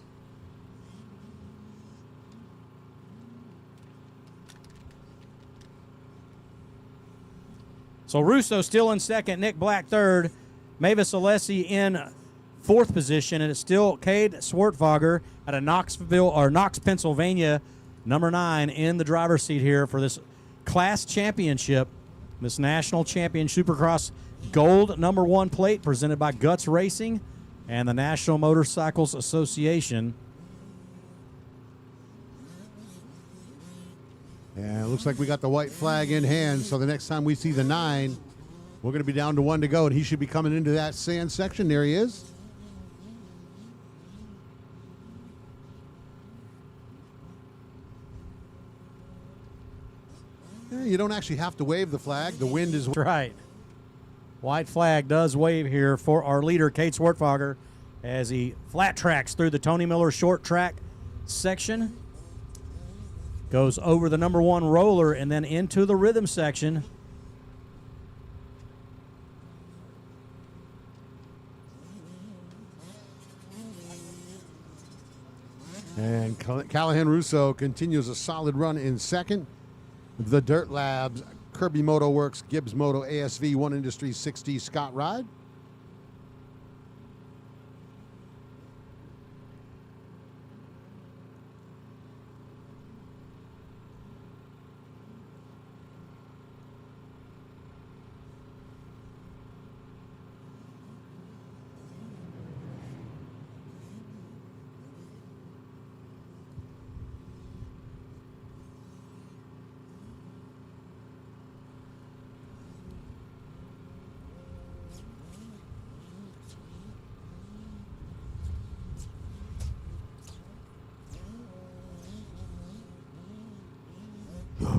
So Russo still in second, Nick Black third, Mavis Alessi in fourth position, and it's still Cade Swartfager out of Knox, Pennsylvania, number 9 in the driver's seat here for this class championship, this national champion Supercross gold number 1 plate presented by Guts Racing and the National Motorcycles Association. Yeah, it looks like we got the white flag in hand, so the next time we see the 9, we're going to be down to 1 to go, and he should be coming into that sand section. There he is. Yeah, you don't actually have to wave the flag. The wind is... That's right. White flag does wave here for our leader, Cade Swartfager, as he flat tracks through the Tony Miller short track section. Goes over the number 1 roller and then into the rhythm section. And Callahan Russo continues a solid run in second. The Dirt Labs, Kirby Moto Works, Gibbs Moto, ASV, One Industries, 6D, Scott Ride.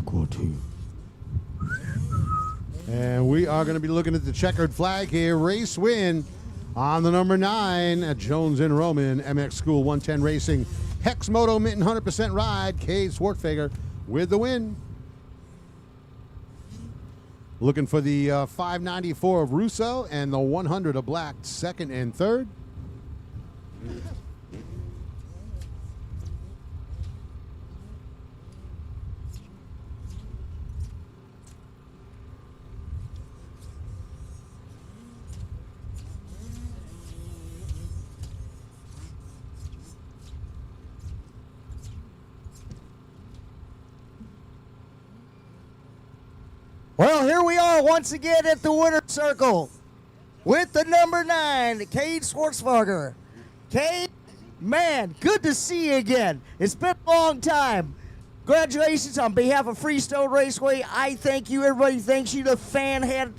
Aqua 2. And we are going to be looking at the checkered flag here. Race win on the number 9 at Jones and Roman MX School 110 Racing. Hex Moto Minton 100% ride. Cade Swartfager with the win. Looking for the 594 of Russo and the 100 of Black, second and third. Well, here we are once again at the winner's circle with the number 9, Cade Swartzberger. Cade, man, good to see you again. It's been a long time. Congratulations on behalf of Freestone Raceway. I thank you. Everybody thanks you. The fan had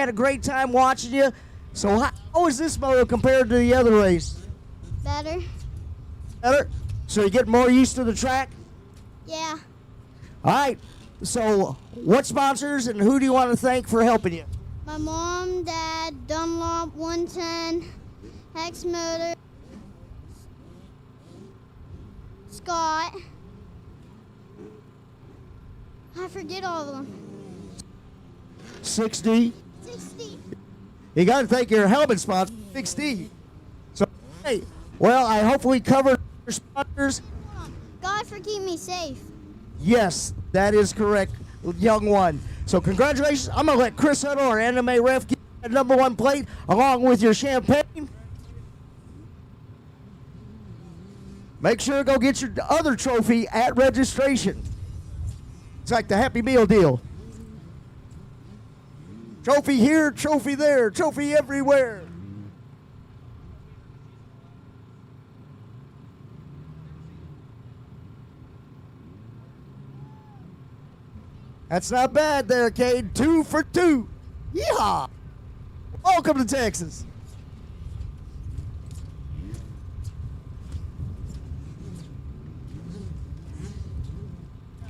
a great time watching you. So how is this moto compared to the other race? Better. Better? So you get more used to the track? Yeah. All right. So what sponsors and who do you want to thank for helping you? My mom, dad, Dunlop 110, Hex Motor, Scott. I forget all of them. 60. 60. You got to thank your helmet sponsor, Big Steve. So, hey, well, I hopefully covered your sponsors. God for keeping me safe. Yes, that is correct, young one. So congratulations. I'm going to let Chris Huddle, our anime ref, get that number 1 plate along with your champagne. Make sure to go get your other trophy at registration. It's like the Happy Meal deal. Trophy here, trophy there, trophy everywhere. That's not bad there, Cade. 2 for 2. Yeehaw! Welcome to Texas.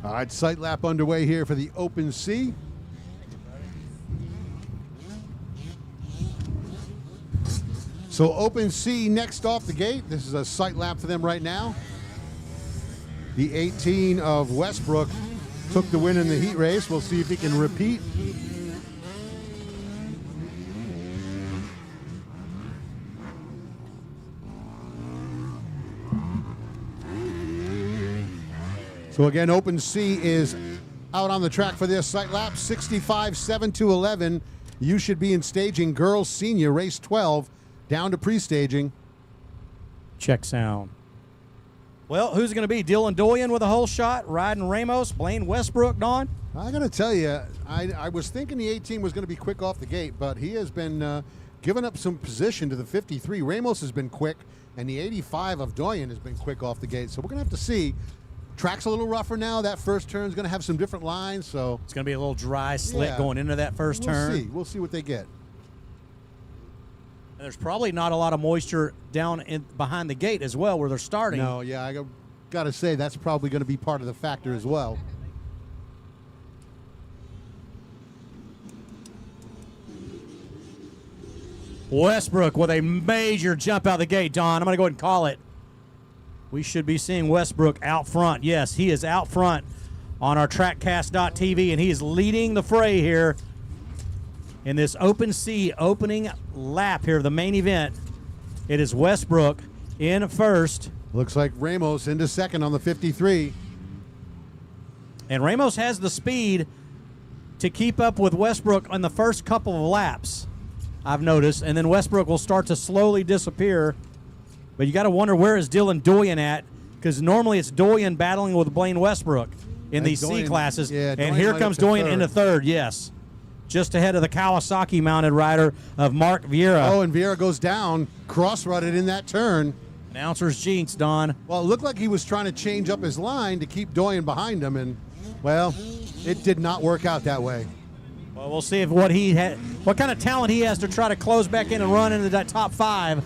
All right, sight lap underway here for the Open C. So Open C next off the gate. This is a sight lap for them right now. The 18 of Westbrook took the win in the heat race. We'll see if he can repeat. So again, Open C is out on the track for this sight lap. 65-7-11. You should be in staging. Girls Senior, race 12, down to pre-staging. Check sound. Well, who's going to be? Dylan Doyen with a whole shot, riding Ramos, Blaine Westbrook, Don? I got to tell you, I was thinking the 18 was going to be quick off the gate, but he has been giving up some position to the 53. Ramos has been quick, and the 85 of Doyen has been quick off the gate. So we're going to have to see. Track's a little rougher now. That first turn is going to have some different lines. So it's going to be a little dry slick going into that first turn. We'll see what they get. And there's probably not a lot of moisture down behind the gate as well where they're starting. No, yeah, I got to say that's probably going to be part of the factor as well. Westbrook with a major jump out the gate, Don. I'm going to go ahead and call it. We should be seeing Westbrook out front. Yes, he is out front on our TrackCast.tv, and he is leading the fray here in this Open C opening lap here of the main event. It is Westbrook in first. Looks like Ramos into second on the 53. And Ramos has the speed to keep up with Westbrook on the first couple of laps, I've noticed. And then Westbrook will start to slowly disappear. But you got to wonder, where is Dylan Doyen at? Because normally it's Doyen battling with Blaine Westbrook in these C classes. Yeah, and here comes Doyen into third, yes. Just ahead of the Kawasaki mounted rider of Mark Vieira. Oh, and Vieira goes down, cross-rutted in that turn. Announcer's jinx, Don. Well, it looked like he was trying to change up his line to keep Doyen behind him, and, well, it did not work out that way. Well, we'll see if what kind of talent he has to try to close back in and run into that top 5.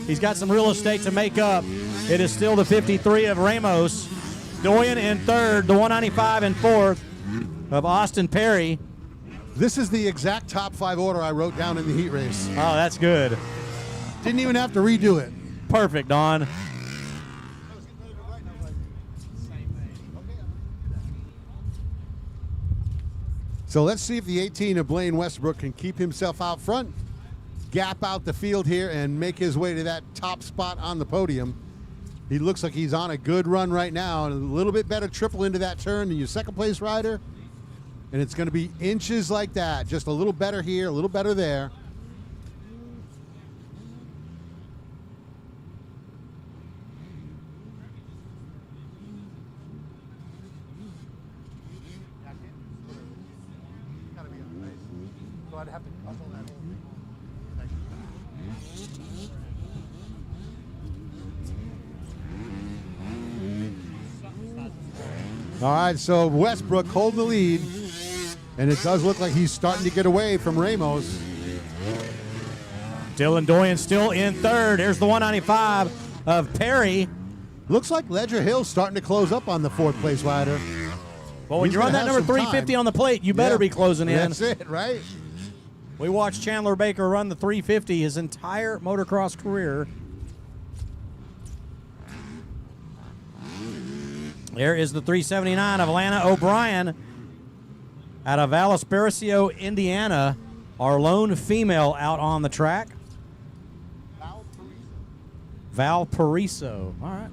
He's got some real estate to make up. It is still the 53 of Ramos. Doyen in third, the 195 in fourth. of Austin Perry. This is the exact top 5 order I wrote down in the heat race. Oh, that's good. Didn't even have to redo it. Perfect, Don. So let's see if the 18 of Blaine Westbrook can keep himself out front, gap out the field here, and make his way to that top spot on the podium. He looks like he's on a good run right now, and a little bit better triple into that turn than your second place rider. And it's going to be inches like that, just a little better here, a little better there. All right, so Westbrook holding the lead, and it does look like he's starting to get away from Ramos. Dylan Doyen still in third. Here's the 195 of Perry. Looks like Ledger Hill's starting to close up on the 4th place rider. Well, when He's you run gonna that have number some 350 time. on the plate, you better be closing in. That's it, right? We watched Chandler Baker run the 350 his entire motocross career. There is the 379 of Lana O'Brien out of Valparaiso, Indiana, our lone female out on the track. Valparaiso. All right.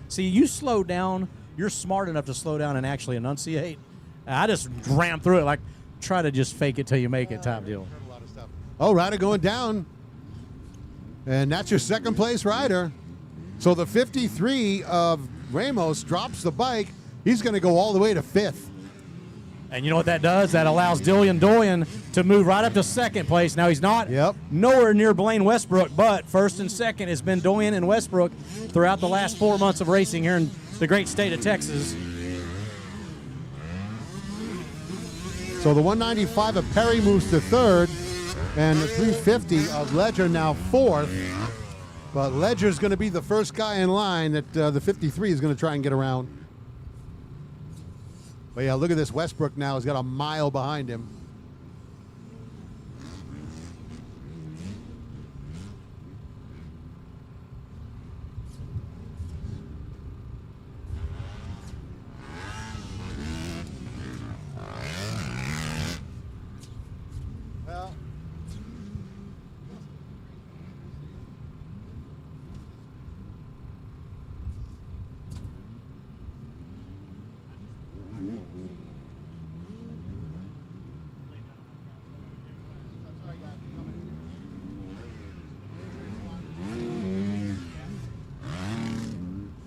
See, you slow down. You're smart enough to slow down and actually enunciate. I just ran through it like try to just fake it till you make it type deal. Oh, rider going down. And that's your second place rider. So the 53 of Ramos drops the bike. He's going to go all the way to 5th. And you know what that does? That allows Dylan Doyen to move right up to second place. Now he's not nowhere near Blaine Westbrook, but first and second has been Doyen and Westbrook throughout the last 4 months of racing here in the great state of Texas. So the 195 of Perry moves to 3rd, and the 350 of Ledger now 4th. But Ledger's going to be the first guy in line that the 53 is going to try and get around. But yeah, look at this. Westbrook now has got a mile behind him.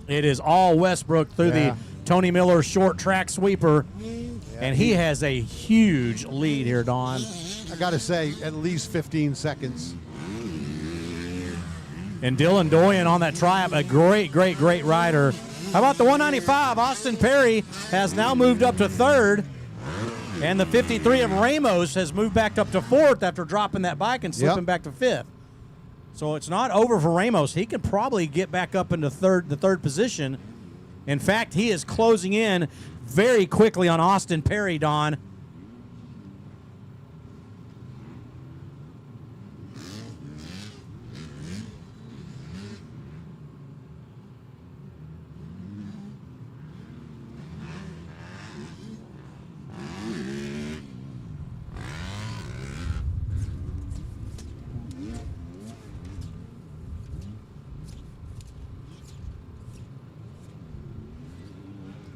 It is all Westbrook through the Tony Miller short track sweeper, and he has a huge lead here, Don. I got to say, at least 15 seconds. And Dylan Doyen on that tri-up, a great rider. How about the 195? Austin Perry has now moved up to 3rd, and the 53 of Ramos has moved back up to 4th after dropping that bike and slipping back to 5th. So it's not over for Ramos. He can probably get back up into the third position. In fact, he is closing in very quickly on Austin Perry, Don.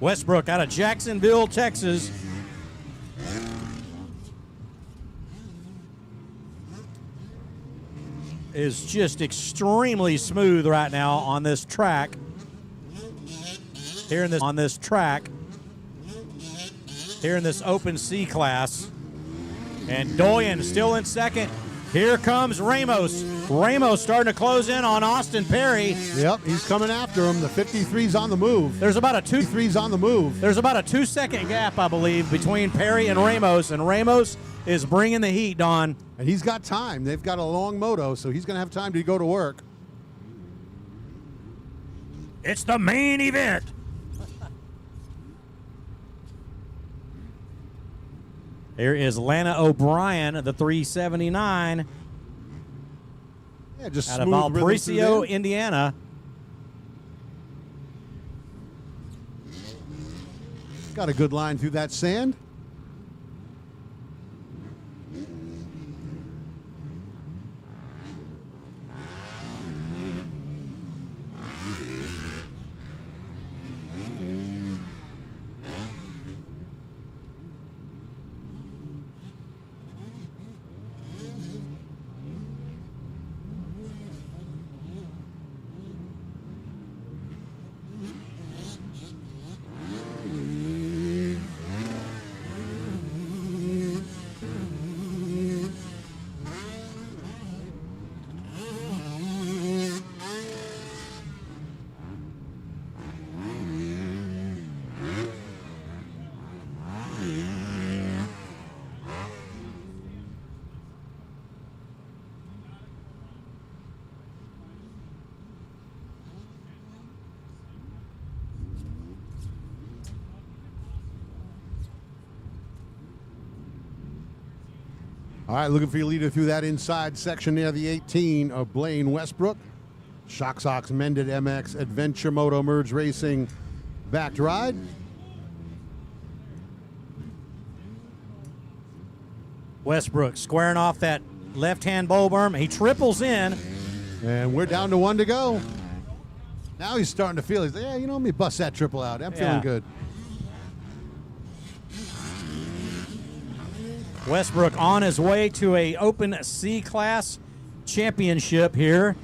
Westbrook out of Jacksonville, Texas. Is just extremely smooth right now on this track. Here in this open C class. And Doyen still in second. Here comes Ramos. Ramos starting to close in on Austin Perry. Yep, he's coming after him. The 53's on the move. There's about a 53's on the move. There's about a 2-second gap, I believe, between Perry and Ramos is bringing the heat, Don. And he's got time. They've got a long moto, so he's going to have time to go to work. It's the main event. Here is Lana O'Brien, the 379, Yeah, just out of smooth rhythm through Valparaiso, there. Indiana. Got a good line through that sand. All right, looking for your leader through that inside section near the 18 of Blaine Westbrook. Shock Socks, Mended MX, Adventure Moto, Merge Racing, backed ride. Westbrook squaring off that left-hand bowl berm. He triples in. And we're down to 1 to go. Now he's starting to feel, he's like, yeah, you know, let me bust that triple out. I'm feeling good. Westbrook on his way to a Open C-Class championship here.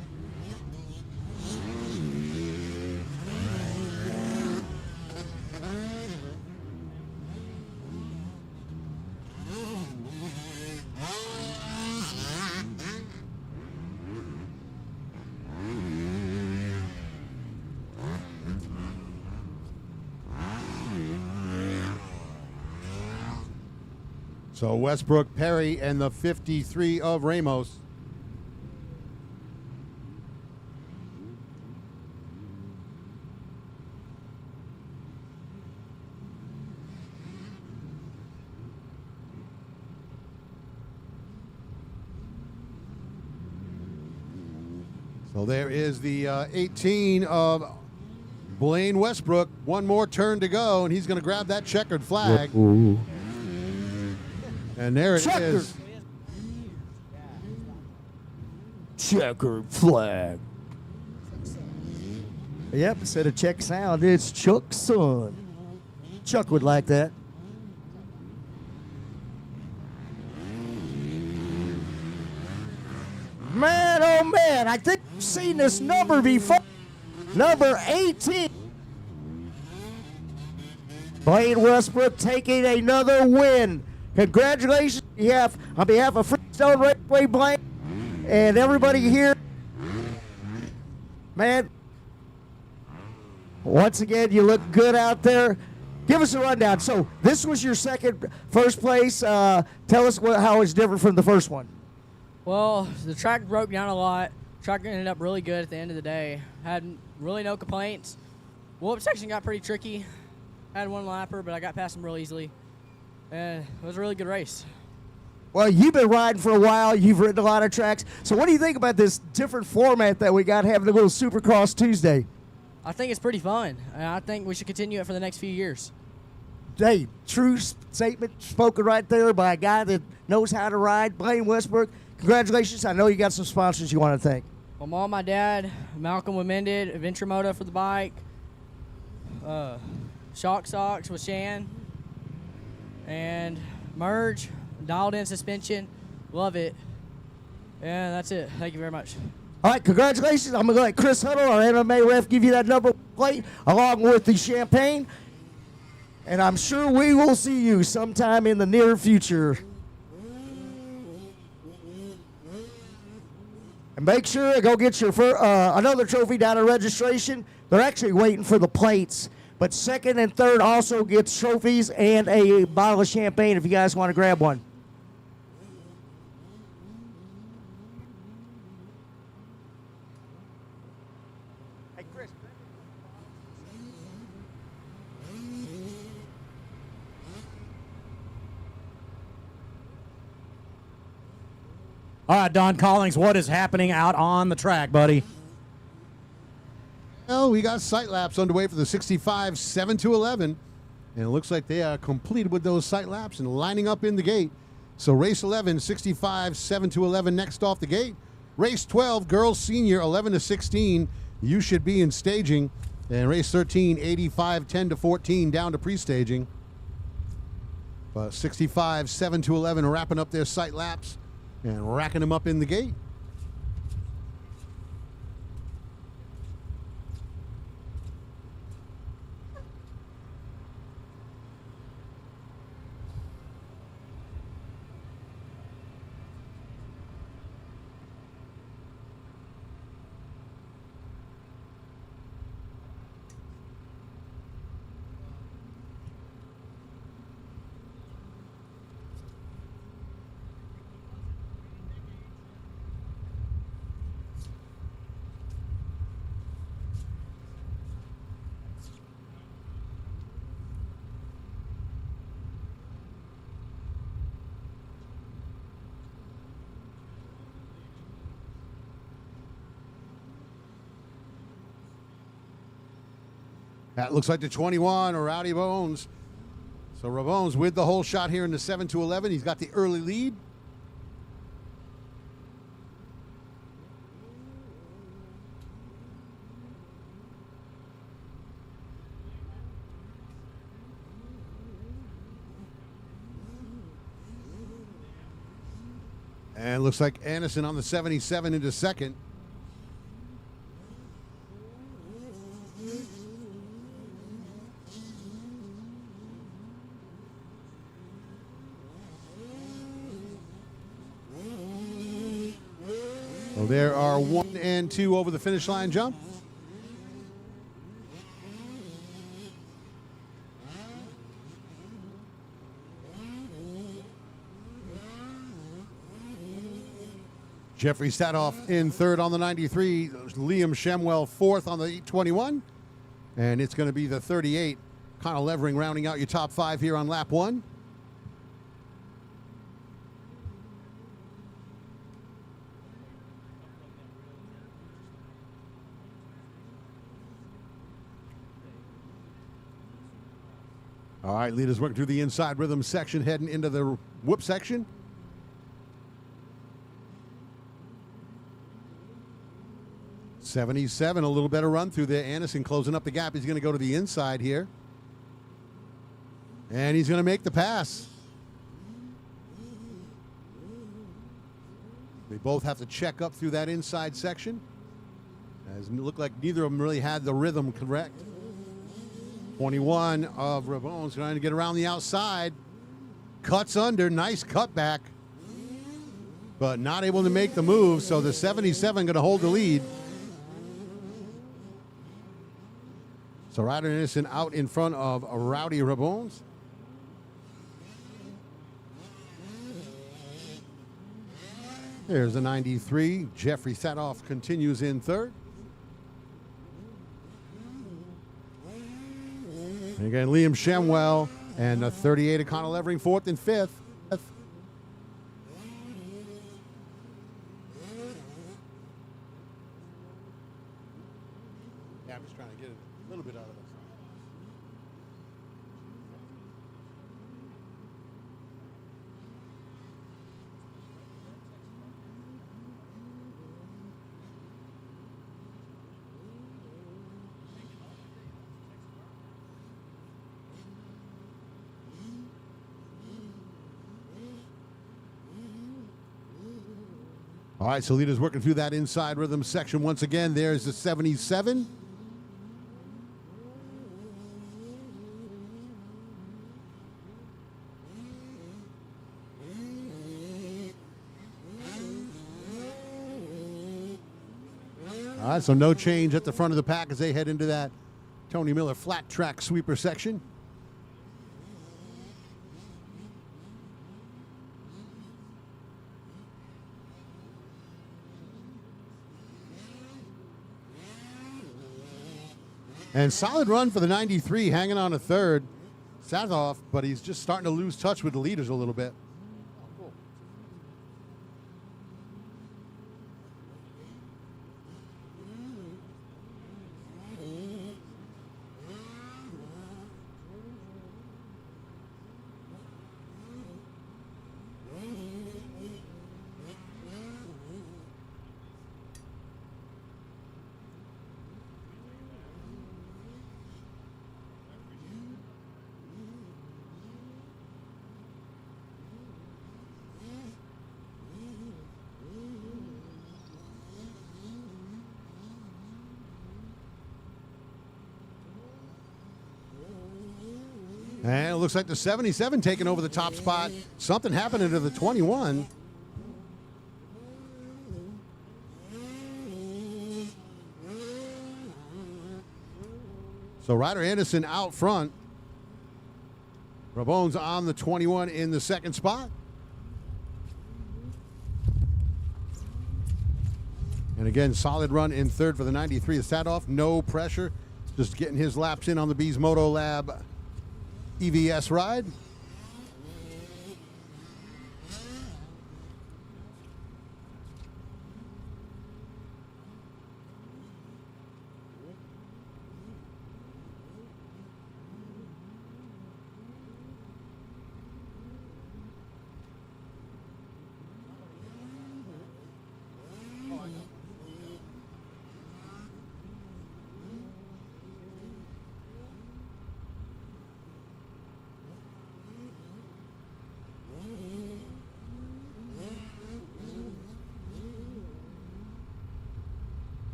So Westbrook, Perry, and the 53 of Ramos. So there is the 18 of Blaine Westbrook. One more turn to go, and he's going to grab that checkered flag. And there it is. Checkered flag. Yep, instead of check sound, it's Chuck's son. Chuck would like that. Man, oh man, I think I've seen this number before. Number 18. Blaine Westbrook taking another win. Congratulations on behalf of Freestone Raceway, Blaine, and everybody here. Man, once again, you look good out there. Give us a rundown. So this was your first place. Tell us how it's different from the first one. Well, the track broke down a lot. Track ended up really good at the end of the day. Had really no complaints. Whoop section got pretty tricky. Had one lapper, but I got past him real easily. And it was a really good race. Well, you've been riding for a while. You've ridden a lot of tracks. So what do you think about this different format that we got, having a little Supercross Tuesday? I think it's pretty fun. And I think we should continue it for the next few years. Hey, true statement spoken right there by a guy that knows how to ride. Blaine Westbrook, congratulations. I know you got some sponsors you want to thank. My mom, my dad, Malcolm with Mended, Adventure Moto for the bike, Shock Socks with Shan, and Merge, dialed in suspension. Love it. And that's it. Thank you very much. All right, congratulations. I'm going to let Chris Huddle, our MMA ref, give you that number plate along with the champagne. And I'm sure we will see you sometime in the near future. And make sure to go get your another trophy down at registration. They're actually waiting for the plates. But second and third also gets trophies and a bottle of champagne if you guys want to grab one. Hey, Chris. All right, Don Collings, what is happening out on the track, buddy? Well, we got sight laps underway for the 65 7-11, and it looks like they are completed with those sight laps and lining up in the gate. So race 11, 65 7-11 next off the gate. Race 12, girls senior 11-16. You should be in staging. And race 13, 85 10-14 down to pre-staging. 65 7-11 wrapping up their sight laps and racking them up in the gate. That looks like the 21, Rowdy Bones. So Rabones with the whole shot here in the 7-11. He's got the early lead. And looks like Anderson on the 77 into second. So there are 1 and 2 over the finish line jump. Jeffrey Sadoff in third on the 93. Liam Shemwell fourth on the 821. And it's going to be the 38. Connor Levering rounding out your top 5 here on lap 1. All right, leaders working through the inside rhythm section, heading into the whoop section. '77, a little better run through there. Anderson closing up the gap. He's going to go to the inside here. And he's going to make the pass. They both have to check up through that inside section. As it looked like neither of them really had the rhythm correct. 21 of Rabones trying to get around the outside. Cuts under, nice cutback. But not able to make the move, so the 77 going to hold the lead. So Ryder Anderson out in front of Rowdy Rabones. There's a 93. Jeffrey Sadoff continues in third. And again, Liam Shemwell and a 38 of Connor Levering, fourth and fifth. Yeah, I'm just trying to get a little bit out of this. All right, so leaders working through that inside rhythm section once again. There's the 77. All right, so no change at the front of the pack as they head into that Tony Miller flat track sweeper section. And solid run for the 93, hanging on a third. Sadoff, but he's just starting to lose touch with the leaders a little bit. And it looks like the 77 taking over the top spot. Something happening to the 21. So Ryder Anderson out front. Rabone's on the 21 in the second spot. And again, solid run in third for the 93. The Sadoff, no pressure. Just getting his laps in on the Bees Moto Lab EVS ride.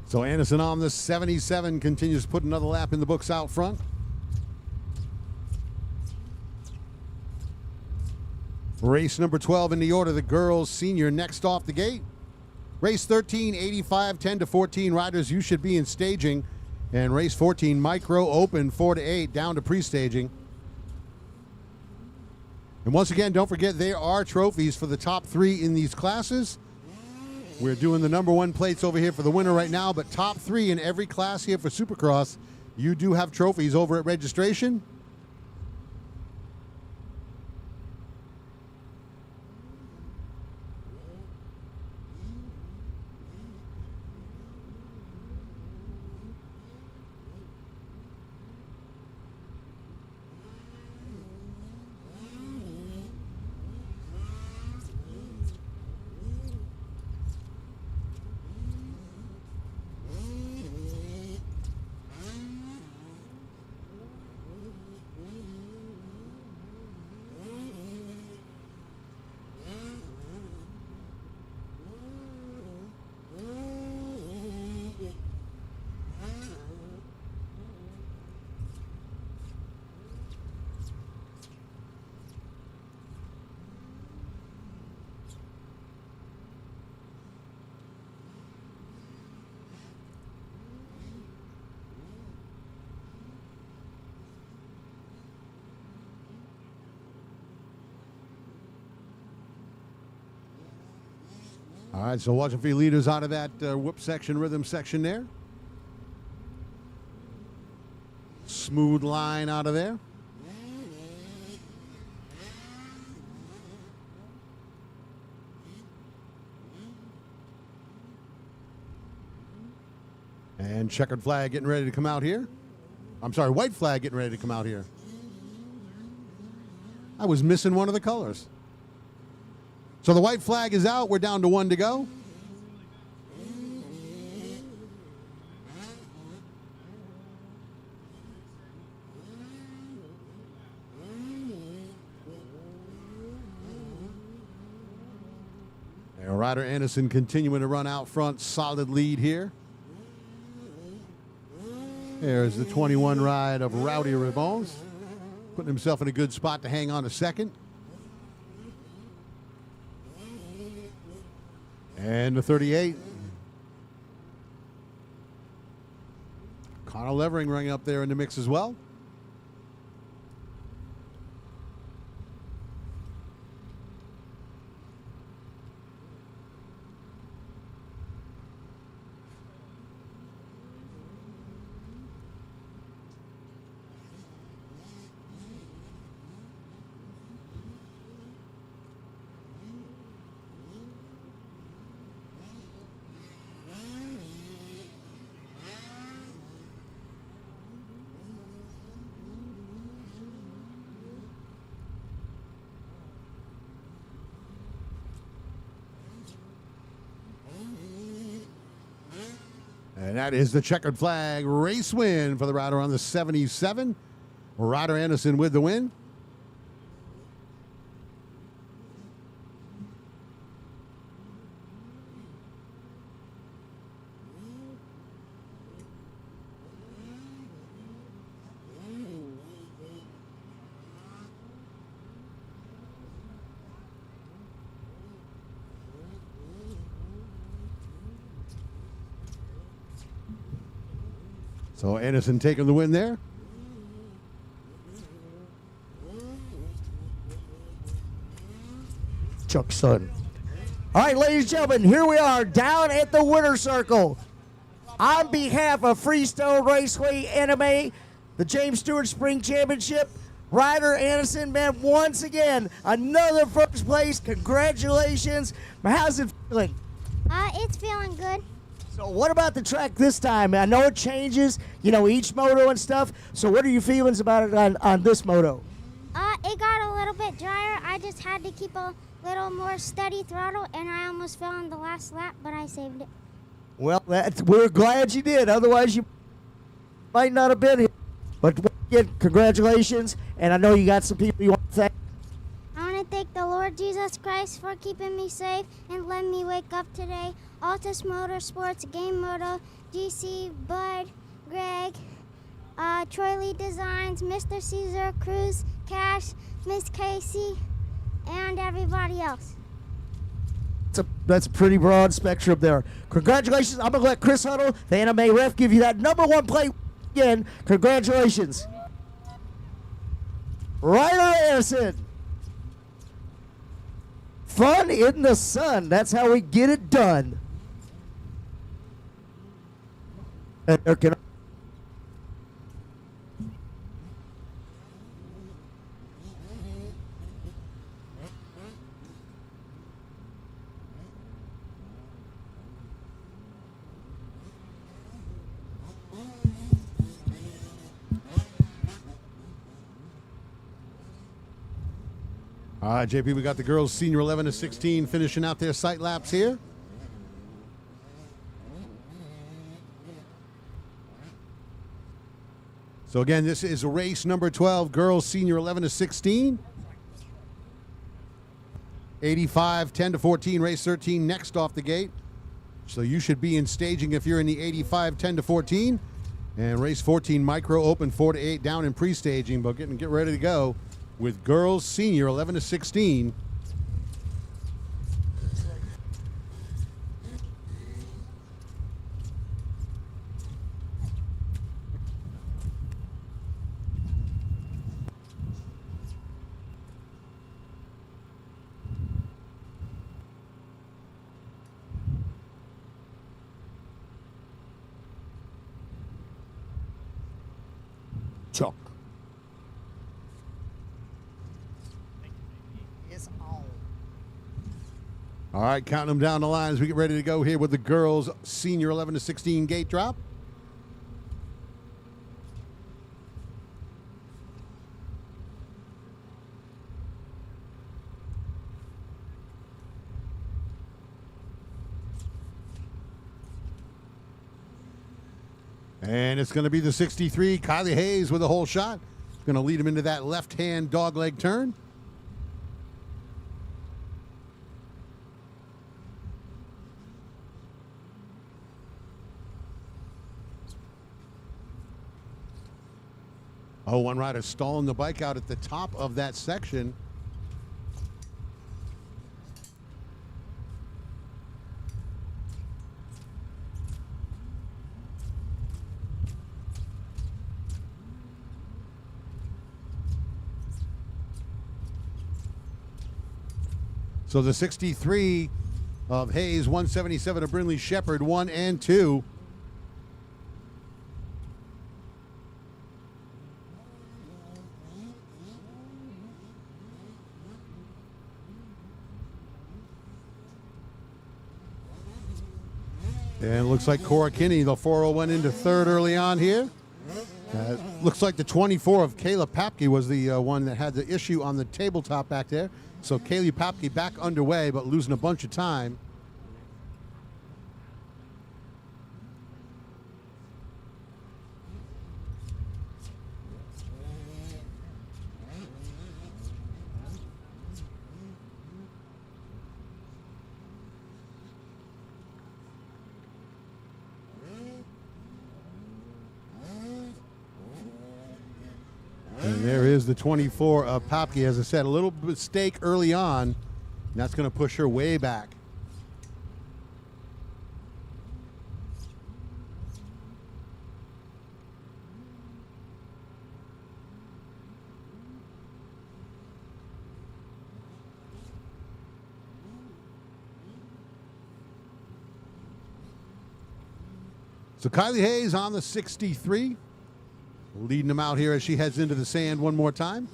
So Anderson on the 77 continues to put another lap in the books out front. Race number 12 in the order, the girls senior next off the gate. Race 13, 85, 10 to 14 riders you should be in staging. And race 14, micro open 4 to 8 down to pre-staging. And once again, don't forget there are trophies for the top 3 in these classes. We're doing the number 1 plates over here for the winner right now, but top 3 in every class here for Supercross, you do have trophies over at registration. All right, so watching for your leaders out of that whip section, rhythm section there. Smooth line out of there. And checkered flag getting ready to come out here. I'm sorry, white flag getting ready to come out here. I was missing one of the colors. So the white flag is out. We're down to 1 to go. And Ryder Anderson continuing to run out front. Solid lead here. There's the 21 ride of Rowdy Rabones. Putting himself in a good spot to hang on a second. And the 38. Connor Levering running up there in the mix as well. And that is the checkered flag race win for the rider on the 77. Ryder Anderson with the win. So Anderson taking the win there. Chuck Sutton. All right, ladies and gentlemen, here we are down at the winner's circle. On behalf of Freestone Raceway Anime, the James Stewart Spring Championship, Ryder Anderson, man, once again, another first place. Congratulations. How's it feeling? It's feeling good. So what about the track this time? I know it changes, you know, each moto and stuff. So what are your feelings about it on this moto? It got a little bit drier. I just had to keep a little more steady throttle, and I almost fell on the last lap, but I saved it. Well, we're glad you did. Otherwise, you might not have been here. But again, congratulations, and I know you got some people you want to thank. I want to thank the Lord Jesus Christ for keeping me safe and letting me wake up today. Altus Motorsports, Game Moto, GC, Bud, Greg, Troy Lee Designs, Mr. Caesar, Cruz, Cash, Miss Casey, and everybody else. That's a pretty broad spectrum there. Congratulations. I'm going to let Chris Huddle, the anime ref, give you that #1 plate again. Congratulations. Ryder Anderson. Fun in the sun. That's how we get it done. And there can All right, JP, we got the girls senior 11 to 16 finishing out their sight laps here. So again, this is race number 12, girls senior 11 to 16. 85, 10 to 14, race 13 next off the gate. So you should be in staging if you're in the 85, 10 to 14. And race 14, micro open 4 to 8 down in pre-staging, but get ready to go with girls senior 11 to 16. Chuck. All right, counting them down the line as we get ready to go here with the girls senior 11 to 16 gate drop. And it's going to be the 63, Kylie Hayes with a whole shot. Going to lead him into that left-hand dogleg turn. Oh, one rider stalling the bike out at the top of that section. So the 63 of Hayes, 177 of Brindley Shepherd, 1 and 2. And it looks like Cora Kinney, the 4 went into third early on here. Looks like the 24 of Kayla Papke was the one that had the issue on the tabletop back there. So Kayla Papke back underway, but losing a bunch of time. And there is the 24 of Popke. As I said, a little mistake early on. And that's going to push her way back. So Kylie Hayes on the 63, leading them out here as she heads into the sand one more time.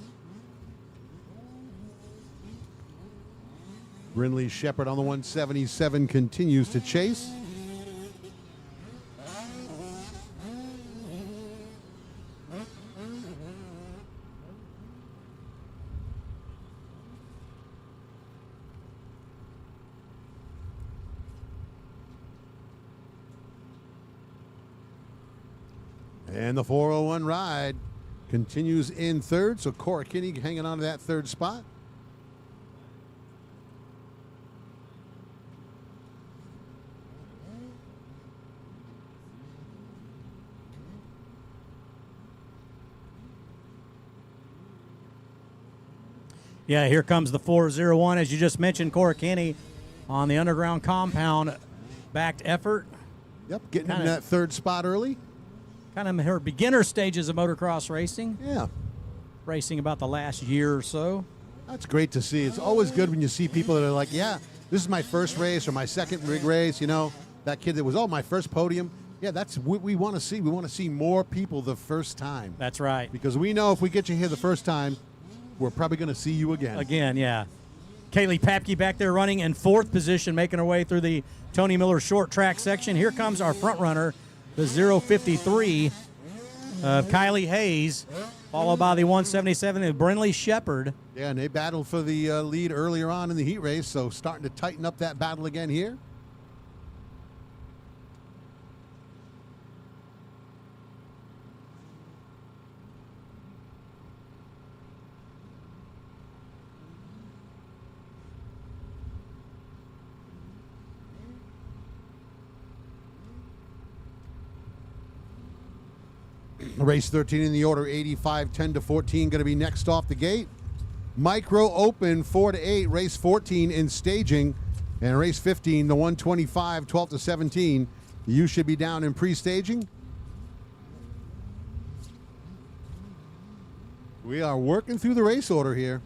Brinley Shepard on the 177 continues to chase. And the 401 ride continues in third. So Cora Kinney hanging on to that third spot. Yeah, here comes the 401. As you just mentioned, Cora Kinney on the underground compound backed effort. Yep, getting in that third spot early. Kind of her beginner stages of motocross racing. Yeah. Racing about the last year or so. That's great to see. It's always good when you see people that are like, yeah, this is my first race or my second big race. You know, that kid that was, oh, my first podium. Yeah, that's what we want to see. We want to see more people the first time. That's right. Because we know if we get you here the first time, we're probably going to see you again. Again, yeah. Kaylee Papke back there running in fourth position, making her way through the Tony Miller short track section. Here comes our front runner, the 053 of Kylie Hayes, followed by the 177 of Brinley Shepard. Yeah, and they battled for the lead earlier on in the heat race, so starting to tighten up that battle again here. Race 13 in the order, 85, 10 to 14, going to be next off the gate. Micro Open, 4 to 8. Race 14 in staging. And race 15, the 125, 12 to 17. You should be down in pre-staging. We are working through the race order here.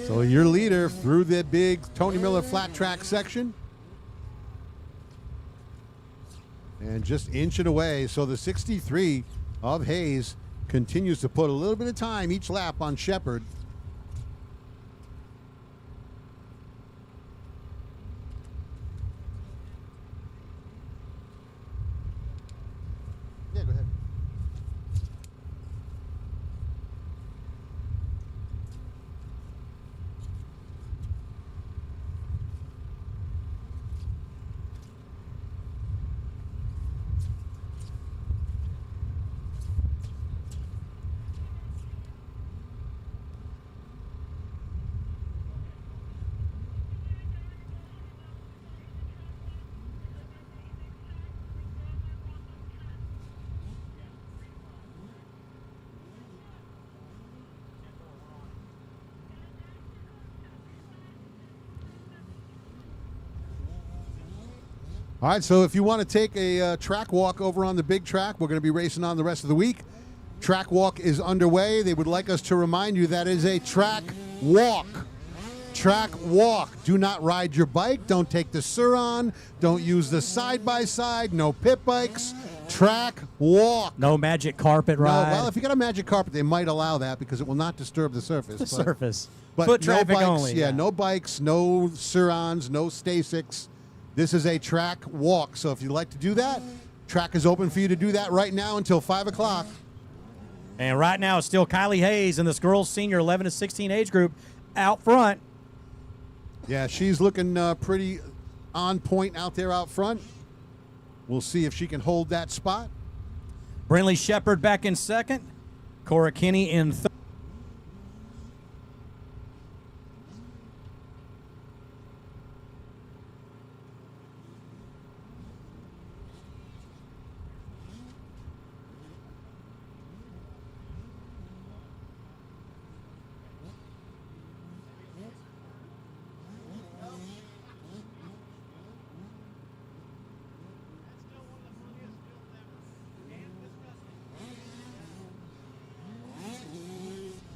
So your leader through the big Tony Miller flat track section. And just inching away. So the 63 of Hayes continues to put a little bit of time each lap on Shepard. Yeah, go ahead. All right, so if you want to take a track walk over on the big track, we're going to be racing on the rest of the week. Track walk is underway. They would like us to remind you that is a track walk. Track walk. Do not ride your bike. Don't take the Suron. Don't use the side-by-side. No pit bikes. Track walk. No magic carpet ride. No, well, if you got a magic carpet, they might allow that because it will not disturb the surface. The surface. But Foot no traffic bikes, only. Yeah, no bikes, no Surons, no Stasics. This is a track walk. So if you'd like to do that, track is open for you to do that right now until 5 o'clock. And right now it's still Kylie Hayes in this girls senior 11 to 16 age group out front. Yeah, she's looking pretty on point out there out front. We'll see if she can hold that spot. Brinley Shepard back in second. Cora Kinney in third.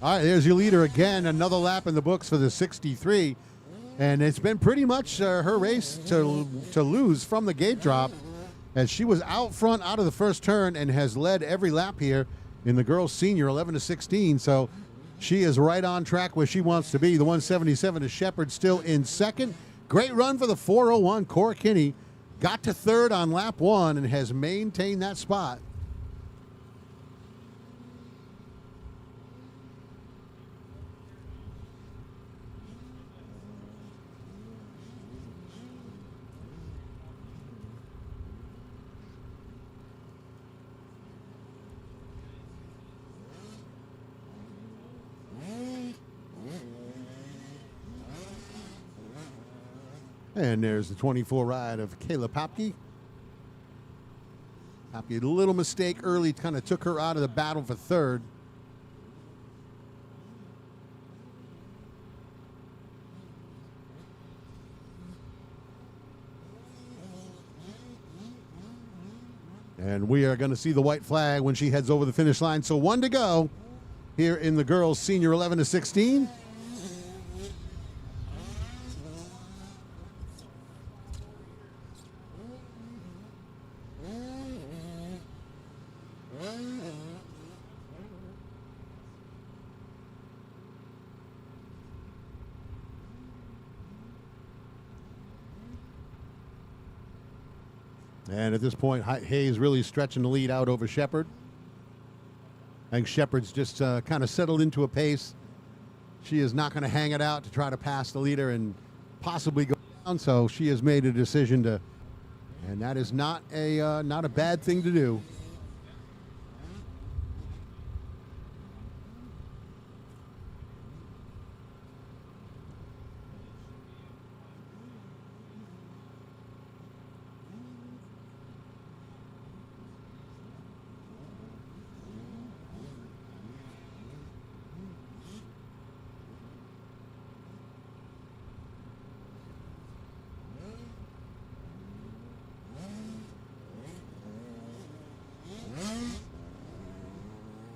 All right, there's your leader again. Another lap in the books for the 63. And it's been pretty much her race to lose from the gate drop, as she was out front out of the first turn and has led every lap here in the girls senior 11 to 16. So she is right on track where she wants to be. The 177 is Shepard still in second. Great run for the 401. Cora Kinney got to third on lap one and has maintained that spot. And there's the 24 ride of Kayla Popke. Popke, a little mistake early, kind of took her out of the battle for third. And we are going to see the white flag when she heads over the finish line. So one to go here in the girls senior 11 to 16. And at this point, Hayes really stretching the lead out over Shepard. I think Shepard's just kind of settled into a pace. She is not going to hang it out to try to pass the leader and possibly go down. So she has made a decision to, and that is not a bad thing to do.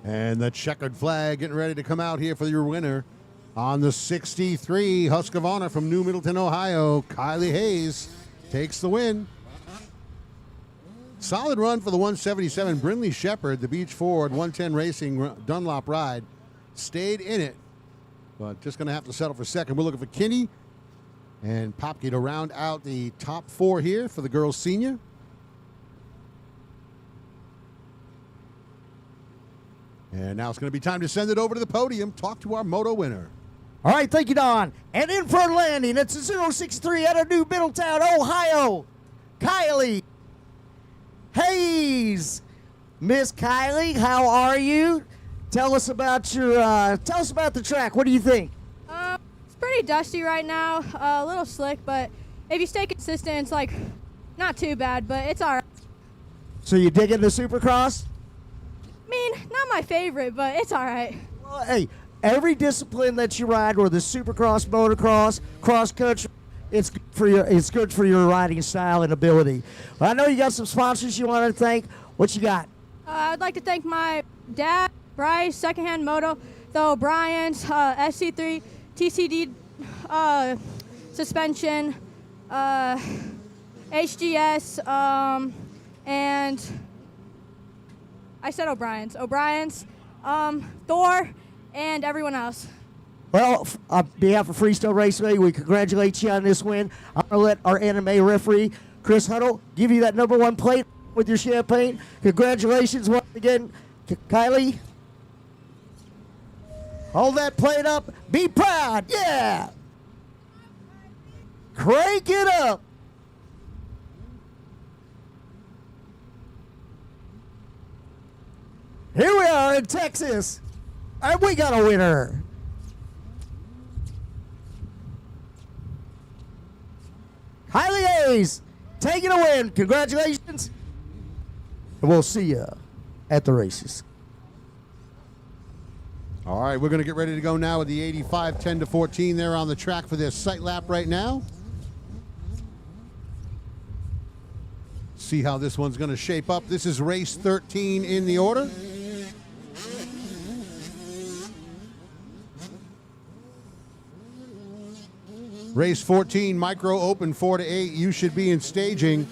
And the checkered flag getting ready to come out here for your winner on the 63 Husqvarna from New Middleton, Ohio. Kylie Hayes takes the win. Solid run for the 177. Brinley Shepard, the Beach Ford 110 Racing Dunlop ride, stayed in it, but just going to have to settle for second. We're looking for Kinney and Popke to round out the top four here for the girls senior. And now it's going to be time to send it over to the podium, talk to our moto winner. All right, thank you, Don. And in for landing, it's a 063 out of New Middletown, Ohio, Kylie Hayes. Miss Kylie, how are you? Tell us about the track. What do you think? It's pretty dusty right now, a little slick, but if you stay consistent, it's like not too bad, but it's all right. So you digging the Supercross? I mean, not my favorite, but it's all right. Well, hey, every discipline that you ride, or the Supercross, motocross, cross country, it's good for your riding style and ability. Well, I know you got some sponsors you want to thank. What you got? I'd like to thank my dad, Bryce, Secondhand Moto, the O'Briens, SC3, TCD suspension, HGS, and I said O'Brien's, Thor, and everyone else. Well, on behalf of Freestone Raceway, we congratulate you on this win. I'm going to let our anime referee, Chris Huddle, give you that #1 plate with your champagne. Congratulations once again, Kylie. Hold that plate up. Be proud. Yeah. Crank it up. Here we are in Texas, and we got a winner. Kylie Hayes taking a win. Congratulations. And we'll see you at the races. All right, we're going to get ready to go now with the 85 10-14 there on the track for this sight lap right now. See how this one's going to shape up. This is race 13 in the order. Race 14, micro open 4 to 8. You should be in staging.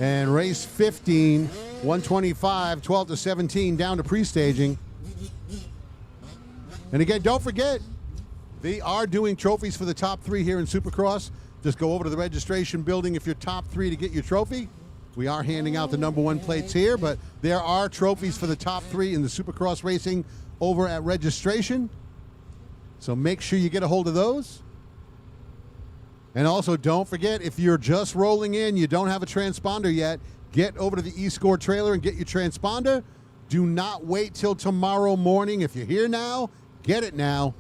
And race 15, 125, 12 to 17 down to pre-staging. And again, don't forget, they are doing trophies for the top 3 here in Supercross. Just go over to the registration building if you're top 3 to get your trophy. We are handing out the #1 plates here, but there are trophies for the top 3 in the Supercross racing over at registration. So make sure you get a hold of those. And also, don't forget, if you're just rolling in, you don't have a transponder yet, get over to the eScore trailer and get your transponder. Do not wait till tomorrow morning. If you're here now, get it now.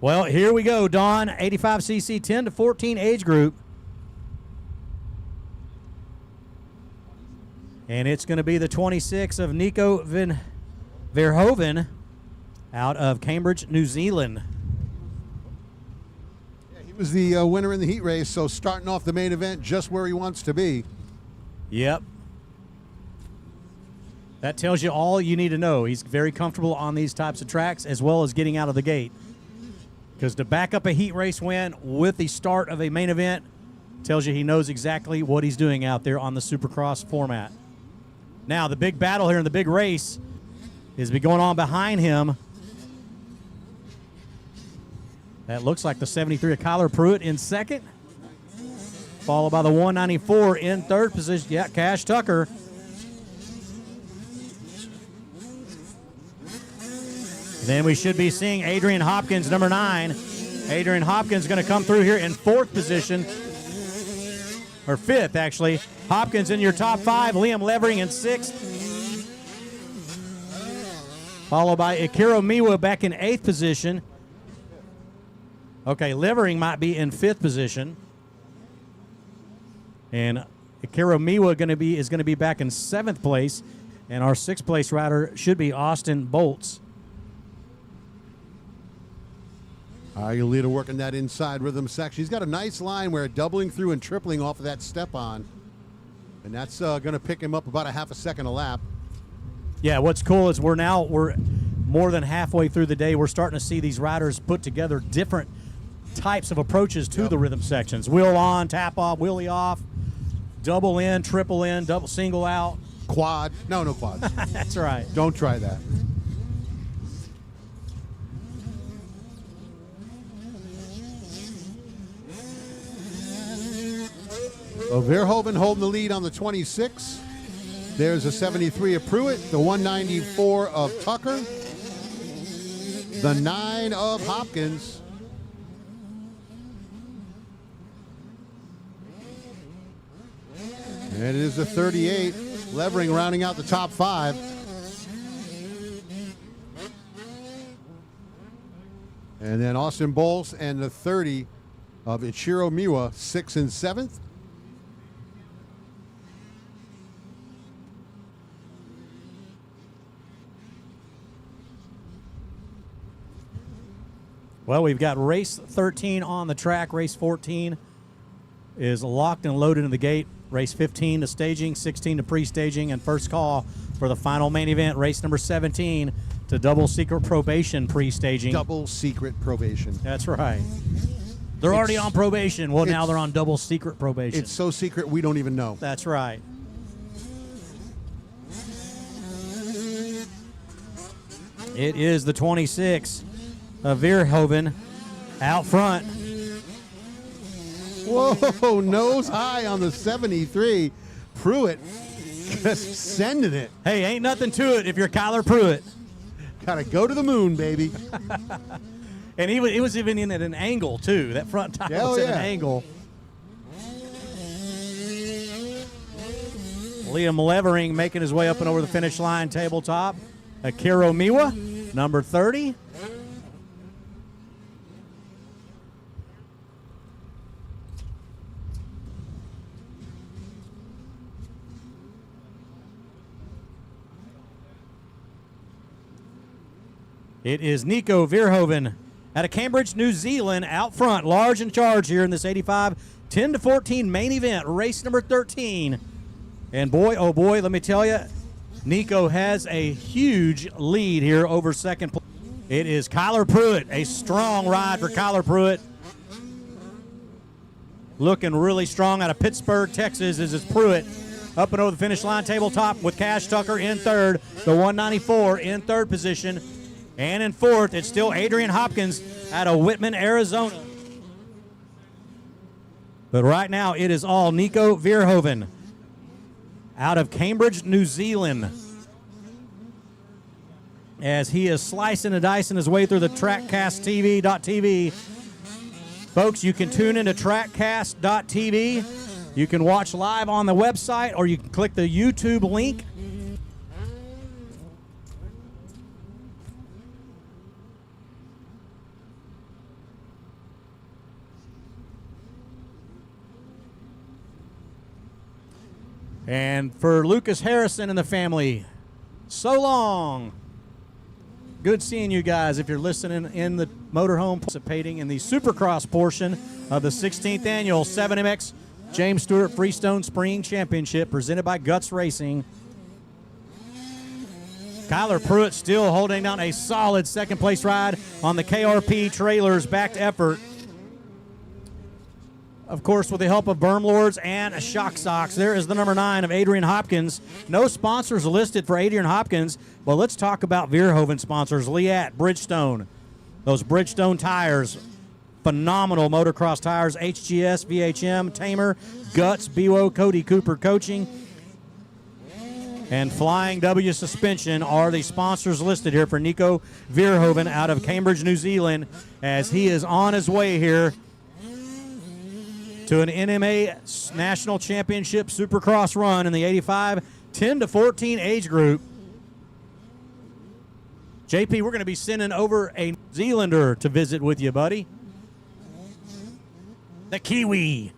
Well, here we go, Don. 85cc 10 to 14 age group. And it's going to be the 26 of Nico Verhoeven out of Cambridge, New Zealand. Yeah, he was the winner in the heat race, so starting off the main event just where he wants to be. Yep. That tells you all you need to know. He's very comfortable on these types of tracks as well as getting out of the gate. Because to back up a heat race win with the start of a main event tells you he knows exactly what he's doing out there on the Supercross format. Now, the big battle here in the big race is going on behind him. That looks like the 73 of Kyler Pruitt in second, followed by the 194 in third position. Yeah, Cash Tucker. Then we should be seeing Adrian Hopkins, number 9. Adrian Hopkins going to come through here in fourth position, or fifth, actually. Hopkins in your top 5. Liam Levering in sixth. Followed by Akira Miwa back in 8th position. Okay, Levering might be in 5th position. And Akira Miwa is going to be back in 7th place. And our 6th place rider should be Austin Bolts. Your leader working that inside rhythm section. He's got a nice line where doubling through and tripling off of that step on. And that's going to pick him up about a half a second a lap. Yeah, what's cool is we're more than halfway through the day. We're starting to see these riders put together different types of approaches to the rhythm sections. Wheel on, tap off, wheelie off, double in, triple in, double single out. Quad. No quads. That's right. Don't try that. So Verhoeven holding the lead on the 26. There's a 73 of Pruitt, the 194 of Tucker, the 9 of Hopkins. And it is the 38, Levering rounding out the top 5. And then Austin Bowles and the 30 of Ichiro Miwa, 6th and 7th. Well, we've got race 13 on the track. Race 14 is locked and loaded in the gate. Race 15 to staging, 16 to pre-staging, and first call for the final main event, race number 17 to double secret probation pre-staging. Double secret probation. That's right. They're already on probation. Well, now they're on double secret probation. It's so secret we don't even know. That's right. It is the 26 of Veerhoven out front. Whoa, nose high on the 73. Pruitt just sending it. Hey, ain't nothing to it if you're Kyler Pruitt. Gotta go to the moon, baby. And he was even in at an angle, too. That front tire Hell was at yeah. an angle. Liam Levering making his way up and over the finish line tabletop. Akiro Miwa, number 30. It is Nico Veerhoven out of Cambridge, New Zealand, out front, large in charge here in this 85 10-14 main event, race number 13. And boy, oh boy, let me tell you, Nico has a huge lead here over second place. It is Kyler Pruitt, a strong ride for Kyler Pruitt. Looking really strong out of Pittsburgh, Texas, is Pruitt up and over the finish line tabletop with Cash Tucker in third, the 194 in third position. And in fourth, it's still Adrian Hopkins out of Whitman, Arizona. But right now, it is all Nico Veerhoven out of Cambridge, New Zealand, as he is slicing and dicing his way through the TrackCastTV.tv. Folks, you can tune into TrackCast.tv. You can watch live on the website, or you can click the YouTube link. And for Lucas Harrison and the family, so long. Good seeing you guys if you're listening in the motorhome, participating in the Supercross portion of the 16th annual 7MX James Stewart Freestone Spring Championship presented by Guts Racing. Kyler Pruitt still holding down a solid second place ride on the KRP Trailers backed effort. Of course, with the help of Berm Lords and Shock Socks. There is the number 9 of Adrian Hopkins. No sponsors listed for Adrian Hopkins, but let's talk about Veerhoven sponsors. Leatt, Bridgestone. Those Bridgestone tires, phenomenal motocross tires. HGS, VHM, Tamer, Guts, BWO, Cody Cooper Coaching, and Flying W Suspension are the sponsors listed here for Nico Veerhoven out of Cambridge, New Zealand, as he is on his way here to an NMA National Championship Supercross run in the 85 10-14 age group. JP, we're going to be sending over a New Zealander to visit with you, buddy. The Kiwi.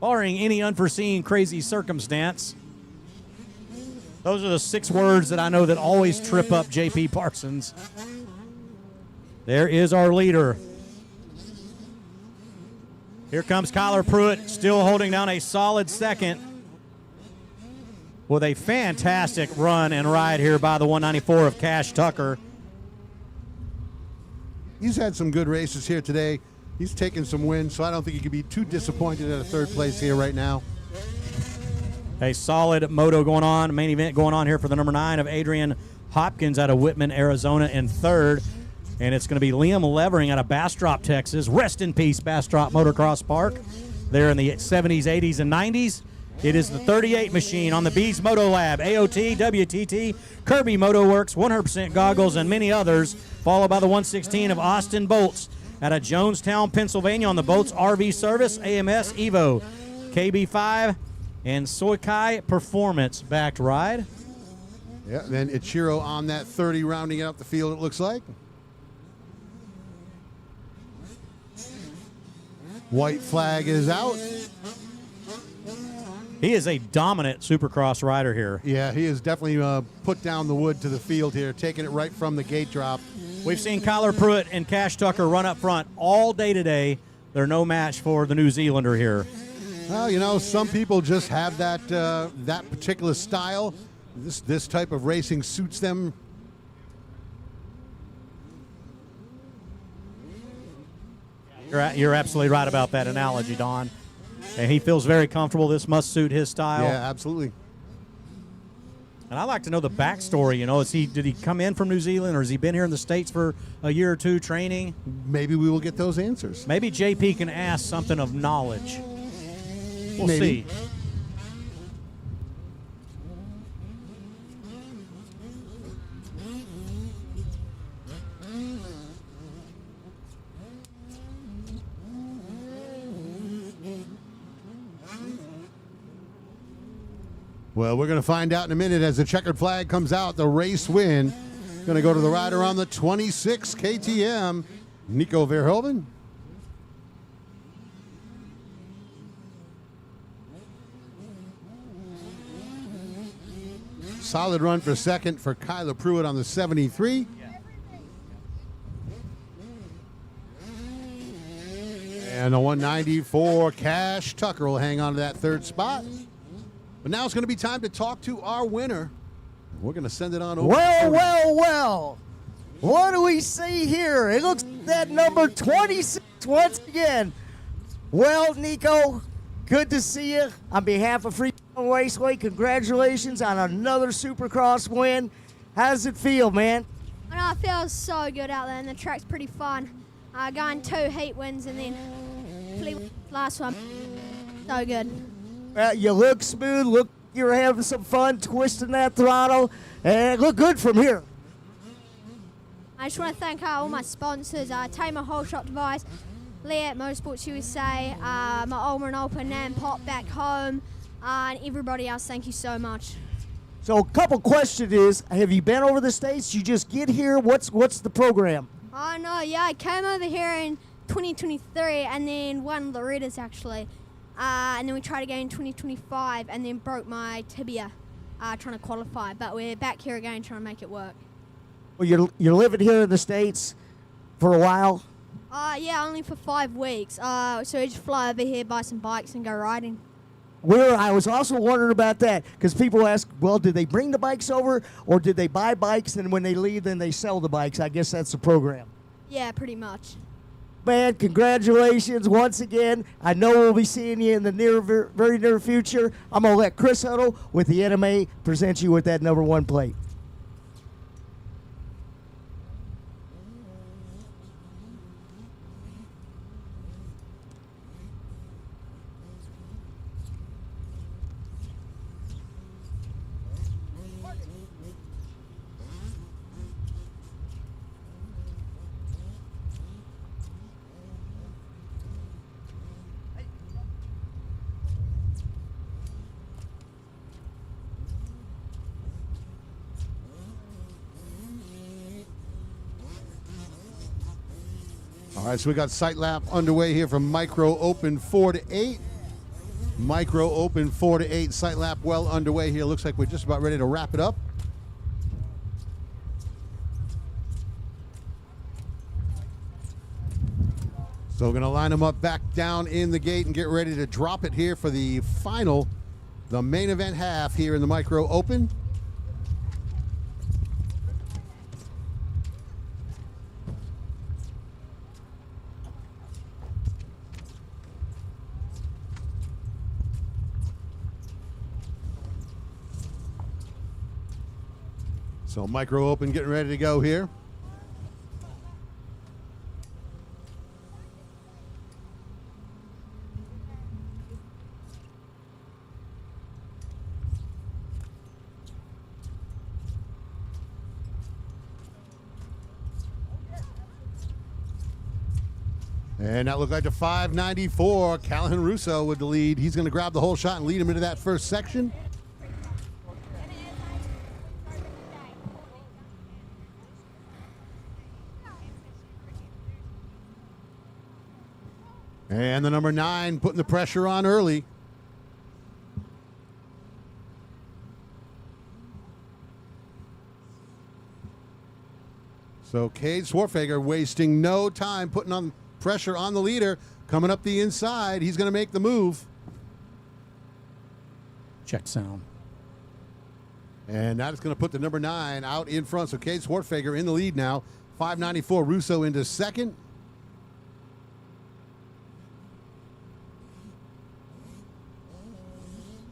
Barring any unforeseen crazy circumstance. Those are the 6 words that I know that always trip up JP Parsons. There is our leader. Here comes Kyler Pruitt, still holding down a solid second with a fantastic run and ride here by the 194 of Cash Tucker. He's had some good races here today. He's taken some wins, so I don't think he could be too disappointed at a third place here right now. A solid moto going on, main event going on here for the number 9 of Adrian Hopkins out of Whitman, Arizona in third. And it's going to be Liam Levering out of Bastrop, Texas. Rest in peace, Bastrop Motocross Park. There in the 70s, 80s, and 90s. It is the 38 machine on the Bees Moto Lab, AOT, WTT, Kirby Moto Works, 100% goggles, and many others. Followed by the 116 of Austin Bolts out of Jonestown, Pennsylvania on the Bolts RV Service, AMS Evo, KB5, and Soikai Performance backed ride. Yeah, then Ichiro on that 30 rounding out the field, it looks like. White flag is out. He is a dominant Supercross rider here. Yeah, he has definitely put down the wood to the field here, taking it right from the gate drop. We've seen Kyler Pruitt and Cash Tucker run up front all day today. They're no match for the New Zealander here. Well, you know, some people just have that that particular style. This type of racing suits them. You're absolutely right about that analogy, Don. And he feels very comfortable. This must suit his style. Yeah, absolutely. And I'd like to know the backstory. You know, did he come in from New Zealand, or has he been here in the States for a year or two training? Maybe we will get those answers. Maybe JP can ask something of knowledge. We'll Maybe. see. Well, we're going to find out in a minute as the checkered flag comes out. The race win going to go to the rider on the 26 KTM, Nico Verhoeven. Solid run for second for Kyler Pruitt on the 73. And the 194 Cash Tucker will hang on to that third spot. But now it's going to be time to talk to our winner. We're going to send it on over. Well. What do we see here? It looks like that number 26 once again. Well, Nico, good to see you. On behalf of Freestone Raceway, congratulations on another Supercross win. How does it feel, man? I feel so good out there, and the track's pretty fun. Going 2 heat wins and then last one. So good. You look smooth. Look, you're having some fun twisting that throttle, and look good from here. I just want to thank all my sponsors, Tamer Whole Shot Device, Lee at Motorsports USA, my Ulmer Open, Nan Pop back home, and everybody else. Thank you so much. So a couple questions is, have you been over the States? You just get here? What's the program? Oh, no, yeah, I came over here in 2023 and then won Loretta's actually. And then we tried again in 2025 and then broke my tibia trying to qualify. But we're back here again trying to make it work. Well, you're living here in the States for a while? Yeah, only for 5 weeks. So we just fly over here, buy some bikes and go riding. I was also wondering about that because people ask, well, did they bring the bikes over or did they buy bikes and when they leave then they sell the bikes? I guess that's the program. Yeah, pretty much. Man, congratulations once again. I know we'll be seeing you in the very near future. I'm going to let Chris Huddle with the NMA present you with that number 1 plate. All right, so we got sight lap underway here from Micro Open 4 to 8. Micro Open 4 to 8, sight lap well underway here. Looks like we're just about ready to wrap it up. So we're going to line them up back down in the gate and get ready to drop it here for the final, the main event half here in the Micro Open. So Micro Open getting ready to go here. And that looked like the 594, Callahan Russo with the lead. He's going to grab the whole shot and lead him into that first section. And the number 9 putting the pressure on early. So Cade Swarfager wasting no time putting on pressure on the leader. Coming up the inside. He's going to make the move. Check sound. And that is going to put the number 9 out in front. So Cade Swarfager in the lead now. 594 Russo into second.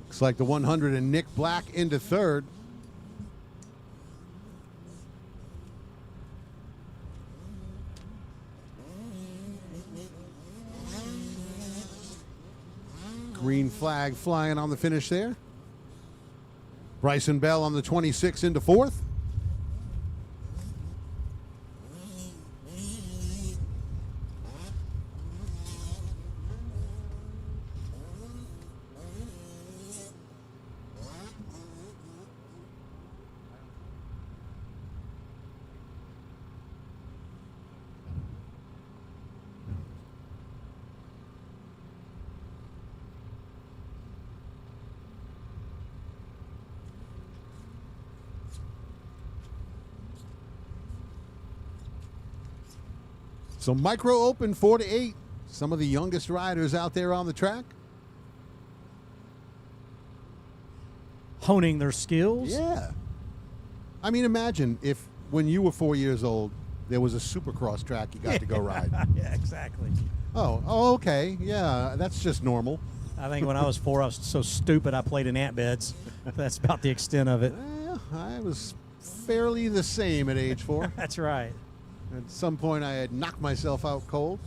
Looks like the 100 and Nick Black into third. Green flag flying on the finish there. Bryson Bell on the 26 into fourth. So micro open 4 to 8. Some of the youngest riders out there on the track. Honing their skills. Yeah. I mean, imagine if when you were 4 years old, there was a supercross track you got to go ride. Yeah, exactly. Oh, okay. Yeah, that's just normal. I think when I was 4, I was so stupid I played in ant beds. That's about the extent of it. Well, I was fairly the same at age 4. That's right. At some point, I had knocked myself out cold.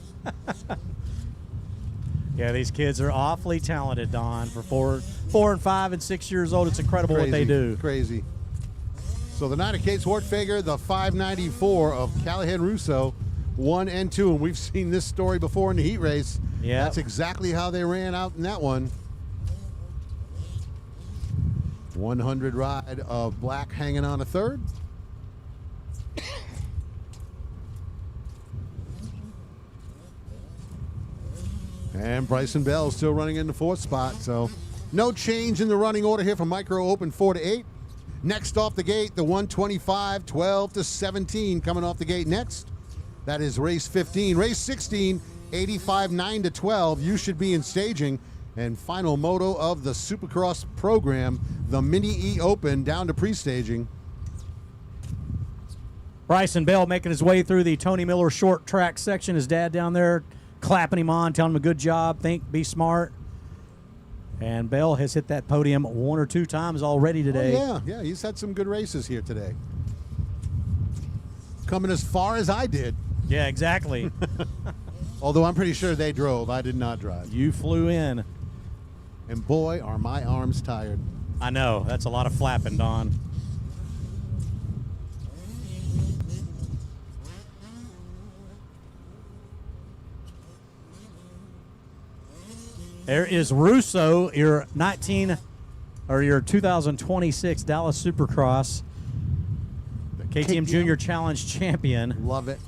Yeah, these kids are awfully talented, Don. For 4 and 5 and 6 years old, it's incredible what they do. Crazy. So the 9 of Kate Swartfager, the 594 of Callahan Russo, 1 and 2. And we've seen this story before in the heat race. Yeah. That's exactly how they ran out in that one. 100 ride of Black hanging on a third. And Bryson Bell still running in the 4th spot. So no change in the running order here from micro open 4 to 8. Next off the gate, the 125, 12 to 17 coming off the gate next. That is race 15. Race 16, 85, 9 to 12. You should be in staging. And final moto of the Supercross program, the Mini E Open down to pre-staging. Bryson Bell making his way through the Tony Miller short track section. His dad down there clapping him on, telling him a good job, be smart. And Bell has hit that podium 1 or 2 times already today. Oh, yeah, he's had some good races here today. Coming as far as I did. Yeah, exactly. Although I'm pretty sure they drove. I did not drive. You flew in. And boy, are my arms tired. I know. That's a lot of flapping, Don. There is Russo, your 2026 Dallas Supercross, KTM Junior Challenge champion. Love it.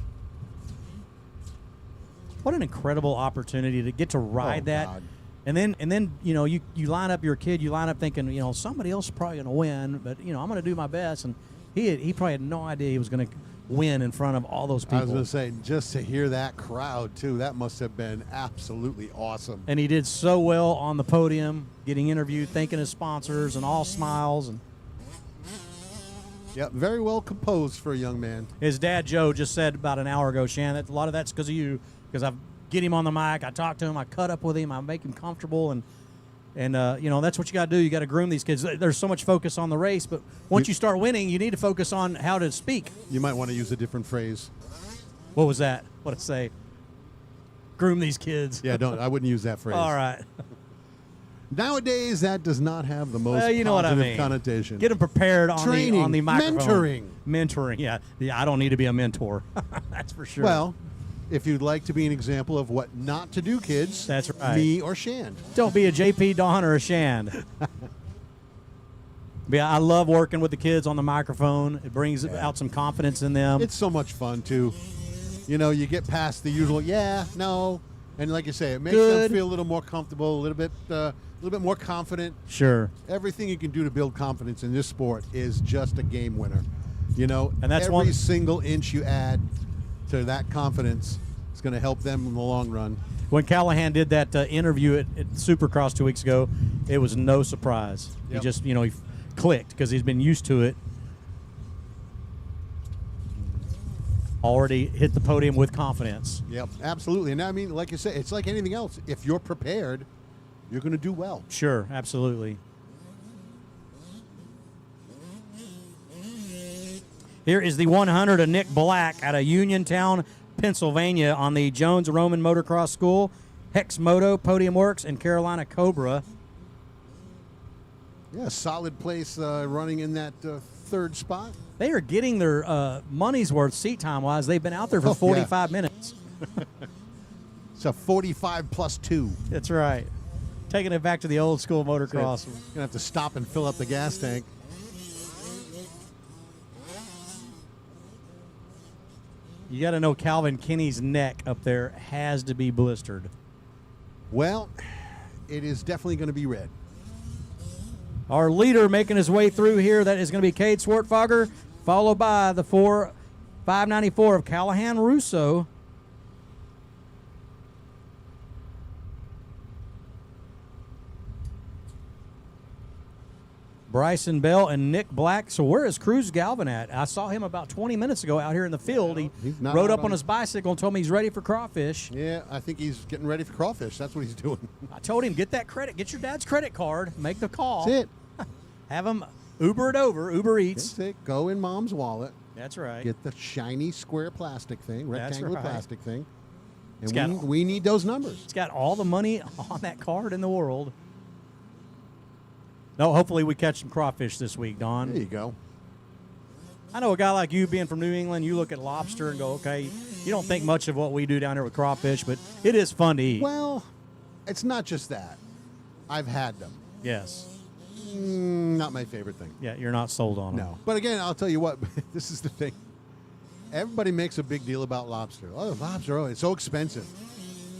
What an incredible opportunity to get to ride that. God. And then you line up your kid, you line up thinking, somebody else is probably going to win, but, I'm going to do my best. And he probably had no idea he was going to win in front of all those people. I was going to say, just to hear that crowd, too, that must have been absolutely awesome. And he did so well on the podium, getting interviewed, thanking his sponsors, and all smiles. And yep, very well composed for a young man. his dad, Joe, just said about an hour ago, Shan, that a lot of that's because of you, because I get him on the mic, I talk to him, I cut up with him, I make him comfortable, and that's what you got to do. You got to groom these kids. There's so much focus on the race, but once you start winning, you need to focus on how to speak. You might want to use a different phrase. What was that? What did it say? Groom these kids. Yeah, I wouldn't use that phrase. All right. Nowadays, that does not have the most You know what I positive mean. connotation. Get them prepared on Training, the microphone. mentoring. Yeah. I don't need to be a mentor. That's for sure. Well, if you'd like to be an example of what not to do, kids, that's right. Me or Shand. Don't be a JP, Don, or a Shand. But yeah, I love working with the kids on the microphone. It brings out some confidence in them. It's so much fun, too. You get past the usual, yeah, no. And like you say, it makes them feel a little more comfortable, a little bit more confident. Sure. Everything you can do to build confidence in this sport is just a game winner. And that's every single inch you add to that confidence is going to help them in the long run. When Callahan did that interview at Supercross 2 weeks ago, it was no surprise. Yep. He just, he clicked because he's been used to it. Already hit the podium with confidence. Yep, absolutely. And I mean, like you say, it's like anything else. If you're prepared, you're going to do well. Sure, absolutely. Here is the 100 of Nick Black out of Uniontown, Pennsylvania on the Jones Roman Motocross School. Hex Moto, Podium Works, and Carolina Cobra. Yeah, solid place running in that third spot. They are getting their money's worth seat time-wise. They've been out there for Oh, 45 minutes. It's a 45 plus 2. That's right. Taking it back to the old school motocross. Going to have to stop and fill up the gas tank. You got to know Calvin Kinney's neck up there has to be blistered. Well, it is definitely going to be red. Our leader making his way through here, that is going to be Cade Swartfogger, followed by the 594 of Callahan Russo. Bryson Bell and Nick Black. So where is Cruz Galvin at? I saw him about 20 minutes ago out here in the field. He He's not rode out up on his bicycle and told me he's ready for crawfish. Yeah, I think he's getting ready for crawfish. That's what he's doing. I told him, get that credit. Get your dad's credit card. Make the call. That's it. Have him Uber it over. Uber Eats. That's it. Go in mom's wallet. That's right. Get the shiny square plastic thing, That's rectangular right. plastic thing. It's And got- we need those numbers. It's got all the money on that card in the world. No, hopefully we catch some crawfish this week, Don. There you go. I know a guy like you being from New England, you look at lobster and go, okay, you don't think much of what we do down here with crawfish, but it is fun to eat. Well, it's not just that. I've had them. Yes. Not my favorite thing. Yeah, you're not sold on them. No. But again, I'll tell you what, this is the thing. Everybody makes a big deal about lobster. Oh, lobster, oh, it's so expensive.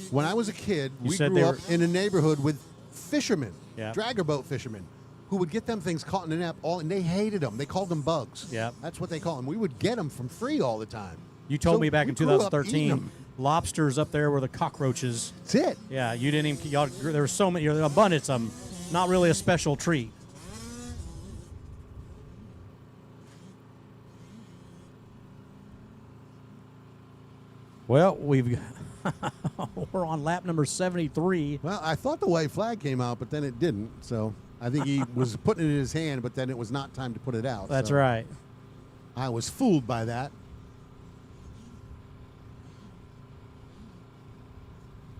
When I was a kid, You we said grew they up were- in a neighborhood with fishermen, Yeah. dragger boat fishermen, who would get them things caught in the net, and they hated them. They called them bugs. Yeah. That's what they call them. We would get them from free all the time. You told So me back we in grew up eating 2013, 'em. lobsters up there were the cockroaches. That's it. Yeah, you didn't even, y'all, there were so many, abundance of them. Not really a special treat. Well, we're on lap number 73. Well, I thought the white flag came out, but then it didn't. So I think he was putting it in his hand, but then it was not time to put it out. That's So right. I was fooled by that.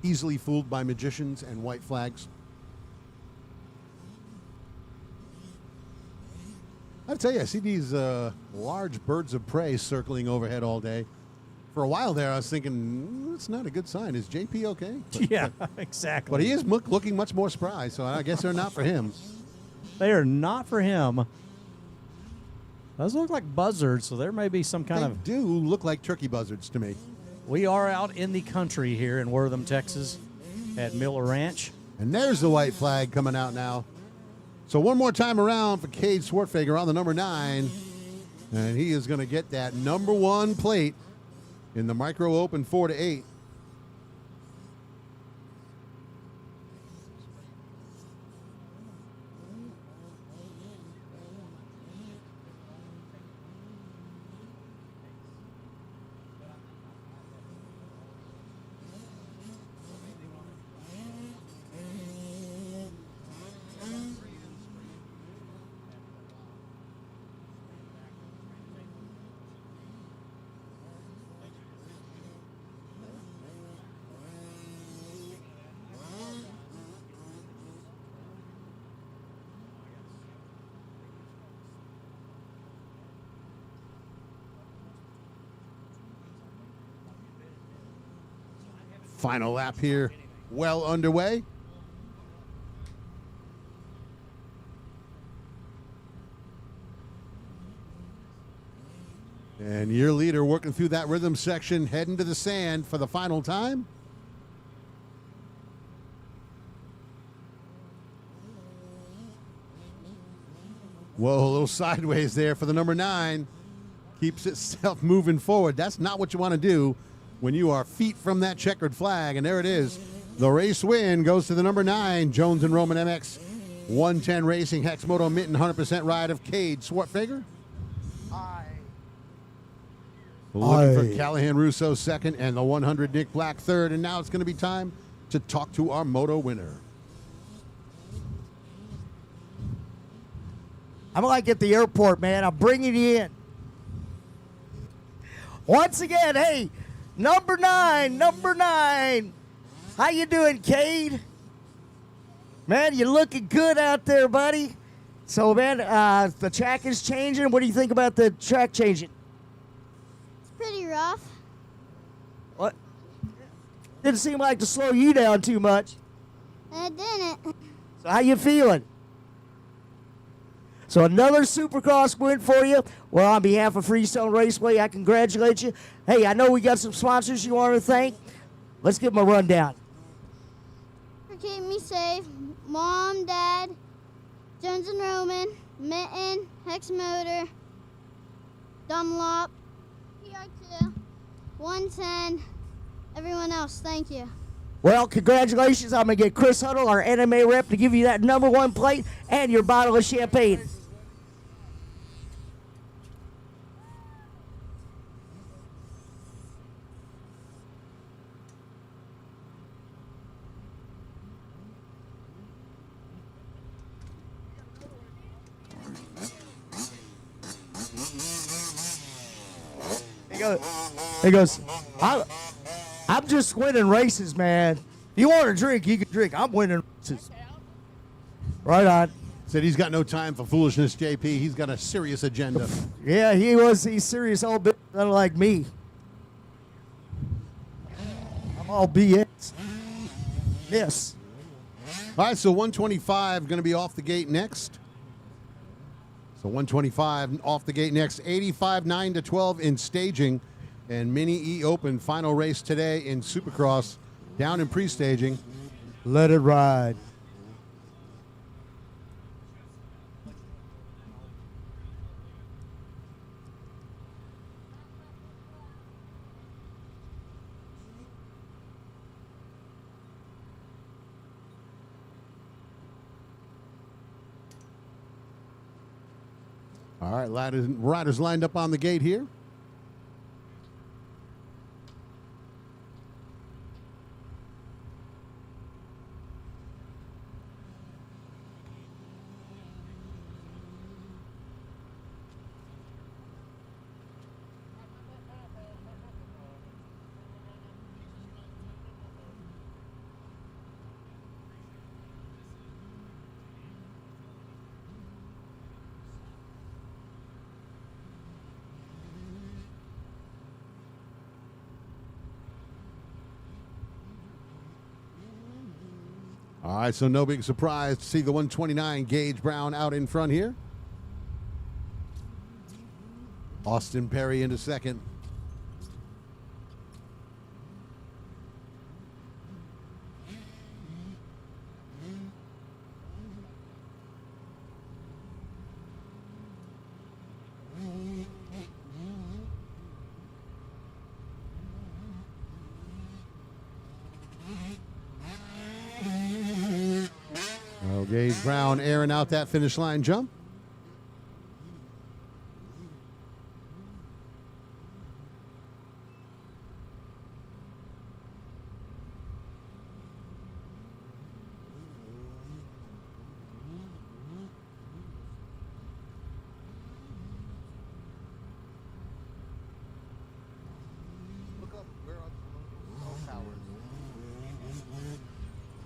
Easily fooled by magicians and white flags. I tell you, I see these large birds of prey circling overhead all day. For a while there, I was thinking, it's not a good sign. Is JP okay? But, Yeah, exactly. but he is looking much more spry, so I guess they're not for him. They are not for him. Those look like buzzards, so there may be some kind They of... do look like turkey buzzards to me. We are out in the country here in Wortham, Texas at Miller Ranch. And there's the white flag coming out now. So one more time around for Cade Swartfogger on the number 9. And he is going to get that number 1 plate in the Micro Open 4-8. Final lap here, well underway. And your leader working through that rhythm section, heading to the sand for the final time. Whoa, a little sideways there for the number 9. Keeps itself moving forward. That's not what you want to do when you are feet from that checkered flag. And there it is. The race win goes to the number 9, Jones and Roman MX 110 Racing Hex Moto Mitten 100% ride of Cade Swartfogger. Looking for Callahan Russo second and the 100 Nick Black third. And now it's going to be time to talk to our moto winner. I'm like at the airport, man. I'm bringing you in. Once again, hey, number 9, How you doing, Cade? Man, you're looking good out there, buddy. So, man, the track is changing. What do you think about the track changing? It's pretty rough. What? Didn't seem like to slow you down too much. It didn't. So how you feeling? So another Supercross win for you. Well, on behalf of Freestone Raceway, I congratulate you. Hey, I know we got some sponsors you want to thank. Let's give them a rundown. For keeping me safe, Mom, Dad, Jones and Roman, Mitten, Hex Motor, Dunlop, PR2, 110, everyone else, thank you. Well, congratulations. I'm going to get Chris Huddle, our NMA rep, to give you that #1 plate and your bottle of champagne. He goes, I'm just winning races, man. If you want to drink, you can drink. I'm winning races. Right on. Said he's got no time for foolishness, JP. He's got a serious agenda. Yeah, he's serious all bit unlike me. I'm all BS. Yes. All right, so 125 going to be off the gate next. So 125 off the gate next. 85 9-12 in staging. And Mini E Open final race today in Supercross down in pre-staging. Let it ride. All right, riders lined up on the gate here. All right, so no big surprise to see the 129 Gage Brown out in front here. Austin Perry into second. Gage Brown airing out that finish line jump.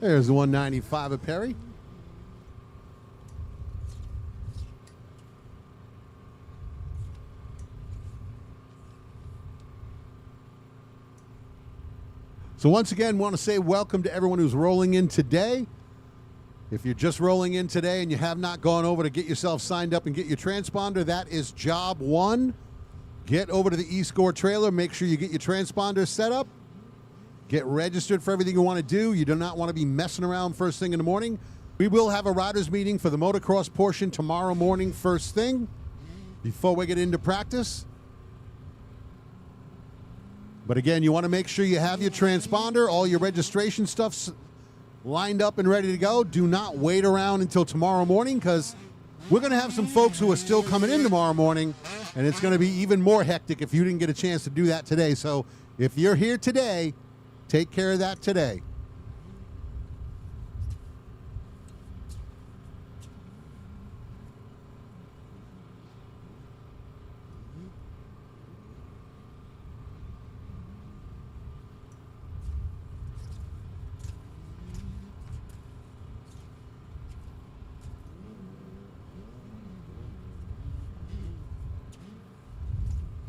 There's the 195 of Perry. So once again, want to say welcome to everyone who's rolling in today. If you're just rolling in today and you have not gone over to get yourself signed up and get your transponder, that is job one. Get over to the eScore trailer. Make sure you get your transponder set up. Get registered for everything you want to do. You do not want to be messing around first thing in the morning. We will have a riders meeting for the motocross portion tomorrow morning first thing before we get into practice. But again, you want to make sure you have your transponder, all your registration stuff's lined up and ready to go. Do not wait around until tomorrow morning because we're going to have some folks who are still coming in tomorrow morning, and it's going to be even more hectic if you didn't get a chance to do that today. So if you're here today, take care of that today.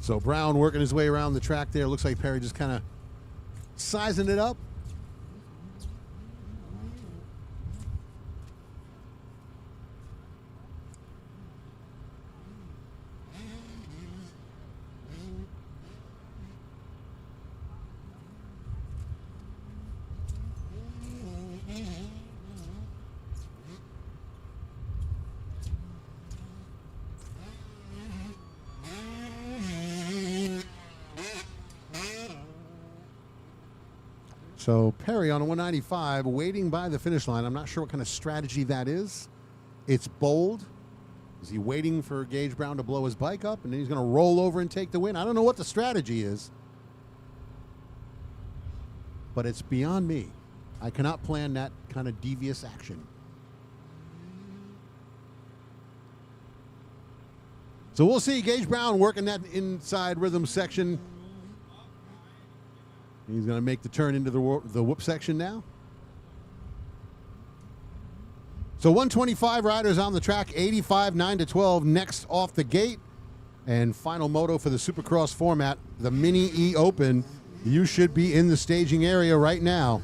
So Brown working his way around the track there. Looks like Perry just kind of sizing it up. So Perry on a 195, waiting by the finish line. I'm not sure what kind of strategy that is. It's bold. Is he waiting for Gage Brown to blow his bike up, and then he's going to roll over and take the win? I don't know what the strategy is, but it's beyond me. I cannot plan that kind of devious action. So we'll see Gage Brown working that inside rhythm section. He's going to make the turn into the whoop section now. So 125 riders on the track, 85, 9-12 next off the gate. And final moto for the Supercross format, the Mini E Open. You should be in the staging area right now.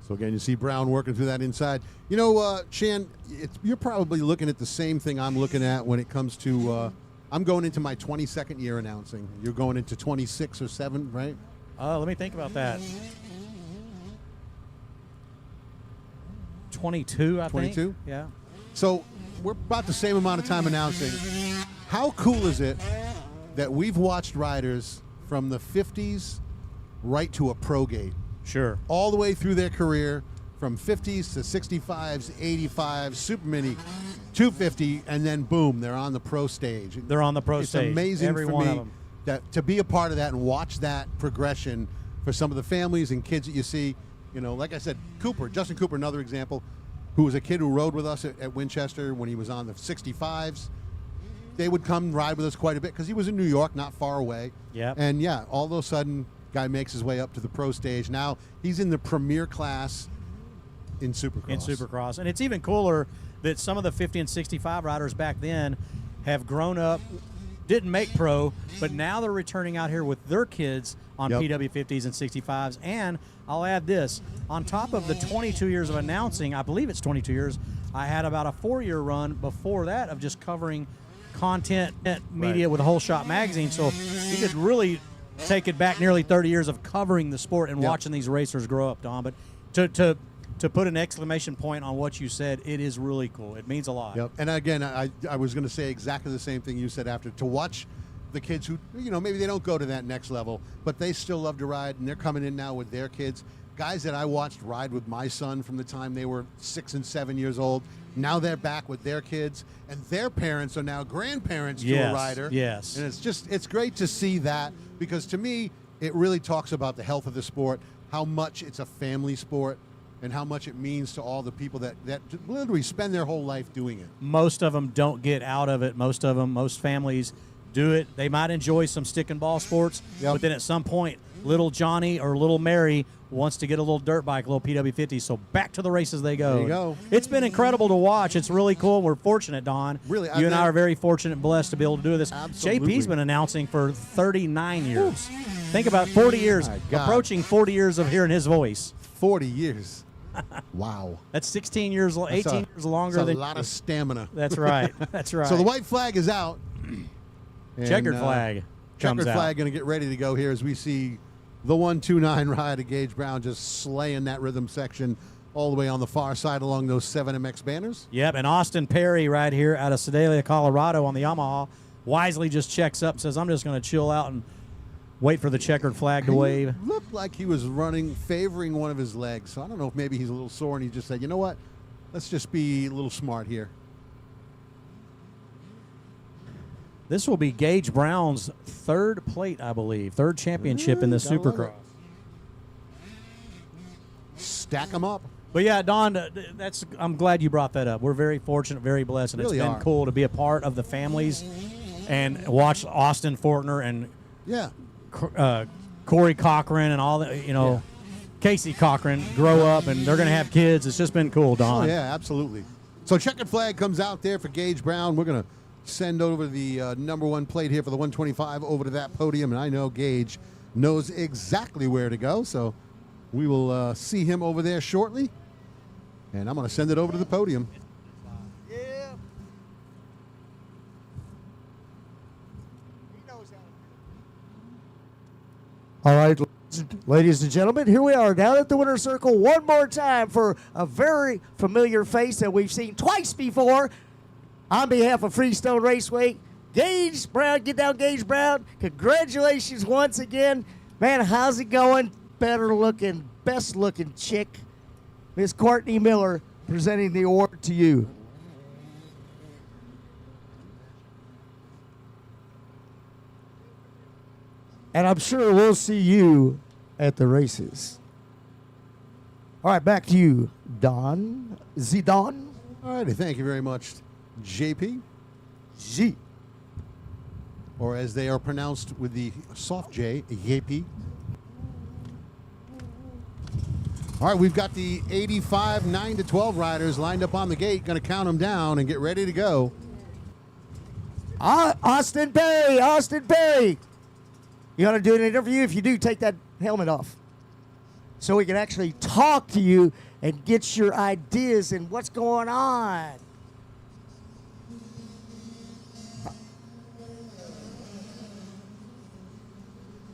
So again, you see Brown working through that inside. You know, Shan, you're probably looking at the same thing I'm looking at when it comes to. I'm going into my 22nd year announcing. You're going into 26 or 7, right? Let me think about that. 22, I think. 22? Yeah. So we're about the same amount of time announcing. How cool is it that we've watched riders from the 50s right to a pro gate? Sure. All the way through their career, from 50s to 65s, 85s, Super Mini, 250, and then boom, they're on the pro stage. They're on the pro stage. It's amazing Every for one me of them. that to be a part of that and watch that progression for some of the families and kids that you see. You know, like I said, Justin Cooper, another example, who was a kid who rode with us at Winchester when he was on the 65s. They would come ride with us quite a bit because he was in New York, not far away. Yep. And yeah, all of a sudden, guy makes his way up to the pro stage. Now he's in the premier class in Supercross. And it's even cooler that some of the 50 and 65 riders back then have grown up, didn't make pro, but now they're returning out here with their kids on PW50s and 65s. And I'll add this, on top of the 22 years of announcing, I believe it's 22 years, I had about a 4-year run before that of just covering content media with a Whole Shot magazine. So you could really take it back nearly 30 years of covering the sport and watching these racers grow up, Don. But to put an exclamation point on what you said, it is really cool. It means a lot. Yep. And again, I was going to say exactly the same thing you said after. To watch the kids who, you know, maybe they don't go to that next level, but they still love to ride, and they're coming in now with their kids. Guys that I watched ride with my son from the time they were 6 and 7 years old. Now they're back with their kids, and their parents are now grandparents to a rider. Yes. And it's great to see that, because to me, it really talks about the health of the sport, how much it's a family sport, and how much it means to all the people that literally spend their whole life doing it. Most of them don't get out of it. Most families do it. They might enjoy some stick and ball sports, but then at some point, little Johnny or little Mary wants to get a little dirt bike, a little PW50, so back to the races they go. There you go. It's been incredible to watch. It's really cool. We're fortunate, Don. Really, you and I are very fortunate and blessed to be able to do this. Absolutely. JP's been announcing for 39 years. Think about 40 years, approaching 40 years of hearing his voice. 40 years. Wow. That's 16 years, 18 years longer that's than a lot of stamina. That's right. That's right. So the white flag is out. And, checkered flag comes checkered flag out. going to get ready to go here as we see the 129 ride of Gage Brown just slaying that rhythm section all the way on the far side along those 7MX banners. Yep, and Austin Perry right here out of Sedalia, Colorado on the Yamaha wisely just checks up and says, I'm just going to chill out and wait for the checkered flag to wave. Looked like he was running, favoring one of his legs. So I don't know if maybe he's a little sore and he just said, you know what? Let's just be a little smart here. This will be Gage Brown's third plate, I believe. Third championship in the Gotta love Supercross. Stack them up. But yeah, Don, I'm glad you brought that up. We're very fortunate, very blessed, and Really it's been are. cool to be a part of the families and watch Austin Fortner and Yeah. Corey Cochran and all the, Casey Cochran grow up, and they're going to have kids. It's just been cool, Don. Oh, yeah, absolutely. So checkered flag comes out there for Gage Brown. We're going to send over the number one plate here for the 125 over to that podium, and I know Gage knows exactly where to go, so we will see him over there shortly, and I'm going to send it over to the podium. Yeah. He knows how to. All right, ladies and gentlemen, here we are down at the winner's circle one more time for a very familiar face that we've seen twice before. On behalf of Freestone Raceway, Gage Brown, get down, Gage Brown. Congratulations once again. Man, how's it going? Better looking, best looking chick, Miss Courtney Miller, presenting the award to you. And I'm sure we'll see you at the races. All right, back to you, Don. Zidane. All righty, thank you very much, JP. G. Or as they are pronounced with the soft J, JP. All right, we've got the 85 9-12 riders lined up on the gate. Going to count them down and get ready to go. Austin Perry, Austin Perry. You want to do an interview? If you do, take that helmet off so we can actually talk to you and get your ideas and what's going on.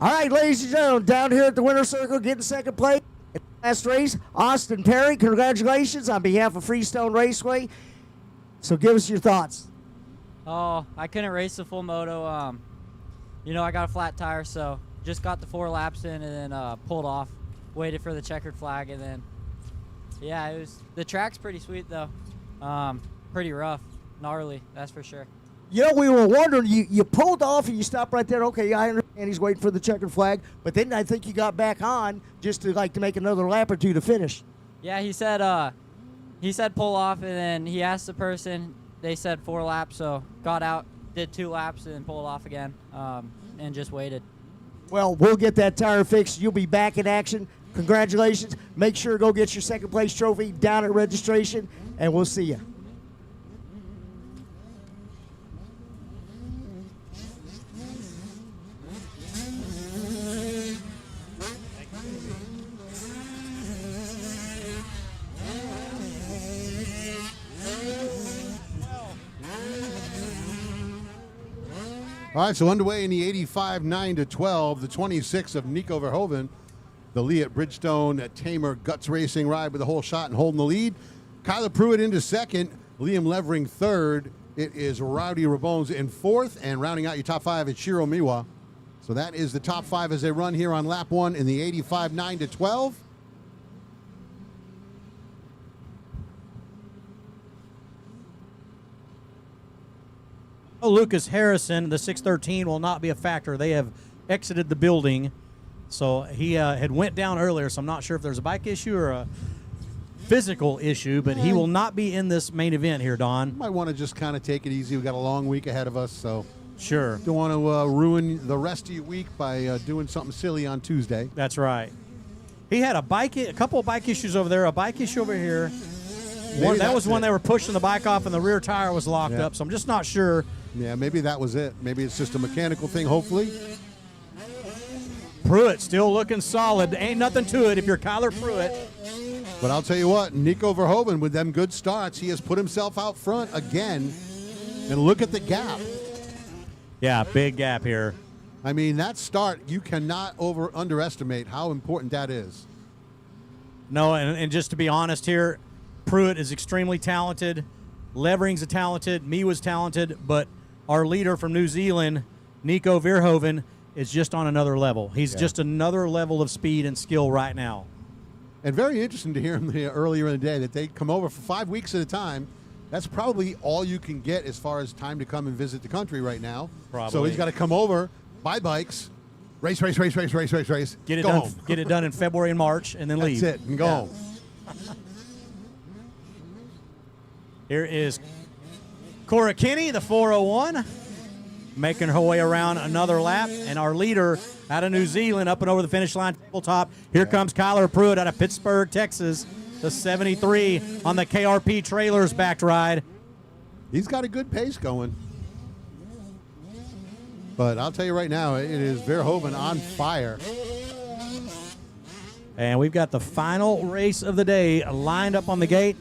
All right, ladies and gentlemen, down here at the winner's circle, getting second place at the last race, Austin Perry. Congratulations on behalf of Freestone Raceway. So give us your thoughts. Oh, I couldn't race the full moto. I got a flat tire, so just got the 4 laps in and then pulled off. Waited for the checkered flag, and then, yeah, the track's pretty sweet though. Pretty rough, gnarly, that's for sure. You know, we were wondering, you pulled off and you stopped right there. Okay, I understand he's waiting for the checkered flag, but then I think you got back on just to make another lap or two to finish. Yeah, he said pull off, and then he asked the person. They said 4 laps, so got out, did 2 laps, and then pulled off again, and just waited. Well, we'll get that tire fixed. You'll be back in action. Congratulations. Make sure to go get your second place trophy down at registration, and we'll see you. All right, so underway in the 85 9-12, the 26 of Nico Verhoeven, the Lee at Bridgestone Tamer Guts Racing ride with a whole shot and holding the lead. Kyler Pruitt into second, Liam Levering third. It is Rowdy Rabones in fourth, and rounding out your top 5 is Shiro Miwa. So that is the top 5 as they run here on lap 1 in the 85 9-12. Lucas Harrison, the 613, will not be a factor. They have exited the building. So he had went down earlier, so I'm not sure if there's a bike issue or a physical issue, but he will not be in this main event here, Don. Might want to just kind of take it easy. We've got a long week ahead of us, so sure. Don't want to ruin the rest of your week by doing something silly on Tuesday. That's right. He had a couple of bike issues over there, a bike issue over here. That was when they were pushing the bike off and the rear tire was locked up, so I'm just not sure. Yeah, maybe that was it. Maybe it's just a mechanical thing, hopefully. Pruitt still looking solid. Ain't nothing to it if you're Kyler Pruitt. But I'll tell you what, Nico Verhoeven, with them good starts, he has put himself out front again. And look at the gap. Yeah, big gap here. I mean, that start, you cannot underestimate how important that is. No, and just to be honest here, Pruitt is extremely talented. Levering's a talented. Me was talented, but our leader from New Zealand, Nico Verhoeven, is just on another level. He's just another level of speed and skill right now. And very interesting to hear him earlier in the day that they come over for 5 weeks at a time. That's probably all you can get as far as time to come and visit the country right now. Probably. So he's got to come over, buy bikes, race, Get it go done. home. Get it done in February and March, and then leave. That's it, and go home. Here is Cora Kinney, the 401, making her way around another lap, and our leader out of New Zealand up and over the finish line tabletop. Here comes Kyler Pruitt out of Pittsburgh, Texas, the 73 on the KRP Trailers backed ride. He's got a good pace going. But I'll tell you right now, it is Verhoeven on fire. And we've got the final race of the day lined up on the gate.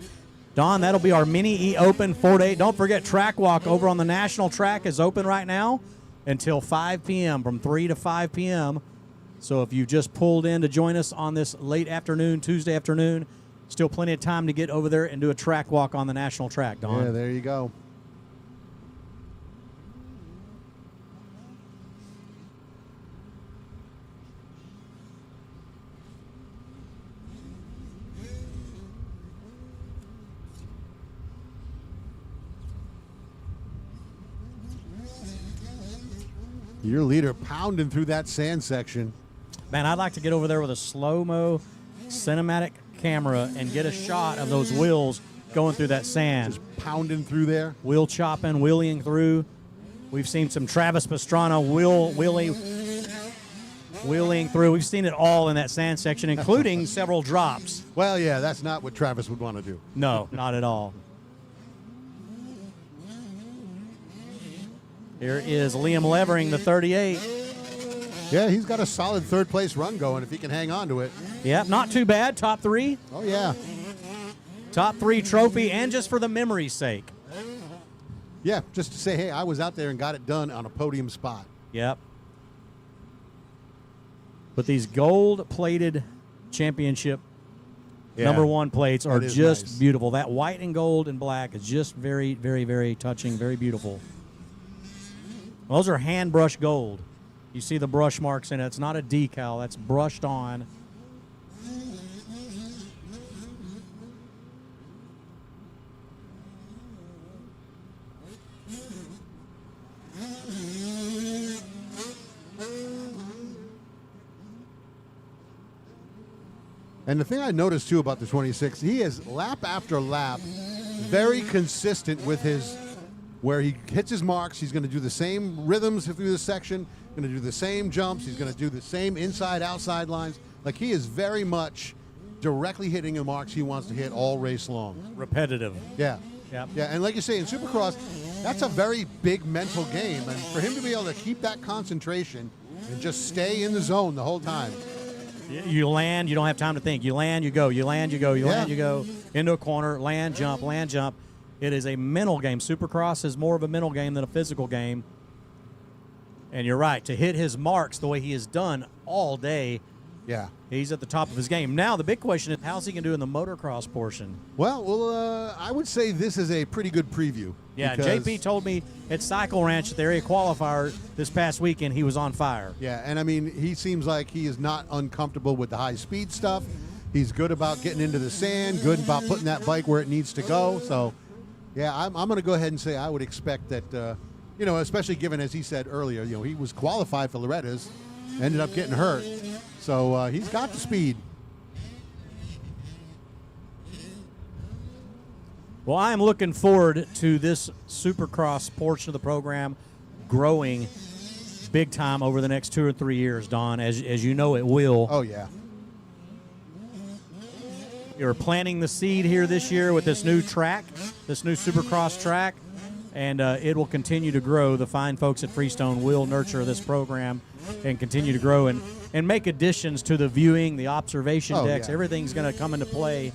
Don, that'll be our Mini E Open 4-8. Don't forget, Track Walk over on the national track is open right now until 5 p.m., from 3 to 5 p.m. So if you just pulled in to join us on this late afternoon, Tuesday afternoon, still plenty of time to get over there and do a track walk on the national track, Don. Yeah, there you go. Your leader pounding through that sand section. Man, I'd like to get over there with a slow-mo cinematic camera and get a shot of those wheels going through that sand. Just pounding through there. Wheel chopping, wheeling through. We've seen some Travis Pastrana wheeling through. We've seen it all in that sand section, including several drops. Well, yeah, that's not what Travis would want to do. No, not at all. Here is Liam Levering, the 38. Yeah, he's got a solid third-place run going if he can hang on to it. Yeah, not too bad. Top 3. Oh, yeah. Top 3 trophy, and just for the memory's sake. Yeah, just to say, hey, I was out there and got it done on a podium spot. Yep. But these gold-plated championship number 1 plates are just nice. beautiful. That white and gold and black is just very, very, very touching, very beautiful. Those are hand brushed gold. You see the brush marks in it. It's not a decal. That's brushed on. And the thing I noticed, too, about the 26, he is lap after lap very consistent with his, where he hits his marks. He's going to do the same rhythms through the section, going to do the same jumps. He's going to do the same inside-outside lines. Like, he is very much directly hitting the marks he wants to hit all race long. Repetitive. Yeah. Yep. Yeah, and like you say, in Supercross, that's a very big mental game. And for him to be able to keep that concentration and just stay in the zone the whole time. You land, you don't have time to think. You land, you go. You land, you go. You land, you go. Into a corner, land, jump, land, jump. It is a mental game. Supercross is more of a mental game than a physical game. And you're right. To hit his marks the way he has done all day, yeah, he's at the top of his game. Now, the big question is, how's he going to do in the motocross portion? Well, I would say this is a pretty good preview. Yeah, JP told me at Cycle Ranch at the area qualifier this past weekend he was on fire. Yeah, and I mean, he seems like he is not uncomfortable with the high-speed stuff. He's good about getting into the sand, good about putting that bike where it needs to go. So, yeah, I'm going to go ahead and say I would expect that, especially given, as he said earlier, he was qualified for Loretta's, ended up getting hurt. So he's got the speed. Well, I'm looking forward to this Supercross portion of the program growing big time over the next 2 or 3 years, Don, as you know it will. Oh, yeah. You're planting the seed here this year with this new track, this new Supercross track, and it will continue to grow. The fine folks at Freestone will nurture this program and continue to grow and make additions to the viewing, the observation decks. Yeah. Everything's going to come into play.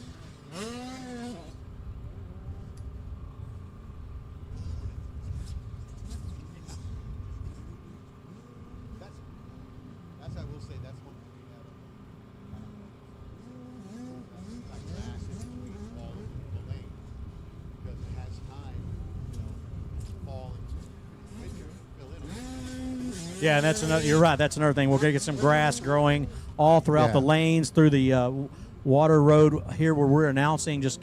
Yeah, and that's another. You're right. That's another thing. We're gonna get some grass growing all throughout Yeah. the lanes, through the water road here where we're announcing. Just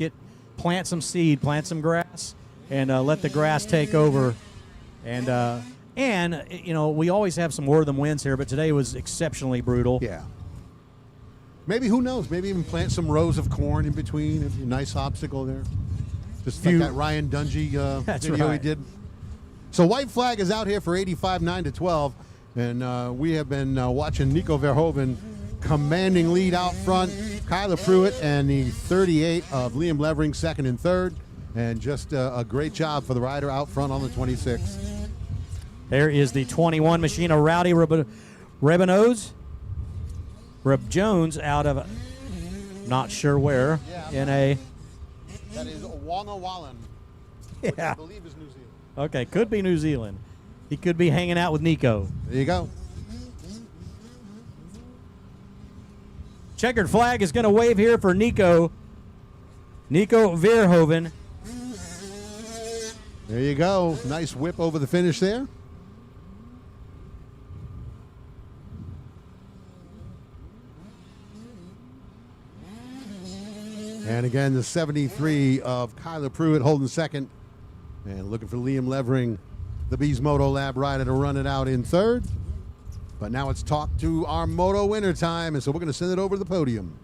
plant some seed, plant some grass, and let the grass take over. And you know, we always have some Wortham winds here, but today was exceptionally brutal. Yeah. Maybe, who knows? Maybe even plant some rows of corn in between. It'd be a nice obstacle there. Just like that Ryan Dungey video he right. did. So white flag is out here for 85 9-12, and we have been watching Nico Verhoeven commanding lead out front. Kyler Pruitt and the 38 of Liam Levering second and third, and just a great job for the rider out front on the 26. There is the 21 machine of Rowdy Rebanoz. Reb Jones out of not sure where in a. That is Wana Wallen, which I Yeah. believe is New Zealand. Okay, could be New Zealand. He could be hanging out with Nico. There you go. Checkered flag is going to wave here for Nico Verhoeven. There you go. Nice whip over the finish there. And again, the 73 of Kyler Pruitt holding second. And looking for Liam Levering, the Bees Moto Lab rider, to run it out in third. But now it's talk to our moto winner time, and so we're going to send it over to the podium.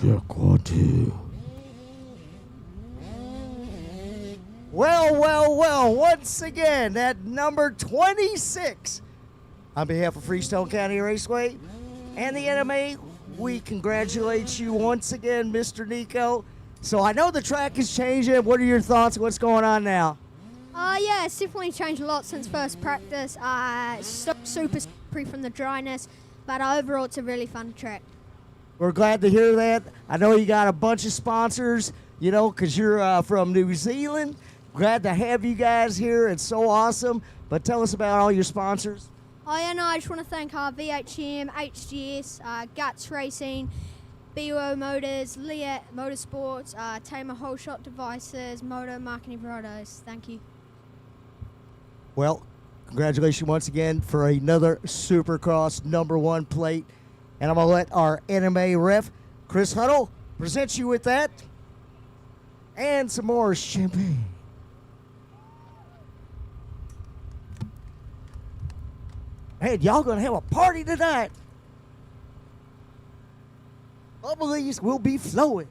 Check 1, 2. Well, once again, at number 26, on behalf of Freestone County Raceway and the NMA, we congratulate you once again, Mr. Nico. So I know the track is changing. What are your thoughts? What's going on now? Yeah, it's definitely changed a lot since first practice. It's super slippery from the dryness, but overall it's a really fun track. We're glad to hear that. I know you got a bunch of sponsors, you know, because you're from New Zealand. Glad to have you guys here. It's so awesome. But tell us about all your sponsors. Oh yeah, no, I just want to thank VHM, HGS, Guts Racing, BO Motors, Liat Motorsports, Tamer Whole Shot Devices, Moto Marketing Products. Thank you. Well, congratulations once again for another Supercross #1 plate. And I'm going to let our NMA ref, Chris Huddle, present you with that and some more champagne. Hey, y'all going to have a party tonight. Bubblies will be flowing.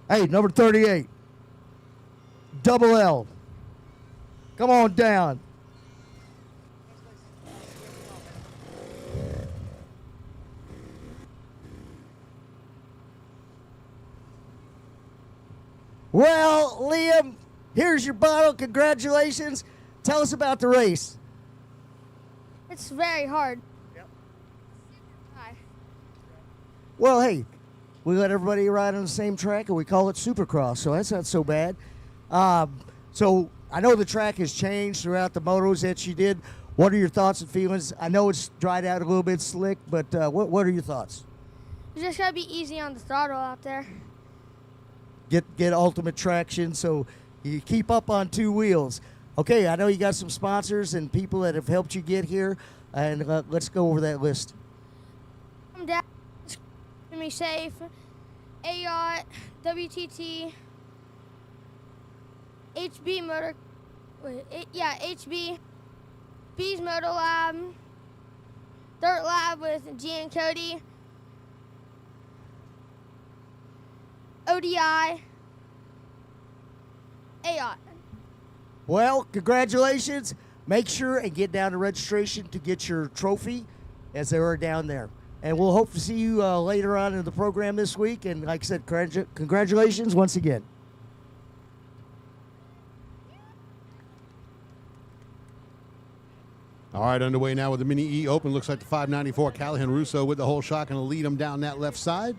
Hey, number 38, Double L. Come on down. Well, Liam, here's your bottle. Congratulations. Tell us about the race. It's very hard. Well, hey, we let everybody ride on the same track, and we call it Supercross, so that's not so bad. So I know the track has changed throughout the motos that you did. What are your thoughts and feelings? I know it's dried out a little bit slick, but what are your thoughts? You just gotta be easy on the throttle out there. Get ultimate traction so you keep up on two wheels. Okay, I know you got some sponsors and people that have helped you get here, and let's go over that list. I'm down. Keeping me safe. AYOT, WTT, HB Motor. HB. Bees Motor Lab. Dirt Lab with G and Cody. ODI. AYOT. Well, congratulations. Make sure and get down to registration to get your trophy as they are down there. And we'll hope to see you later on in the program this week. And like I said, congratulations once again. All right, underway now with the Mini E Open. Looks like the 594 Callahan Russo with the whole shot, going to lead him down that left side.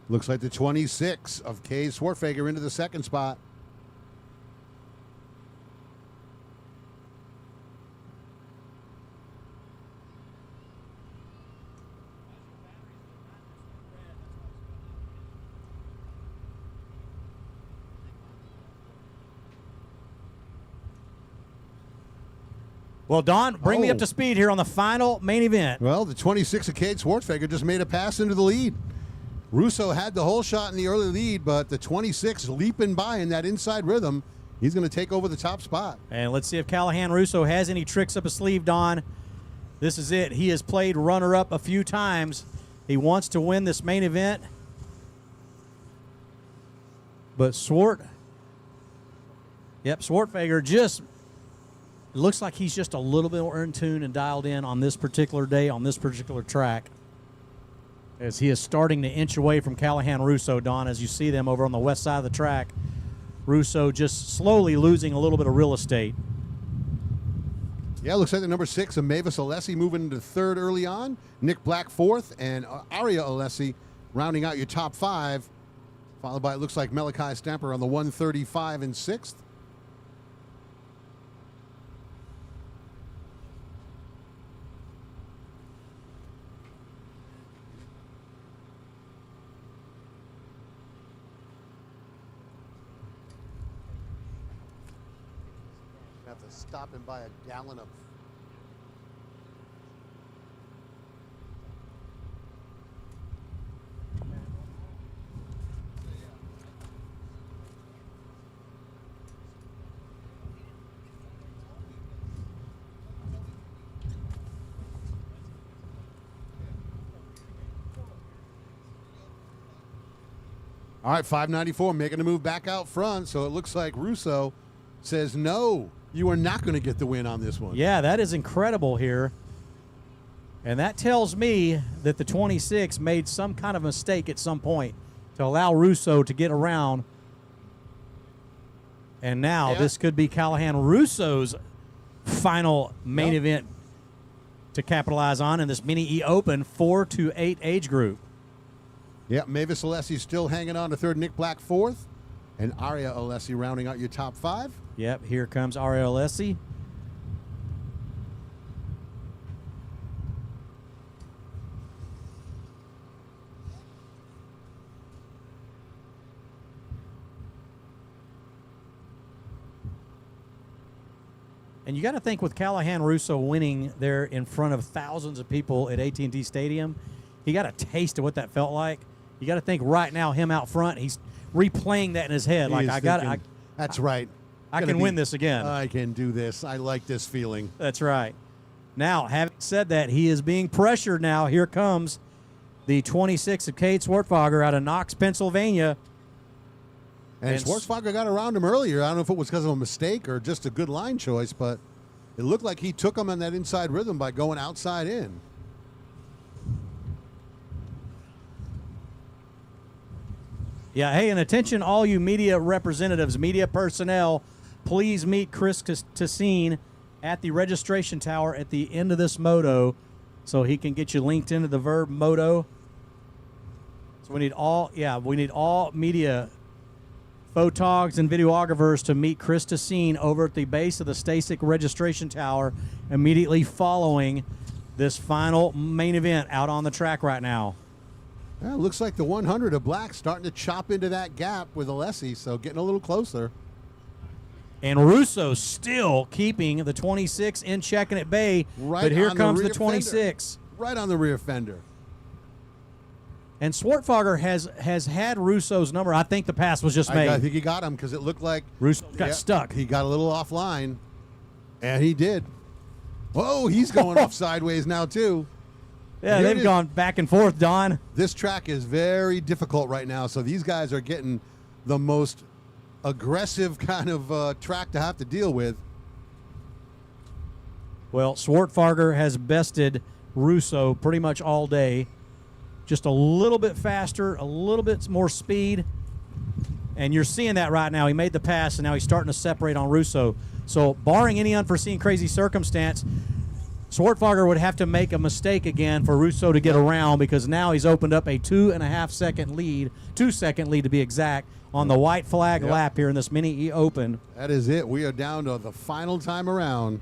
Looks like the 26 of Kay Swartfager into the second spot. Well, Don, bring me up to speed here on the final main event. Well, the 26 of Kay Swartfager just made a pass into the lead. Russo had the whole shot in the early lead, but the 26 leaping by in that inside rhythm, he's going to take over the top spot. And let's see if Callahan Russo has any tricks up his sleeve, Don. This is it. He has played runner-up a few times. He wants to win this main event. But Swartfager just looks like he's just a little bit more in tune and dialed in on this particular day, on this particular track, as he is starting to inch away from Callahan Russo, Don, as you see them over on the west side of the track. Russo just slowly losing a little bit of real estate. Yeah, looks like the number 6 of Mavis Alessi moving into third early on. Nick Black fourth, and Aria Alessi rounding out your top 5, followed by, it looks like, Malachi Stamper on the 135 and 6th. Have to stop and buy a gallon of. All right, 594 making a move back out front. So it looks like Russo says, no, you are not going to get the win on this one. Yeah, that is incredible here. And that tells me that the 26 made some kind of mistake at some point to allow Russo to get around. And now this could be Callahan Russo's final main event to capitalize on in this Mini E Open 4 to 8 age group. Yeah, Mavis Alessi still hanging on to third, Nick Black fourth, and Aria Alessi rounding out your top 5. Yep, here comes Aria Alessi. And you got to think, with Callahan Russo winning there in front of thousands of people at AT&T Stadium, he got a taste of what that felt like. You got to think right now, him out front, he's replaying that in his head. Like, that's right. I can win this again. I can do this. I like this feeling. That's right. Now, having said that, he is being pressured now. Here comes the 26 of Kate Swartfager out of Knox, Pennsylvania. And Swartfager got around him earlier. I don't know if it was because of a mistake or just a good line choice, but it looked like he took him on that inside rhythm by going outside in. Yeah, hey, and attention all you media representatives, media personnel, please meet Chris Tassine at the registration tower at the end of this moto so he can get you linked into the Verb Moto. So we need all media photogs and videographers to meet Chris Tassine over at the base of the Stasic registration tower immediately following this final main event out on the track right now. Yeah, it looks like the 100 of Black starting to chop into that gap with Alessi, so getting a little closer. And Russo still keeping the 26 in check and at bay, but here comes the 26. Right on the rear fender. And Swartfager has had Russo's number. I think the pass was just made. I think he got him because it looked like Russo got stuck. He got a little offline, and he did. Whoa, he's going off sideways now, too. Yeah, they've gone back and forth, Don. This track is very difficult right now, so these guys are getting the most aggressive kind of track to have to deal with. Well, Swartfager has bested Russo pretty much all day. Just a little bit faster, a little bit more speed. And you're seeing that right now. He made the pass, and now he's starting to separate on Russo. So barring any unforeseen crazy circumstance, Swartfager would have to make a mistake again for Russo to get around, because now he's opened up a 2.5 second lead, 2-second lead to be exact, on the white flag lap here in this Mini E Open. That is it. We are down to the final time around.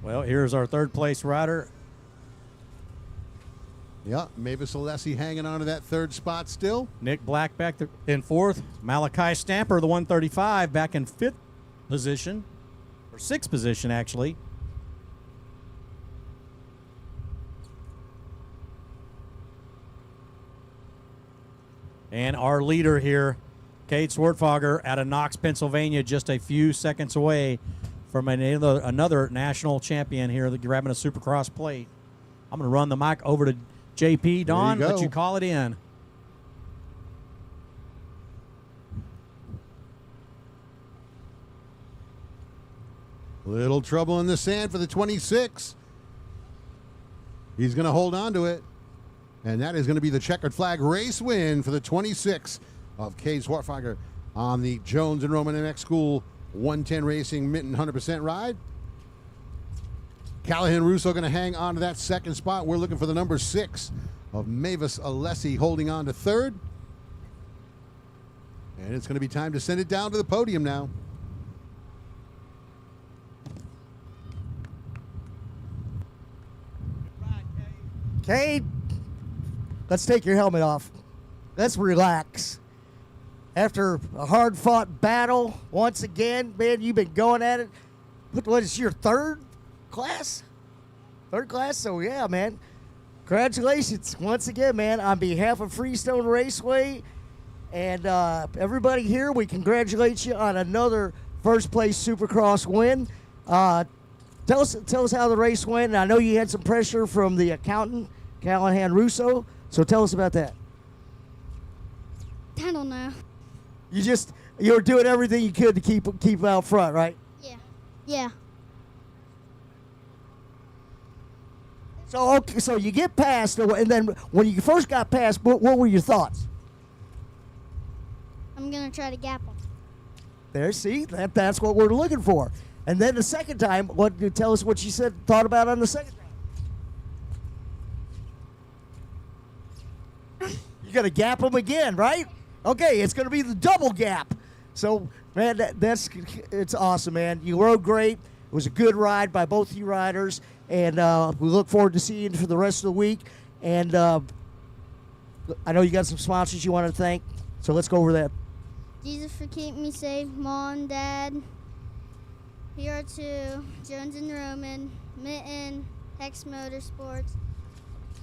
Well, here's our third place rider. Yeah, Mavis Alessi hanging on to that third spot still. Nick Black back in fourth. Malachi Stamper, the 135, back in fifth position, or sixth position, actually. And our leader here, Cade Swartfager, out of Knox, Pennsylvania, just a few seconds away from another national champion here that grabbing a Supercross plate. I'm going to run the mic over to JP. Don, let you call it in. Little trouble in the sand for the 26. He's going to hold on to it. And that is going to be the checkered flag race win for the 26 of Cade Swartfager on the Jones and Roman MX School 110 Racing Minton 100% ride. Callahan Russo going to hang on to that second spot. We're looking for the number 6 of Mavis Alessi holding on to third. And it's going to be time to send it down to the podium now. Cade, let's take your helmet off. Let's relax. After a hard-fought battle, once again, man, you've been going at it. What is your third class? Third class? So, yeah, man. Congratulations once again, man. On behalf of Freestone Raceway and everybody here, we congratulate you on another first-place Supercross win. Tell us how the race went. And I know you had some pressure from the accountant, Callahan Russo. So tell us about that. I don't know. You were doing everything you could to keep out front, right? Yeah. Yeah. So okay, so you get past, and then when you first got past, what were your thoughts? I'm gonna try to gap them. There, see, that's what we're looking for. And then the second time, tell us what you thought about on the second time. You got to gap them again, right? Okay, it's going to be the double gap. So, man, it's awesome, man. You rode great. It was a good ride by both you riders, and we look forward to seeing you for the rest of the week. And I know you got some sponsors you want to thank, so let's go over that. Jesus for keeping me safe, Mom, Dad. Here to Jones and Roman, Mitten, Hex Motorsports,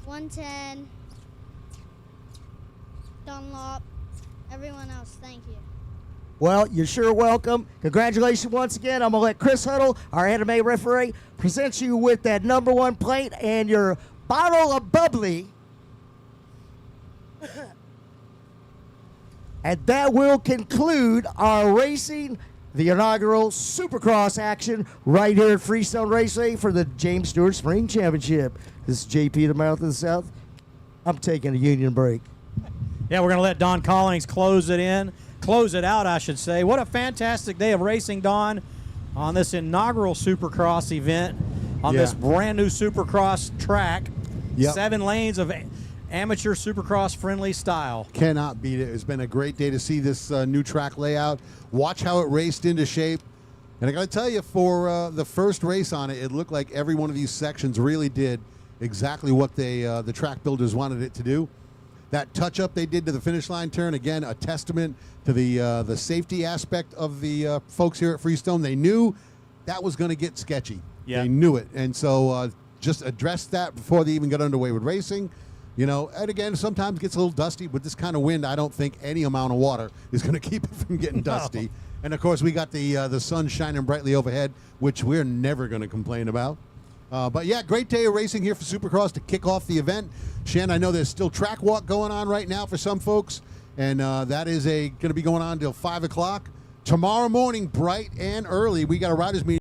110, Dunlop, everyone else, thank you. Well, you're sure welcome. Congratulations once again. I'm going to let Chris Huddle, our anime referee, present you with that number 1 plate and your bottle of bubbly. And that will conclude our racing, the inaugural Supercross action right here at Freestone Raceway for the James Stewart Spring Championship. This is JP, the Mouth of the South. I'm taking a union break. Yeah, we're going to let Don Collins close it out, I should say. What a fantastic day of racing, Don, on this inaugural Supercross event on this brand new Supercross track. Yep. 7 lanes of amateur Supercross friendly style. Cannot beat it. It's been a great day to see this new track layout. Watch how it raced into shape. And I got to tell you, for the first race on it, it looked like every one of these sections really did exactly what the track builders wanted it to do. That touch-up they did to the finish line turn, again, a testament to the safety aspect of the folks here at Freestone. They knew that was going to get sketchy. Yeah. They knew it. And so just addressed that before they even got underway with racing. You know, and again, sometimes it gets a little dusty. With this kind of wind, I don't think any amount of water is going to keep it from getting dusty. And, of course, we got the sun shining brightly overhead, which we're never going to complain about. But, yeah, great day of racing here for Supercross to kick off the event. Shan, I know there's still track walk going on right now for some folks, and that is going to be going on until 5 o'clock. Tomorrow morning, bright and early, we got a riders meeting.